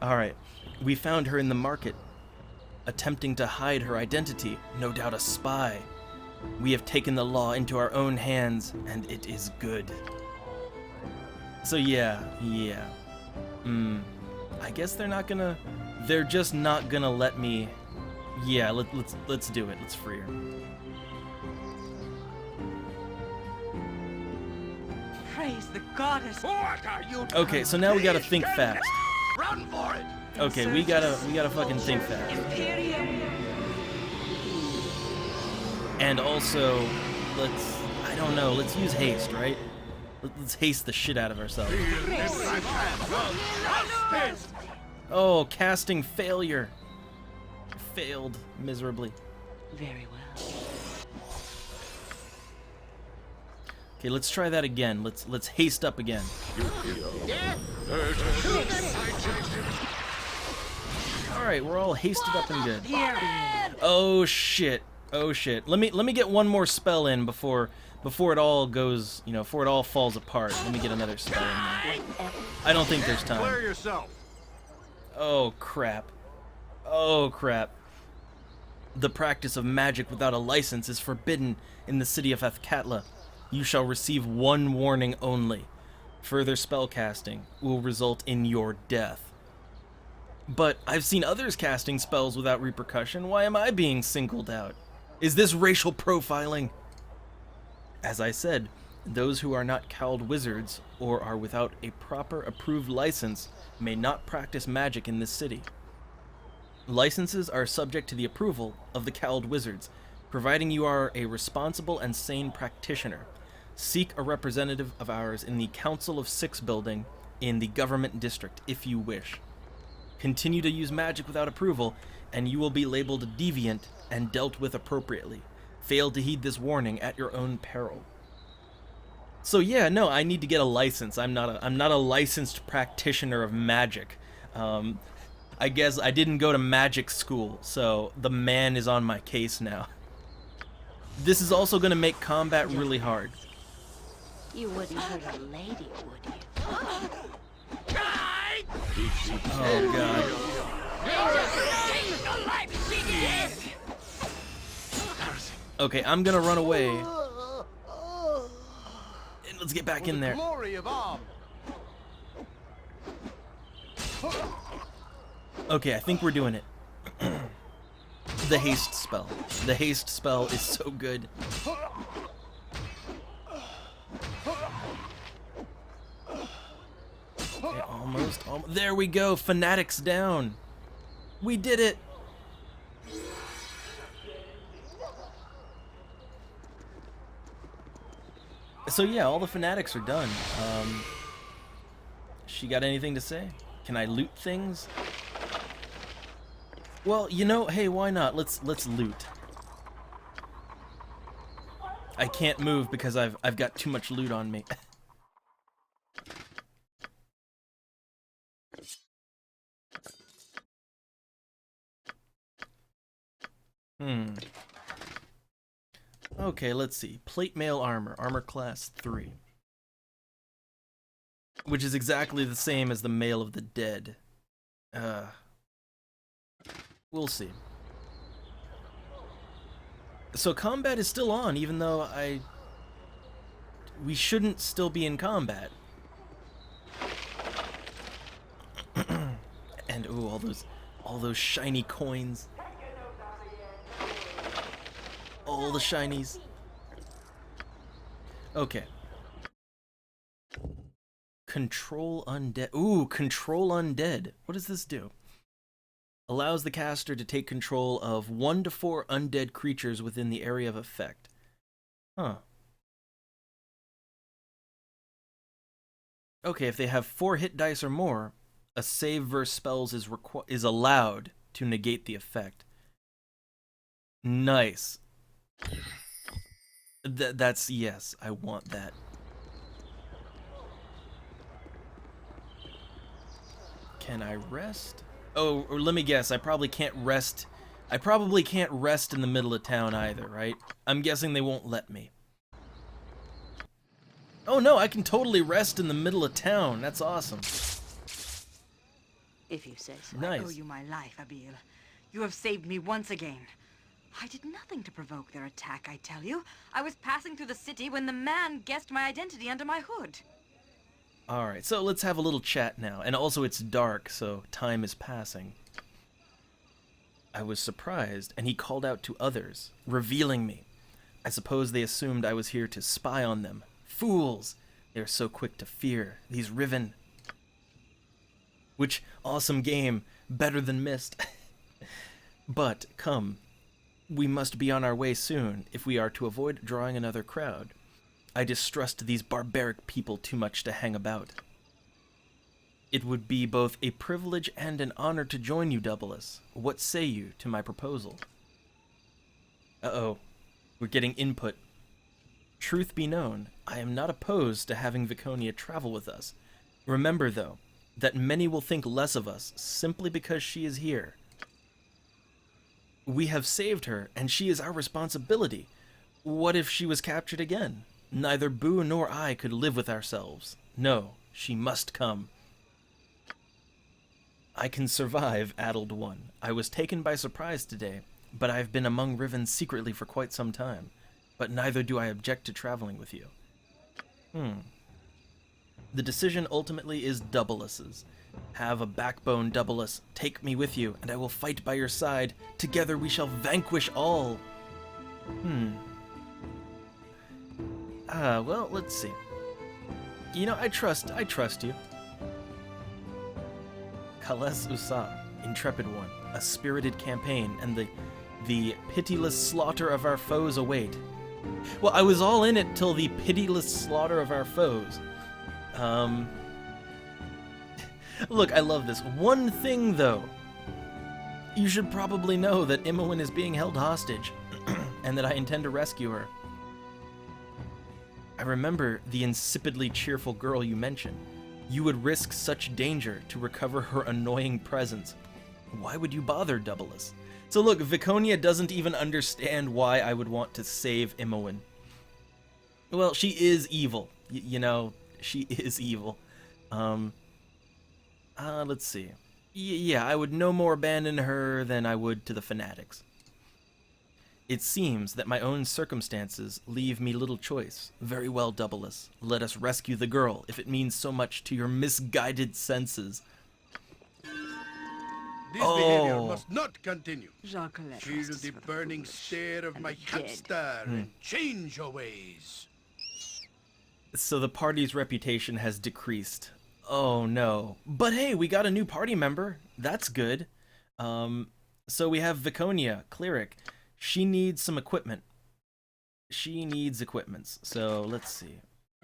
Alright, we found her in the market, attempting to hide her identity, no doubt a spy. We have taken the law into our own hands, and it is good. So yeah. I guess they're just not gonna let me... Yeah, let's do it. Let's free her. Praise the goddess. What are you? Okay, so now we gotta think fast. Run for it! Okay, we gotta fucking think fast. And also, let's use haste, right? Let's haste the shit out of ourselves. Oh, casting failure. Failed miserably. Very well. Okay, let's try that again. Let's haste up again. Alright, we're all hasted up and good. Oh shit. Let me get one more spell in before it all goes, you know, before it all falls apart. Let me get another spell in there. I don't think there's time. Clear yourself. Oh crap. The practice of magic without a license is forbidden in the city of Athkatla. You shall receive one warning only. Further spellcasting will result in your death. But I've seen others casting spells without repercussion. Why am I being singled out? Is this racial profiling? As I said, those who are not cowled wizards or are without a proper approved license may not practice magic in this city. Licenses are subject to the approval of the cowled wizards, providing you are a responsible and sane practitioner. Seek a representative of ours in the Council of Six building in the Government District, if you wish. Continue to use magic without approval, and you will be labeled deviant and dealt with appropriately. Fail to heed this warning at your own peril. So yeah, no, I need to get a license. I'm not a licensed practitioner of magic. I guess I didn't go to magic school, so the man is on my case now. This is also going to make combat really hard. You wouldn't hurt a lady, would you? Oh god. Okay, I'm gonna run away. And let's get back in there. Okay, I think we're doing it. The haste spell. The haste spell is so good. Okay, almost. There we go. Fanatics down. We did it. So yeah, all the fanatics are done. She got anything to say? Can I loot things? Well, you know, hey, why not? Let's loot. I can't move because I've got too much loot on me. Okay, let's see. Plate mail armor, armor class 3. Which is exactly the same as the mail of the dead. We'll see. So combat is still on, even though we shouldn't still be in combat. And ooh, all those shiny coins. All the shinies. Okay. Control undead. Ooh, control undead. What does this do? Allows the caster to take control of 1 to 4 undead creatures within the area of effect. Huh. Okay, if they have 4 hit dice or more, a save versus spells is allowed to negate the effect. Nice. That's yes, I want that. Can I rest? Oh, or let me guess, I probably can't rest. I probably can't rest in the middle of town either, right? I'm guessing they won't let me. Oh no, I can totally rest in the middle of town. That's awesome. If you say so. I owe you my life, Abil. You have saved me once again. I did nothing to provoke their attack, I tell you. I was passing through the city when the man guessed my identity under my hood. Alright, so let's have a little chat now. And also it's dark, so time is passing. I was surprised, and he called out to others, revealing me. I suppose they assumed I was here to spy on them. Fools! They are so quick to fear, these Riven. Which awesome game, better than Mist. But, come. We must be on our way soon, if we are to avoid drawing another crowd. I distrust these barbaric people too much to hang about. It would be both a privilege and an honor to join you, Doubleus. What say you to my proposal? Uh-oh. We're getting input. Truth be known, I am not opposed to having Viconia travel with us. Remember, though, that many will think less of us simply because she is here. We have saved her, and she is our responsibility. What if she was captured again? Neither Boo nor I could live with ourselves. No, she must come. I can survive, Addled One. I was taken by surprise today, but I have been among Riven secretly for quite some time. But neither do I object to traveling with you. The decision ultimately is Doubleus's. Have a backbone, Doubleus. Take me with you, and I will fight by your side. Together we shall vanquish all. Well, let's see. You know, I trust you. Kales Usa, Intrepid One, a spirited campaign, and the The pitiless slaughter of our foes await. Well, I was all in it till the pitiless slaughter of our foes. Look, I love this. One thing, though. You should probably know that Imoen is being held hostage, and that I intend to rescue her. I remember the insipidly cheerful girl you mentioned. You would risk such danger to recover her annoying presence. Why would you bother, Doubleless? So look, Viconia doesn't even understand why I would want to save Imoen. Well, she is evil. You know, she is evil. Let's see. Yeah, I would no more abandon her than I would to the fanatics. It seems that my own circumstances leave me little choice. Very well, Doubleless. Let us rescue the girl, if it means so much to your misguided senses. This behavior must not continue. Jacques-Colette Feel the burning stare of my hamster and change your ways. So the party's reputation has decreased. Oh no. But hey, we got a new party member. That's good. So we have Viconia, cleric. She needs some equipment. She needs equipments. So let's see.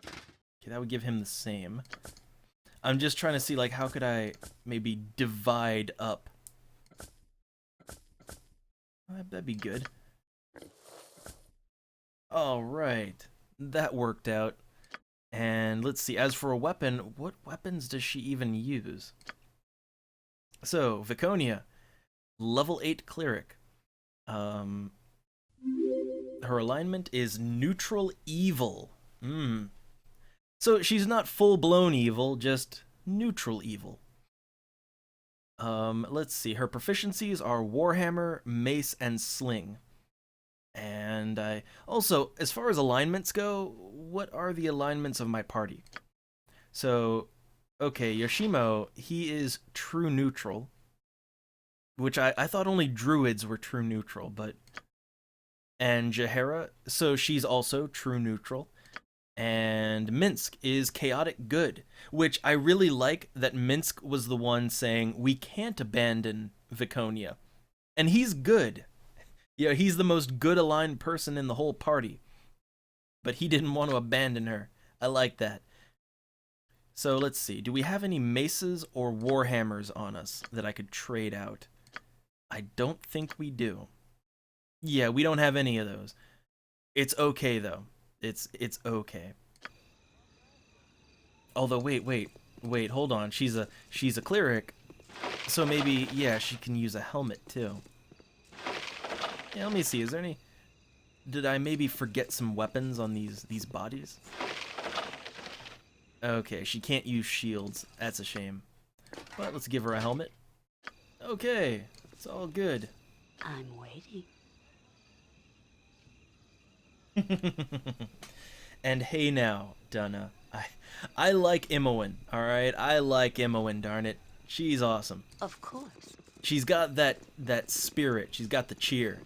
Okay, that would give him the same. I'm just trying to see, like, how could I maybe divide up? That'd be good. All right. That worked out. And let's see, as for a weapon, what weapons does she even use? So, Viconia, level 8 cleric. Her alignment is neutral evil. So she's not full-blown evil, just neutral evil. Let's see, her proficiencies are Warhammer, Mace, and Sling. And I also, as far as alignments go, what are the alignments of my party? So, okay, Yoshimo, he is true neutral, which I thought only druids were true neutral, but... And Jahara, so she's also true neutral. And Minsk is chaotic good, which I really like that Minsk was the one saying, we can't abandon Viconia. And he's good. Yeah, he's the most good aligned person in the whole party. But he didn't want to abandon her. I like that. So let's see. Do we have any maces or warhammers on us that I could trade out? I don't think we do. Yeah, we don't have any of those. It's okay, though. It's okay. Although, wait, hold on. She's a cleric. So maybe, yeah, she can use a helmet, too. Yeah, let me see. Is there any... Did I maybe forget some weapons on these bodies? Okay, she can't use shields. That's a shame. But let's give her a helmet. Okay, it's all good. I'm waiting. And hey now, Dunna. I like Imoen, alright? I like Imoen, darn it. She's awesome. Of course. She's got that spirit. She's got the cheer.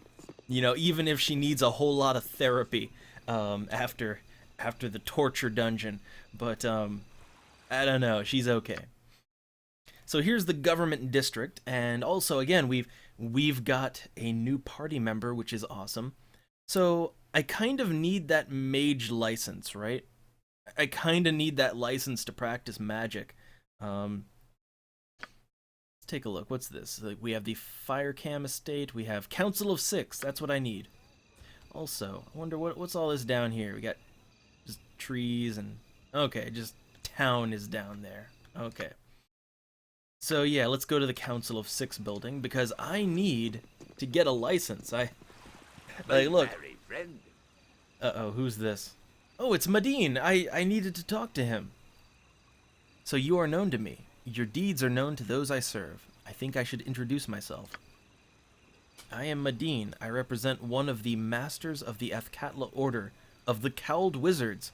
You know, even if she needs a whole lot of therapy after the torture dungeon. But, I don't know. She's okay. So here's the government district. And also, again, we've got a new party member, which is awesome. So I kind of need that mage license, right? I kind of need that license to practice magic. Let's take a look. What's this? Like, we have the Firecam Estate. We have Council of Six. That's what I need. Also, I wonder what's all this down here. We got just trees and... Okay, just town is down there. Okay. So yeah, let's go to the Council of Six building because I need to get a license. Like, look. Uh-oh, who's this? Oh, it's Madine. I needed to talk to him. So you are known to me. Your deeds are known to those I serve. I think I should introduce myself. I am Madine. I represent one of the masters of the Athkatla Order of the Cowled Wizards.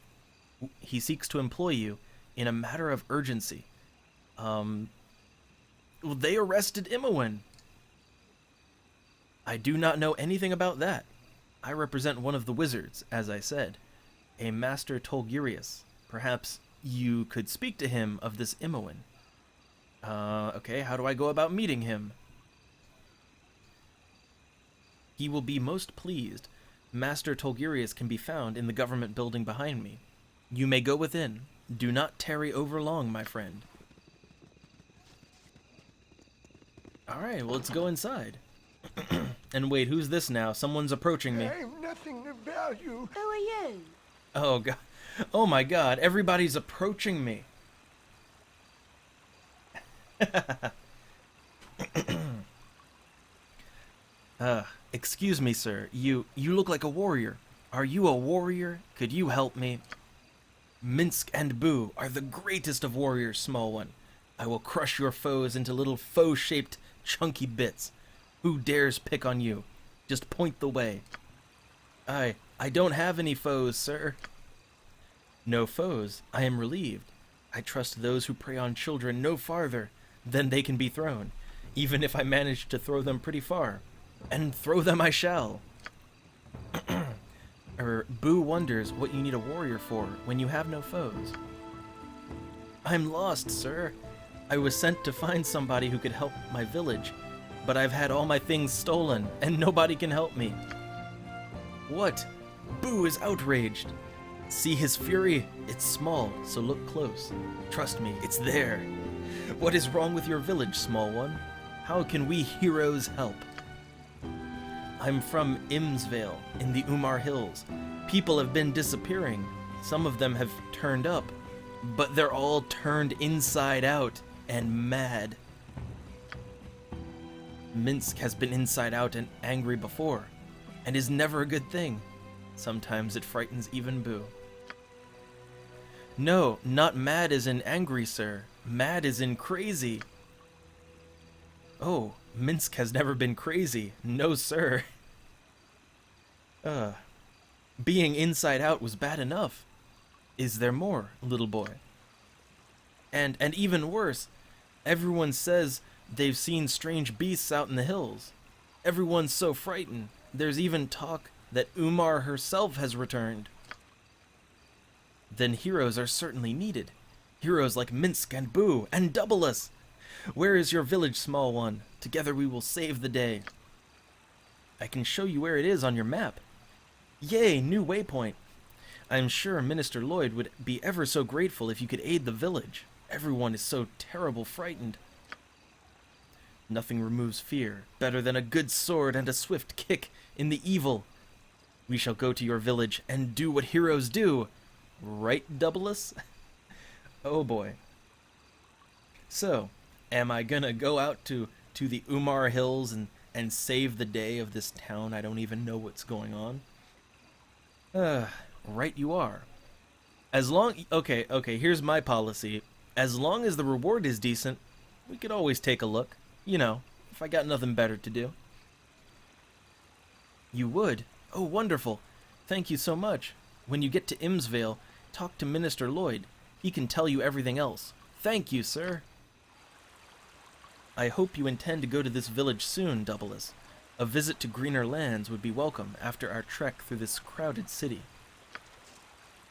He seeks to employ you in a matter of urgency. Well, they arrested Imoen. I do not know anything about that. I represent one of the wizards, as I said, a Master Tolgurius. Perhaps you could speak to him of this Imoen. Okay, how do I go about meeting him? He will be most pleased. Master Tolgerius can be found in the government building behind me. You may go within. Do not tarry over long, my friend. Alright, well, let's go inside. And wait, who's this now? Someone's approaching me. I'm nothing of value. Who are you? Oh, God. Oh, my God. Everybody's approaching me. Excuse me, sir. You look like a warrior. Are you a warrior? Could you help me? Minsk and Boo are the greatest of warriors, small one. I will crush your foes into little foe-shaped, chunky bits. Who dares pick on you? Just point the way. I don't have any foes, sir. No foes. I am relieved. I trust those who prey on children no farther than they can be thrown, even if I manage to throw them pretty far. And throw them I shall. Boo wonders what you need a warrior for when you have no foes. I'm lost, sir. I was sent to find somebody who could help my village, but I've had all my things stolen, and nobody can help me. What? Boo is outraged. See his fury? It's small, so look close. Trust me, it's there. What is wrong with your village, small one? How can we heroes help? I'm from Imsvale, in the Umar Hills. People have been disappearing. Some of them have turned up, but they're all turned inside out and mad. Minsk has been inside out and angry before, and is never a good thing. Sometimes it frightens even Boo. No, not mad as in angry, sir. Mad as in crazy. Oh, Minsk has never been crazy. No, sir. Being inside out was bad enough. Is there more, little boy? And even worse, everyone says they've seen strange beasts out in the hills. Everyone's so frightened. There's even talk that Umar herself has returned. Then heroes are certainly needed. Heroes like Minsk and Boo and double us. Where is your village, small one? Together we will save the day. I can show you where it is on your map. Yay, new waypoint. I'm sure Minister Lloyd would be ever so grateful if you could aid the village. Everyone is so terrible frightened. Nothing removes fear better than a good sword and a swift kick in the evil. We shall go to your village and do what heroes do. Right, Doubleus? Oh boy. So, am I gonna go out to the Umar Hills and save the day of this town? I don't even know what's going on. Right you are. Okay, here's my policy. As long as the reward is decent, we could always take a look. You know, if I got nothing better to do. You would? Oh, wonderful. Thank you so much. When you get to Imsvale, talk to Minister Lloyd. He can tell you everything else. Thank you, sir. I hope you intend to go to this village soon, Doubleus. A visit to greener lands would be welcome after our trek through this crowded city.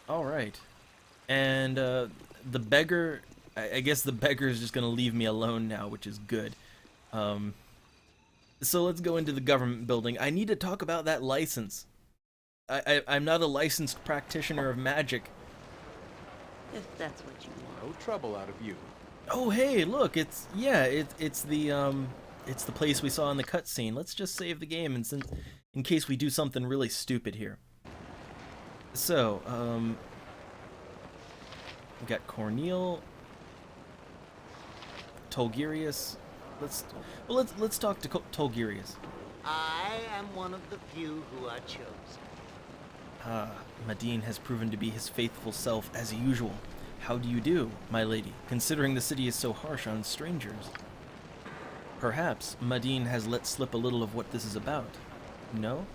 Alright. And, the beggar... I guess the beggar is just gonna leave me alone now, which is good. So let's go into the government building. I need to talk about that license. I'm not a licensed practitioner of magic. If that's what you want. No trouble out of you. Oh, hey, look, it's the place we saw in the cutscene. Let's just save the game in case we do something really stupid here. So, we got Corneal, Tolgerius. Let's talk to Tolgerius. I am one of the few who are chosen. Madine has proven to be his faithful self as usual. How do you do, my lady, considering the city is so harsh on strangers? Perhaps Madine has let slip a little of what this is about. No?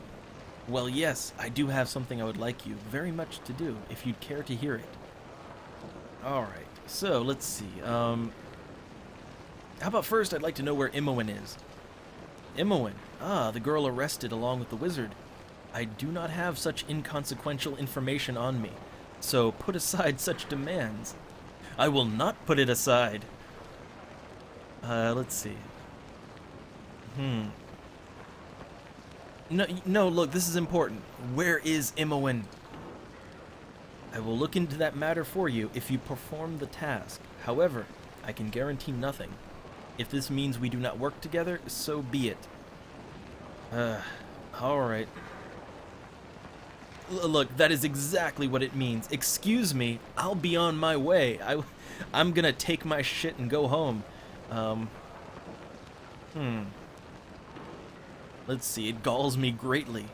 Well, yes, I do have something I would like you very much to do, if you'd care to hear it. Alright, so let's see. How about first I'd like to know where Imoen is. Imoen? Ah, the girl arrested along with the wizard. I do not have such inconsequential information on me, so put aside such demands. I will not put it aside. Let's see. No, look, this is important. Where is Imoen? I will look into that matter for you if you perform the task. However, I can guarantee nothing. If this means we do not work together, so be it. Alright. Look, that is exactly what it means. Excuse me, I'll be on my way. I'm gonna take my shit and go home. Let's see, it galls me greatly.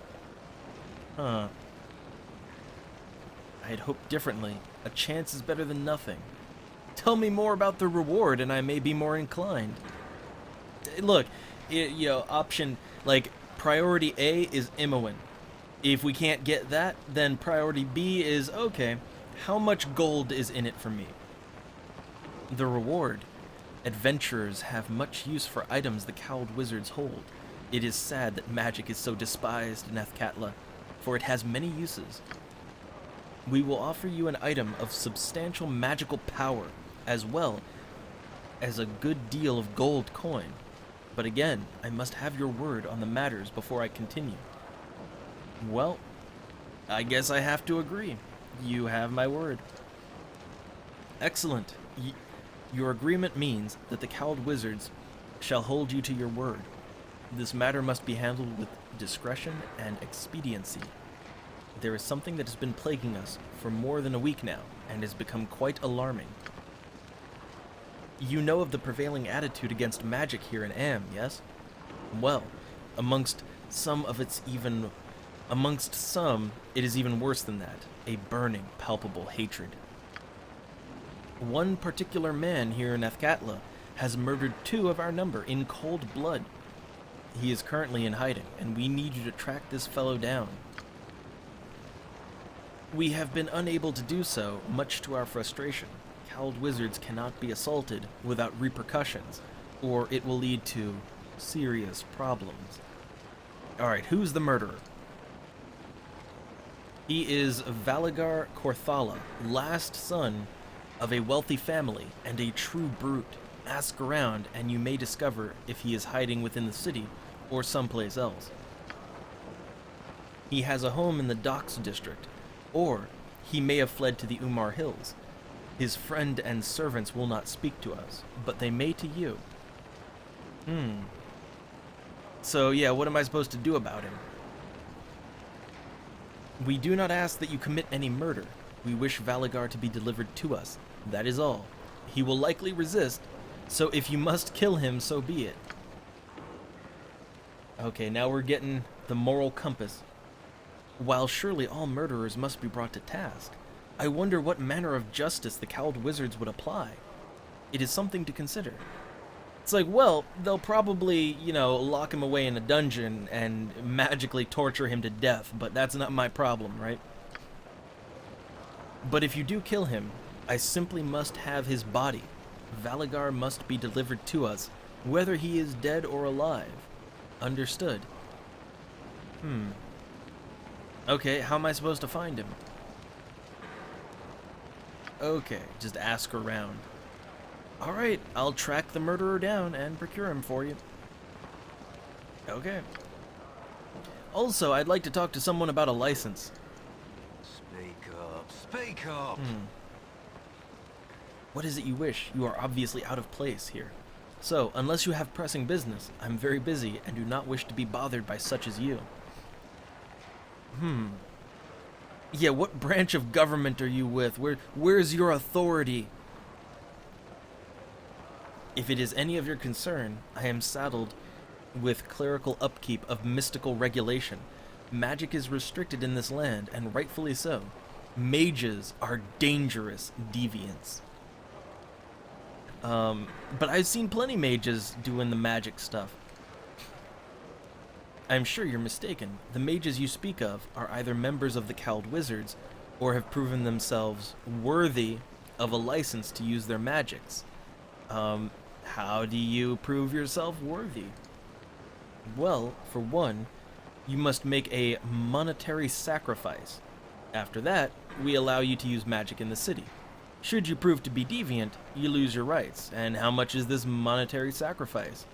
I had hoped differently. A chance is better than nothing. Tell me more about the reward and I may be more inclined. Look, option, like, priority A is Imoen. If we can't get that, then priority B is, okay, how much gold is in it for me? The reward. Adventurers have much use for items the cowled wizards hold. It is sad that magic is so despised in Athkatla, for it has many uses. We will offer you an item of substantial magical power, as well as a good deal of gold coin. But again, I must have your word on the matters before I continue. Well, I guess I have to agree. You have my word. Excellent. Your agreement means that the cowled wizards shall hold you to your word. This matter must be handled with discretion and expediency. There is something that has been plaguing us for more than a week now, and has become quite alarming. You know of the prevailing attitude against magic here in Am, yes? Well, amongst some, it is even worse than that. A burning, palpable hatred. One particular man here in Athkatla has murdered 2 of our number in cold blood. He is currently in hiding, and we need you to track this fellow down. We have been unable to do so, much to our frustration. Cowled wizards cannot be assaulted without repercussions, or it will lead to serious problems. Alright, who's the murderer? He is Valagar Korthala, last son of a wealthy family and a true brute. Ask around and you may discover if he is hiding within the city or someplace else. He has a home in the Docks district, or he may have fled to the Umar Hills. His friend and servants will not speak to us, but they may to you. So yeah, what am I supposed to do about him? We do not ask that you commit any murder. We wish Valagar to be delivered to us. That is all. He will likely resist, so if you must kill him, so be it. Okay, now we're getting the moral compass. While surely all murderers must be brought to task, I wonder what manner of justice the cowled wizards would apply. It is something to consider. It's like, well, they'll probably, lock him away in a dungeon and magically torture him to death, but that's not my problem, right? But if you do kill him, I simply must have his body. Valagar must be delivered to us, whether he is dead or alive. Understood? Okay, how am I supposed to find him? Okay, just ask around. Alright, I'll track the murderer down and procure him for you. Okay. Also, I'd like to talk to someone about a license. Speak up, speak up! What is it you wish? You are obviously out of place here. So, unless you have pressing business, I'm very busy and do not wish to be bothered by such as you. Yeah, what branch of government are you with? Where's your authority? If it is any of your concern, I am saddled with clerical upkeep of mystical regulation. Magic is restricted in this land, and rightfully so. Mages are dangerous deviants. But I've seen plenty mages doing the magic stuff. I'm sure you're mistaken. The mages you speak of are either members of the cowled wizards, or have proven themselves worthy of a license to use their magics. How do you prove yourself worthy? Well, for one, you must make a monetary sacrifice. After that, we allow you to use magic in the city. Should you prove to be deviant, you lose your rights. And how much is this monetary sacrifice?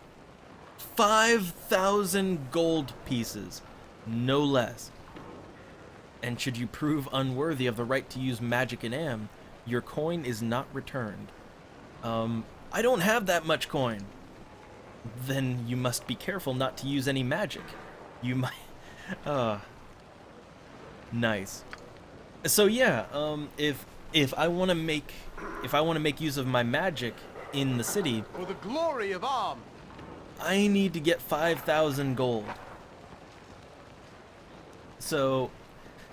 5,000 gold pieces. no less. And should you prove unworthy of the right to use magic in Am, your coin is not returned. I don't have that much coin. Then you must be careful not to use any magic. You might... Nice. So yeah, if I want to make use of my magic in the city, For the glory of Arm. I need to get 5,000 gold. So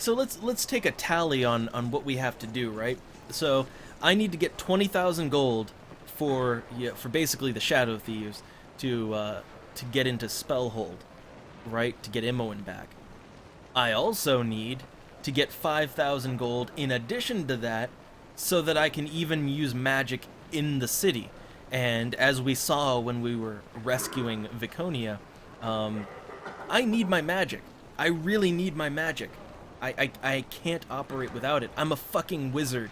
let's take a tally on what we have to do, right? So I need to get 20,000 gold for basically the Shadow Thieves to get into Spellhold, right? To get Imoen back. I also need to get 5,000 gold in addition to that, so that I can even use magic in the city. And as we saw when we were rescuing Viconia, I need my magic. I really need my magic. I can't operate without it. I'm a fucking wizard.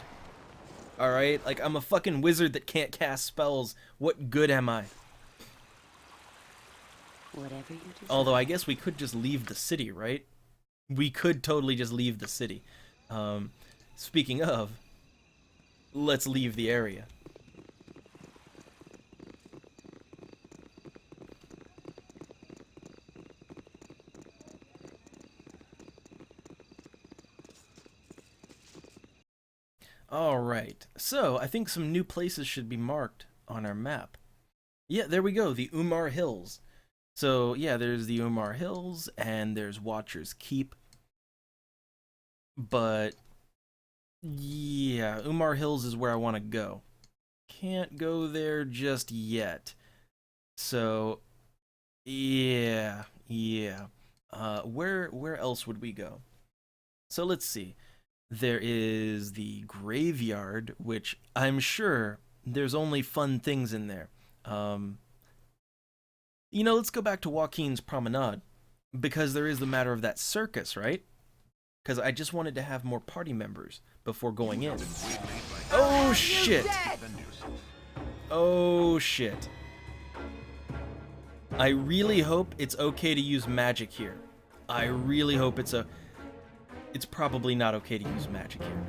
Alright? Like, I'm a fucking wizard that can't cast spells. What good am I? Whatever you desire. Although I guess we could just leave the city, right? We could totally just leave the city. Speaking of, let's leave the area. Alright, so I think some new places should be marked on our map. Yeah, there we go, the Umar Hills. So, yeah, there's the Umar Hills, and there's Watcher's Keep. But, yeah, Umar Hills is where I want to go. Can't go there just yet. So, yeah. Where else would we go? So, let's see. There is the graveyard, which I'm sure there's only fun things in there. You know, let's go back to Joaquin's Promenade, because there is the matter of that circus, right? Because I just wanted to have more party members before going in. Oh, shit! Oh, shit. I really hope it's okay to use magic here. I really hope it's probably not okay to use magic here.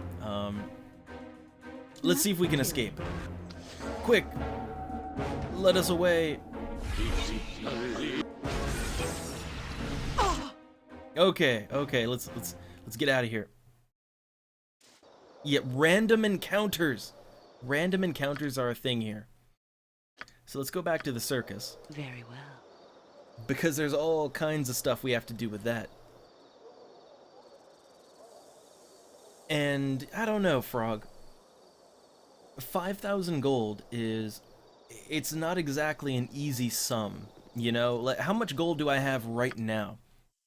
Let's see if we can escape. Quick! Let us away! Okay, let's get out of here. Yeah, random encounters. Random encounters are a thing here. So let's go back to the circus. Very well. Because there's all kinds of stuff we have to do with that. And I don't know, Frog. 5,000 gold it's not exactly an easy sum, you know? Like, how much gold do I have right now?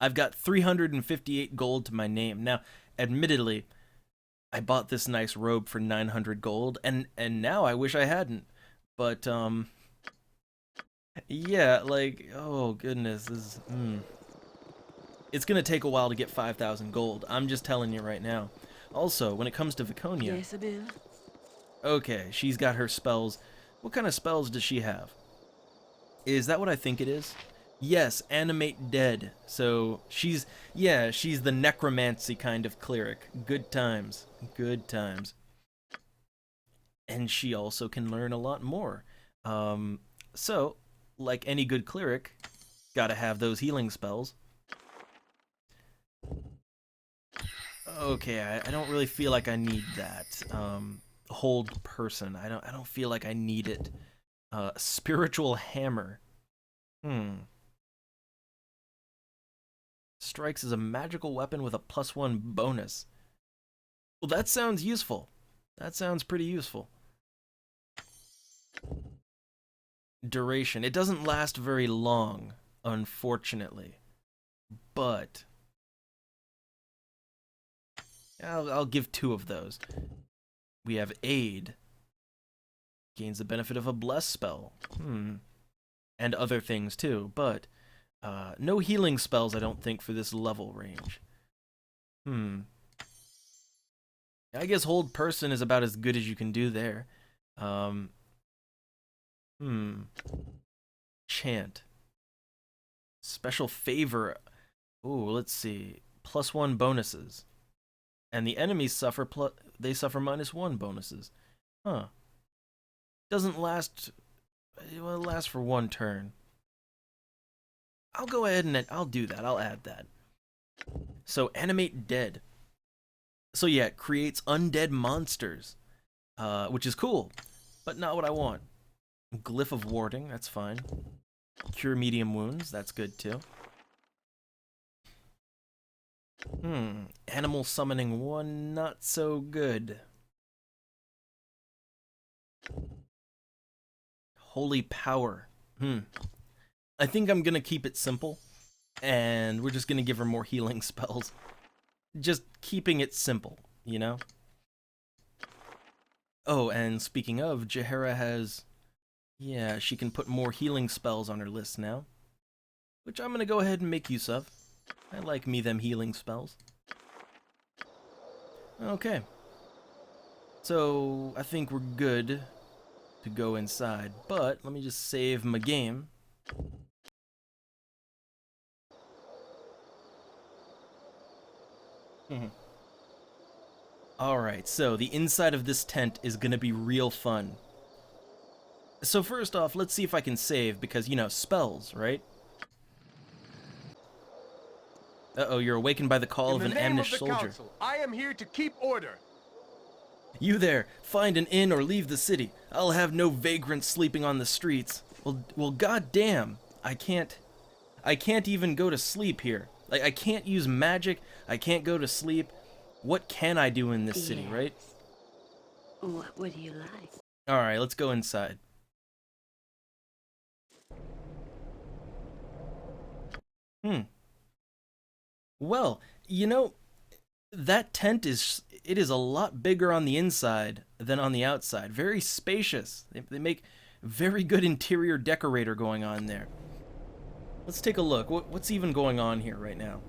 I've got 358 gold to my name. Now, admittedly, I bought this nice robe for 900 gold, and now I wish I hadn't. But, yeah, like, oh goodness, it's gonna take a while to get 5,000 gold. I'm just telling you right now. Also, when it comes to Viconia... Yes, Abil? Okay, she's got her spells. What kind of spells does she have? Is that what I think it is? Yes, animate dead. So, she's the necromancy kind of cleric. Good times. Good times. And she also can learn a lot more. So, like any good cleric, gotta have those healing spells. Okay, I don't really feel like I need that. Hold person. I don't feel like I need it. Spiritual hammer. Strikes as a magical weapon with a +1 bonus. Well, that sounds useful. That sounds pretty useful. Duration. It doesn't last very long, unfortunately. But I'll give 2 of those. We have aid. Gains the benefit of a bless spell. And other things too, but no healing spells, I don't think, for this level range. I guess hold person is about as good as you can do there. Chant. Special favor. Ooh, let's see. +1 bonuses. And the enemies suffer they suffer -1 bonuses. Huh. Doesn't last, well, it lasts for 1 turn. I'll go ahead and I'll do that. I'll add that. So animate dead. So yeah, it creates undead monsters, which is cool, but not what I want. Glyph of warding, that's fine. Cure medium wounds, that's good too. Animal summoning 1, not so good. Holy power. I think I'm gonna keep it simple, and we're just gonna give her more healing spells. Just keeping it simple, you know? Oh, and speaking of, Jaheira has... Yeah, she can put more healing spells on her list now, which I'm gonna go ahead and make use of. I like me them healing spells. Okay. So, I think we're good to go inside, but let me just save my game. Alright, so the inside of this tent is gonna be real fun. So first off, let's see if I can save, because, you know, spells, right? Uh-oh, you're awakened by the call of an Amnish soldier. Council, I am here to keep order. You there, find an inn or leave the city. I'll have no vagrants sleeping on the streets. Well, goddamn, I can't even go to sleep here. Like, I can't use magic, I can't go to sleep. What can I do in this city, right? What would you like? Alright, let's go inside. Well, you know, that tent is a lot bigger on the inside than on the outside. Very spacious. They make very good interior decorator going on there. Let's take a look. What's even going on here right now?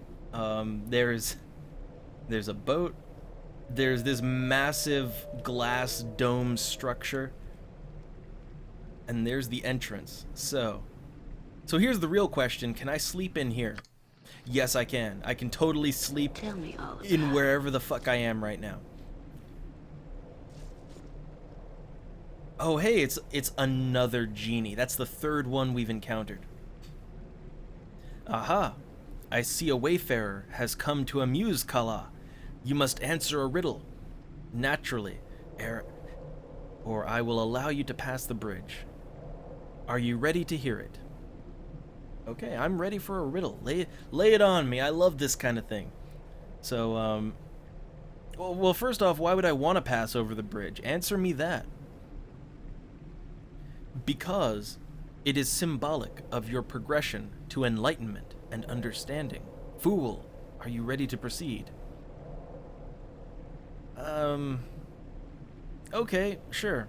There's a boat. There's this massive glass dome structure. And there's the entrance. So here's the real question. Can I sleep in here? Yes, I can. I can totally sleep in wherever the fuck I am right now. Oh, hey, it's another genie. That's the 3rd one we've encountered. Aha! I see a wayfarer has come to amuse Kala. You must answer a riddle. Naturally, or I will allow you to pass the bridge. Are you ready to hear it? Okay, I'm ready for a riddle. Lay it on me. I love this kind of thing. So, well, first off, why would I want to pass over the bridge? Answer me that. Because it is symbolic of your progression to enlightenment and understanding. Fool, are you ready to proceed? Okay, sure.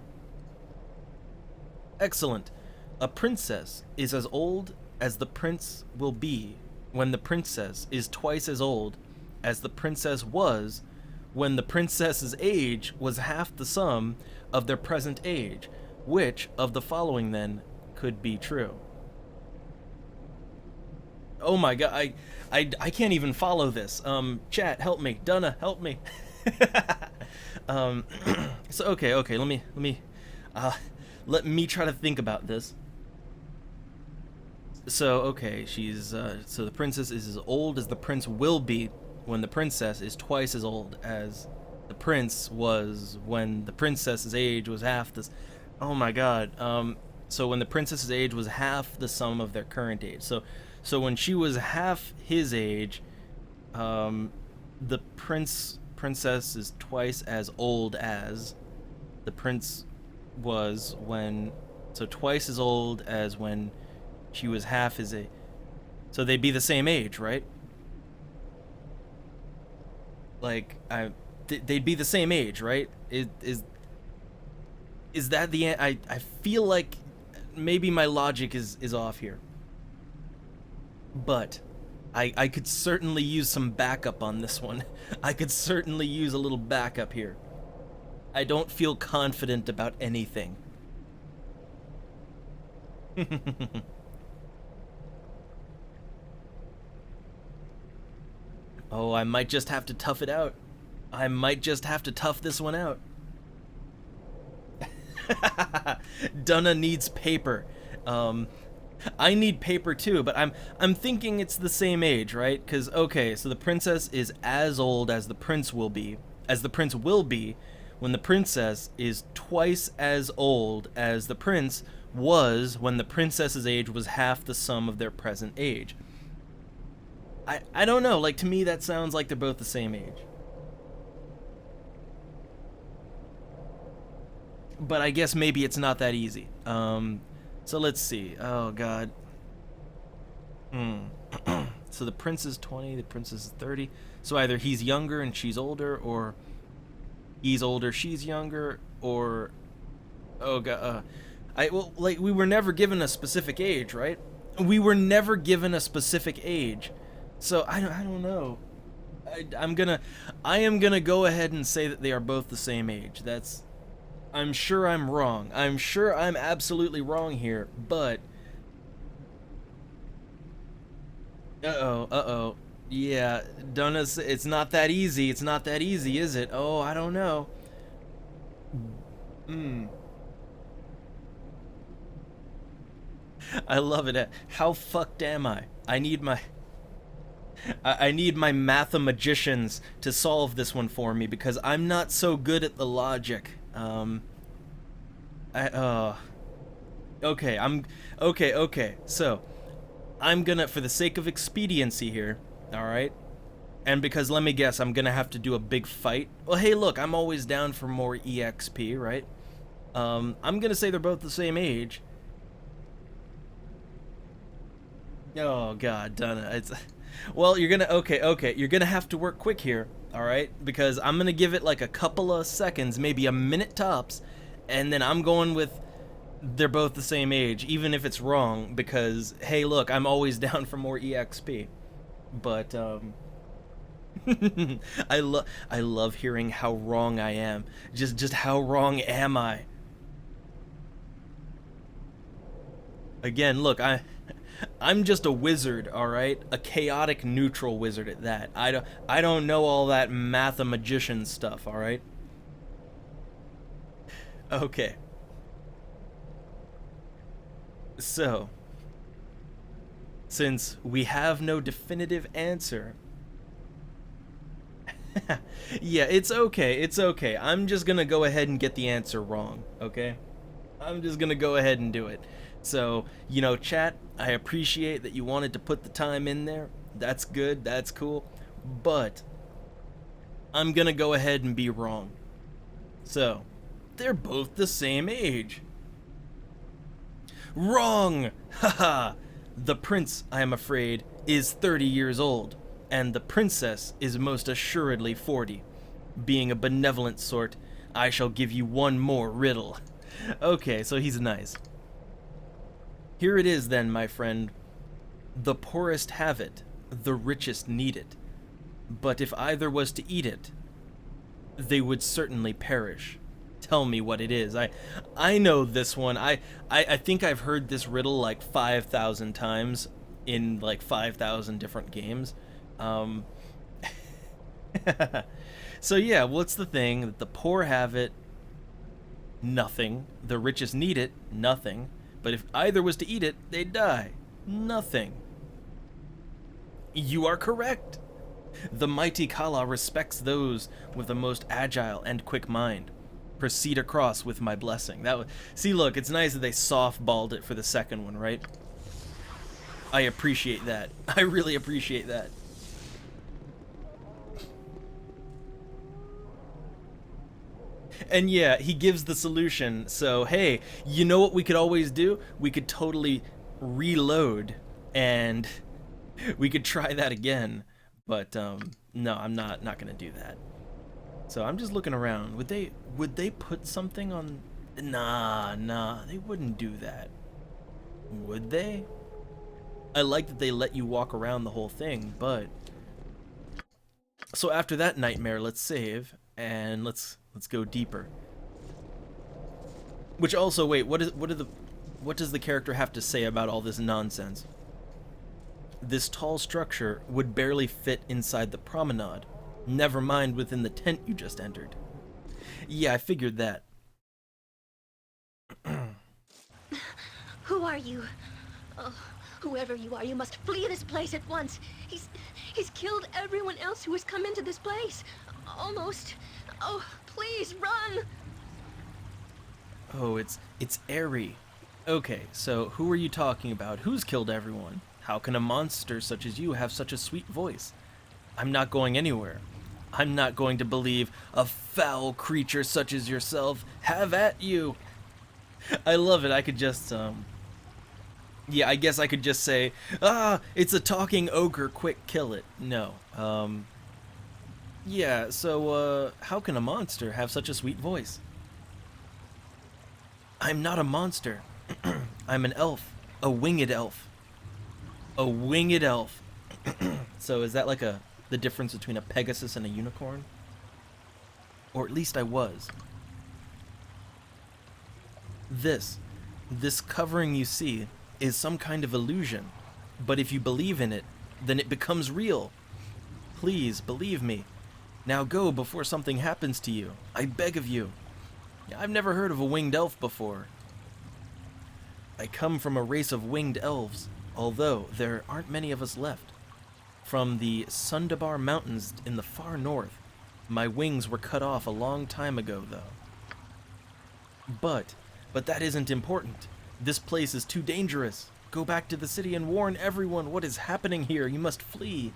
Excellent. A princess is as old as the prince will be when the princess is twice as old as the princess was when the princess's age was half the sum of their present age. Which of the following, then, could be true? Oh my god, I can't even follow this. Chat, help me. Dunna, help me. So, okay, let me try to think about this. So, okay, so the princess is as old as the prince will be when the princess is twice as old as the prince was when the princess's age was half this. Oh my god. So when the princess's age was half the sum of their current age. So when she was half his age, the princess is twice as old as the prince was when, so twice as old as when she was half his age. So they'd be the same age, right? Like, they'd be the same age, right? Is that the end? I feel like maybe my logic is off here. But I could certainly use some backup on this one. I could certainly use a little backup here. I don't feel confident about anything. Oh, I might just have to tough it out. I might just have to tough this one out. Dunna needs paper. I need paper too, but I'm thinking it's the same age, right? Because, okay, so the princess is as old as the prince will be, when the princess is twice as old as the prince was when the princess's age was half the sum of their present age. I don't know, like, to me that sounds like they're both the same age. But I guess maybe it's not that easy. So let's see. Oh, God. So the prince is 20, the princess is 30. So either he's younger and she's older, or he's older, she's younger, or... Oh, God. Well, like, we were never given a specific age, right? We were never given a specific age. So, I don't know. I am gonna go ahead and say that they are both the same age. I'm sure I'm wrong. I'm sure I'm absolutely wrong here, but... Uh-oh. Yeah, Donna's... It's not that easy. It's not that easy, is it? Oh, I don't know. I love it. How fucked am I? I need my mathemagicians to solve this one for me, because I'm not so good at the logic. Okay. So, I'm gonna, for the sake of expediency here, alright? And because, let me guess, I'm gonna have to do a big fight. Well, hey, look, I'm always down for more EXP, right? I'm gonna say they're both the same age. Oh, God, Donna, it's... Well, you're gonna... Okay, you're gonna have to work quick here, alright? Because I'm gonna give it like a couple of seconds, maybe a minute tops, and then I'm going with they're both the same age, even if it's wrong, because, hey, look, I'm always down for more EXP. But, I love hearing how wrong I am. Just how wrong am I? Again, look, I'm just a wizard, all right? A chaotic neutral wizard at that. I don't know all that mathemagician stuff, all right? Okay. So, since we have no definitive answer, yeah, it's okay. I'm just gonna go ahead and get the answer wrong, okay? I'm just gonna go ahead and do it. So, you know, chat, I appreciate that you wanted to put the time in there. That's good, that's cool. But, I'm gonna go ahead and be wrong. So, they're both the same age. Wrong! Haha! The prince, I am afraid, is 30 years old, and the princess is most assuredly 40. Being a benevolent sort, I shall give you one more riddle. Okay, so he's nice. Here it is then, my friend. The poorest have it, the richest need it. But if either was to eat it, they would certainly perish. Tell me what it is. I know this one. I think I've heard this riddle like 5,000 times in like 5,000 different games. So yeah, what's the thing? That the poor have it, nothing. The richest need it, nothing. But if either was to eat it, they'd die. Nothing. You are correct. The mighty Kala respects those with the most agile and quick mind. Proceed across with my blessing. See, look, it's nice that they softballed it for the second one, right? I appreciate that. I really appreciate that. And yeah, he gives the solution. So, hey, you know what we could always do? We could totally reload and we could try that again. But no, I'm not gonna do that. So I'm just looking around. Would they put something on? Nah, they wouldn't do that. Would they? I like that they let you walk around the whole thing, but so after that nightmare, let's save and let's go deeper. Which also, wait, what does the character have to say about all this nonsense? This tall structure would barely fit inside the promenade, never mind within the tent you just entered. Yeah, I figured that. Who are you? Oh, whoever you are, you must flee this place at once. He's killed everyone else who has come into this place. Almost. Oh, please, run! Oh, it's Eri. Okay, so who are you talking about? Who's killed everyone? How can a monster such as you have such a sweet voice? I'm not going anywhere. I'm not going to believe a foul creature such as yourself. Have at you! I love it. I could just, yeah, I guess I could just say, ah, it's a talking ogre, quick kill it. No. Yeah, so, how can a monster have such a sweet voice? I'm not a monster. I'm an elf. A winged elf. A winged elf. So is that like the difference between a Pegasus and a unicorn? Or at least I was. This covering you see is some kind of illusion, but if you believe in it, then it becomes real. Please, believe me. Now go before something happens to you. I beg of you. I've never heard of a winged elf before. I come from a race of winged elves, although there aren't many of us left. From the Sundabar Mountains in the far north. My wings were cut off a long time ago, though. But that isn't important. This place is too dangerous. Go back to the city and warn everyone what is happening here. You must flee.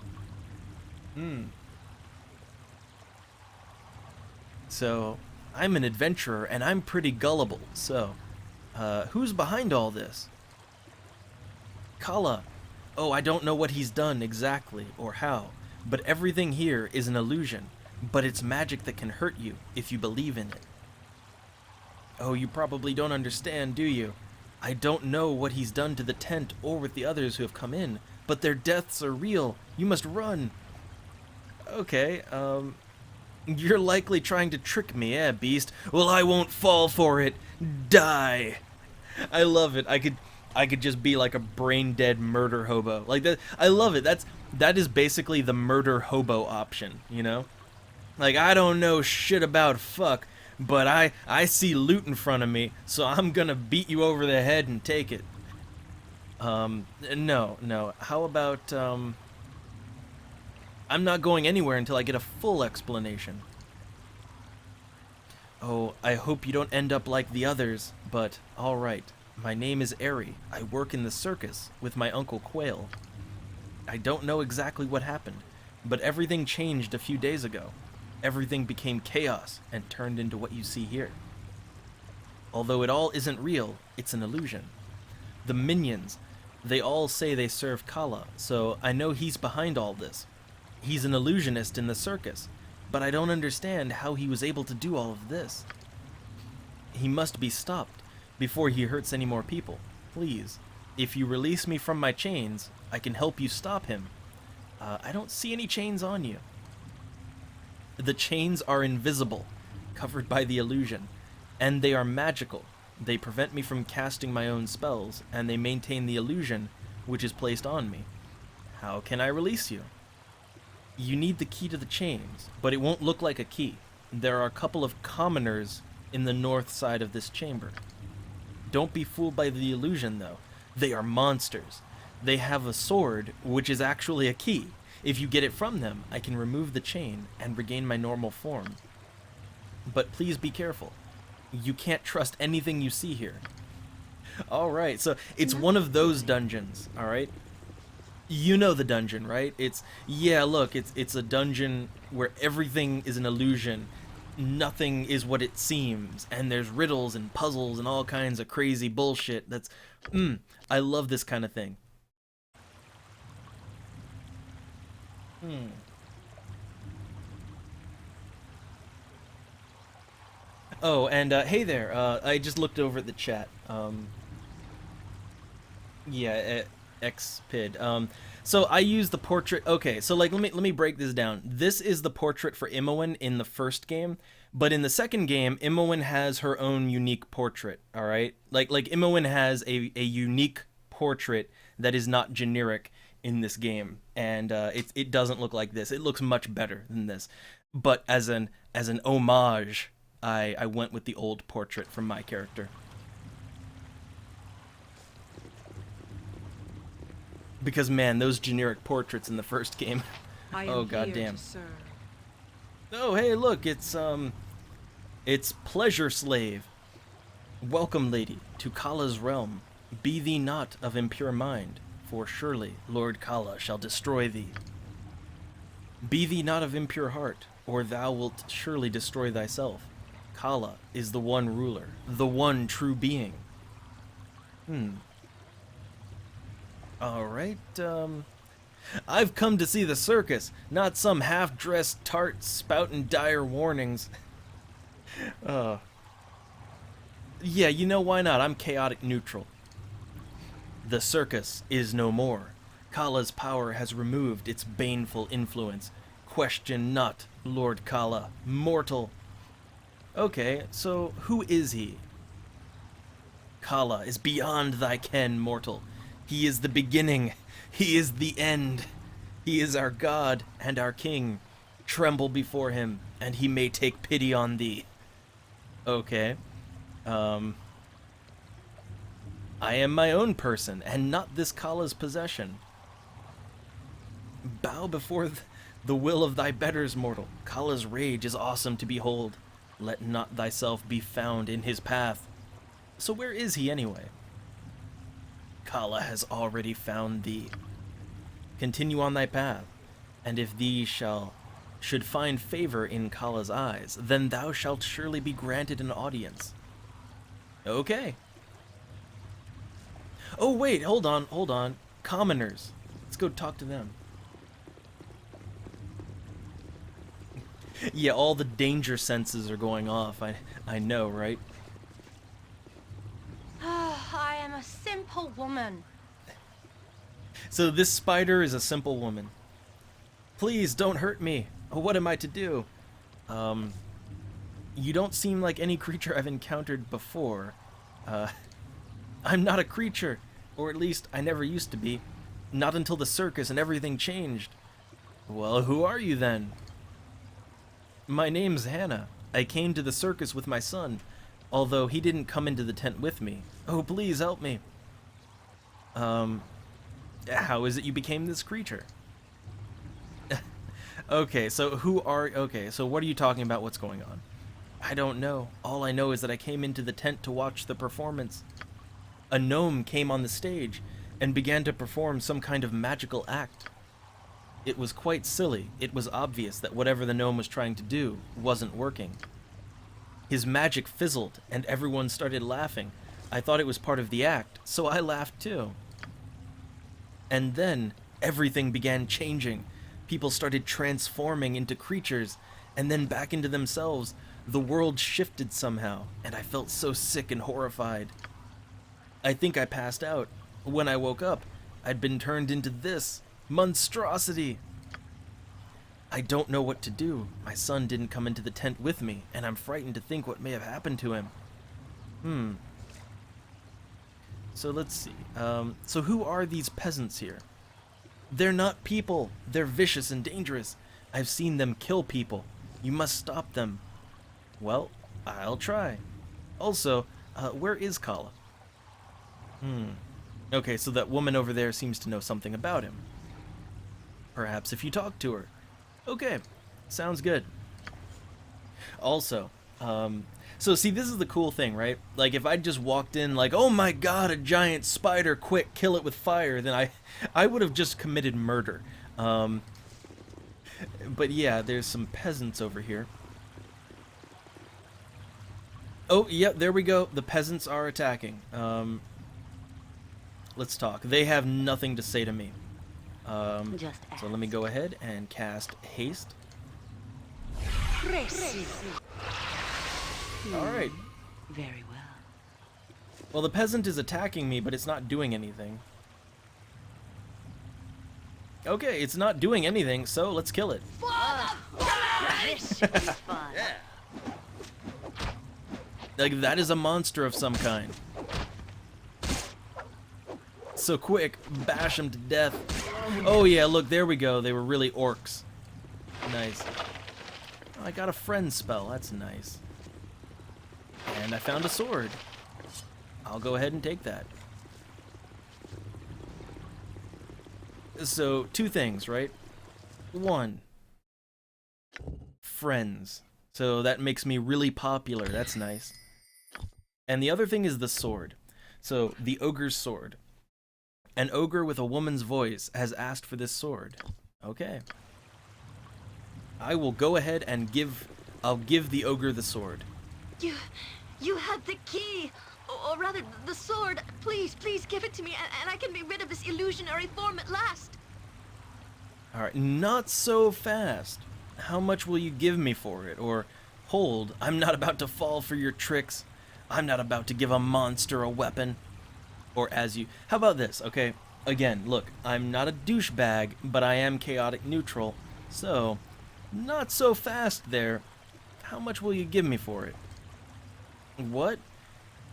So, I'm an adventurer, and I'm pretty gullible, so... who's behind all this? Kala. Oh, I don't know what he's done exactly, or how, but everything here is an illusion, but it's magic that can hurt you if you believe in it. Oh, you probably don't understand, do you? I don't know what he's done to the tent or with the others who have come in, but their deaths are real. You must run. Okay, you're likely trying to trick me, eh, beast? Well, I won't fall for it. Die. I love it. I could just be like a brain-dead murder hobo. Like that. I love it. That is basically the murder hobo option, you know? Like, I don't know shit about fuck, but I see loot in front of me, so I'm gonna beat you over the head and take it. No. How about, I'm not going anywhere until I get a full explanation. Oh, I hope you don't end up like the others, but alright. My name is Eri. I work in the circus with my Uncle Quail. I don't know exactly what happened, but everything changed a few days ago. Everything became chaos and turned into what you see here. Although it all isn't real, it's an illusion. The minions, they all say they serve Kala, so I know he's behind all this. He's an illusionist in the circus, but I don't understand how he was able to do all of this. He must be stopped before he hurts any more people. Please, if you release me from my chains, I can help you stop him. I don't see any chains on you. The chains are invisible, covered by the illusion, and they are magical. They prevent me from casting my own spells, and they maintain the illusion which is placed on me. How can I release you? You need the key to the chains, but it won't look like a key. There are a couple of commoners in the north side of this chamber. Don't be fooled by the illusion, though. They are monsters. They have a sword, which is actually a key. If you get it from them, I can remove the chain and regain my normal form. But please be careful. You can't trust anything you see here. Alright, so it's one of those dungeons, alright? You know the dungeon, right? Yeah, look, it's a dungeon where everything is an illusion. Nothing is what it seems, and there's riddles and puzzles and all kinds of crazy bullshit. I love this kind of thing. Oh, and hey there, I just looked over at the chat. Yeah, Xpid. So I use the portrait. Okay, so like let me break this down. This is the portrait for Imoen in the first game, but in the second game, Imoen has her own unique portrait. All right, like Imoen has a unique portrait that is not generic in this game, and it doesn't look like this. It looks much better than this. But as an homage, I went with the old portrait from my character. Because man, those generic portraits in the first game. Oh goddamn. Oh hey, look, it's Pleasure Slave. Welcome, lady, to Kala's realm. Be thee not of impure mind, for surely Lord Kala shall destroy thee. Be thee not of impure heart, or thou wilt surely destroy thyself. Kala is the one ruler, the one true being. Alright, I've come to see the circus, not some half-dressed tart spouting dire warnings. Yeah, you know, why not? I'm chaotic neutral. The circus is no more. Kala's power has removed its baneful influence. Question not, Lord Kala, mortal. Okay, so who is he? Kala is beyond thy ken, mortal. He is the beginning. He is the end. He is our God and our King. Tremble before him, and he may take pity on thee. Okay. I am my own person, and not this Kala's possession. Bow before the will of thy betters, mortal. Kala's rage is awesome to behold. Let not thyself be found in his path. So where is he anyway? Kala has already found thee. Continue on thy path, and if thee should find favor in Kala's eyes, then thou shalt surely be granted an audience. Okay. Oh wait, hold on. Commoners. Let's go talk to them. Yeah, all the danger senses are going off. I know, right? I am a simple woman. So this spider is a simple woman. Please don't hurt me. What am I to do? You don't seem like any creature I've encountered before. I'm not a creature, or at least I never used to be. Not until the circus and everything changed. Well, who are you then? My name's Hannah. I came to the circus with my son, although he didn't come into the tent with me. Oh, please help me. How is it you became this creature? Okay, so what are you talking about? What's going on? I don't know. All I know is that I came into the tent to watch the performance. A gnome came on the stage and began to perform some kind of magical act. It was quite silly. It was obvious that whatever the gnome was trying to do wasn't working. His magic fizzled and everyone started laughing. I thought it was part of the act, so I laughed too. And then everything began changing. People started transforming into creatures and then back into themselves. The world shifted somehow, and I felt so sick and horrified. I think I passed out. When I woke up, I'd been turned into this monstrosity. I don't know what to do. My son didn't come into the tent with me, and I'm frightened to think what may have happened to him. So let's see. So who are these peasants here? They're not people. They're vicious and dangerous. I've seen them kill people. You must stop them. Well, I'll try. Also, where is Kala? Okay, so that woman over there seems to know something about him. Perhaps if you talk to her. Okay, sounds good. Also, so see, this is the cool thing, right? Like, if I just walked in like, oh my god, a giant spider, quick, kill it with fire, then I would have just committed murder. But yeah, there's some peasants over here. Oh, yeah, there we go. The peasants are attacking. Let's talk. They have nothing to say to me. So let me go ahead and cast haste. Alright. Very well. Well, the peasant is attacking me, but it's not doing anything. Okay, it's not doing anything, so let's kill it. Yeah. Like, that is a monster of some kind. So quick, bash him to death. Oh yeah, look, there we go. They were really orcs. Nice. Oh, I got a friend spell. That's nice. And I found a sword. I'll go ahead and take that. So, two things, right? One, friends. So that makes me really popular. That's nice. And the other thing is the sword. So, the ogre's sword. An ogre with a woman's voice has asked for this sword. Okay. I will go ahead and I'll give the ogre the sword. You have the key! Or rather, the sword. Please, please give it to me, and I can be rid of this illusionary form at last. Alright, not so fast. How much will you give me for it? Or, hold, I'm not about to fall for your tricks. I'm not about to give a monster a weapon. Or how about this, okay? Again, look, I'm not a douchebag, but I am chaotic neutral. So, not so fast there. How much will you give me for it? What?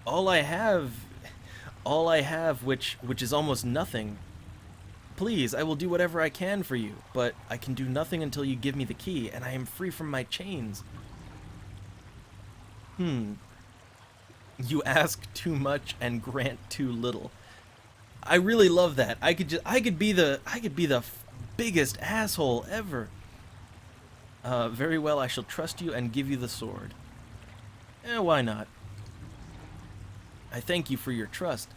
All I have, which is almost nothing. Please, I will do whatever I can for you, but I can do nothing until you give me the key, and I am free from my chains. You ask too much and grant too little. I really love that. I could be the biggest asshole ever. Very well, I shall trust you and give you the sword. Why not? I thank you for your trust.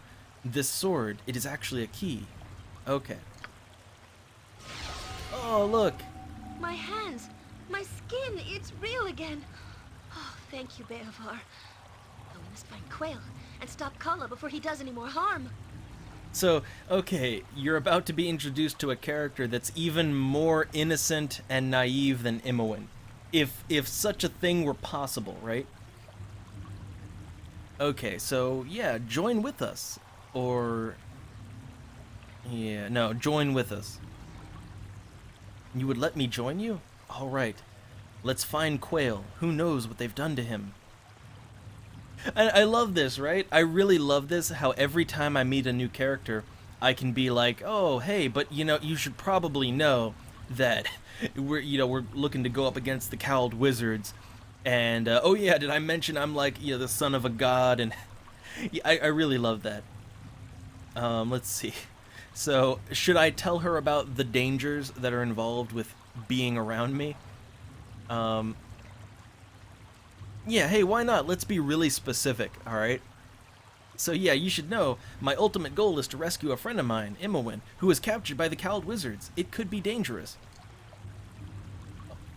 This sword, it is actually a key. Okay. Oh, look. My hands, my skin, it's real again. Oh, thank you, Beovar. Oh, we must find Quail and stop Kala before he does any more harm. So, okay, you're about to be introduced to a character that's even more innocent and naive than Imoen. If such a thing were possible, right? Okay, so, yeah, join with us. Or... yeah, no, join with us. You would let me join you? Alright. Let's find Quail. Who knows what they've done to him? And I love this, right? I really love this, how every time I meet a new character, I can be like, oh, hey, but, you should probably know that we're looking to go up against the Cowled Wizards. And, oh yeah, did I mention I'm like, the son of a god? And yeah, I really love that. Let's see. So, should I tell her about the dangers that are involved with being around me? Yeah, hey, why not? Let's be really specific, alright? So yeah, you should know, my ultimate goal is to rescue a friend of mine, Imoen, who was captured by the Cowled Wizards. It could be dangerous.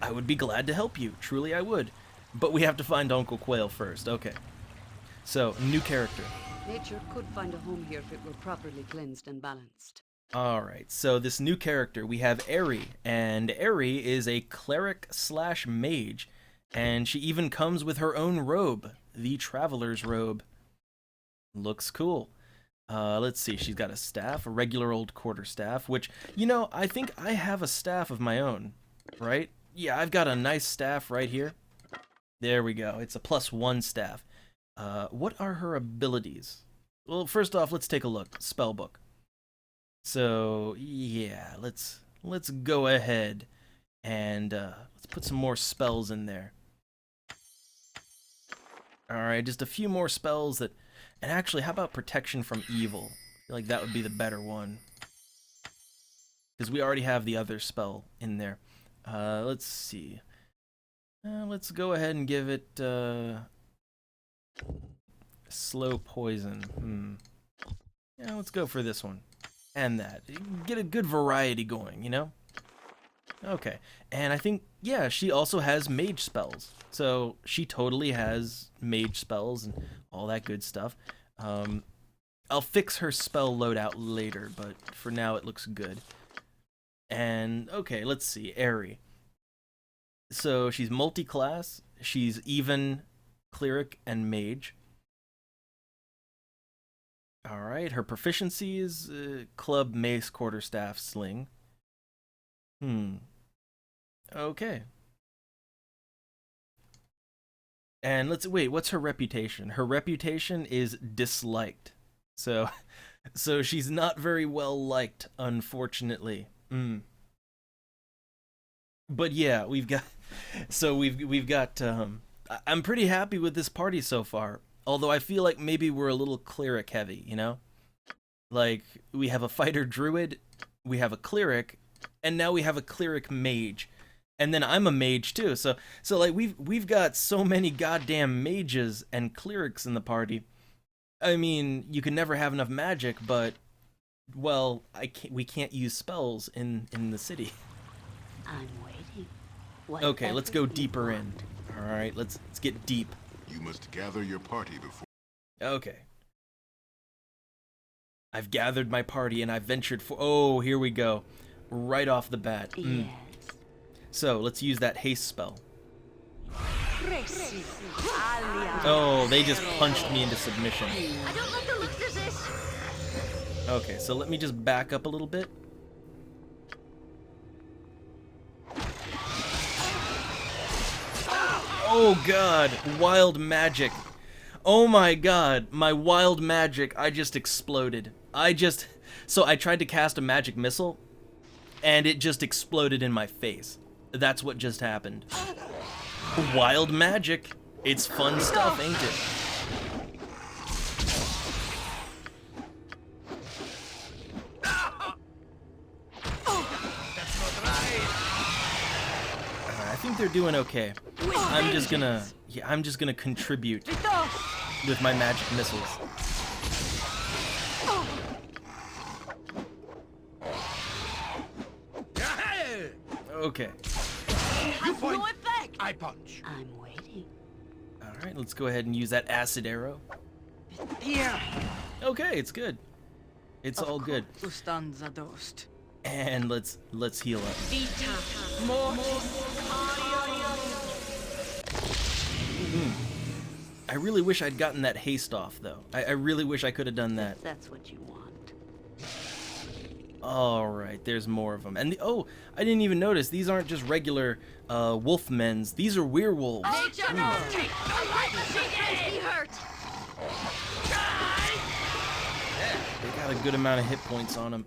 I would be glad to help you, truly I would. But we have to find Uncle Quail first, okay. So, new character. Nature could find a home here if it were properly cleansed and balanced. Alright, so this new character, we have Eri, and Eri is a cleric/mage, and she even comes with her own robe, the Traveler's Robe. Looks cool. Let's see, she's got a staff, a regular old quarterstaff, which, I think I have a staff of my own, right? Yeah, I've got a nice staff right here. There we go, it's a +1 staff. What are her abilities? Well, first off, let's take a look. Spellbook. So, yeah, let's go ahead and let's put some more spells in there. Alright, just a few more spells that... and actually, how about Protection from Evil? I feel like that would be the better one. Because we already have the other spell in there. Let's see. Let's go ahead and give it... Slow Poison. Yeah, let's go for this one. And that. Get a good variety going, Okay. And I think, yeah, she also has mage spells. So she totally has mage spells and all that good stuff. I'll fix her spell loadout later, but for now it looks good. And, okay, let's see. Eri. So she's multi-class. She's even cleric and mage. Alright, her proficiency is club, mace, quarterstaff, sling. Okay. And wait, what's her reputation? Her reputation is disliked. So she's not very well liked, unfortunately. But yeah, we've got we've got I'm pretty happy with this party so far. Although I feel like maybe we're a little cleric heavy, you know? Like we have a fighter druid, we have a cleric, and now we have a cleric mage. And then I'm a mage too. So like we've got so many goddamn mages and clerics in the party. I mean, you can never have enough magic, but well, we can't use spells in the city. I'm waiting. Okay, let's go deeper in. All right, let's get deep. You must gather your party before. Okay. I've gathered my party and I've ventured for. Oh, here we go. Right off the bat. Yes. So let's use that haste spell. Oh, they just punched me into submission. I don't like the looks of this. Okay, so let me just back up a little bit. Oh god, wild magic. Oh my god, my wild magic, I just exploded. So I tried to cast a magic missile, and it just exploded in my face. That's what just happened. Wild magic. It's fun stuff, ain't it? I think they're doing okay. I'm just gonna contribute with my magic missiles. Okay. You point, I punch. I'm waiting. All right, let's go ahead and use that acid arrow. Here. Okay, it's good. It's all good. Ustanza dost. And let's heal up. I really wish I'd gotten that haste off, though. I really wish I could have done that. That's what you want. All right, there's more of them. And oh, I didn't even notice. These aren't just regular wolfmen's. These are werewolves. Be hurt. They got a good amount of hit points on them.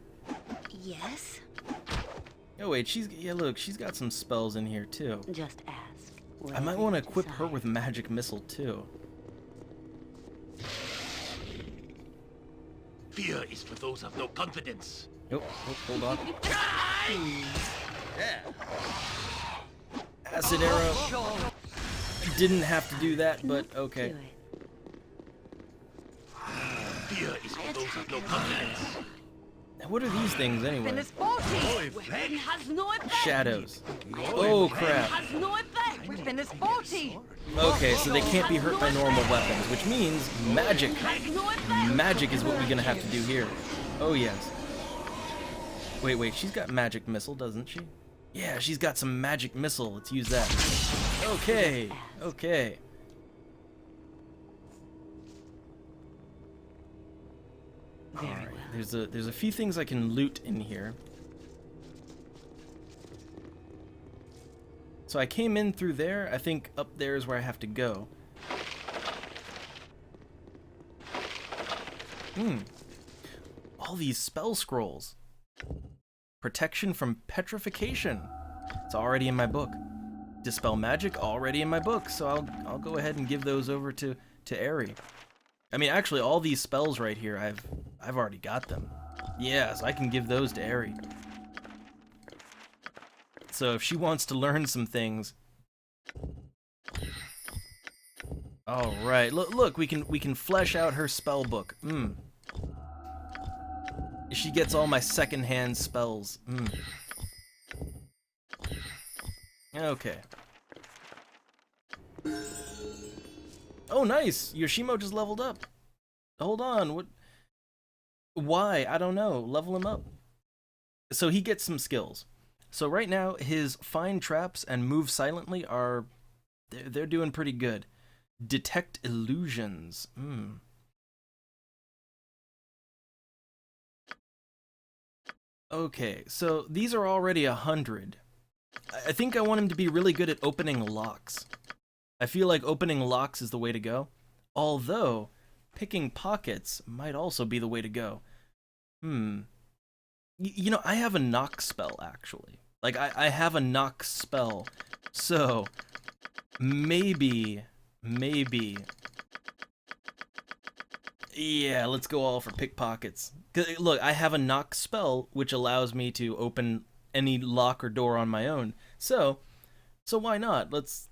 Yes. Oh wait, look, she's got some spells in here too. Just ask. I might want to equip her with magic missile too. Fear is for those of no confidence. Oh, hold on. Acid arrow. Didn't have to do that, but okay. Fear is for those of no confidence. Now, what are these things anyway? Has no effect. Shadows. Oh crap. Has no effect. Weapon is faulty. Okay, so they can't be hurt by normal weapons, which means magic. Magic is what we're gonna have to do here. Oh yes. Wait, she's got magic missile, doesn't she? Yeah, she's got some magic missile. Let's use that. Okay. Alright, there's a few things I can loot in here. So I came in through there. I think up there is where I have to go. All these spell scrolls. Protection from petrification. It's already in my book. Dispel magic, already in my book. So I'll go ahead and give those over to Aerie. I mean, actually, all these spells right here, I've already got them. Yes, I can give those to Aerie. So if she wants to learn some things. All right, look, we can flesh out her spell book. She gets all my secondhand spells. Okay. Oh, nice! Yoshimo just leveled up. Hold on, what? Why? I don't know. Level him up. So he gets some skills. So right now, his find traps and move silently are... They're doing pretty good. Detect illusions. Okay, so these are already 100. I think I want him to be really good at opening locks. I feel like opening locks is the way to go. Although, picking pockets might also be the way to go. You know, I have a knock spell, actually. Like, I have a knock spell. So, maybe... Yeah, let's go all for pickpockets. 'Cause, look, I have a knock spell, which allows me to open any lock or door on my own. So why not? Let's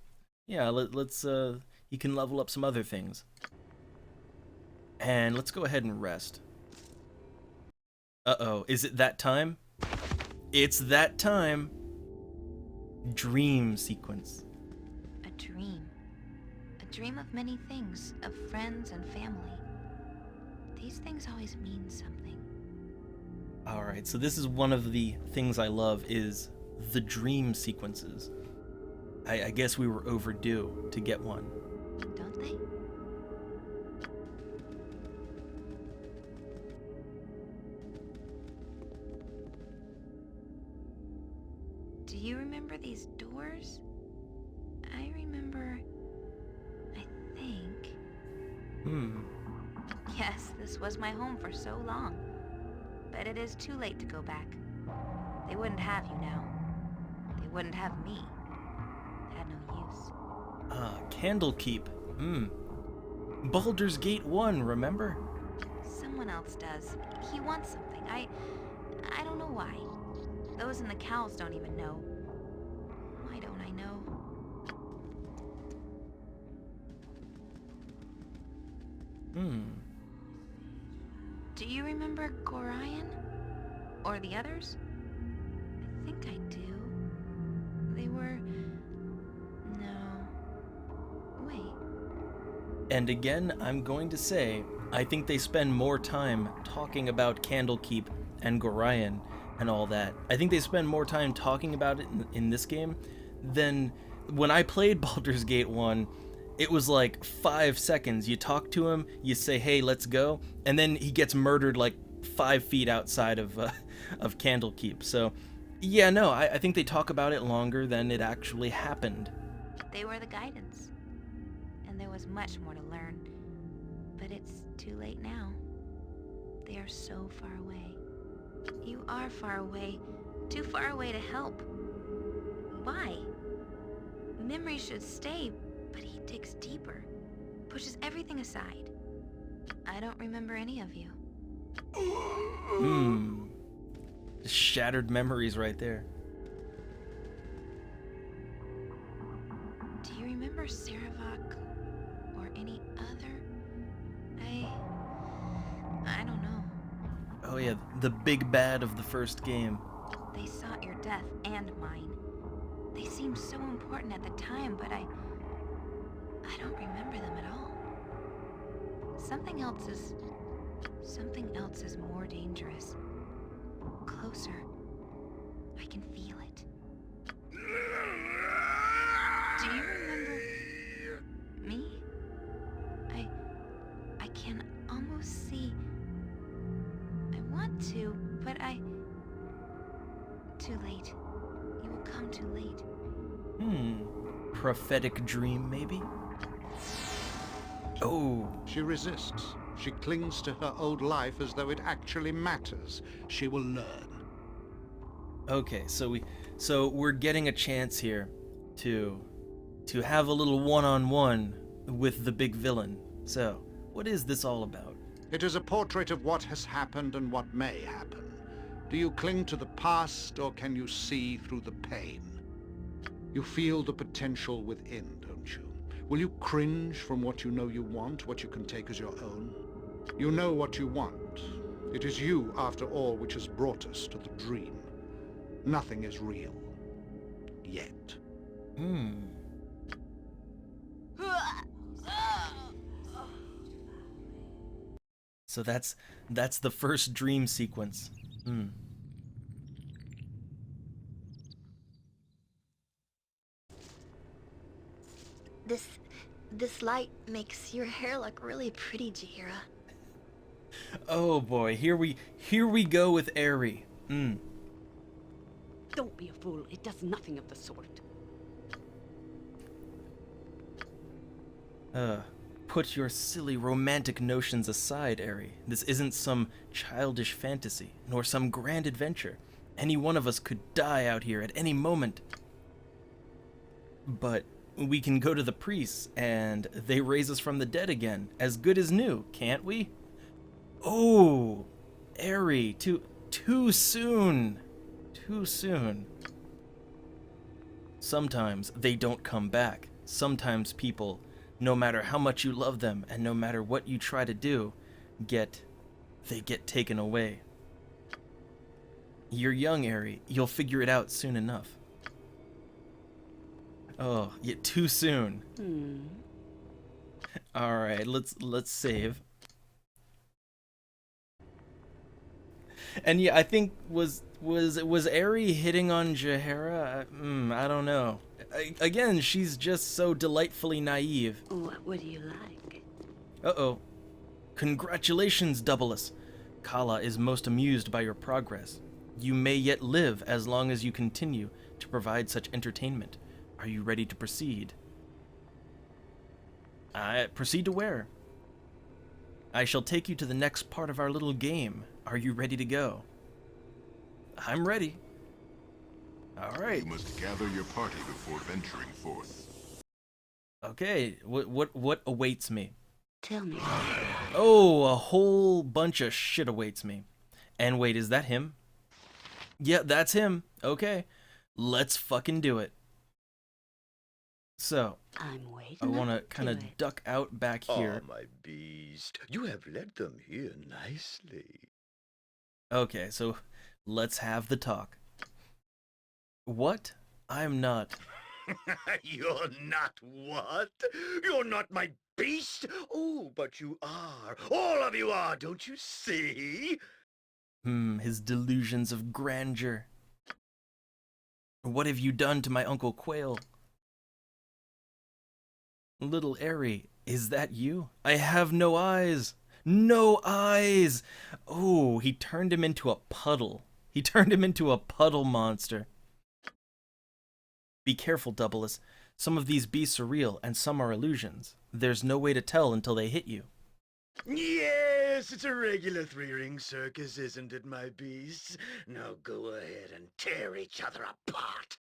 you can level up some other things. And let's go ahead and rest. Uh-oh, is it that time? It's that time. Dream sequence. A dream. A dream of many things, of friends and family. These things always mean something. Alright, so this is one of the things I love, is the dream sequences. I guess we were overdue to get one. Don't they? Do you remember these doors? I remember... I think... Yes, this was my home for so long. But it is too late to go back. They wouldn't have you now. They wouldn't have me. They had no use. Candlekeep. Baldur's Gate 1, remember? Someone else does. He wants something. I don't know why. Those in the cows don't even know. Why don't I know? Do you remember Gorion? Or the others? I think I do. They were... No. Wait. And again, I'm going to say, I think they spend more time talking about Candlekeep and Gorion and all that. I think they spend more time talking about it in this game than when I played Baldur's Gate 1. It was like 5 seconds. You talk to him, you say, hey, let's go, and then he gets murdered like 5 feet outside of Candlekeep. So, yeah, no, I think they talk about it longer than it actually happened. They were the guidance. And there was much more to learn. But it's too late now. They are so far away. You are far away. Too far away to help. Why? Memory should stay, but he digs deeper. Pushes everything aside. I don't remember any of you. Shattered memories right there. Do you remember Saravak or any other? I don't know. Oh yeah, the big bad of the first game. They sought your death and mine. They seemed so important at the time, but I don't remember them at all. Something else is more dangerous. Closer. I can feel it. Do you remember me? I can almost see. I want to, but too late. You will come too late. Prophetic dream, maybe? Oh. She resists. She clings to her old life as though it actually matters. She will learn. Okay, so we're getting a chance here to have a little one-on-one with the big villain. So, what is this all about? It is a portrait of what has happened and what may happen. Do you cling to the past, or can you see through the pain? You feel the potential within, don't you? Will you cringe from what you know you want, what you can take as your own? You know what you want. It is you, after all, which has brought us to the dream. Nothing is real. Yet. So that's the first dream sequence. This light makes your hair look really pretty, Jahira. Oh boy, here we go with Aerie. Don't be a fool. It does nothing of the sort. put your silly romantic notions aside, Eri. This isn't some childish fantasy, nor some grand adventure. Any one of us could die out here at any moment. But we can go to the priests, and they raise us from the dead again, as good as new, can't we? Oh, Eri, too soon. Too soon. Sometimes they don't come back. Sometimes people, no matter how much you love them and no matter what you try to do, they get taken away. You're young, Eri. You'll figure it out soon enough. Oh, yeah, too soon. All right, let's save. And yeah, I think was Eri hitting on Jaheira? I don't know. Again, she's just so delightfully naive. What would you like? Uh-oh. Congratulations, Doubleus. Kala is most amused by your progress. You may yet live as long as you continue to provide such entertainment. Are you ready to proceed? Proceed to where? I shall take you to the next part of our little game. Are you ready to go? I'm ready. All right. You must gather your party before venturing forth. Okay, what awaits me? Tell me. Oh, a whole bunch of shit awaits me. And wait, is that him? Yeah, that's him. Okay, let's fucking do it. So, I'm waiting. I want to kind of duck out back here. Oh, my beast. You have led them here nicely. Okay, so let's have the talk. What? I'm not. You're not what? You're not my beast? Oh, but you are. All of you are, don't you see? His delusions of grandeur. What have you done to my Uncle Quail? Little Eri, is that you? I have no eyes. No eyes! Oh, he turned him into a puddle. He turned him into a puddle monster. Be careful, Doubleus. Some of these beasts are real, and some are illusions. There's no way to tell until they hit you. Yes, it's a regular three-ring circus, isn't it, my beasts? Now go ahead and tear each other apart.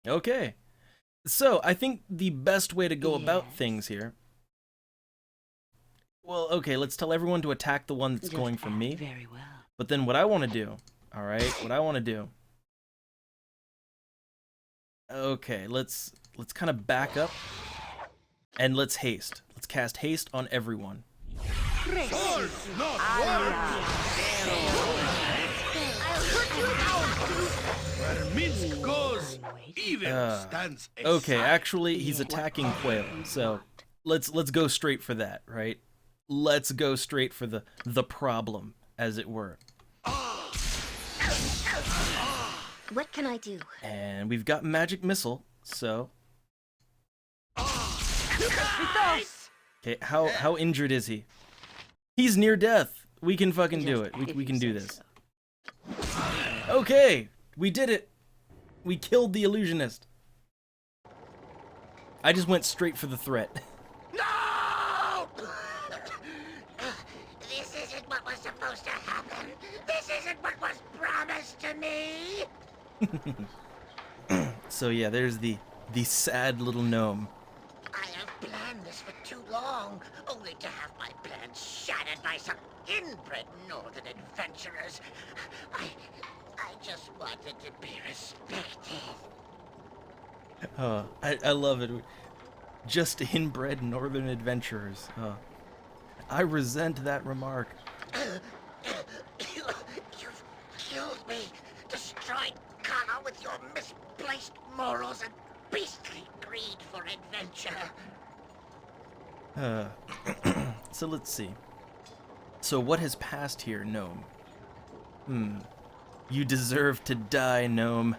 Okay. So, I think the best way to go about things here... Well, okay, let's tell everyone to attack the one that's going for me. Very well. But then what I want to do, alright, what I want to do... Okay, let's kind of back up, and let's haste. Let's cast haste on everyone. Where Minsk goes, even stands aside. Okay, actually, he's attacking Quail, so let's go straight for that, right? Let's go straight for the problem, as it were. What can I do? And we've got magic missile, so... Okay, how injured is he? He's near death. We can fucking do it. We can do this. Okay, we did it. We killed the illusionist. I just went straight for the threat. No! This isn't what was supposed to happen. This isn't what was promised to me. So yeah, there's the sad little gnome. I have planned this for too long, only to have my plans shattered by some inbred northern adventurers. I just wanted to be respected. I love it. Just inbred northern adventurers. I resent that remark. You've killed me, destroyed Kala with your misplaced morals and beastly greed for adventure. So let's see. So what has passed here, gnome? You deserve to die, gnome.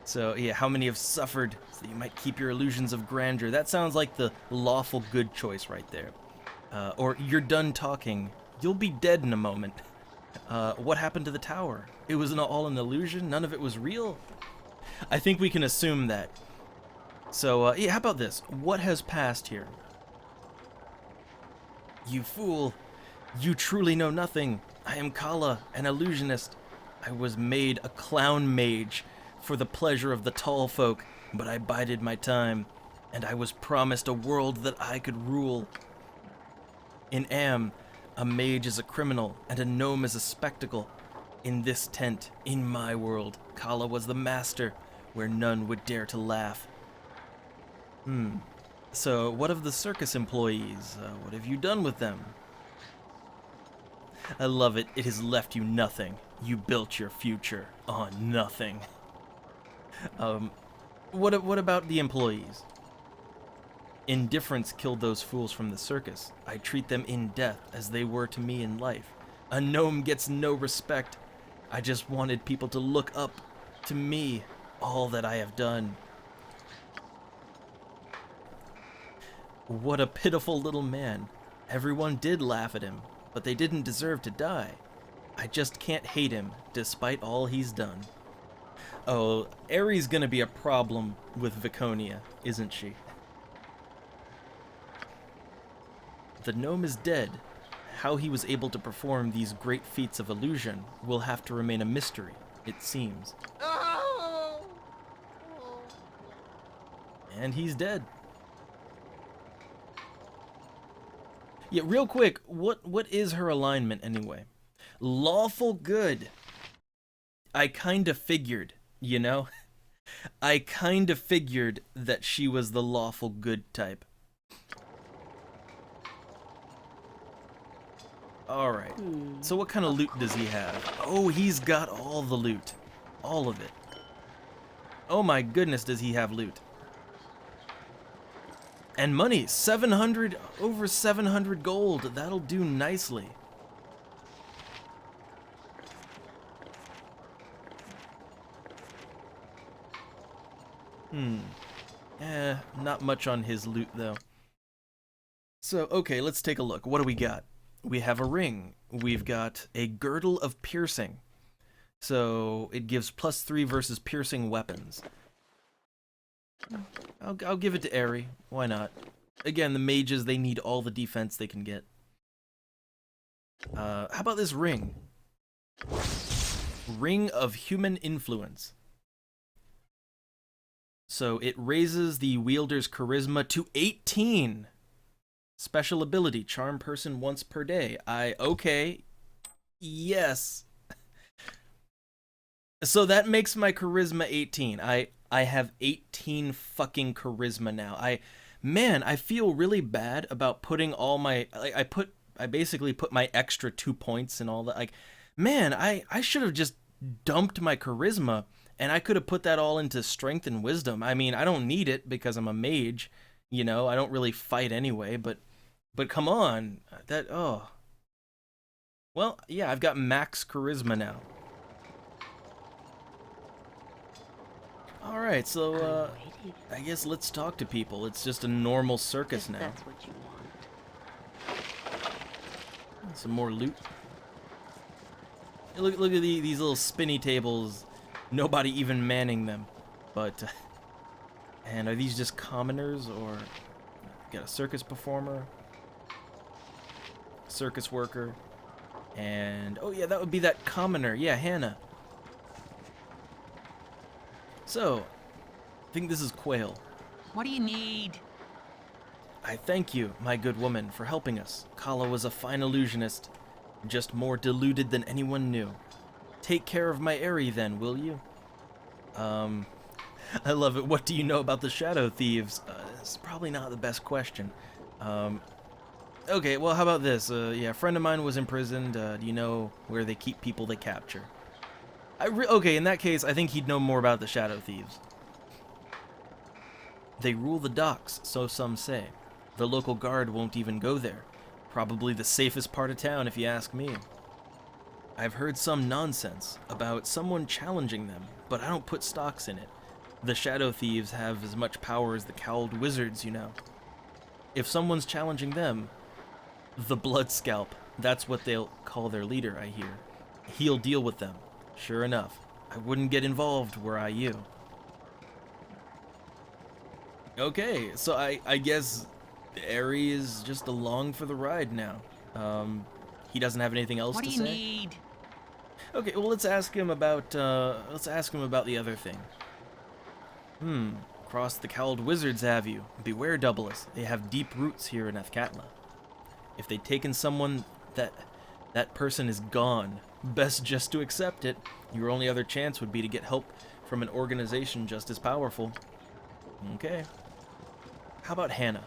So yeah, how many have suffered so that you might keep your illusions of grandeur? That sounds like the lawful good choice right there. Or you're done talking. You'll be dead in a moment. What happened to the tower? It was all an illusion? None of it was real? I think we can assume that So, yeah, how about this? What has passed here? You fool! You truly know nothing. I am Kala, an illusionist. I was made a clown mage for the pleasure of the tall folk, but I bided my time, and I was promised a world that I could rule. In Am, a mage is a criminal, and a gnome is a spectacle. In this tent, in my world, Kala was the master, where none would dare to laugh. So, what of the circus employees? What have you done with them? I love it. It has left you nothing. You built your future on nothing. What about the employees? Indifference killed those fools from the circus. I treat them in death as they were to me in life. A gnome gets no respect. I just wanted people to look up to me, all that I have done. What a pitiful little man. Everyone did laugh at him, but they didn't deserve to die. I just can't hate him, despite all he's done. Oh, Aery's gonna be a problem with Viconia, isn't she? The gnome is dead. How he was able to perform these great feats of illusion will have to remain a mystery, it seems. And he's dead. Yeah, real quick, what is her alignment anyway? Lawful good. I kind of figured, you know? I kind of figured that she was the lawful good type. Alright, so what kind of loot does he have? Oh, he's got all the loot. All of it. Oh my goodness, does he have loot. And money, 700, over 700 gold. That'll do nicely. Not much on his loot though. So, okay, let's take a look. What do we got? We have a ring. We've got a girdle of piercing. So, it gives +3 versus piercing weapons. I'll give it to Aery. Why not? Again, the mages, they need all the defense they can get. How about this ring? Ring of Human Influence. So it raises the wielder's charisma to 18. Special ability, charm person once per day. Okay. Yes. So that makes my charisma 18. I have 18 fucking charisma now. Man, I feel really bad about putting all my, I basically put my extra 2 points and all that. Like, man, I should have just dumped my charisma and I could have put that all into strength and wisdom. I mean, I don't need it because I'm a mage, you know, I don't really fight anyway, but come on, well, yeah, I've got max charisma now. Alright, so, I guess let's talk to people. It's just a normal circus now. That's what you want. Some more loot. Look at these little spinny tables. Nobody even manning them. But, and are these just commoners, or... Got a circus performer. Circus worker. And, oh yeah, that would be that commoner. Yeah, Hannah. So, I think this is Quail. What do you need? I thank you, my good woman, for helping us. Kala was a fine illusionist, just more deluded than anyone knew. Take care of my Aery then, will you? I love it. What do you know about the Shadow Thieves? It's probably not the best question. Okay, well, how about this? Yeah, a friend of mine was imprisoned. Do you know where they keep people they capture? Okay, in that case, I think he'd know more about the Shadow Thieves. They rule the docks, so some say. The local guard won't even go there. Probably the safest part of town, if you ask me. I've heard some nonsense about someone challenging them, but I don't put stocks in it. The Shadow Thieves have as much power as the Cowled Wizards, you know. If someone's challenging them, the Blood Scalp, that's what they'll call their leader, I hear. He'll deal with them. Sure enough, I wouldn't get involved were I you. Okay, so I guess Ari is just along for the ride now. He doesn't have anything else What to do say? you need? Okay, well let's ask him about the other thing. Cross the Cowled Wizards have you. Beware, Doublus. They have deep roots here in Athkatla. If they've taken someone, that person is gone. Best just to accept it. Your only other chance would be to get help from an organization just as powerful. Okay. How about Hannah?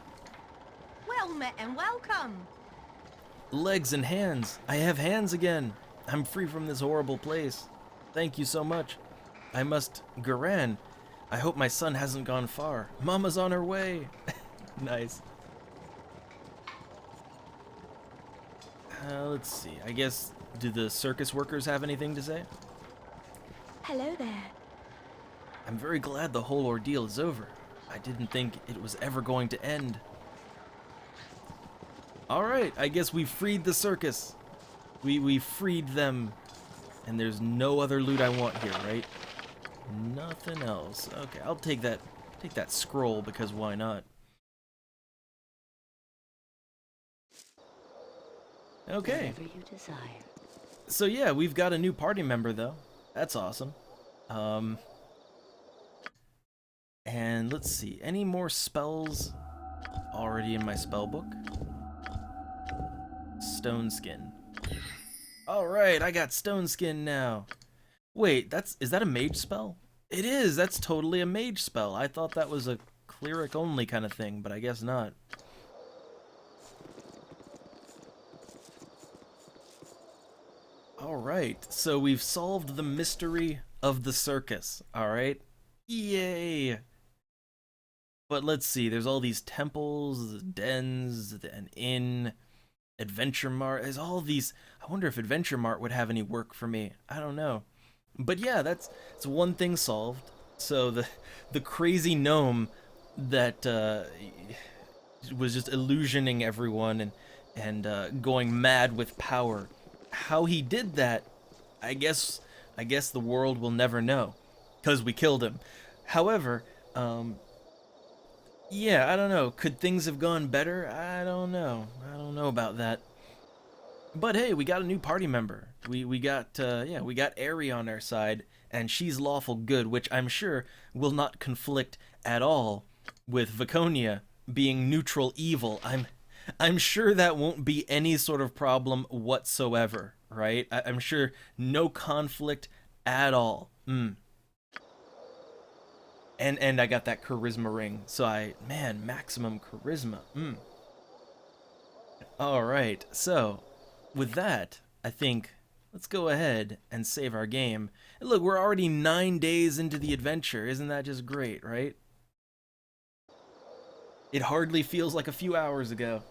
Well met and welcome. Legs and hands. I have hands again. I'm free from this horrible place. Thank you so much. I must... Garan. I hope my son hasn't gone far. Mama's on her way. Nice. Let's see. I guess, do the circus workers have anything to say? Hello there. I'm very glad the whole ordeal is over. I didn't think it was ever going to end. Alright, I guess we freed the circus. We freed them. And there's no other loot I want here, right? Nothing else. Okay, I'll take that scroll because why not? Okay. Whatever you desire. So yeah, we've got a new party member though. That's awesome. And let's see, any more spells already in my spell book? Stone Skin. Alright, I got Stone Skin now. Wait, is that a mage spell? It is, that's totally a mage spell. I thought that was a cleric only kind of thing, but I guess not. Alright, so we've solved the mystery of the circus, alright? Yay! But let's see, there's all these temples, dens, an inn, Adventure Mart. There's all these. I wonder if Adventure Mart would have any work for me. I don't know. But yeah, it's one thing solved. So the crazy gnome that was just illusioning everyone and going mad with power. How he did that, I guess the world will never know, 'cause we killed him. However, yeah, I don't know. Could things have gone better? I don't know. I don't know about that. But hey, we got a new party member. We got Ari on our side, and she's lawful good, which I'm sure will not conflict at all with Viconia being neutral evil. I'm sure that won't be any sort of problem whatsoever, right? I'm sure no conflict at all. And I got that charisma ring, so maximum charisma. Alright, so, with that, I think, let's go ahead and save our game. And look, we're already 9 days into the adventure, isn't that just great, right? It hardly feels like a few hours ago.